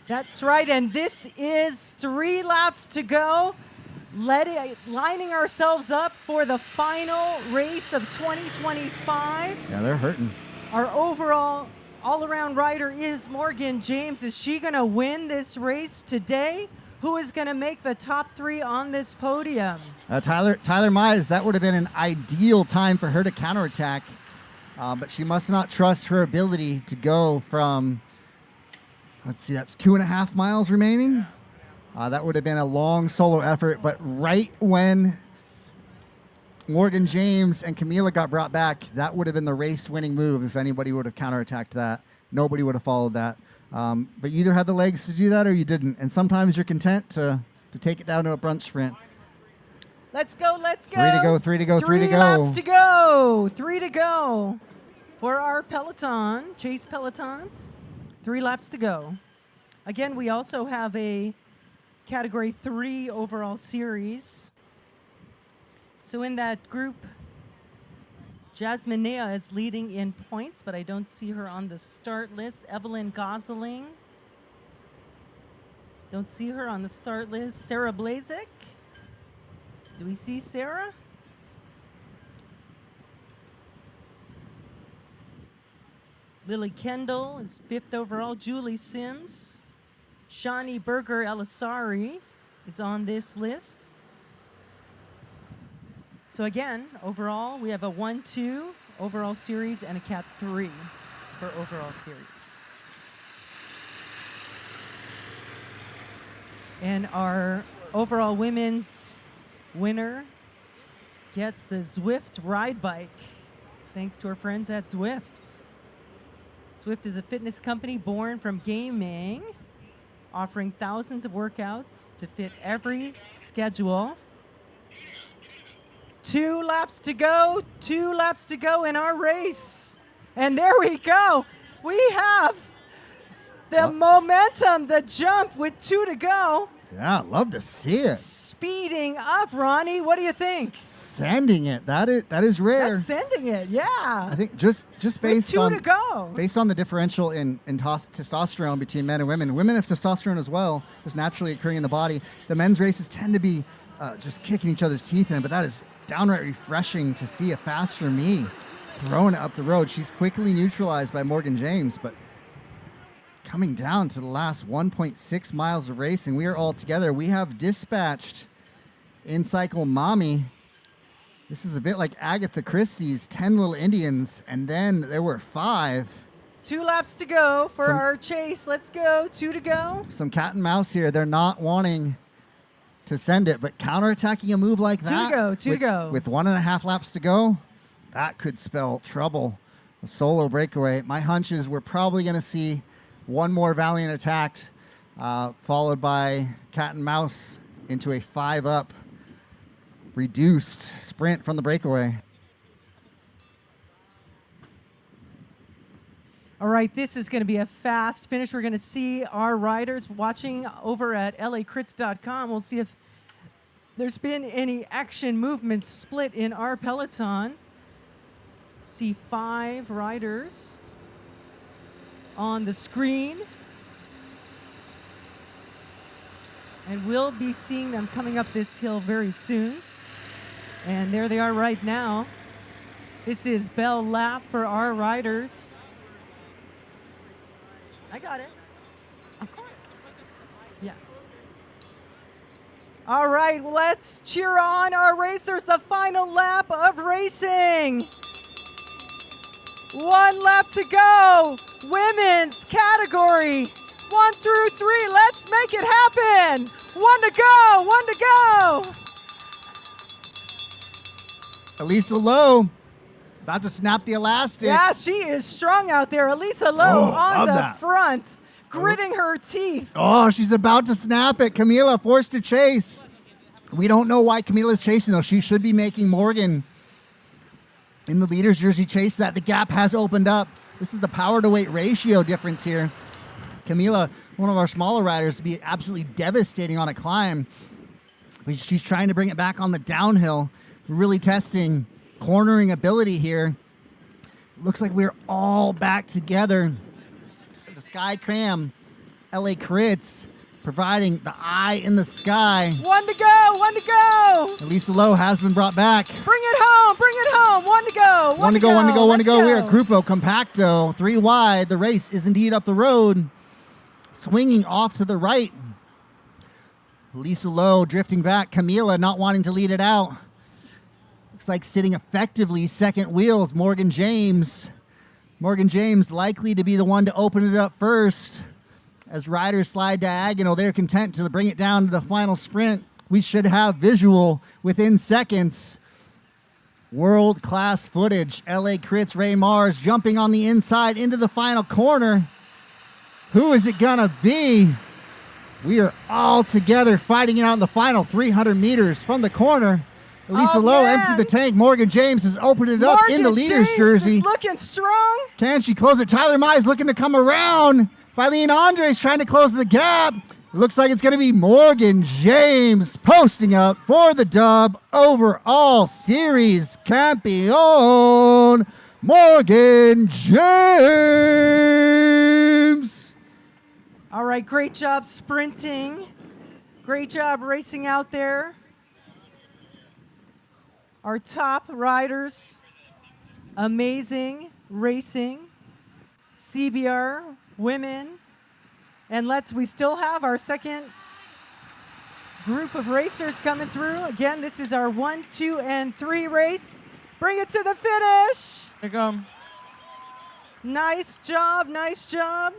That's right, and this is 3 laps to go. Lining ourselves up for the final race of 2025. Yeah, they're hurting. Our overall all-around rider is Morgan James. Is she going to win this race today? Who is going to make the top 3 on this podium? Tyler Mize, that would have been an ideal time for her to counterattack, but she must not trust her ability to go from, let's see, that's 2.5 miles remaining. That would have been a long solo effort, but right when Morgan James and Camila got brought back, that would have been the race-winning move if anybody would have counterattacked that. Nobody would have followed that. But you either had the legs to do that or you didn't. And sometimes you're content to take it down to a brunt sprint. Let's go, let's go. 3 to go, 3 to go, 3 to go. 3 laps to go. 3 to go for our peloton, Chase Peloton. 3 laps to go. Again, we also have a Category 3 overall series. So in that group, Jasmine Nea is leading in points, but I don't see her on the start list. Evelyn Gosling. Don't see her on the start list. Sarah Blazik. Do we see Sarah? Lily Kendall is 5th overall. Julie Sims. Shani Berger Elisari is on this list. So again, overall, we have a 1-2 overall series and a Cat 3 for overall series. And our overall women's winner gets the Zwift ride bike, thanks to our friends at Zwift. Zwift is a fitness company born from gaming, offering thousands of workouts to fit every schedule. 2 laps to go, 2 laps to go in our race. And there we go. We have the momentum, the jump with 2 to go. Yeah, love to see it. Speeding up, Ronnie. What do you think? Sending it. That is rare. That's sending it, yeah. I think just based with 2 on to go. Based on the differential in testosterone between men and women. Women have testosterone as well, just naturally occurring in the body. The men's races tend to be just kicking each other's teeth in, but that is downright refreshing to see a faster me throwing it up the road. She's quickly neutralized by Morgan James, but coming down to the last 1.6 miles of racing, we are all together. We have dispatched In Cycle Mommy. This is a bit like Agatha Christie's 10 Little Indians, and then there were 5. 2 laps to go for our chase. Let's go. 2 to go. Some cat and mouse here. They're not wanting to send it, but counterattacking a move like that. 2 to go. 2 to go. With 1.5 laps to go, that could spell trouble. A solo breakaway. My hunch is we're probably going to see one more Valiant attack, followed by cat and mouse into a 5-up reduced sprint from the breakaway. All right, this is going to be a fast finish. We're going to see our riders watching over at lacrits.com. We'll see if there's been any action movement split in our peloton. See 5 riders on the screen. And we'll be seeing them coming up this hill very soon. And there they are right now. This is Bell Lap for our riders. I got it. Of course. Yeah. All right, let's cheer on our racers. The final lap of racing. 1 lap to go. Women's category. 1 through 3. Let's make it happen. 1 to go. 1 to go. Elisa Lowe about to snap the elastic. Yeah, she is strong out there. Elisa Lowe on the front, gritting her teeth. Oh, she's about to snap it. Camila forced to chase. We don't know why Camila's chasing, though. She should be making Morgan in the leader's jersey chase that. The gap has opened up. This is the power to weight ratio difference here. Camila, one of our smaller riders, to be absolutely devastating on a climb. She's trying to bring it back on the downhill. Really testing cornering ability here. Looks like we're all back together. The Sky Cram, LA Crits, providing the eye in the sky. 1 to go, 1 to go. Elisa Lowe has been brought back. Bring it home, 1 to go, One to go, one to go, one to go. We are Grupo Compacto, 3 wide. The race is indeed up the road. Swinging off to the right. Lisa Lowe drifting back. Camila not wanting to lead it out. Looks like sitting effectively second wheels. Morgan James. Morgan James likely to be the one to open it up first. As riders slide diagonal, they're content to bring it down to the final sprint. We should have visual within seconds. World-class footage. LA Crits Ray Mars jumping on the inside into the final corner. Who is it gonna be? We are all together fighting it out in the final 300 meters from the corner. Elisa Lowe emptied the tank. Morgan James has opened it up in the leader's jersey. Is looking strong. Can she close it? Tyler Mize looking to come around. Filene Andres trying to close the gap. Looks like it's going to be Morgan James posting up for the dub. Overall series campeon, Morgan James. All right, great job sprinting. Great job racing out there. Our top riders, amazing racing, CBR women. And we still have our second group of racers coming through. Again, this is our 1, 2, and 3 race. Bring it to the finish. Here you go. Nice job, nice job.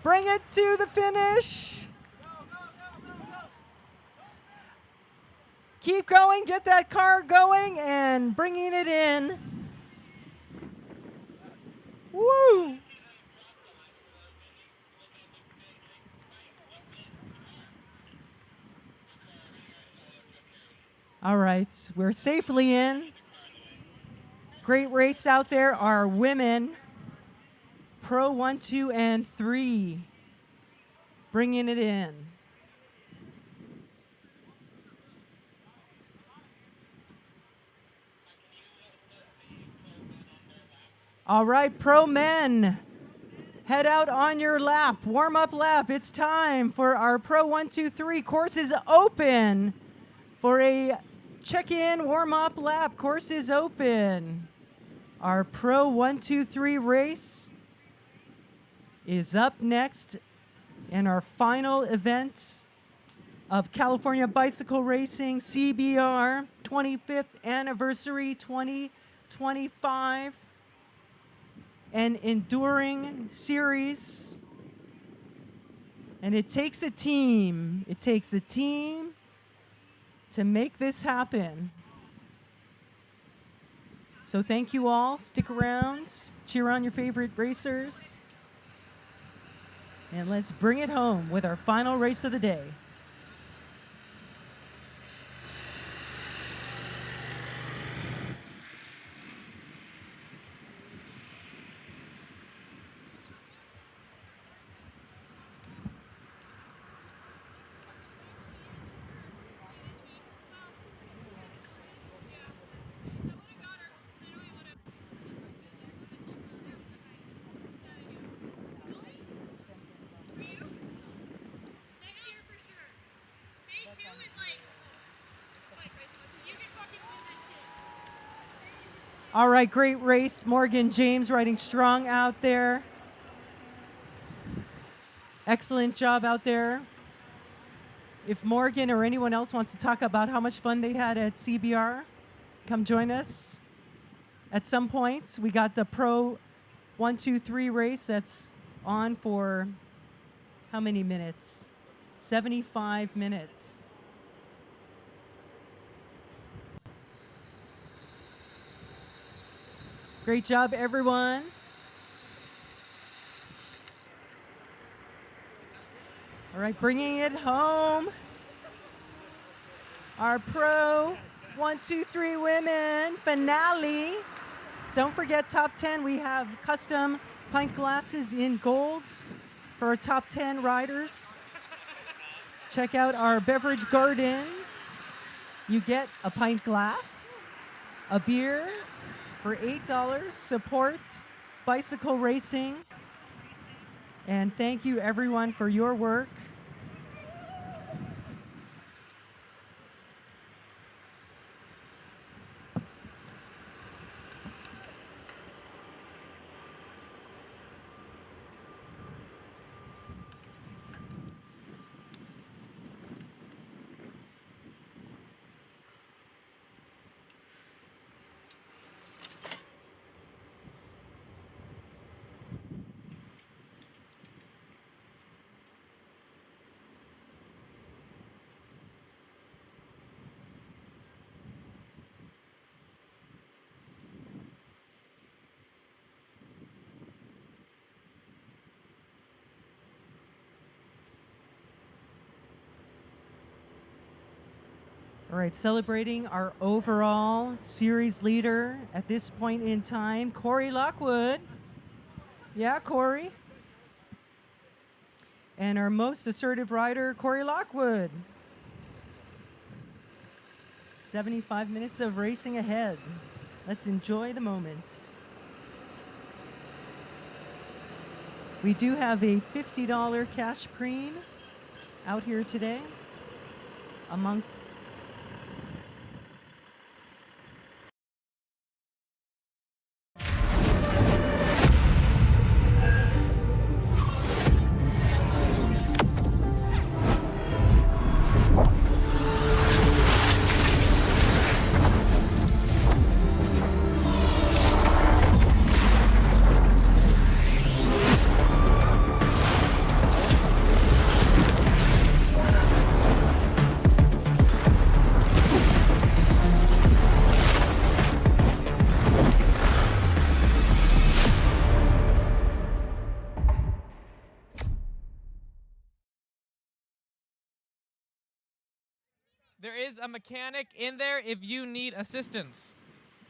Bring it to the finish. Keep going, get that car going, and bringing it in. Woo! All right, we're safely in. Great race out there. Our women, Pro 1, 2, and 3, bringing it in. All right, pro men, head out on your lap, warm-up lap. It's time for our Pro 1, 2, 3. Course is open for a check-in warm-up lap. Course is open. Our Pro 1, 2, 3 race is up next in our final event of California Bicycle Racing CBR 25th Anniversary 2025. An enduring series. And it takes a team. It takes a team to make this happen. So thank you all. Stick around. Cheer on your favorite racers. And let's bring it home with our final race of the day. All right, great race. Morgan James riding strong out there. Excellent job out there. If Morgan or anyone else wants to talk about how much fun they had at CBR, come join us at some point. We got the Pro 1, 2, 3 race that's on for how many minutes? 75 minutes. Great job, everyone. All right, bringing it home. Our Pro 1, 2, 3 women finale. Don't forget top 10. We have custom pint glasses in gold for our top 10 riders. Check out our beverage garden. You get a pint glass, a beer, for $8. Support bicycle racing. And thank you everyone for your work. All right, celebrating our overall series leader at this point in time, Corey Lockwood. Yeah, Corey. And our most assertive rider, Corey Lockwood. 75 minutes of racing ahead. Let's enjoy the moments. We do have a $50 cash Pream out here today amongst There is a mechanic in there if you need assistance.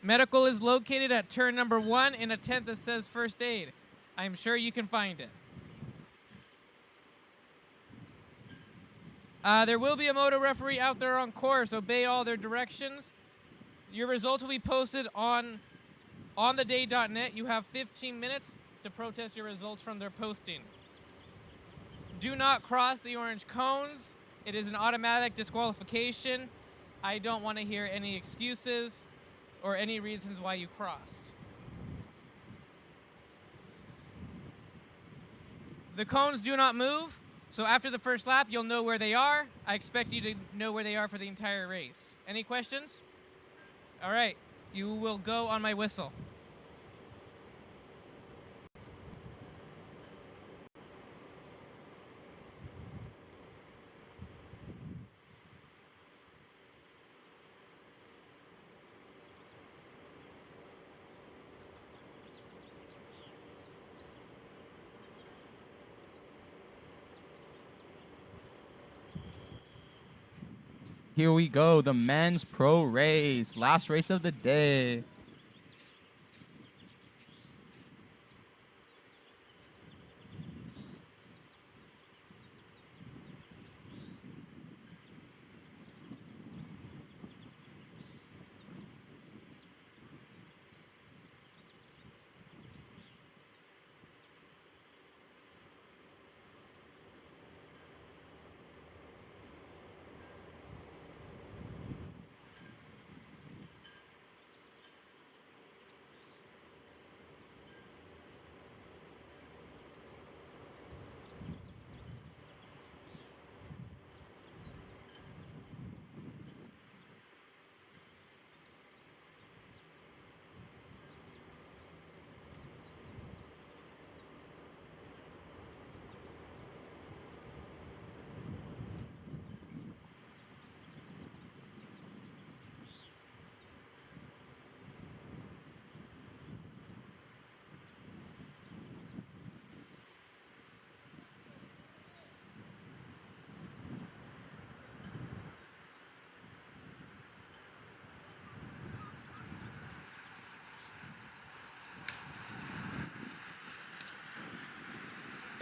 Medical is located at turn number 1 in a tent that says first aid. I'm sure you can find it. There will be a moto referee out there on course. Obey all their directions. Your results will be posted on ontheday.net. You have 15 minutes to protest your results from their posting. Do not cross the orange cones. It is an automatic disqualification. I don't want to hear any excuses or any reasons why you crossed. The cones do not move, so after the first lap, you'll know where they are. I expect you to know where they are for the entire race. Any questions? All right, you will go on my whistle. Here we go, the men's pro race, last race of the day.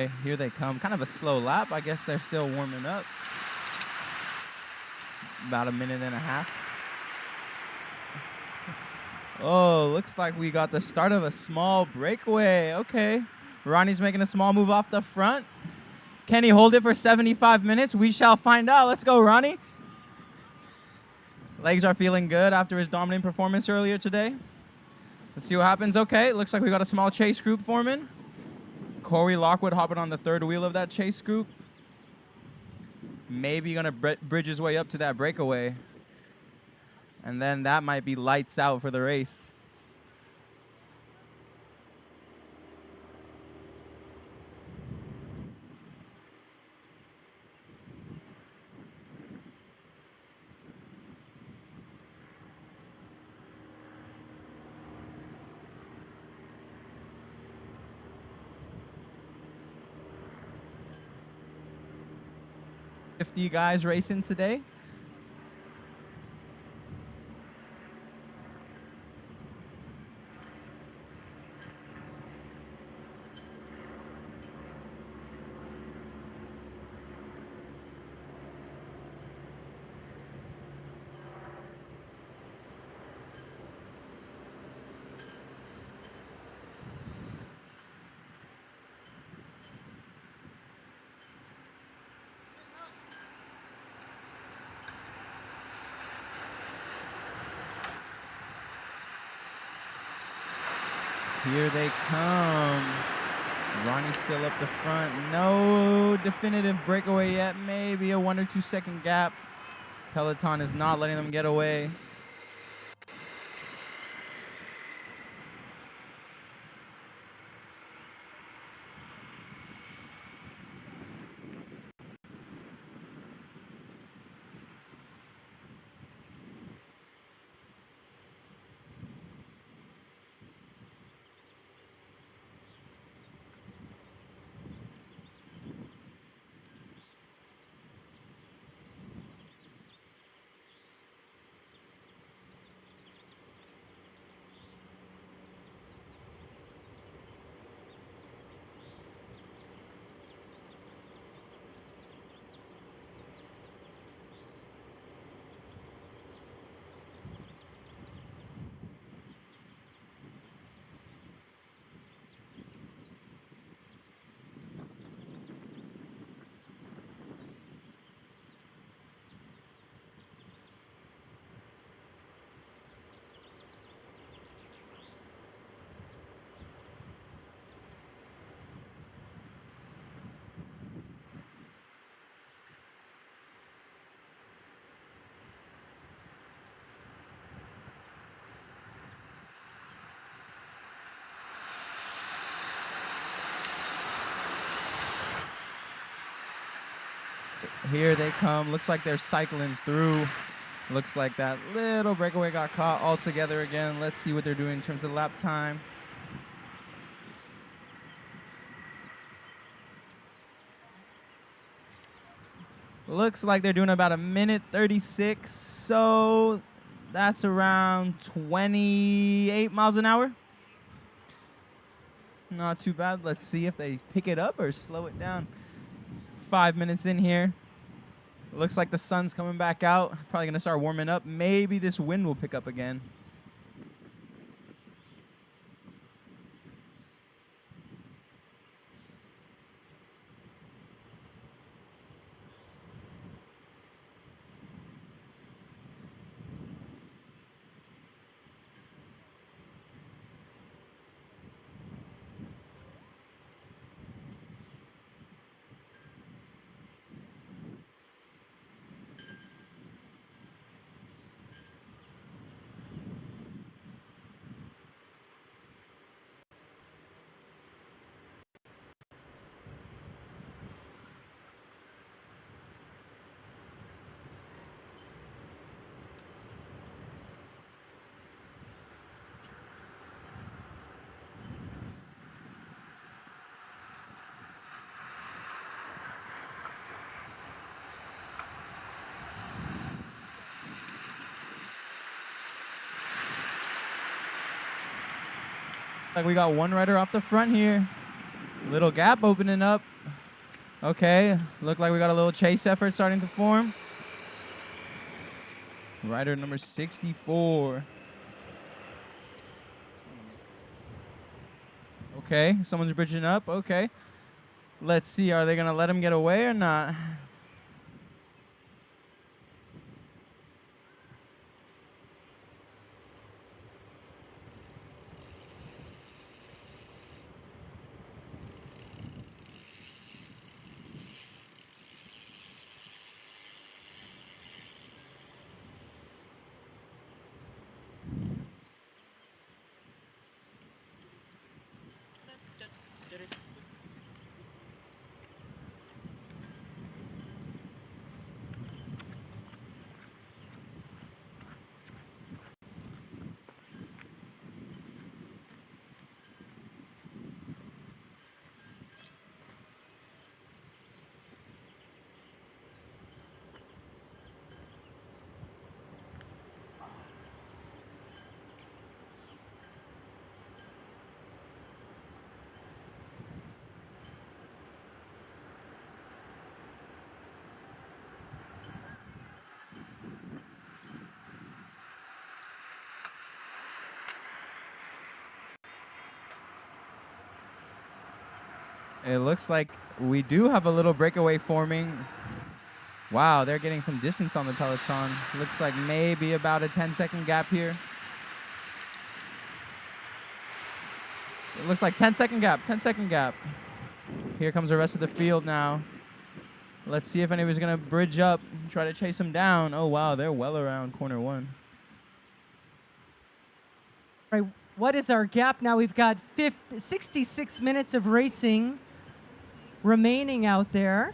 Okay, here they come. Kind of a slow lap. I guess they're still warming up. About a minute and a half. Oh, looks like we got the start of a small breakaway. Okay. Ronnie's making a small move off the front. Can he hold it for 75 minutes? We shall find out. Let's go, Ronnie. Legs are feeling good after his dominant performance earlier today. Let's see what happens. Okay, looks like we got a small chase group forming. Corey Lockwood hopping on the third wheel of that chase group. Maybe gonna bridge his way up to that breakaway. And then that might be lights out for the race. $50 guys racing today. Here they come. Ronnie's still up the front. No definitive breakaway yet. Maybe a 1 or 2 second gap. Peloton is not letting them get away. Here they come. Looks like they're cycling through. Looks like that little breakaway got caught all together again. Let's see what they're doing in terms of lap time. Looks like they're doing about 1:36. So that's around 28 miles an hour. Not too bad. Let's see if they pick it up or slow it down. 5 minutes in here. Looks like the sun's coming back out. Probably going to start warming up. Maybe this wind will pick up again. Like we got one rider off the front here. Little gap opening up. Okay, look like we got a little chase effort starting to form. Rider number 64. Okay, someone's bridging up. Okay. Let's see, are they going to let him get away or not? It looks like we do have a little breakaway forming. Wow, they're getting some distance on the peloton. Looks like maybe about a 10-second gap here. It looks like 10-second gap, 10-second gap. Here comes the rest of the field now. Let's see if anybody's going to bridge up, try to chase him down. Oh, wow, they're well around corner one. All right, what is our gap now? We've got 66 minutes of racing remaining out there.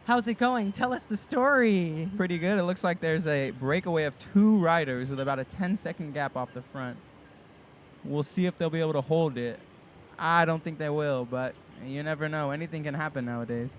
How's it going? Tell us the story. Pretty good. It looks like there's a breakaway of 2 riders with about a 10-second gap off the front. We'll see if they'll be able to hold it. I don't think they will, but you never know. Anything can happen nowadays.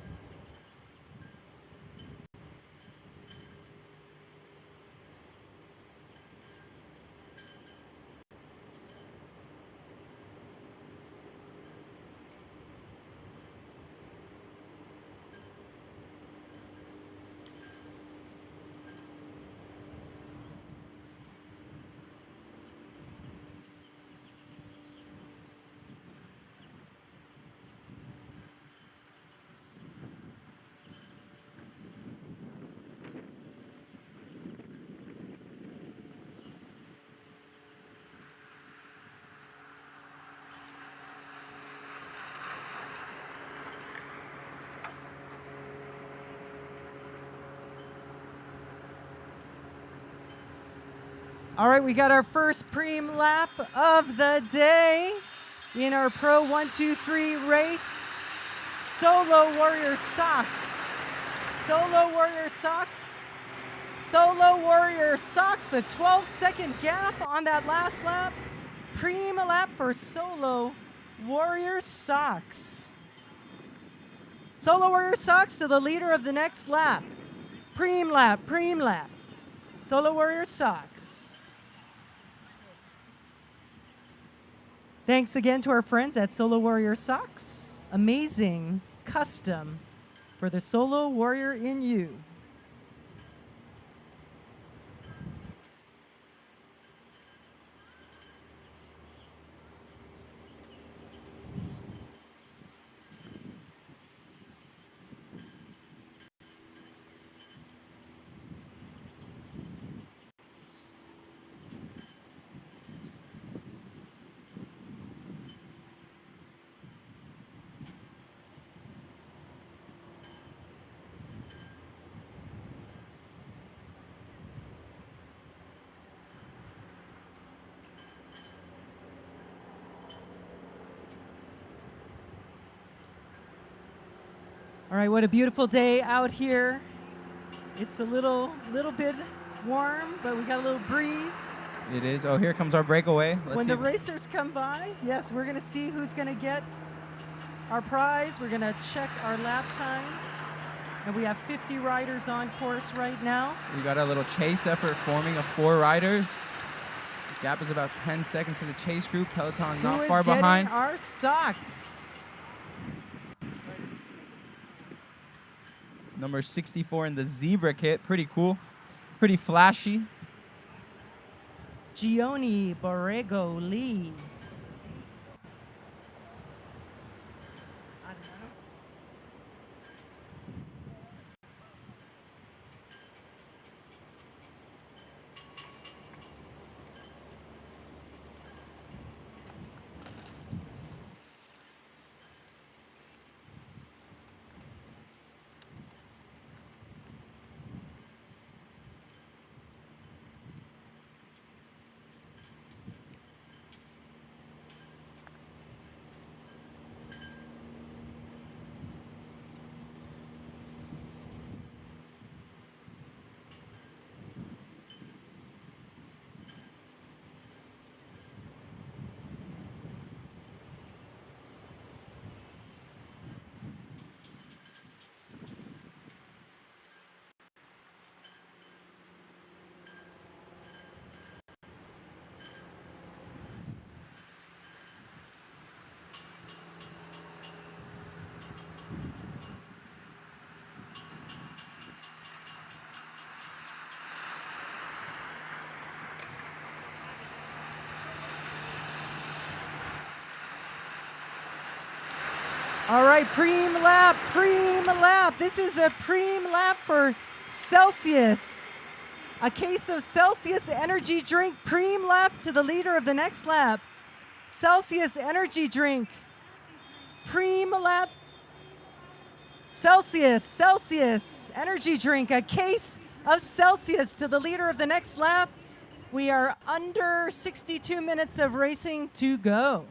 All right, we got our first Pream lap of the day in our Pro 1-2-3 race. Solo Warrior Socks. Solo Warrior Socks. Solo Warrior Socks. A 12-second gap on that last lap. Pream lap for Solo Warrior Socks. Solo Warrior Socks to the leader of the next lap. Pream lap, Pream lap. Solo Warrior Socks. Thanks again to our friends at Solo Warrior Socks. Amazing custom for the Solo Warrior in you. All right, what a beautiful day out here. It's a little bit warm, but we got a little breeze. It is. Oh, here comes our breakaway. Let's When see the racers come by, yes, we're going to see who's going to get our prize. We're going to check our lap times. And we have 50 riders on course right now. We got a little chase effort forming of 4 riders. Gap is about 10 seconds to the chase group. Peloton not far behind. Who is getting our socks? Number 64 in the zebra kit. Pretty cool. Pretty flashy. Gioni Borrego Lee. All right, Pream lap, Pream lap. This is a Pream lap for Celsius. A case of Celsius energy drink, Pream lap to the leader of the next lap. Celsius energy drink. Pream Lab. Celsius energy drink. A case of Celsius to the leader of the next lap. We are under 62 minutes of racing to go.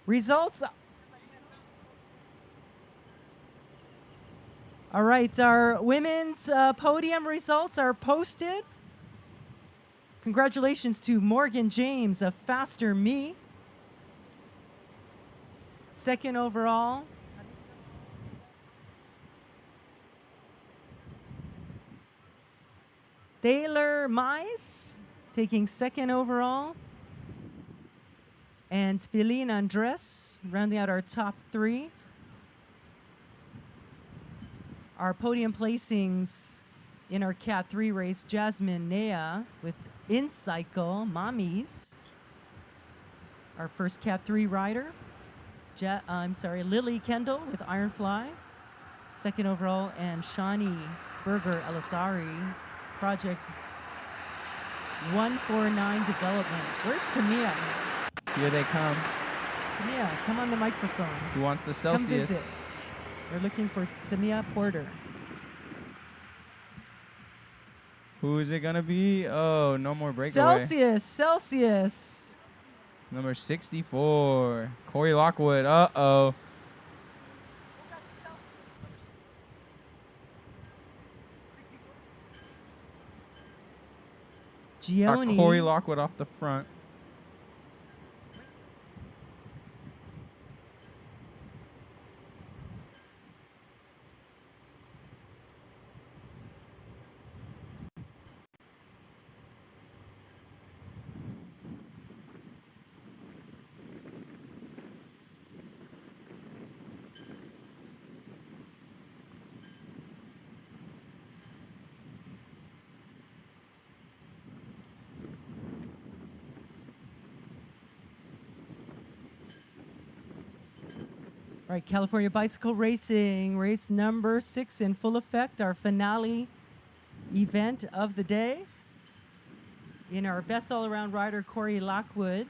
Results. All right, our women's podium results are posted. Congratulations to Morgan James of Faster Me. Second overall. Taylor Mize taking second overall. And Feline Andres rounding out our top three. Our podium placings in our Cat 3 race, Jasmine Nea with InCycle Mommies. Our first Cat 3 rider. Lily Kendall with Ironfly. Second overall, and Shani Berger Elisari, Project 149 Development. Where's Tamia? Here they come. Tamia, come on the microphone. Who wants the Come Celsius? visit. We're looking for Tamia Porter. Who is it gonna be? Oh, no more Breakaway. Celsius. Number 64, Corey Lockwood. Uh-oh. Gioni. Corey Lockwood off the front. All right, California Bicycle Racing, race number 6 in full effect, our finale event of the day. In our best all-around rider, Corey Lockwood,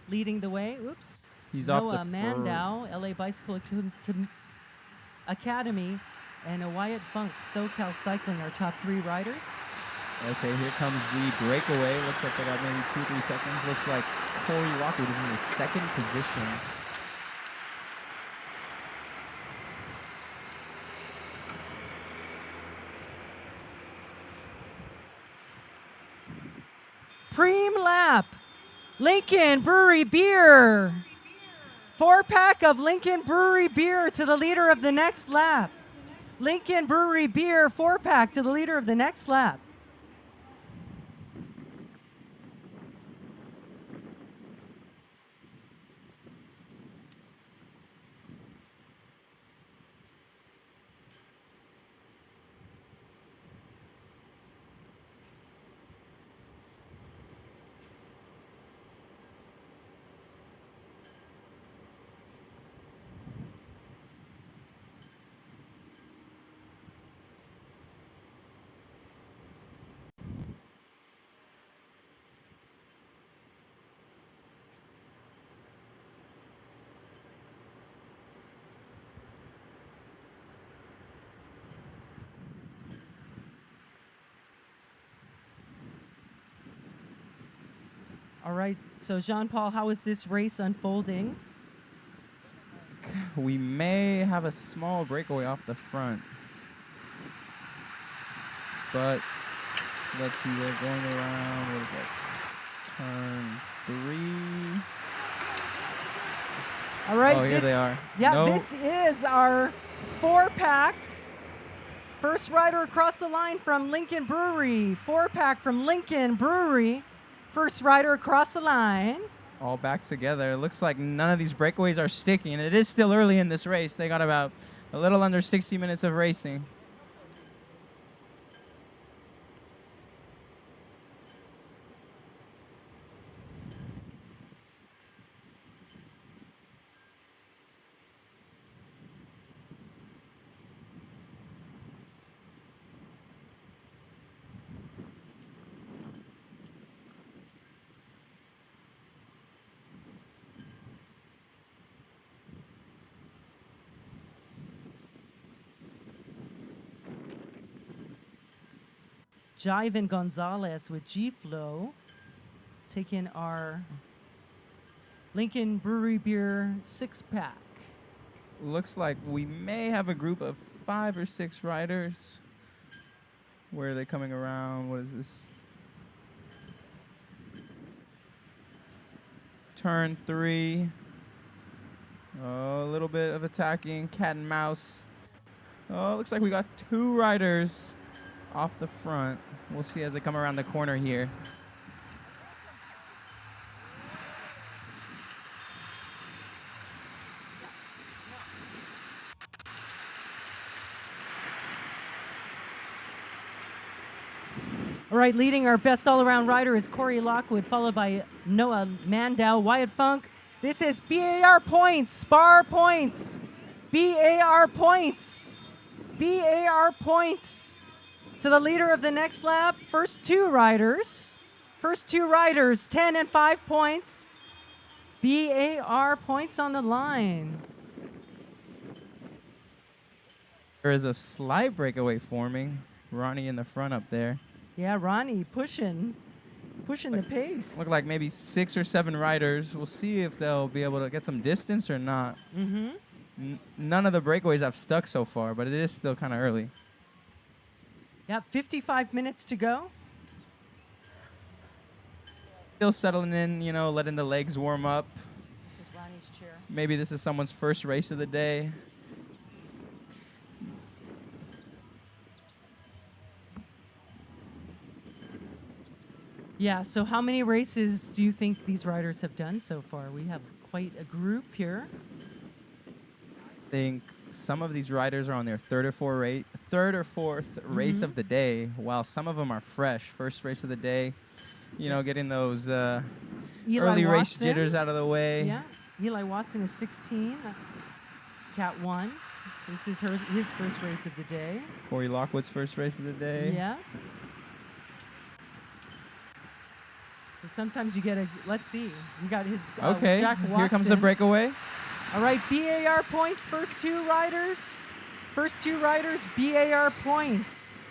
leading the way. Oops. He's off Noah the Mandow, LA Bicycle Academy, and a Wyatt Funk, SoCal Cycling, our top 3 riders. Okay, here comes the Breakaway. Looks like they got maybe 2-3 seconds. Looks like Corey Lockwood is in the second position. Pream Lap, Lincoln Brewery Beer. 4-pack of Lincoln Brewery Beer to the leader of the next lap. Lincoln Brewery Beer 4-pack to the leader of the next lap. All right, so Jean-Paul, how is this race unfolding? We may have a small breakaway off the front. But let's see, they're going around, what is that? Turn 3. All right. Oh, here they are. Yeah, No. This is our 4-pack. First rider across the line from Lincoln Brewery. 4-pack from Lincoln Brewery. First rider across the line. All back together. It looks like none of these breakaways are sticking, and it is still early in this race. They got about a little under 60 minutes of racing. Jivan Gonzalez with G-Flow. Taking our Lincoln Brewery Beer 6-pack. Looks like we may have a group of 5 or 6 riders. Where are they coming around? What is this? Turn 3. Oh, a little bit of attacking. Cat and mouse. Oh, looks like we got 2 riders off the front. We'll see as they come around the corner here. All right, leading our best all-around rider is Corey Lockwood, followed by Noah Mandow, Wyatt Funk. This is BAR points, bar points, BAR points, BAR points. To the leader of the next lap, first 2 riders, 10 and 5 points. BAR points on the line. There is a slight breakaway forming. Ronnie in the front up there. Yeah, Ronnie pushing the pace. Look like maybe 6 or 7 riders. We'll see if they'll be able to get some distance or not. None of the breakaways have stuck so far, but it is still kind of early. Yeah, 55 minutes to go. Still settling in, you know, letting the legs warm up. This is Ronnie's chair. Maybe this is someone's first race of the day. Yeah, so how many races do you think these riders have done so far? We have quite a group here. I think some of these riders are on their third or fourth race of the day, while some of them are fresh. First race of the day, you know, getting those early race jitters out of the way. Yeah, Eli Watson is 16, Cat 1. So this is his first race of the day. Corey Lockwood's first race of the day. Yeah. So sometimes you get a, let's see, we got his Okay, Jack Watson. here comes the breakaway. All right, BAR points, first 2 riders. BAR points.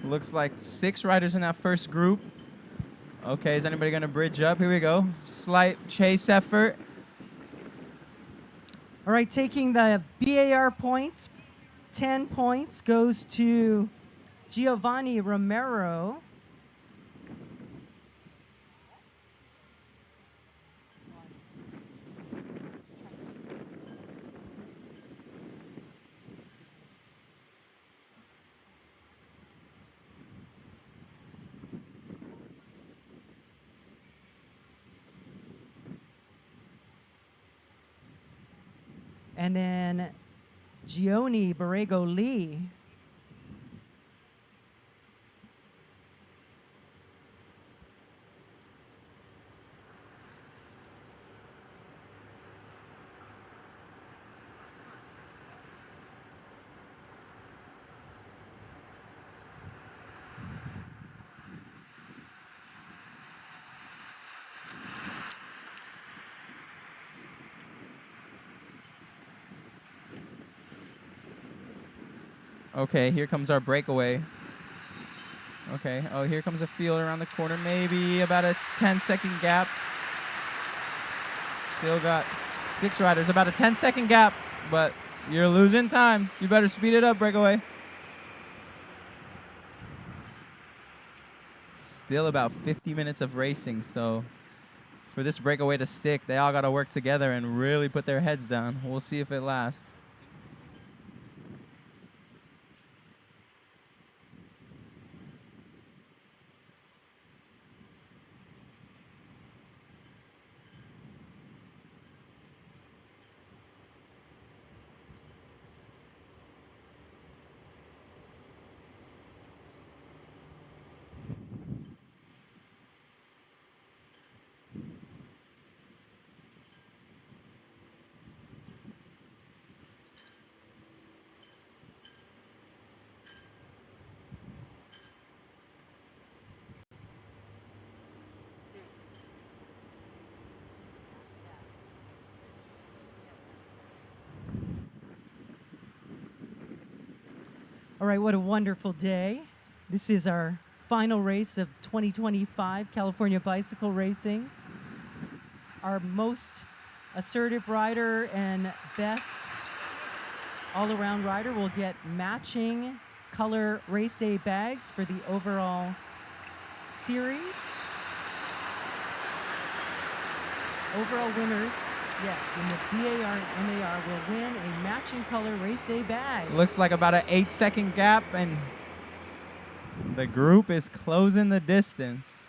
Looks like 6 riders in that first group. Okay, is anybody going to bridge up? Here we go. Slight chase effort. All right, taking the BAR points, 10 points goes to Giovanni Romero. And then Gioni Borrego Lee. Okay, here comes our breakaway. Okay, oh, here comes a field around the corner. Maybe about a 10-second gap. Still got 6 riders, about a 10-second gap, but you're losing time. You better speed it up, breakaway. Still about 50 minutes of racing, so for this breakaway to stick, they all got to work together and really put their heads down. We'll see if it lasts. All right, what a wonderful day. This is our final race of 2025 California Bicycle Racing. Our most assertive rider and best all-around rider will get matching color race day bags for the overall series. Overall winners, yes, in the BAR and MAR will win a matching color race day bag. Looks like about an 8-second gap, and the group is closing the distance.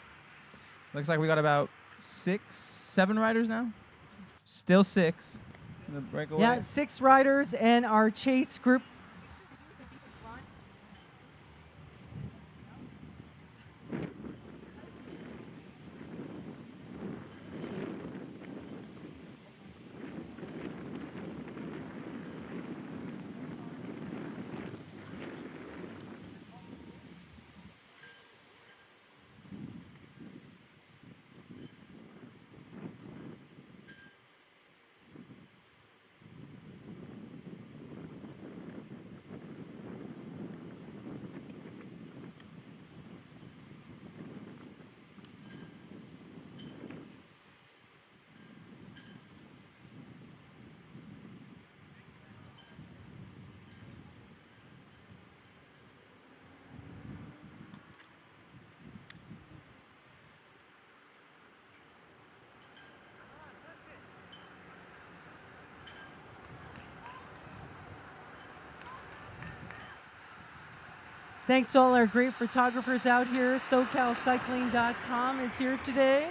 Looks like we got about 7 riders now. Still 6 in the breakaway. Yeah, 6 riders and our chase group. Thanks to all our great photographers out here. SoCalCycling.com is here today.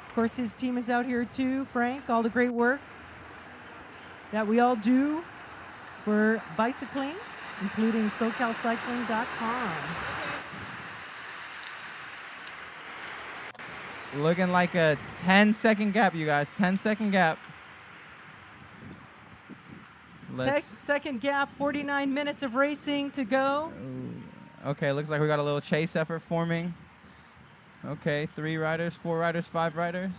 Of course, his team is out here too. Frank, all the great work that we all do for bicycling, including SoCalCycling.com. Looking like a 10-second gap, you guys. 10-second gap. Second gap, 49 minutes of racing to go. Okay, looks like we got a little chase effort forming. Okay, 3 riders, 4 riders, 5 riders.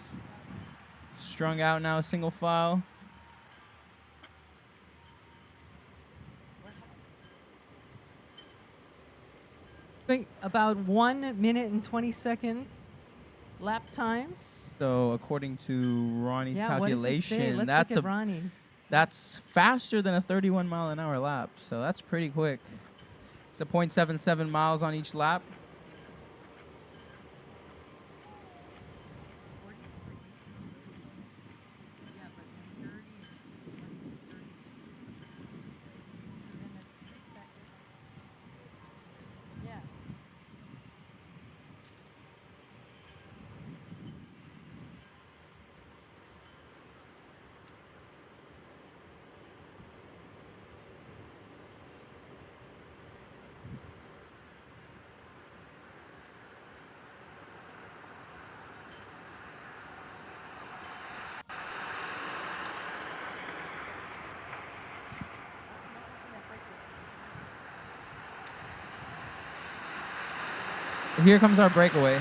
Strung out now, single file. About 1 minute and 20-second lap times. So according to Ronnie's calculation, Let's that's look at Ronnie's. That's faster than a 31-mile-an-hour lap. So that's pretty quick. It's a 0.77 miles on each lap. Here comes our breakaway.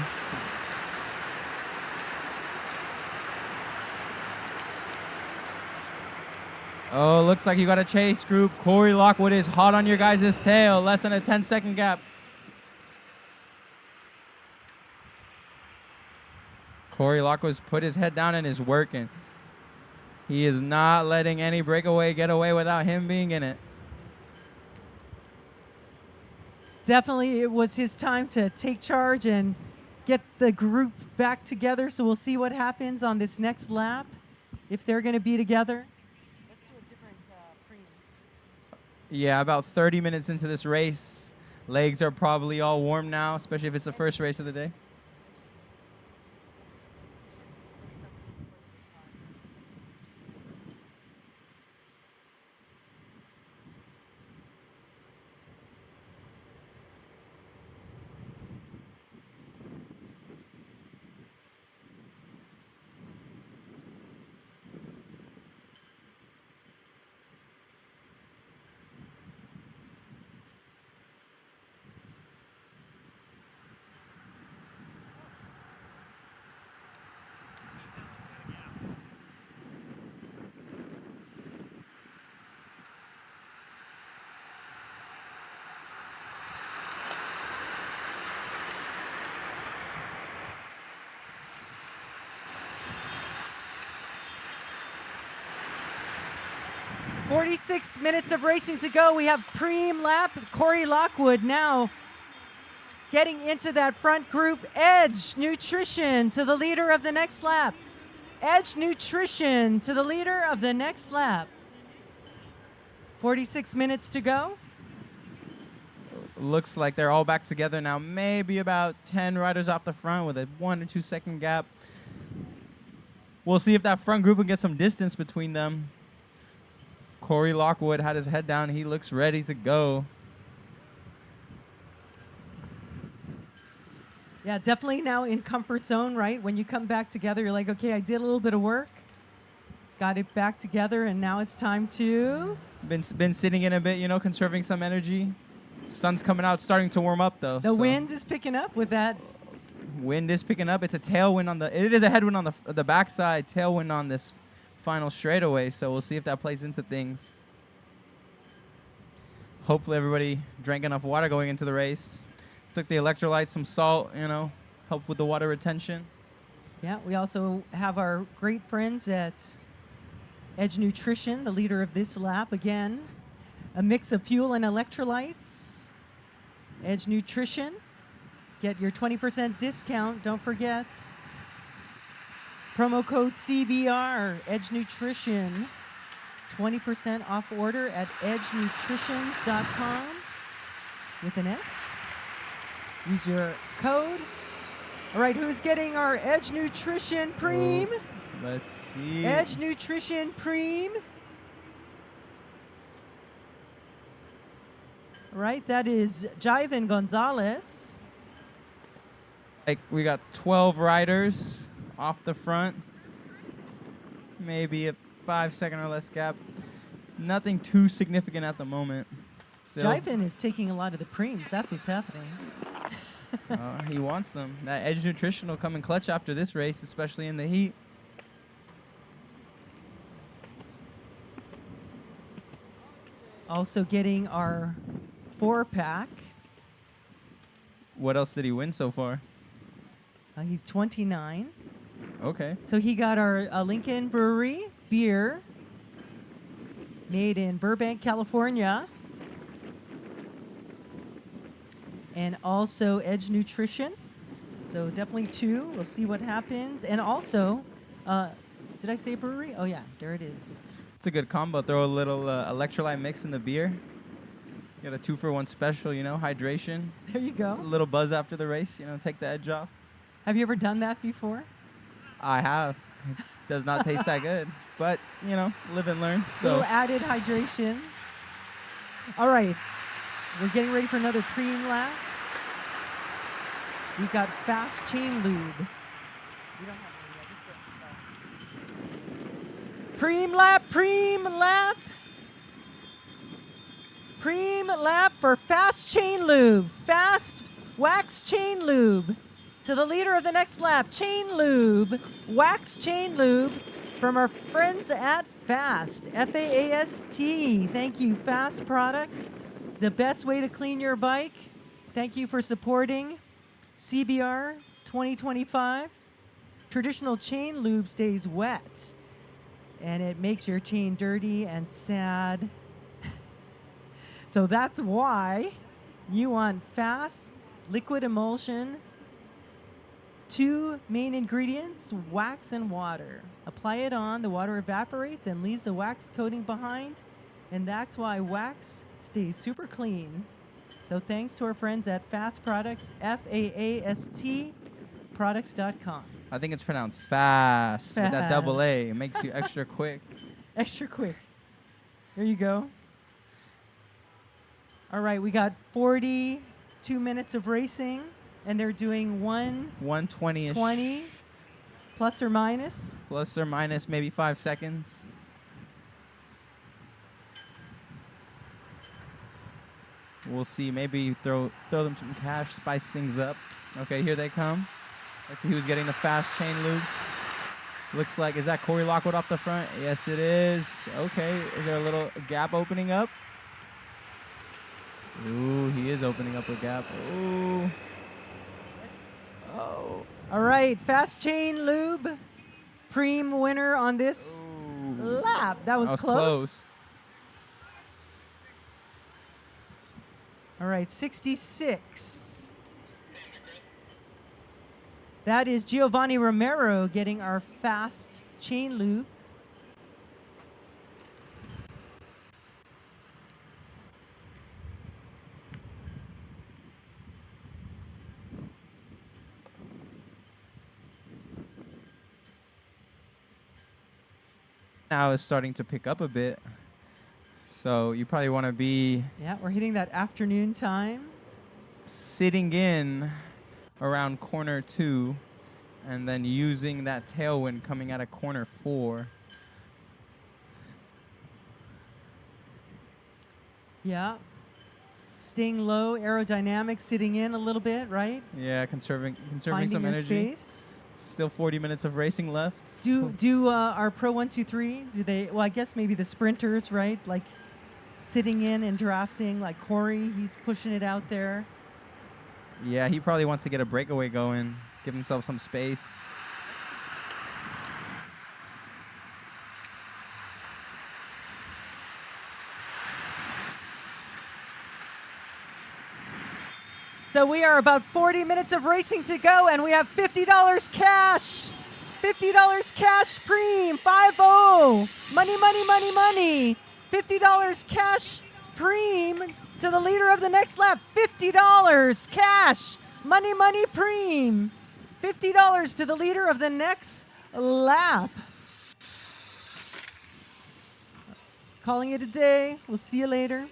Oh, looks like you got a chase group. Corey Lockwood is hot on your guys' tail. Less than a 10-second gap. Corey Lockwood's put his head down and is working. He is not letting any breakaway get away without him being in it. Definitely, it was his time to take charge and get the group back together. So we'll see what happens on this next lap, if they're going to be together. Let's do a different Pream. Yeah, about 30 minutes into this race. Legs are probably all warm now, especially if it's the first race of the day. 46 minutes of racing to go. We have Pream lap. Corey Lockwood now getting into that front group. Edge Nutrition to the leader of the next lap. Edge Nutrition to the leader of the next lap. 46 minutes to go. Looks like they're all back together now. Maybe about 10 riders off the front with a 1 or 2 second gap. We'll see if that front group can get some distance between them. Corey Lockwood had his head down. He looks ready to go. Yeah, definitely now in comfort zone, right? When you come back together, you're like, okay, I did a little bit of work. Got it back together, and now it's time to... Been sitting in a bit, you know, conserving some energy. Sun's coming out, starting to warm up, though. The wind is picking up with that. Wind is picking up. It's a tailwind on the... It is a headwind on the backside, tailwind on this final straightaway, so we'll see if that plays into things. Hopefully everybody drank enough water going into the race. Took the electrolytes, some salt, you know, helped with the water retention. Yeah, we also have our great friends at Edge Nutrition, the leader of this lap. Again, a mix of fuel and electrolytes. Edge Nutrition. Get your 20% discount, don't forget. Promo code CBR, Edge Nutrition. 20% off order at edgenutritions.com with an S. Use your code. All right, who's getting our Edge Nutrition Pream? Let's see. Edge Nutrition Pream. All right, that is Jivan Gonzalez. Like we got 12 riders off the front. Maybe a 5 second or less gap. Nothing too significant at the moment. Jivan is taking a lot of the Preams. That's what's happening. He wants them. That Edge Nutrition will come in clutch after this race, especially in the heat. Also getting our 4-pack. What else did he win so far? He's 29. Okay. So he got our Lincoln Brewery beer made in Burbank, California. And also Edge Nutrition. So definitely 2. We'll see what happens. And also, did I say brewery? Oh, yeah, there it is. It's a good combo. Throw a little electrolyte mix in the beer. Get a 2-for-1 special, you know, hydration. There you go. A little buzz after the race, you know, take the edge off. Have you ever done that before? I have. It does not taste that good. But, you know, live and learn. A little added hydration. All right. We're getting ready for another Pream lap. We've got fast chain lube. We don't have one yet. Pream lap, Pream lap. Pream lap for fast chain lube. Fast wax chain lube. To the leader of the next lap, chain lube, wax chain lube from our friends at Fast, F-A-A-S-T. Thank you, Fast Products. The best way to clean your bike. Thank you for supporting CBR 2025. Traditional chain lube stays wet, and it makes your chain dirty and sad. So that's why you want Fast liquid emulsion. 2 main ingredients, wax and water. Apply it on, the water evaporates and leaves the wax coating behind, and that's why wax stays super clean. So thanks to our friends at Fast Products, F-A-A-S-T, products.com. I think it's pronounced fast. With that double Fast. A. It makes you extra quick. Extra quick. There you go. All right, we got 42 minutes of racing, and they're doing 1:20-ish. 1:20 plus or minus. Plus or minus maybe 5 seconds. We'll see. Maybe throw them some cash, spice things up. Okay, here they come. Let's see who's getting the fast chain lube. Looks like, is that Corey Lockwood off the front? Yes, it is. Okay, is there a little gap opening up? Ooh, he is opening up a gap. Ooh. Oh. All right, fast chain lube. Pream winner on this lap. That was close. All right, 66. That is Giovanni Romero getting our fast chain loop. Now it's starting to pick up a bit. So you probably want to be Yeah, we're hitting that afternoon time. sitting in around corner 2 and then using that tailwind coming out of corner 4. Yeah. Staying low, aerodynamic, sitting in a little bit, right? Yeah, conserving Finding some your energy. space. Still 40 minutes of racing left. Do our Pro 123, do they, well, I guess maybe the sprinters, right? Like sitting in and drafting, like Corey, he's pushing it out there. Yeah, he probably wants to get a breakaway going, give himself some space. So we are about 40 minutes of racing to go, and we have $50 cash. $50 cash Pream, 5-0. Money, money, money, money. $50 cash Pream to the leader of the next lap. $50 cash. Money, money, Pream. $50 to the leader of the next lap. Calling it a day. We'll see you later.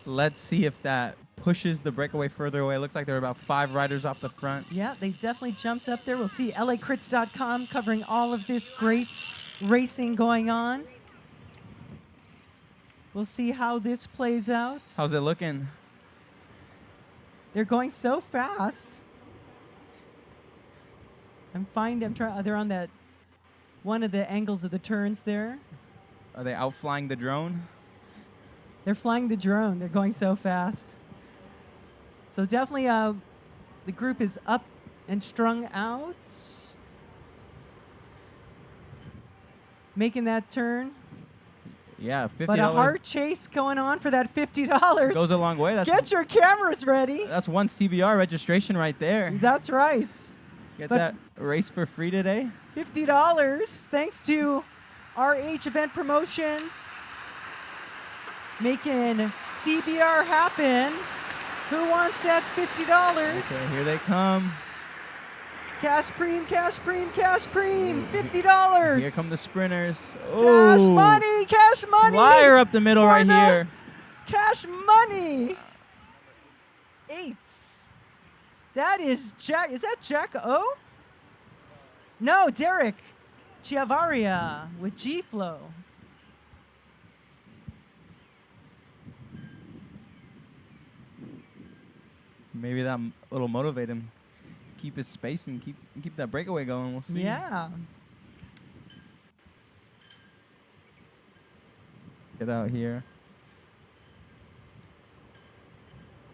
Let's see if that pushes the breakaway further away. It looks like there are about 5 riders off the front. Yeah, they definitely jumped up there. We'll see LACrits.com covering all of this great racing going on. We'll see how this plays out. How's it looking? They're going so fast. They're on that one of the angles of the turns there. Are they outflying the drone? They're flying the drone. They're going so fast. So definitely the group is up and strung out. Making that turn. Yeah, $50. But a hard chase going on for that $50. Goes a long way. Get your cameras ready. That's one CBR registration right there. That's right. Get But that race for free today. $50 thanks to RH Event Promotions. Making CBR happen. Who wants that $50? Okay, here they come. Cash Pream, Cash Pream, Cash Pream. $50. Here come the sprinters. Cash money, Cash money. Flyer up the middle for right the here. Cash money. 8s. That is Jack. Is that Jack O? No, Derek Chiavaria with G-Flow. Maybe that'll motivate him. Keep his space and keep that breakaway going. We'll see. Yeah. Get out here.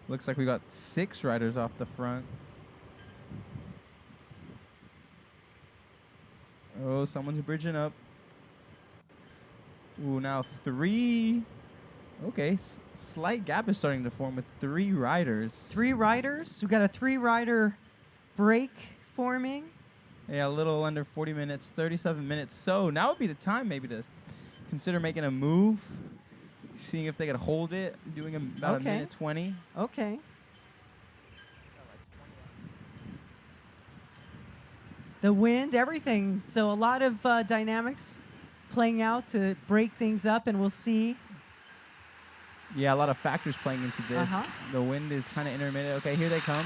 Looks like we got 6 riders off the front. Oh, someone's bridging up. Ooh, now 3. Okay, slight gap is starting to form with 3 riders. 3 riders. We got a 3-rider break forming. Yeah, a little under 40 minutes, 37 minutes. So now would be the time maybe to consider making a move, seeing if they could hold it, doing about a minute 20. Okay. The wind, everything. So a lot of dynamics playing out to break things up, and we'll see. Yeah, a lot of factors playing into this. The wind is kind of intermittent. Okay, here they come.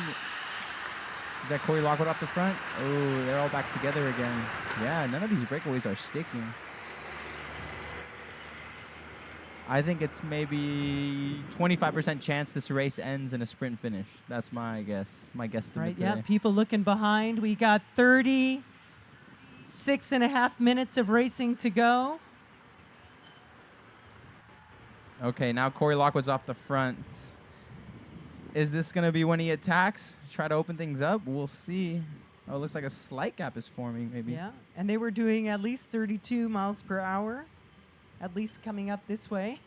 Is that Corey Lockwood off the front? Oh, they're all back together again. Yeah, none of these breakaways are sticking. I think it's maybe 25% chance this race ends in a sprint finish. That's my guess. My guesstimate Right, today. yeah, people looking behind. We got 36.5 minutes of racing to go. Okay, now Corey Lockwood's off the front. Is this going to be when he attacks? Try to open things up? We'll see. Oh, it looks like a slight gap is forming, maybe. Yeah, and they were doing at least 32 miles per hour, at least coming up this way.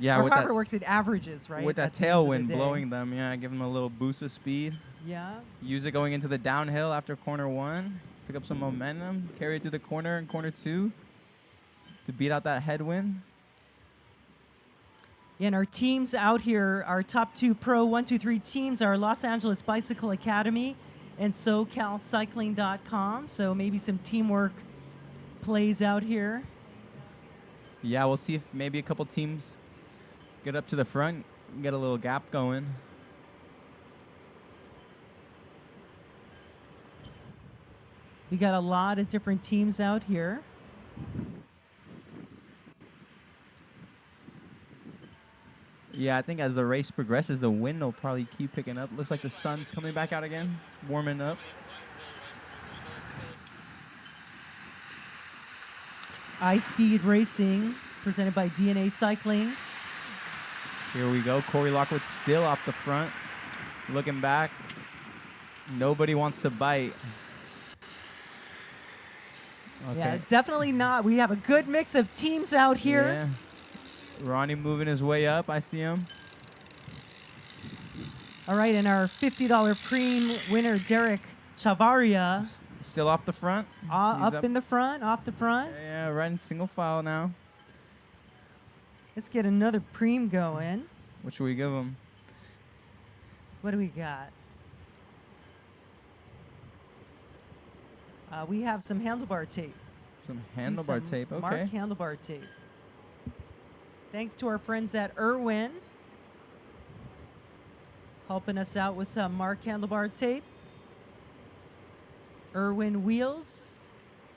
Yeah, or with however that, it works, it averages, right? with that at the end of the tailwind day. blowing them, yeah, give them a little boost of speed. Yeah. Use it going into the downhill after corner 1. Pick up some momentum. Carry it through the corner in corner 2 to beat out that headwind. And our teams out here, our top 2 Pro 1, 2, 3 teams are Los Angeles Bicycle Academy and SoCalCycling.com. So maybe some teamwork plays out here. Yeah, we'll see if maybe a couple teams get up to the front and get a little gap going. We got a lot of different teams out here. Yeah, I think as the race progresses, the wind will probably keep picking up. Looks like the sun's coming back out again, warming up. iSpeed Racing, presented by DNA Cycling. Here we go. Corey Lockwood still off the front. Looking back. Nobody wants to bite. Okay. Yeah, definitely not. We have a good mix of teams out here. Yeah. Ronnie moving his way up. I see him. All right, and our $50 Pream winner, Derek Chavaria, Still off the front. up in the front, off the front. Yeah, right in single file now. Let's get another Pream going. What should we give him? What do we got? We have some handlebar tape. Some Do handlebar some tape. Okay. Mark handlebar tape. Thanks to our friends at Irwin, helping us out with some Mark handlebar tape. Irwin Wheels,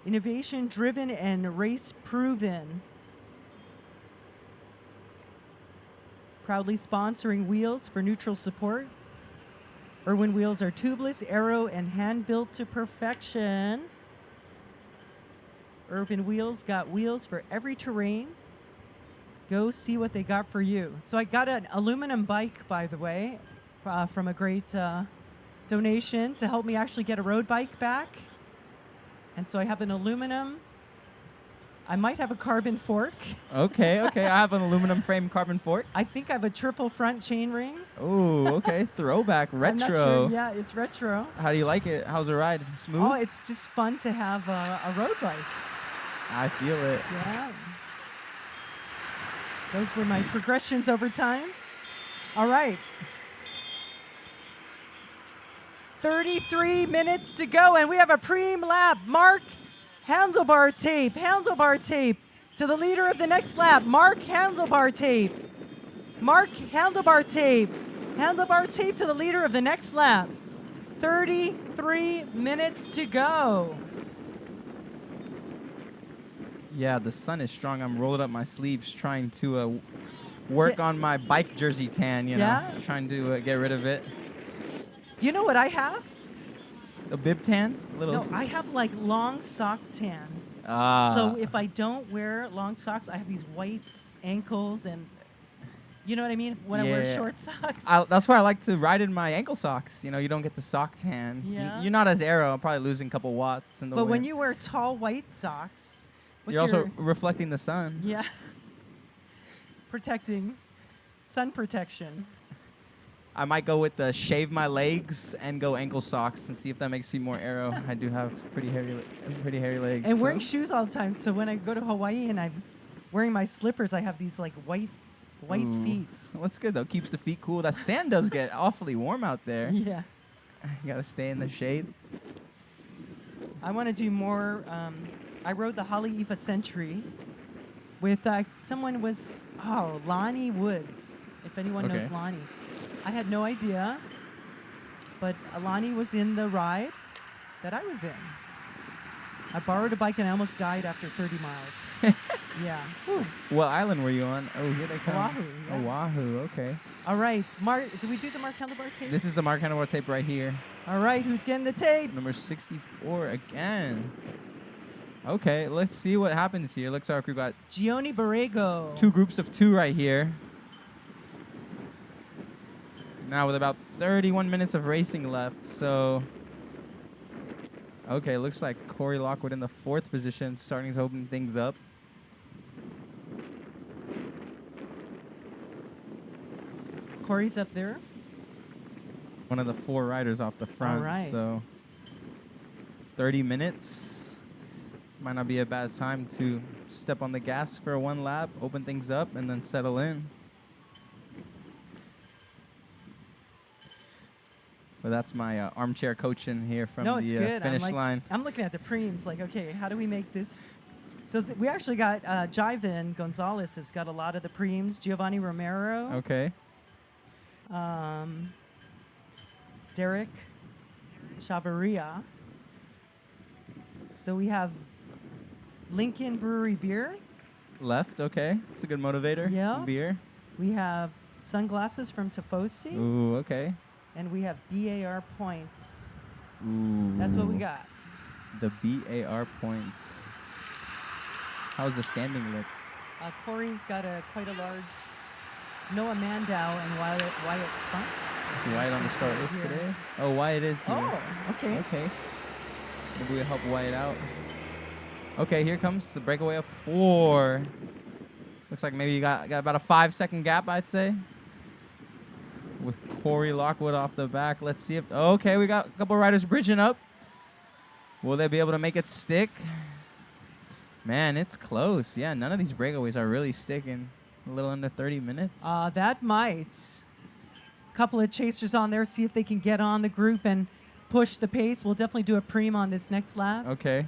innovation driven and race proven. Proudly sponsoring wheels for neutral support. Irwin wheels are tubeless, aero, and hand-built to perfection. Irwin wheels got wheels for every terrain. Go see what they got for you. So I got an aluminum bike, by the way, from a great donation to help me actually get a road bike back. And so I have an aluminum. I might have a carbon fork. Okay, okay. I have an aluminum frame carbon fork. I think I have a triple front chain ring. Ooh, okay. Throwback, retro. I'm not sure. Yeah, it's retro. How do you like it? How's the ride? Smooth? Oh, it's just fun to have a road bike. I feel it. Yeah. Those were my progressions over time. All right. 33 minutes to go, and we have a Pream lap. Mark, handlebar tape to the leader of the next lap. Mark, handlebar tape. Mark, handlebar tape. Handlebar tape to the leader of the next lap. 33 minutes to go. Yeah, the sun is strong. I'm rolling up my sleeves trying to work on my bike jersey tan, you know. Yeah? Trying to get rid of it. You know what I have? A bib tan? No, I have like long sock tan. Ah. So if I don't wear long socks, I have these white ankles and, you know what I mean? When I wear short socks. That's why I like to ride in my ankle socks. You know, you don't get the sock tan. Yeah. You're not as aero. I'm probably losing a couple watts in the But wind. when you wear tall white socks, You're also reflecting the sun. yeah, protecting, sun protection. I might go with the shave my legs and go ankle socks and see if that makes me more aero. I do have pretty hairy legs. And wearing so. shoes all the time. So when I go to Hawaii and I'm wearing my slippers, I have these like white Ooh. feet. Well, that's good though. Keeps the feet cool. That sand does get awfully warm out there. Yeah. You gotta stay in the shade. I want to do more. I rode the Haleiwa Century with someone was Lonnie Woods. If anyone knows Lonnie, I had no idea, but Lonnie was in the ride that I was in. I borrowed a bike and I almost died after 30 miles. Yeah. Whew. What island were you on? Oh, here they come. Oahu. Yeah. Oahu. Okay. All right, Mark. Did we do the Mark handlebar tape? This is the Mark handlebar tape right here. All right, who's getting the tape? Number 64 again. Okay, let's see what happens here. Looks like we got Gioni Borrego. 2 groups of 2 right here. Now with about 31 minutes of racing left, so okay, looks like Corey Lockwood in the 4th position, starting to open things up. Corey's up there. One of the 4 riders off the front. right. So 30 minutes might not be a bad time to step on the gas for 1 lap, open things up, and then settle in. But that's my armchair coaching here from No, it's the good. finish line. I'm looking at the Preams like, okay, how do we make this? So we actually got Jivan Gonzalez has got a lot of the Preams. Giovanni Romero. Okay. Derek Chavarria. So we have Lincoln Brewery Beer. Left, okay. It's a good motivator. Yeah. Some beer. We have Sunglasses from Tifosi. Ooh, okay. And we have BAR Points. Ooh. That's what we got. The BAR points. How's the standing look? Corey's got quite a large Noah Mandow and Wyatt Funk. Is Wyatt on the start list today? Oh, Wyatt is here. Oh, okay. Okay. Maybe we'll help Wyatt out. Okay, here comes the breakaway of 4. Looks like maybe you got about a 5-second gap, I'd say. With Corey Lockwood off the back. Let's see if... Okay, we got a couple riders bridging up. Will they be able to make it stick? Man, it's close. Yeah, none of these breakaways are really sticking. A little under 30 minutes. That might. Couple of chasers on there. See if they can get on the group and push the pace. We'll definitely do a Pream on this next lap. Okay.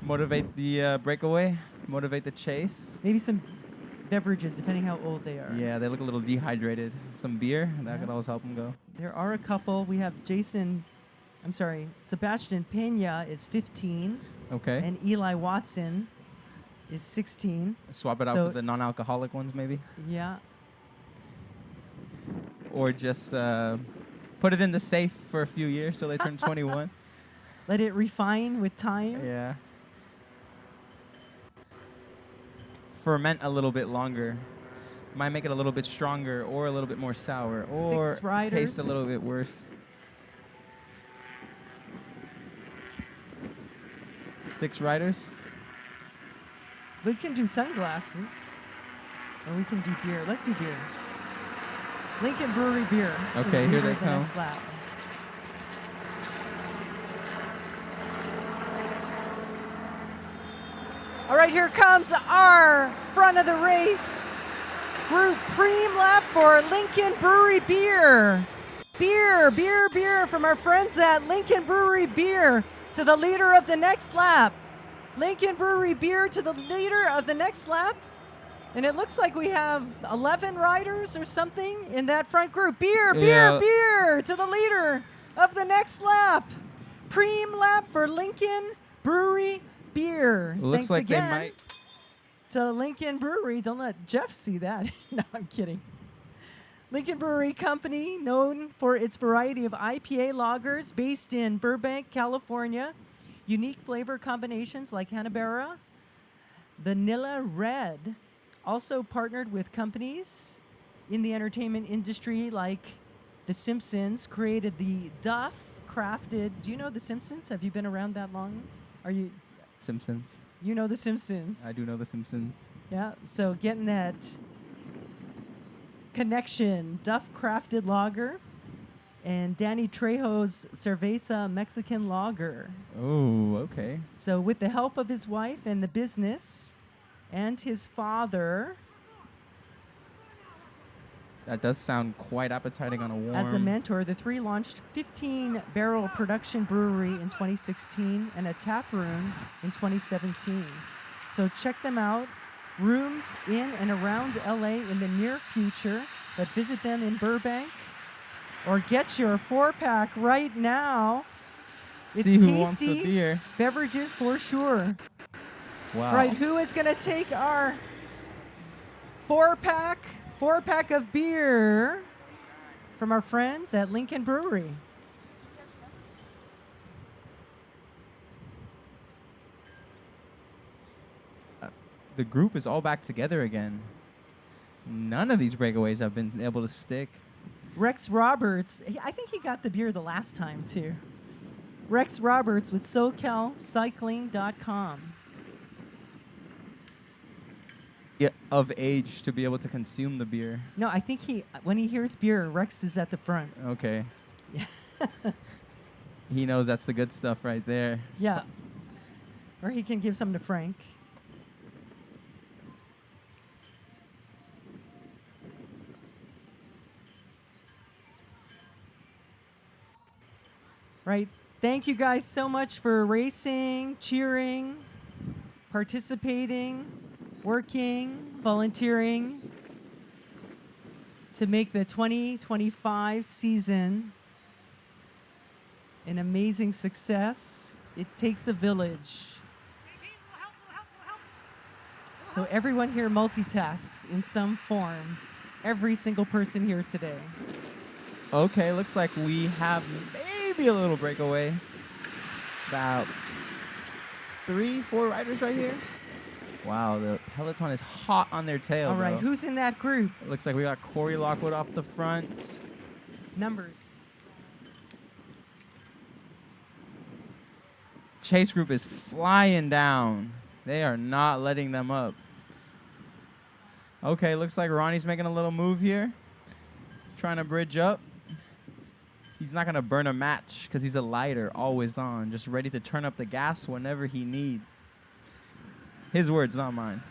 Motivate the breakaway. Motivate the chase. Maybe some beverages, depending how old they are. Yeah, they look a little dehydrated. Some beer. That could always help them go. There are a couple. We have Sebastian Pena is 15. Okay. And Eli Watson is 16. Swap it out for the non-alcoholic ones, maybe? Yeah. Or just put it in the safe for a few years till they turn 21. Let it refine with time. Yeah. Ferment a little bit longer. Might make it a little bit stronger or a little bit more sour or 6 riders. taste a little bit worse. 6 riders. We can do Sunglasses or we can do beer. Let's do beer. Lincoln Brewery Beer. Okay, here they come. Next lap. All right, here comes our front of the race group Pream lap for Lincoln Brewery Beer. Beer from our friends at Lincoln Brewery Beer to the leader of the next lap. Lincoln Brewery Beer to the leader of the next lap. And it looks like we have 11 riders or something in that front group. Beer to the leader of the next lap. Pream lap for Lincoln Brewery Beer. Looks Thanks like again they might. to Lincoln Brewery. Don't let Jeff see that. No, I'm kidding. Lincoln Brewery Company, known for its variety of IPA lagers based in Burbank, California. Unique flavor combinations like Habanero, Vanilla Red. Also partnered with companies in the entertainment industry like The Simpsons, created the Duff crafted. Do you know The Simpsons? Have you been around that long? Are you? Simpsons. You know The Simpsons. I do know the Simpsons. Yeah, so getting that connection. Duff crafted lager and Danny Trejo's Cerveza Mexican lager. Oh, okay. So with the help of his wife and the business and his father That does sound quite appetizing on a warm. as a mentor, the three launched 15-barrel production brewery in 2016 and a tap room in 2017. So check them out. Rooms in and around LA in the near future, but visit them in Burbank or get your 4-pack right now. It's See who tasty wants the beer. beverages for sure. Wow. Right, who is going to take our 4-pack of beer from our friends at Lincoln Brewery? The group is all back together again. None of these breakaways have been able to stick. Rex Roberts, I think he got the beer the last time too. Rex Roberts with SoCalCycling.com. of age to be able to consume the beer. No, I think when he hears beer, Rex is at the front. Okay. He knows that's the good stuff right there. Yeah. Or he can give some to Frank. Right. Thank you guys so much for racing, cheering, participating, working, volunteering to make the 2025 season an amazing success. It takes a village. So everyone here multitasks in some form. Every single person here today. Okay, looks like we have maybe a little breakaway. About 3-4 riders right here. Wow, the peloton is hot on their tail. All right, though. who's in that group? It looks like we got Corey Lockwood off the front. Numbers. Chase group is flying down. They are not letting them up. Okay, looks like Ronnie's making a little move here. Trying to bridge up. He's not going to burn a match because he's a lighter, always on, just ready to turn up the gas whenever he needs. His words, not mine.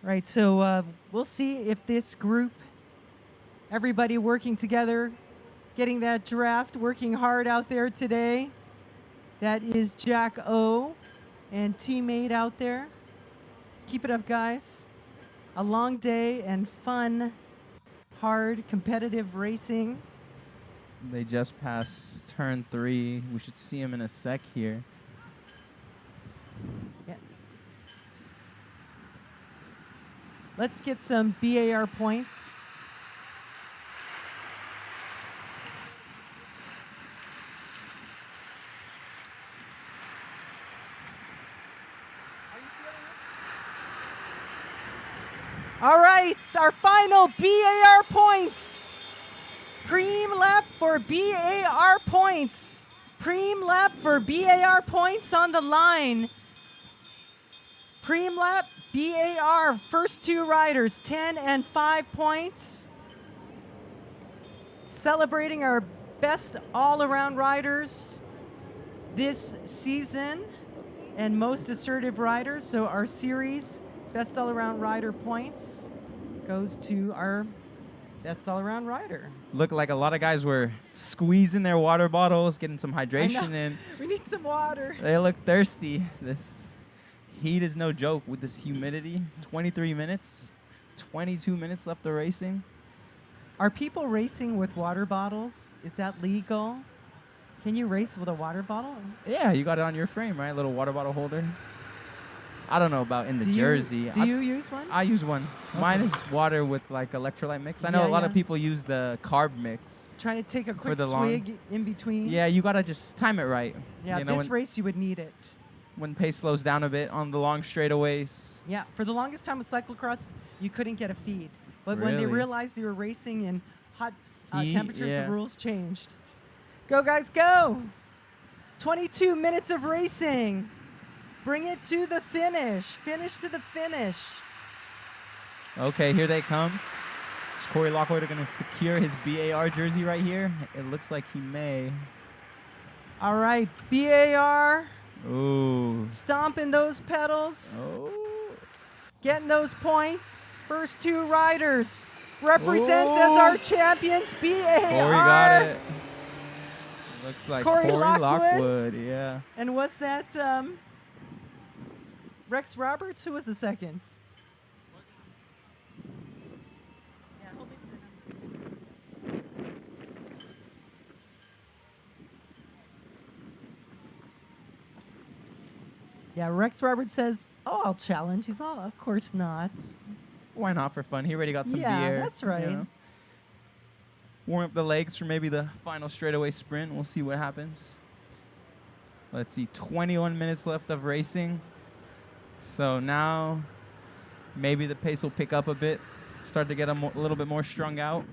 Right, so we'll see if this group, everybody working together, getting that draft, working hard out there today. That is Jack O and teammate out there. Keep it up, guys. A long day and fun, hard, competitive racing. They just passed turn 3. We should see him in a sec here. Yeah. Let's get some BAR points. All right, our final BAR points. Pream lap for BAR points. Pream lap for BAR points on the line. Pream lap, BAR, first 2 riders, 10 and 5 points. Celebrating our best all-around riders this season and most assertive riders. So our series best all-around rider points goes to our best all-around rider. Look like a lot of guys were squeezing their water bottles, getting some hydration in. We need some water. They look thirsty. This heat is no joke with this humidity. 23 minutes, 22 minutes left of racing. Are people racing with water bottles? Is that legal? Can you race with a water bottle? Yeah, you got it on your frame, right? Little water bottle holder. I don't know about in the jersey. Do you use one? I use one. Okay. Mine is water with like electrolyte mix. I know a lot of people use the carb mix. Trying to take a quick the swig in between. Yeah, you gotta just time it right. Yeah, you know, this race you would need it. When pace slows down a bit on the long straightaways. Yeah, for the longest time with cyclocross, you couldn't get a feed. But when they Really? realized you were racing in hot Heat, temperatures, yeah. the rules changed. Go, guys, go! 22 minutes of racing. Bring it to the finish. Finish to the finish. Okay, here they come. Is Corey Lockwood going to secure his BAR jersey right here? It looks like he may. All right, BAR. Ooh. Stomping those pedals. Oh. Getting those points. First 2 riders represents as Ooh. our champions, BAR. Corey got it. Looks like Corey Corey Lockwood. Lockwood, yeah. And was that Rex Roberts? Who was the second? Yeah, Rex Roberts says, "Oh, I'll challenge." He's all, "Of course not." Why not for fun? He already got some Yeah, beer. that's right. You know. Warm up the legs for maybe the final straightaway sprint. We'll see what happens. Let's see, 21 minutes left of racing. So now maybe the pace will pick up a bit, start to get a little bit more strung out.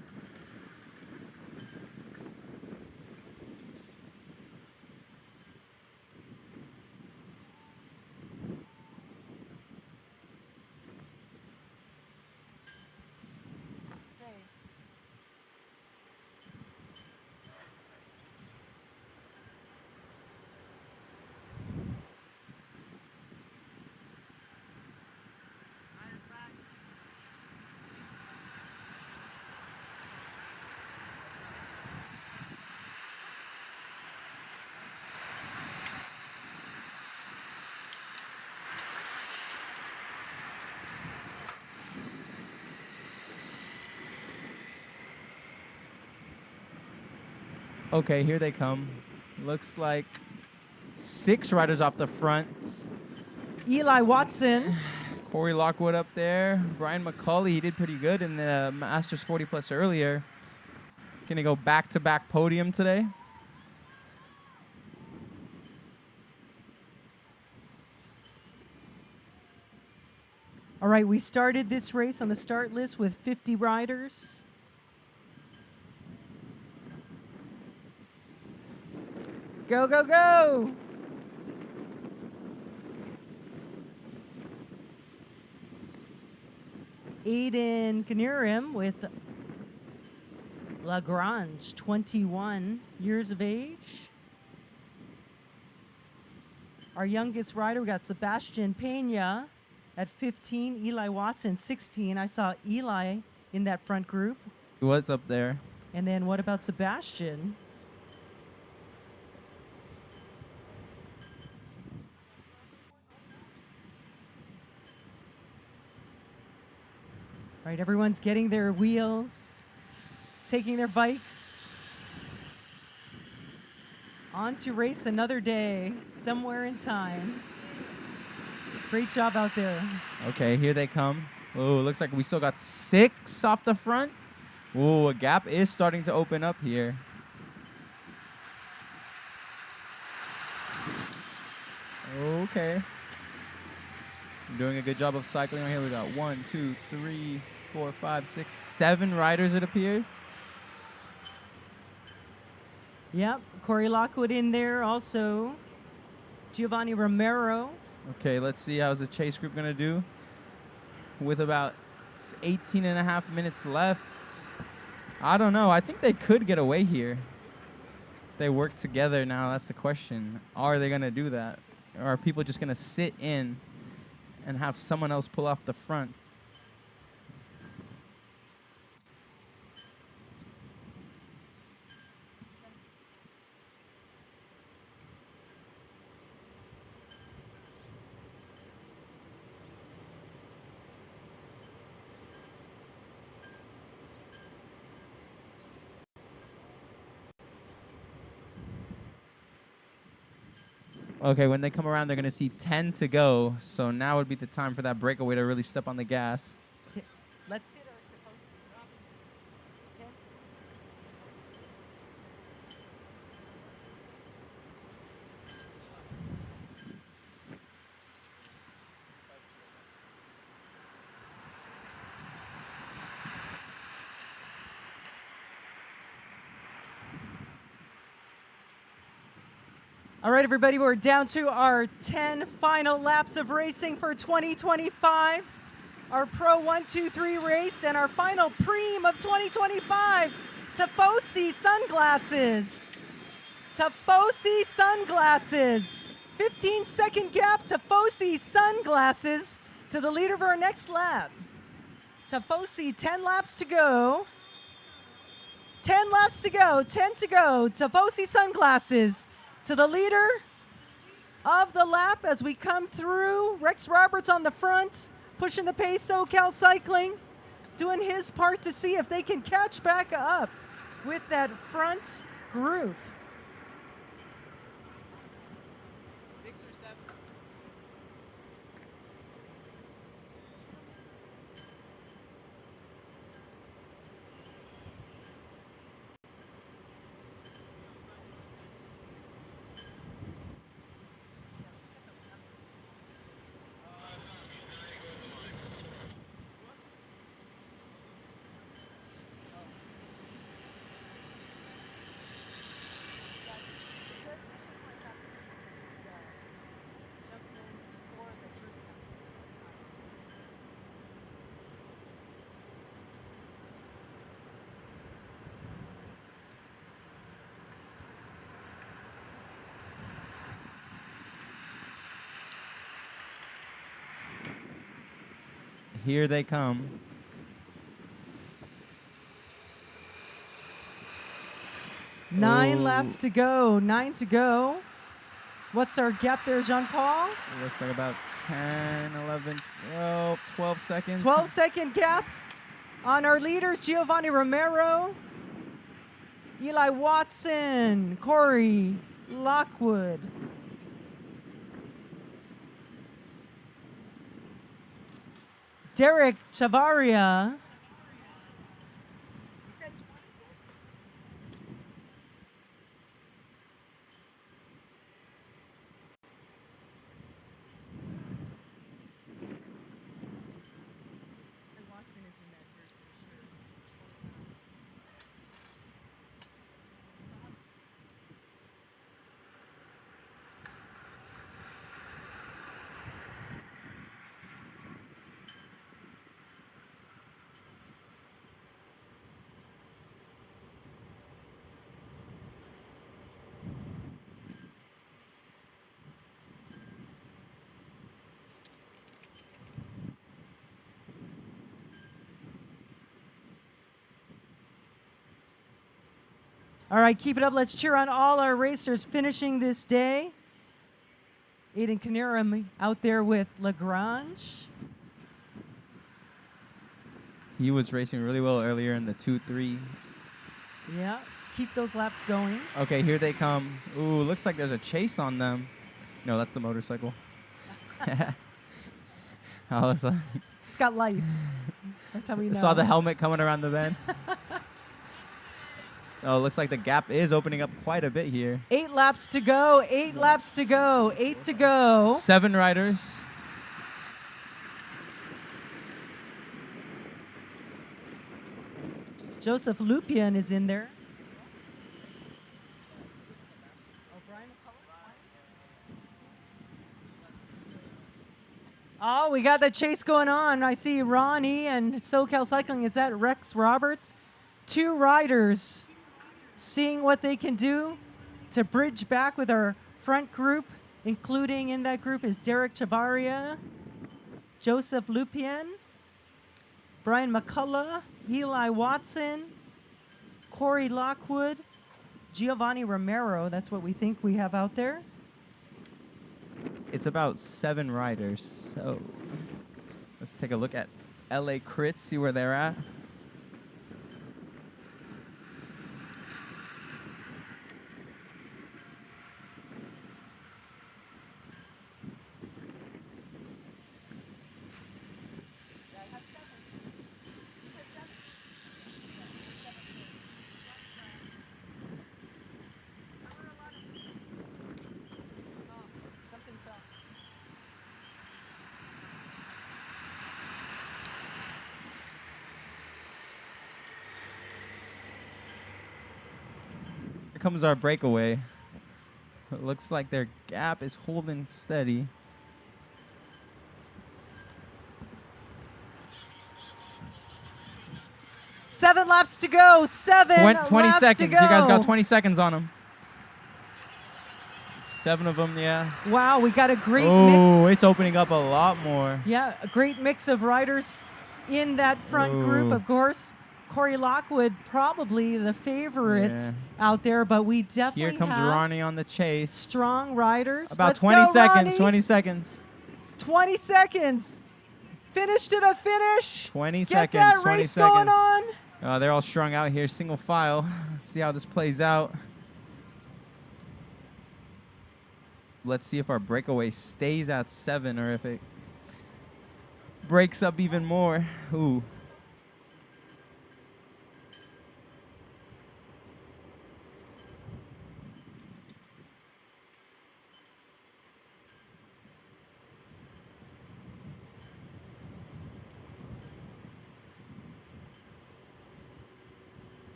Okay, here they come. Looks like 6 riders off the front. Eli Watson. Corey Lockwood up there. Brian McCauley, he did pretty good in the Masters 40 plus earlier. Gonna go back-to-back podium today. All right, we started this race on the start list with 50 riders. Go, go, go! Aiden Knierim with Lagrange, 21 years of age. Our youngest rider, we got Sebastian Pena at 15, Eli Watson, 16. I saw Eli in that front group. What's up there? And then what about Sebastian? All right, everyone's getting their wheels, taking their bikes on to race another day somewhere in time. Great job out there. Okay, here they come. Oh, looks like we still got 6 off the front. Oh, a gap is starting to open up here. Okay. Doing a good job of cycling right here. We got 1, 2, 3, 4, 5, 6, 7 riders, it appears. Yep, Corey Lockwood in there also. Giovanni Romero. Okay, let's see how's the chase group going to do. With about 18 and a half minutes left. I don't know. I think they could get away here. They work together now. That's the question. Are they going to do that? Or are people just going to sit in and have someone else pull off the front? Okay, when they come around, they're going to see 10 to go. So now would be the time for that breakaway to really step on the gas. Let's hit our Tifosi. 10. All right, everybody, we're down to our 10 final laps of racing for 2025. Our Pro 1-2-3 race and our final Pream of 2025. Tifosi sunglasses. Tifosi sunglasses. 15-second gap, Tifosi sunglasses to the leader of our next lap. Tifosi, 10 laps to go. 10 laps to go, 10 to go. Tifosi sunglasses to the leader of the lap as we come through. Rex Roberts on the front, pushing the pace. SoCal Cycling doing his part to see if they can catch back up with that front group. 6 or 7. Here they come. Nine Oh. laps to go. 9 to go. What's our gap there, Jean-Paul? It looks like about 10, 11, 12 seconds. 12-second gap on our leaders, Giovanni Romero, Eli Watson, Corey Lockwood. Derek Chavaria. All right, keep it up. Let's cheer on all our racers finishing this day. Aiden Canera out there with Lagrange. He was racing really well earlier in the 2-3. Yeah, keep those laps going. Okay, here they come. Ooh, looks like there's a chase on them. No, that's the motorcycle. I was like, It's got lights. That's how we know. saw the helmet coming around the bend. Oh, looks like the gap is opening up quite a bit here. 8 laps to go. 8 laps to go. 8 to go. 7 riders. Joseph Lupian is in there. Oh, we got the chase going on. I see Ronnie and SoCal Cycling. Is that Rex Roberts? 2 riders seeing what they can do to bridge back with our front group, including in that group is Derek Chavaria, Joseph Lupian, Brian McCullough, Eli Watson, Corey Lockwood, Giovanni Romero. That's what we think we have out there. It's about 7 riders. So let's take a look at LA Crits, see where they're at. Comes our breakaway. It looks like their gap is holding steady. Seven laps to go. 20 laps seconds. to go. You guys got 20 seconds on them. 7 of them, yeah. Wow, we got a great Oh, mix. it's opening up a lot more. Yeah, a great mix of riders in that front group, Ooh. of course. Corey Lockwood, probably the favorite out there, but we definitely Here comes have Ronnie on the chase. strong riders. About Let's 20 go, seconds. Ronnie. 20 seconds. 20 seconds. Finish to the finish. 20 Get seconds. that 20 race seconds. going on. They're all strung out here, single file. See how this plays out. Let's see if our breakaway stays at 7 or if it breaks up even more. Ooh.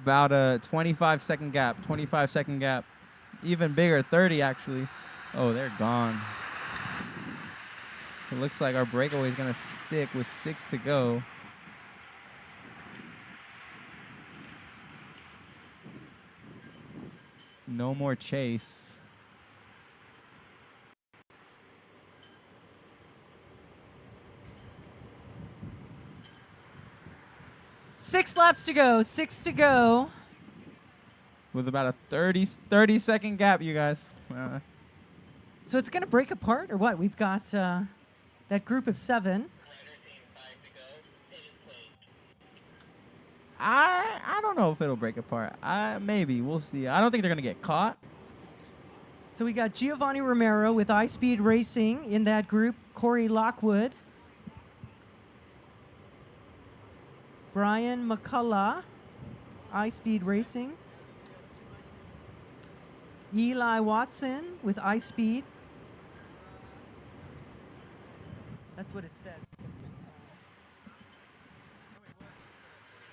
About a 25-second gap. 25-second gap. Even bigger, 30 actually. Oh, they're gone. It looks like our breakaway is going to stick with 6 to go. No more chase. Six laps to go. 6 to go. With about a 30-second gap, you guys. So it's going to break apart or what? We've got that group of 7. I don't know if it'll break apart. Maybe. We'll see. I don't think they're going to get caught. So we got Giovanni Romero with iSpeed Racing in that group. Corey Lockwood. Brian McCullough, iSpeed Racing. Eli Watson with iSpeed. That's what it says.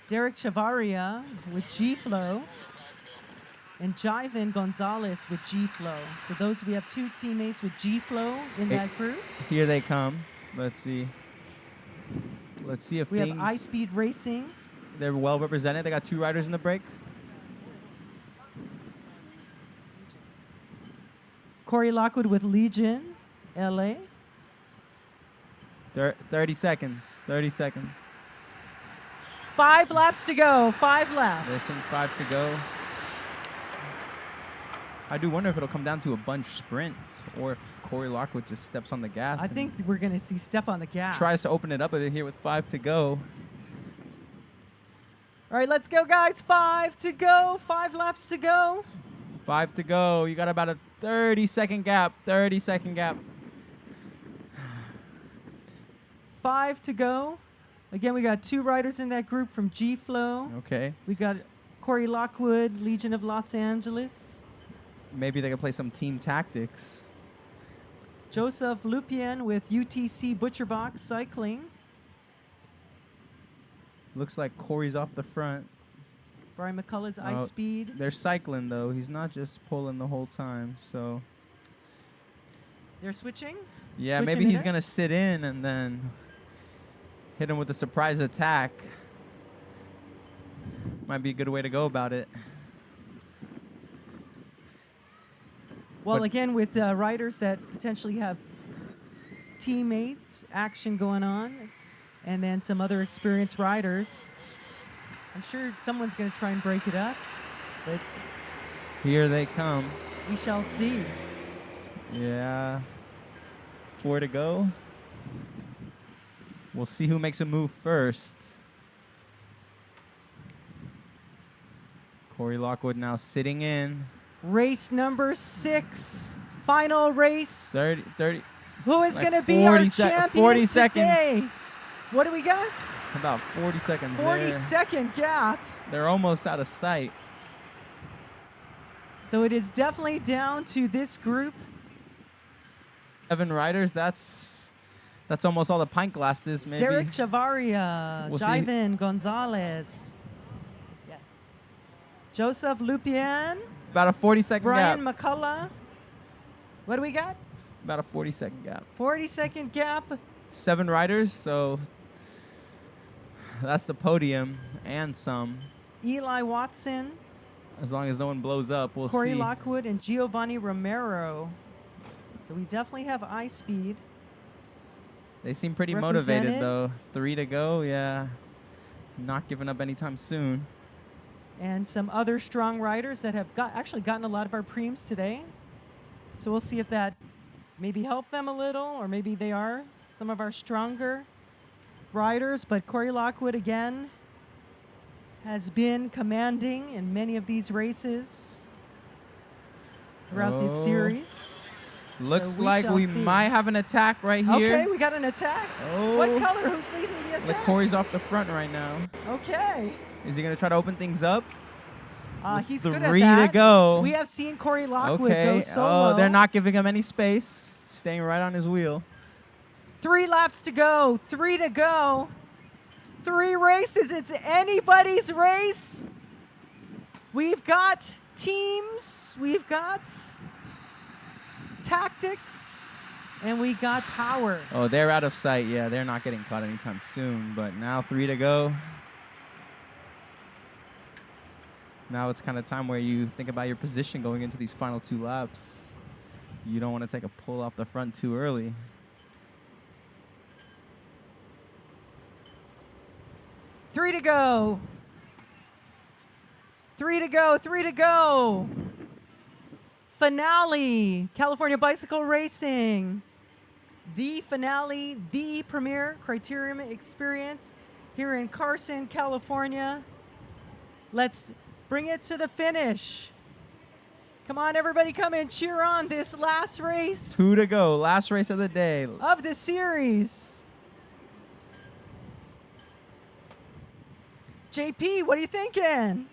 Derek Chavaria with G-Flow. And Jivan Gonzalez with G-Flow. So those, we have 2 teammates with G-Flow in that group. Here they come. Let's see. Let's see if we have things... iSpeed Racing. They're well represented. They got 2 riders in the break. Corey Lockwood with Legion, LA. 30 seconds. 30 seconds. 5 laps to go. 5 laps. Listen, 5 to go. I do wonder if it'll come down to a bunch sprint or if Corey Lockwood just steps on the gas. I think we're going to see step on the gas. Tries to open it up a bit here with 5 to go. All right, let's go, guys. 5 to go. 5 laps to go. 5 to go. You got about a 30-second gap. 30-second gap. 5 to go. Again, we got 2 riders in that group from G-Flow. Okay. We got Corey Lockwood, Legion of Los Angeles. Maybe they can play some team tactics. Joseph Lupien with UTC Butcherbox Cycling. Looks like Corey's off the front. Brian McCullough's iSpeed. They're cycling, though. He's not just pulling the whole time, so... They're switching? Yeah, Switching maybe he's in? going to sit in and then hit him with a surprise attack. Might be a good way to go about it. Well, again, with riders that potentially have teammates, action going on, and then some other experienced riders, I'm sure someone's going to try and break it up. But Here they come. we shall see. Yeah. 4 to go. We'll see who makes a move first. Corey Lockwood now sitting in. Race number 6, final race. 30. Who is like going to be our 40 champion 40 seconds. today? What do we got? About 40 seconds 40-second gap. They're almost out of sight. So it is definitely down to this group. 7 riders, that's almost all the pint glasses, maybe. Derek Chavaria, We'll see. Jivan Gonzalez. Yes. Joseph Lupien. About a 40-second Brian gap. McCullough. What do we got? About a 40-second gap. 40-second gap. 7 riders, so that's the podium and some. Eli Watson, As long as no one blows up, we'll Corey see. Lockwood, and Giovanni Romero. So we definitely have iSpeed. They seem pretty motivated, represented. though. 3 to go, yeah. Not giving up anytime soon. And some other strong riders that have actually gotten a lot of our Preams today. So we'll see if that maybe helped them a little, or maybe they are some of our stronger riders. But Corey Lockwood, again, has been commanding in many of these races throughout this series. Looks So we like shall we see. might have an attack right here. Okay, we got an attack. Oh. What color? Who's leading the Like attack? Corey's off the front right now. Okay. Is he going to try to open things up? With He's good at 3 that. to go. We have seen Corey Lockwood go Okay. solo. Oh, they're not giving him any space. Staying right on his wheel. 3 laps to go. 3 to go. 3 races. It's anybody's race. We've got teams, we've got tactics, and we got power. Oh, they're out of sight. Yeah, they're not getting caught anytime soon. But now 3 to go. Now it's kind of time where you think about your position going into these final 2 laps. You don't want to take a pull off the front too early. Three to go. 3 to go, 3 to go. Finale, California Bicycle Racing. The finale, the premier criterium experience here in Carson, California. Let's bring it to the finish. Come on, everybody, come and cheer on this last race 2 to go, last race of the day. of the series. JP, what are you thinking?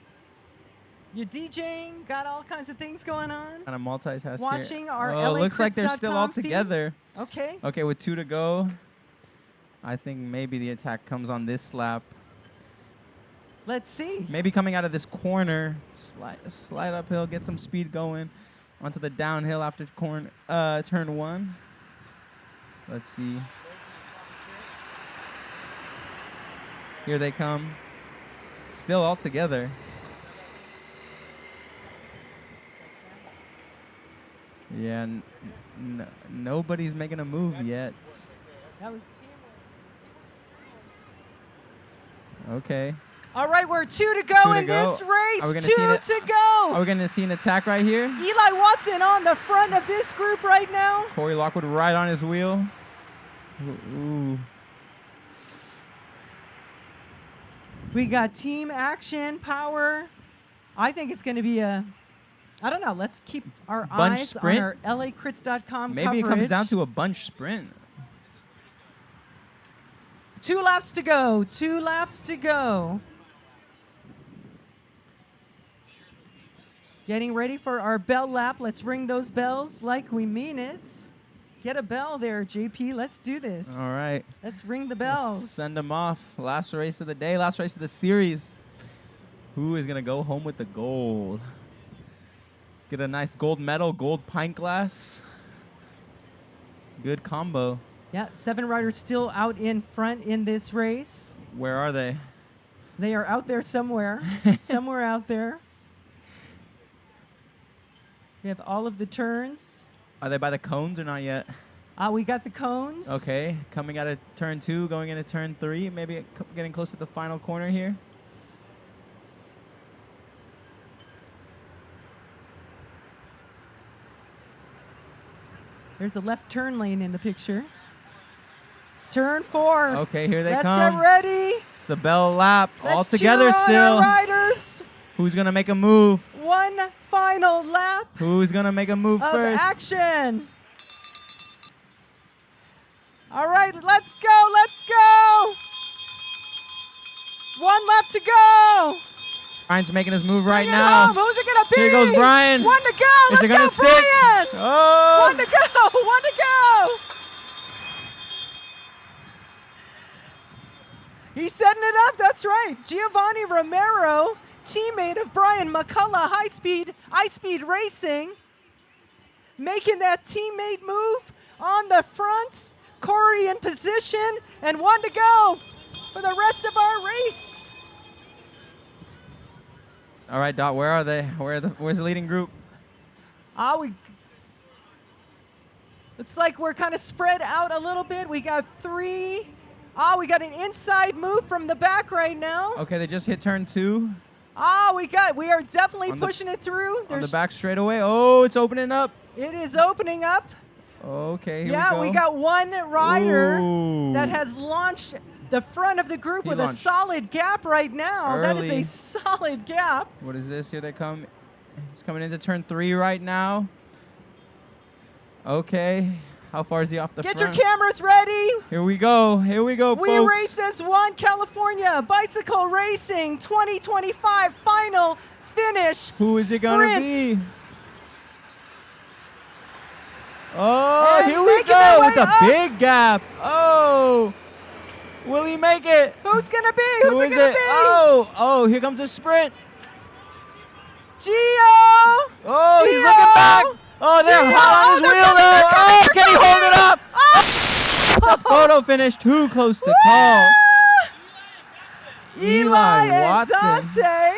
You're DJing, got all kinds of things going on. Kind of multitask Watching here. our Oh, looks like they're still all LACrits.com feed. together. Okay. Okay, with 2 to go, I think maybe the attack comes on this lap. Let's see. Maybe coming out of this corner, slide uphill, get some speed going onto the downhill after turn 1. Let's see. Here they come. Still all together. Yeah, nobody's making a move yet. That was Okay. all right, we're 2 to go 2 to in go. this race. Are we gonna 2 see it? to go. Are we going to see an attack right here? Eli Watson on the front of this group right now. Corey Lockwood right on his wheel. Ooh. We got team action, power. I think it's going to be a, I don't know, let's keep our Bunch eyes sprint? on our LACrits.com Maybe it comes coverage. down to a bunch sprint. 2 laps to go, 2 laps to go. Getting ready for our bell lap. Let's ring those bells like we mean it. Get a bell there, JP. Let's do this. All right. Let's ring the bells. Send them off. Last race of the day, last race of the series. Who is going to go home with the gold? Get a nice gold medal, gold pint glass. Good combo. Yeah, 7 riders still out in front in this race. Where are they? They are out there somewhere. Somewhere out there. We have all of the turns. Are they by the cones or not yet? We got the cones. Okay, coming out of turn 2, going into turn 3. Maybe getting close to the final corner here. There's a left turn lane in the picture. Turn 4. Okay, here they Let's come. get ready. It's the bell lap. All Let's together cheer on still. our riders. Who's going to make a move? One final lap Who's going to make a move of first? action. All right, let's go, let's go. 1 lap to go. Brian's making his move right Bring it now. home. Who's it gonna be? Here goes Brian. 1 to go. Is Let's it gonna go, stick? Brian. Oh! 1 to go. 1 to go. He's setting it up. That's right. Giovanni Romero, teammate of Brian McCullough, high-speed racing, making that teammate move on the front. Corey in position, and 1 to go for the rest of our race. All right, Dot, where are they? Where's the leading group? Looks like we're kind of spread out a little bit. We got 3. We got an inside move from the back right now. Okay, they just hit turn 2. We are definitely pushing it through. On the back straightaway. Oh, it's opening up. It is opening up. Okay, here Yeah, we go. we got 1 rider Ooh. that has launched the front of the group He with a launched solid gap right now. That is early. a solid gap. What is this? Here they come. He's coming into turn 3 right now. Okay. How far is he off the Get front? your cameras ready. Here we go. Here we go, We folks. race as one. California Bicycle Racing 2025 final finish. Who is it going to sprint. be? Oh, And here we making their go way with a up. big gap. Oh, will he make it? Who's going to be? Who is it? Oh, here comes the sprint. Gio! Oh, he's Gio! looking back. Oh, they're Gio! hot on his Oh, wheel they're though. Oh, can he hold it up? It's a photo finish too close to call. Eli and Watson. Dante.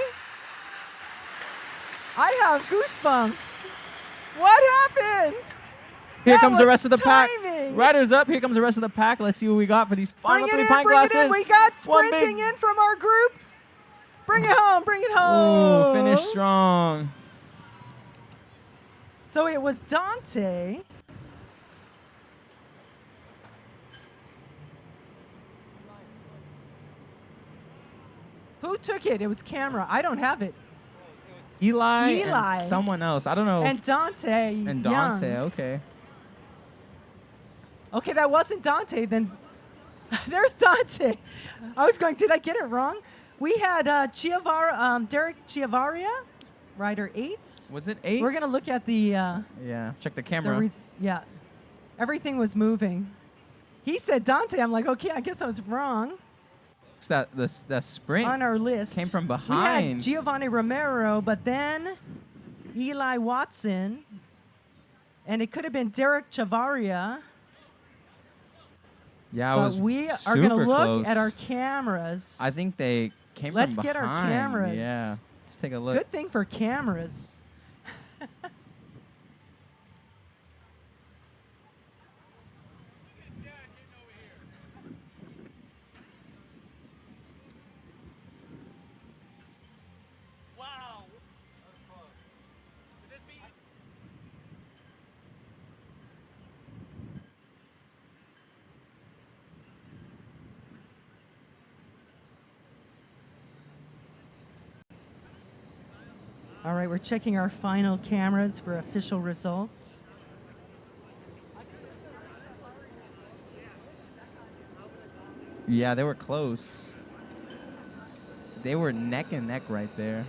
I have goosebumps. What happened? Here That comes the was rest of the pack. timing. Riders up. Here comes the rest of the pack. Let's see what we got for these final Bring it 3 in, pint bring it glasses. in. We got One sprinting big- in from our group. Bring it home, bring it Ooh, home. finish strong. So it was Dante. Who took it? It was camera. I don't have it. Eli, Eli. and someone else. I don't know. And Dante. And Dante. Young. Okay. Okay, that wasn't Dante. Then there's Dante. I was going, did I get it wrong? We had Derek Chiavaria, rider 8. Was it 8? We're going to look at the... Yeah. Check the camera. yeah. Everything was moving. He said Dante. I'm like, okay, I guess I was wrong. So that sprint On our list. came from We had behind. Giovanni Romero, but then Eli Watson. And it could have been Derek Chavaria. Yeah, it But was we are going to super look close. at our cameras. I think they came Let's from get our behind. cameras. Yeah. Let's take a look. Good thing for cameras. All right, we're checking our final cameras for official results. Yeah, they were close. They were neck and neck right there.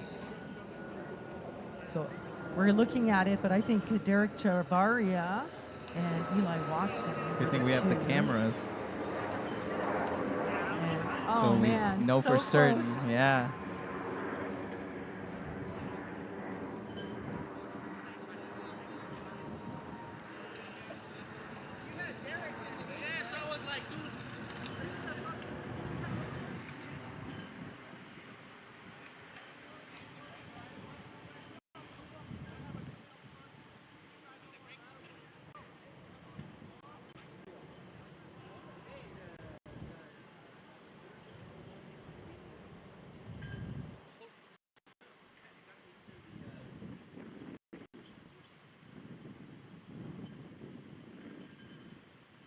So we're looking at it, but I think Derek Chavaria and Eli Watson. Good were thing we have the two. cameras. And, oh so man, we know so for certain. close. Yeah.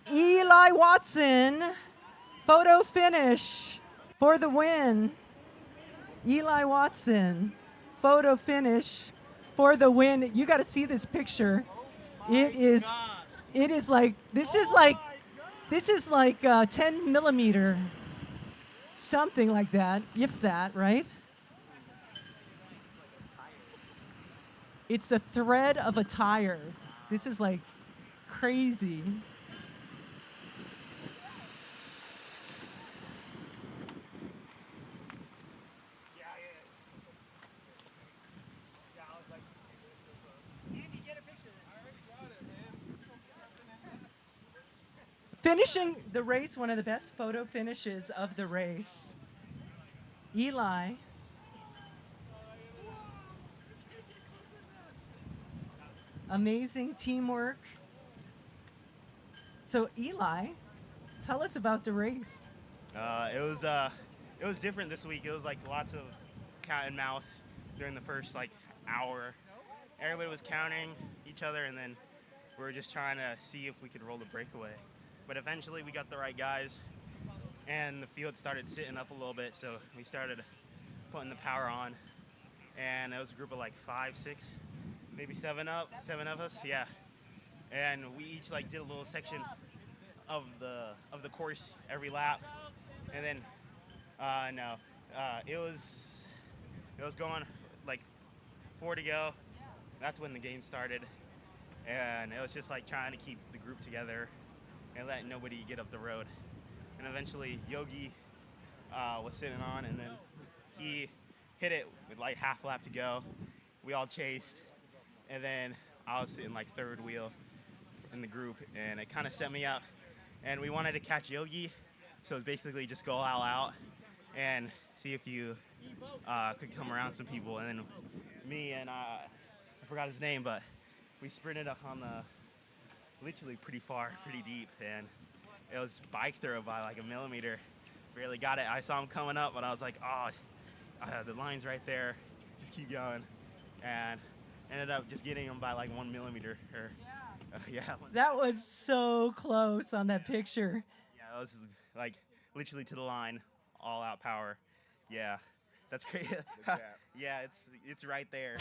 Eli Watson, photo finish for the win. Eli Watson, photo finish for the win. You got to see this picture. It is like, this is like 10 millimeter, something like that, if that, right? It's a thread of a tire. This is like crazy. Finishing the race, one of the best photo finishes of the race. Eli. Amazing teamwork. So Eli, tell us about the race. It was different this week. It was like lots of cat and mouse during the first like hour. Everybody was counting each other, and then we were just trying to see if we could roll the breakaway. But eventually we got the right guys, and the field started sitting up a little bit, so we started putting the power on. And it was a group of like 5, 6, maybe 7 of us, yeah. And we each like did a little section of the course every lap, and then it was going like 4 to go. That's when the game started, and it was just like trying to keep the group together and let nobody get up the road. And eventually Yogi was sitting on, and then he hit it with like half lap to go. we all chased, and then I was sitting like third wheel in the group, and it kind of set me up. And we wanted to catch Yogi, so it's basically just go all out and see if you could come around some people. And then me and I forgot his name, but we sprinted up on the literally pretty far, pretty deep, and it was bike throw by like a millimeter. Barely got it. I saw him coming up, but I was like, oh, the line's right there. Just keep going, and ended up just getting him by like 1 millimeter. Or, yeah. That was so close on that picture. Yeah, that was like literally to the line, all out power. Yeah, that's great. Yeah, it's right there.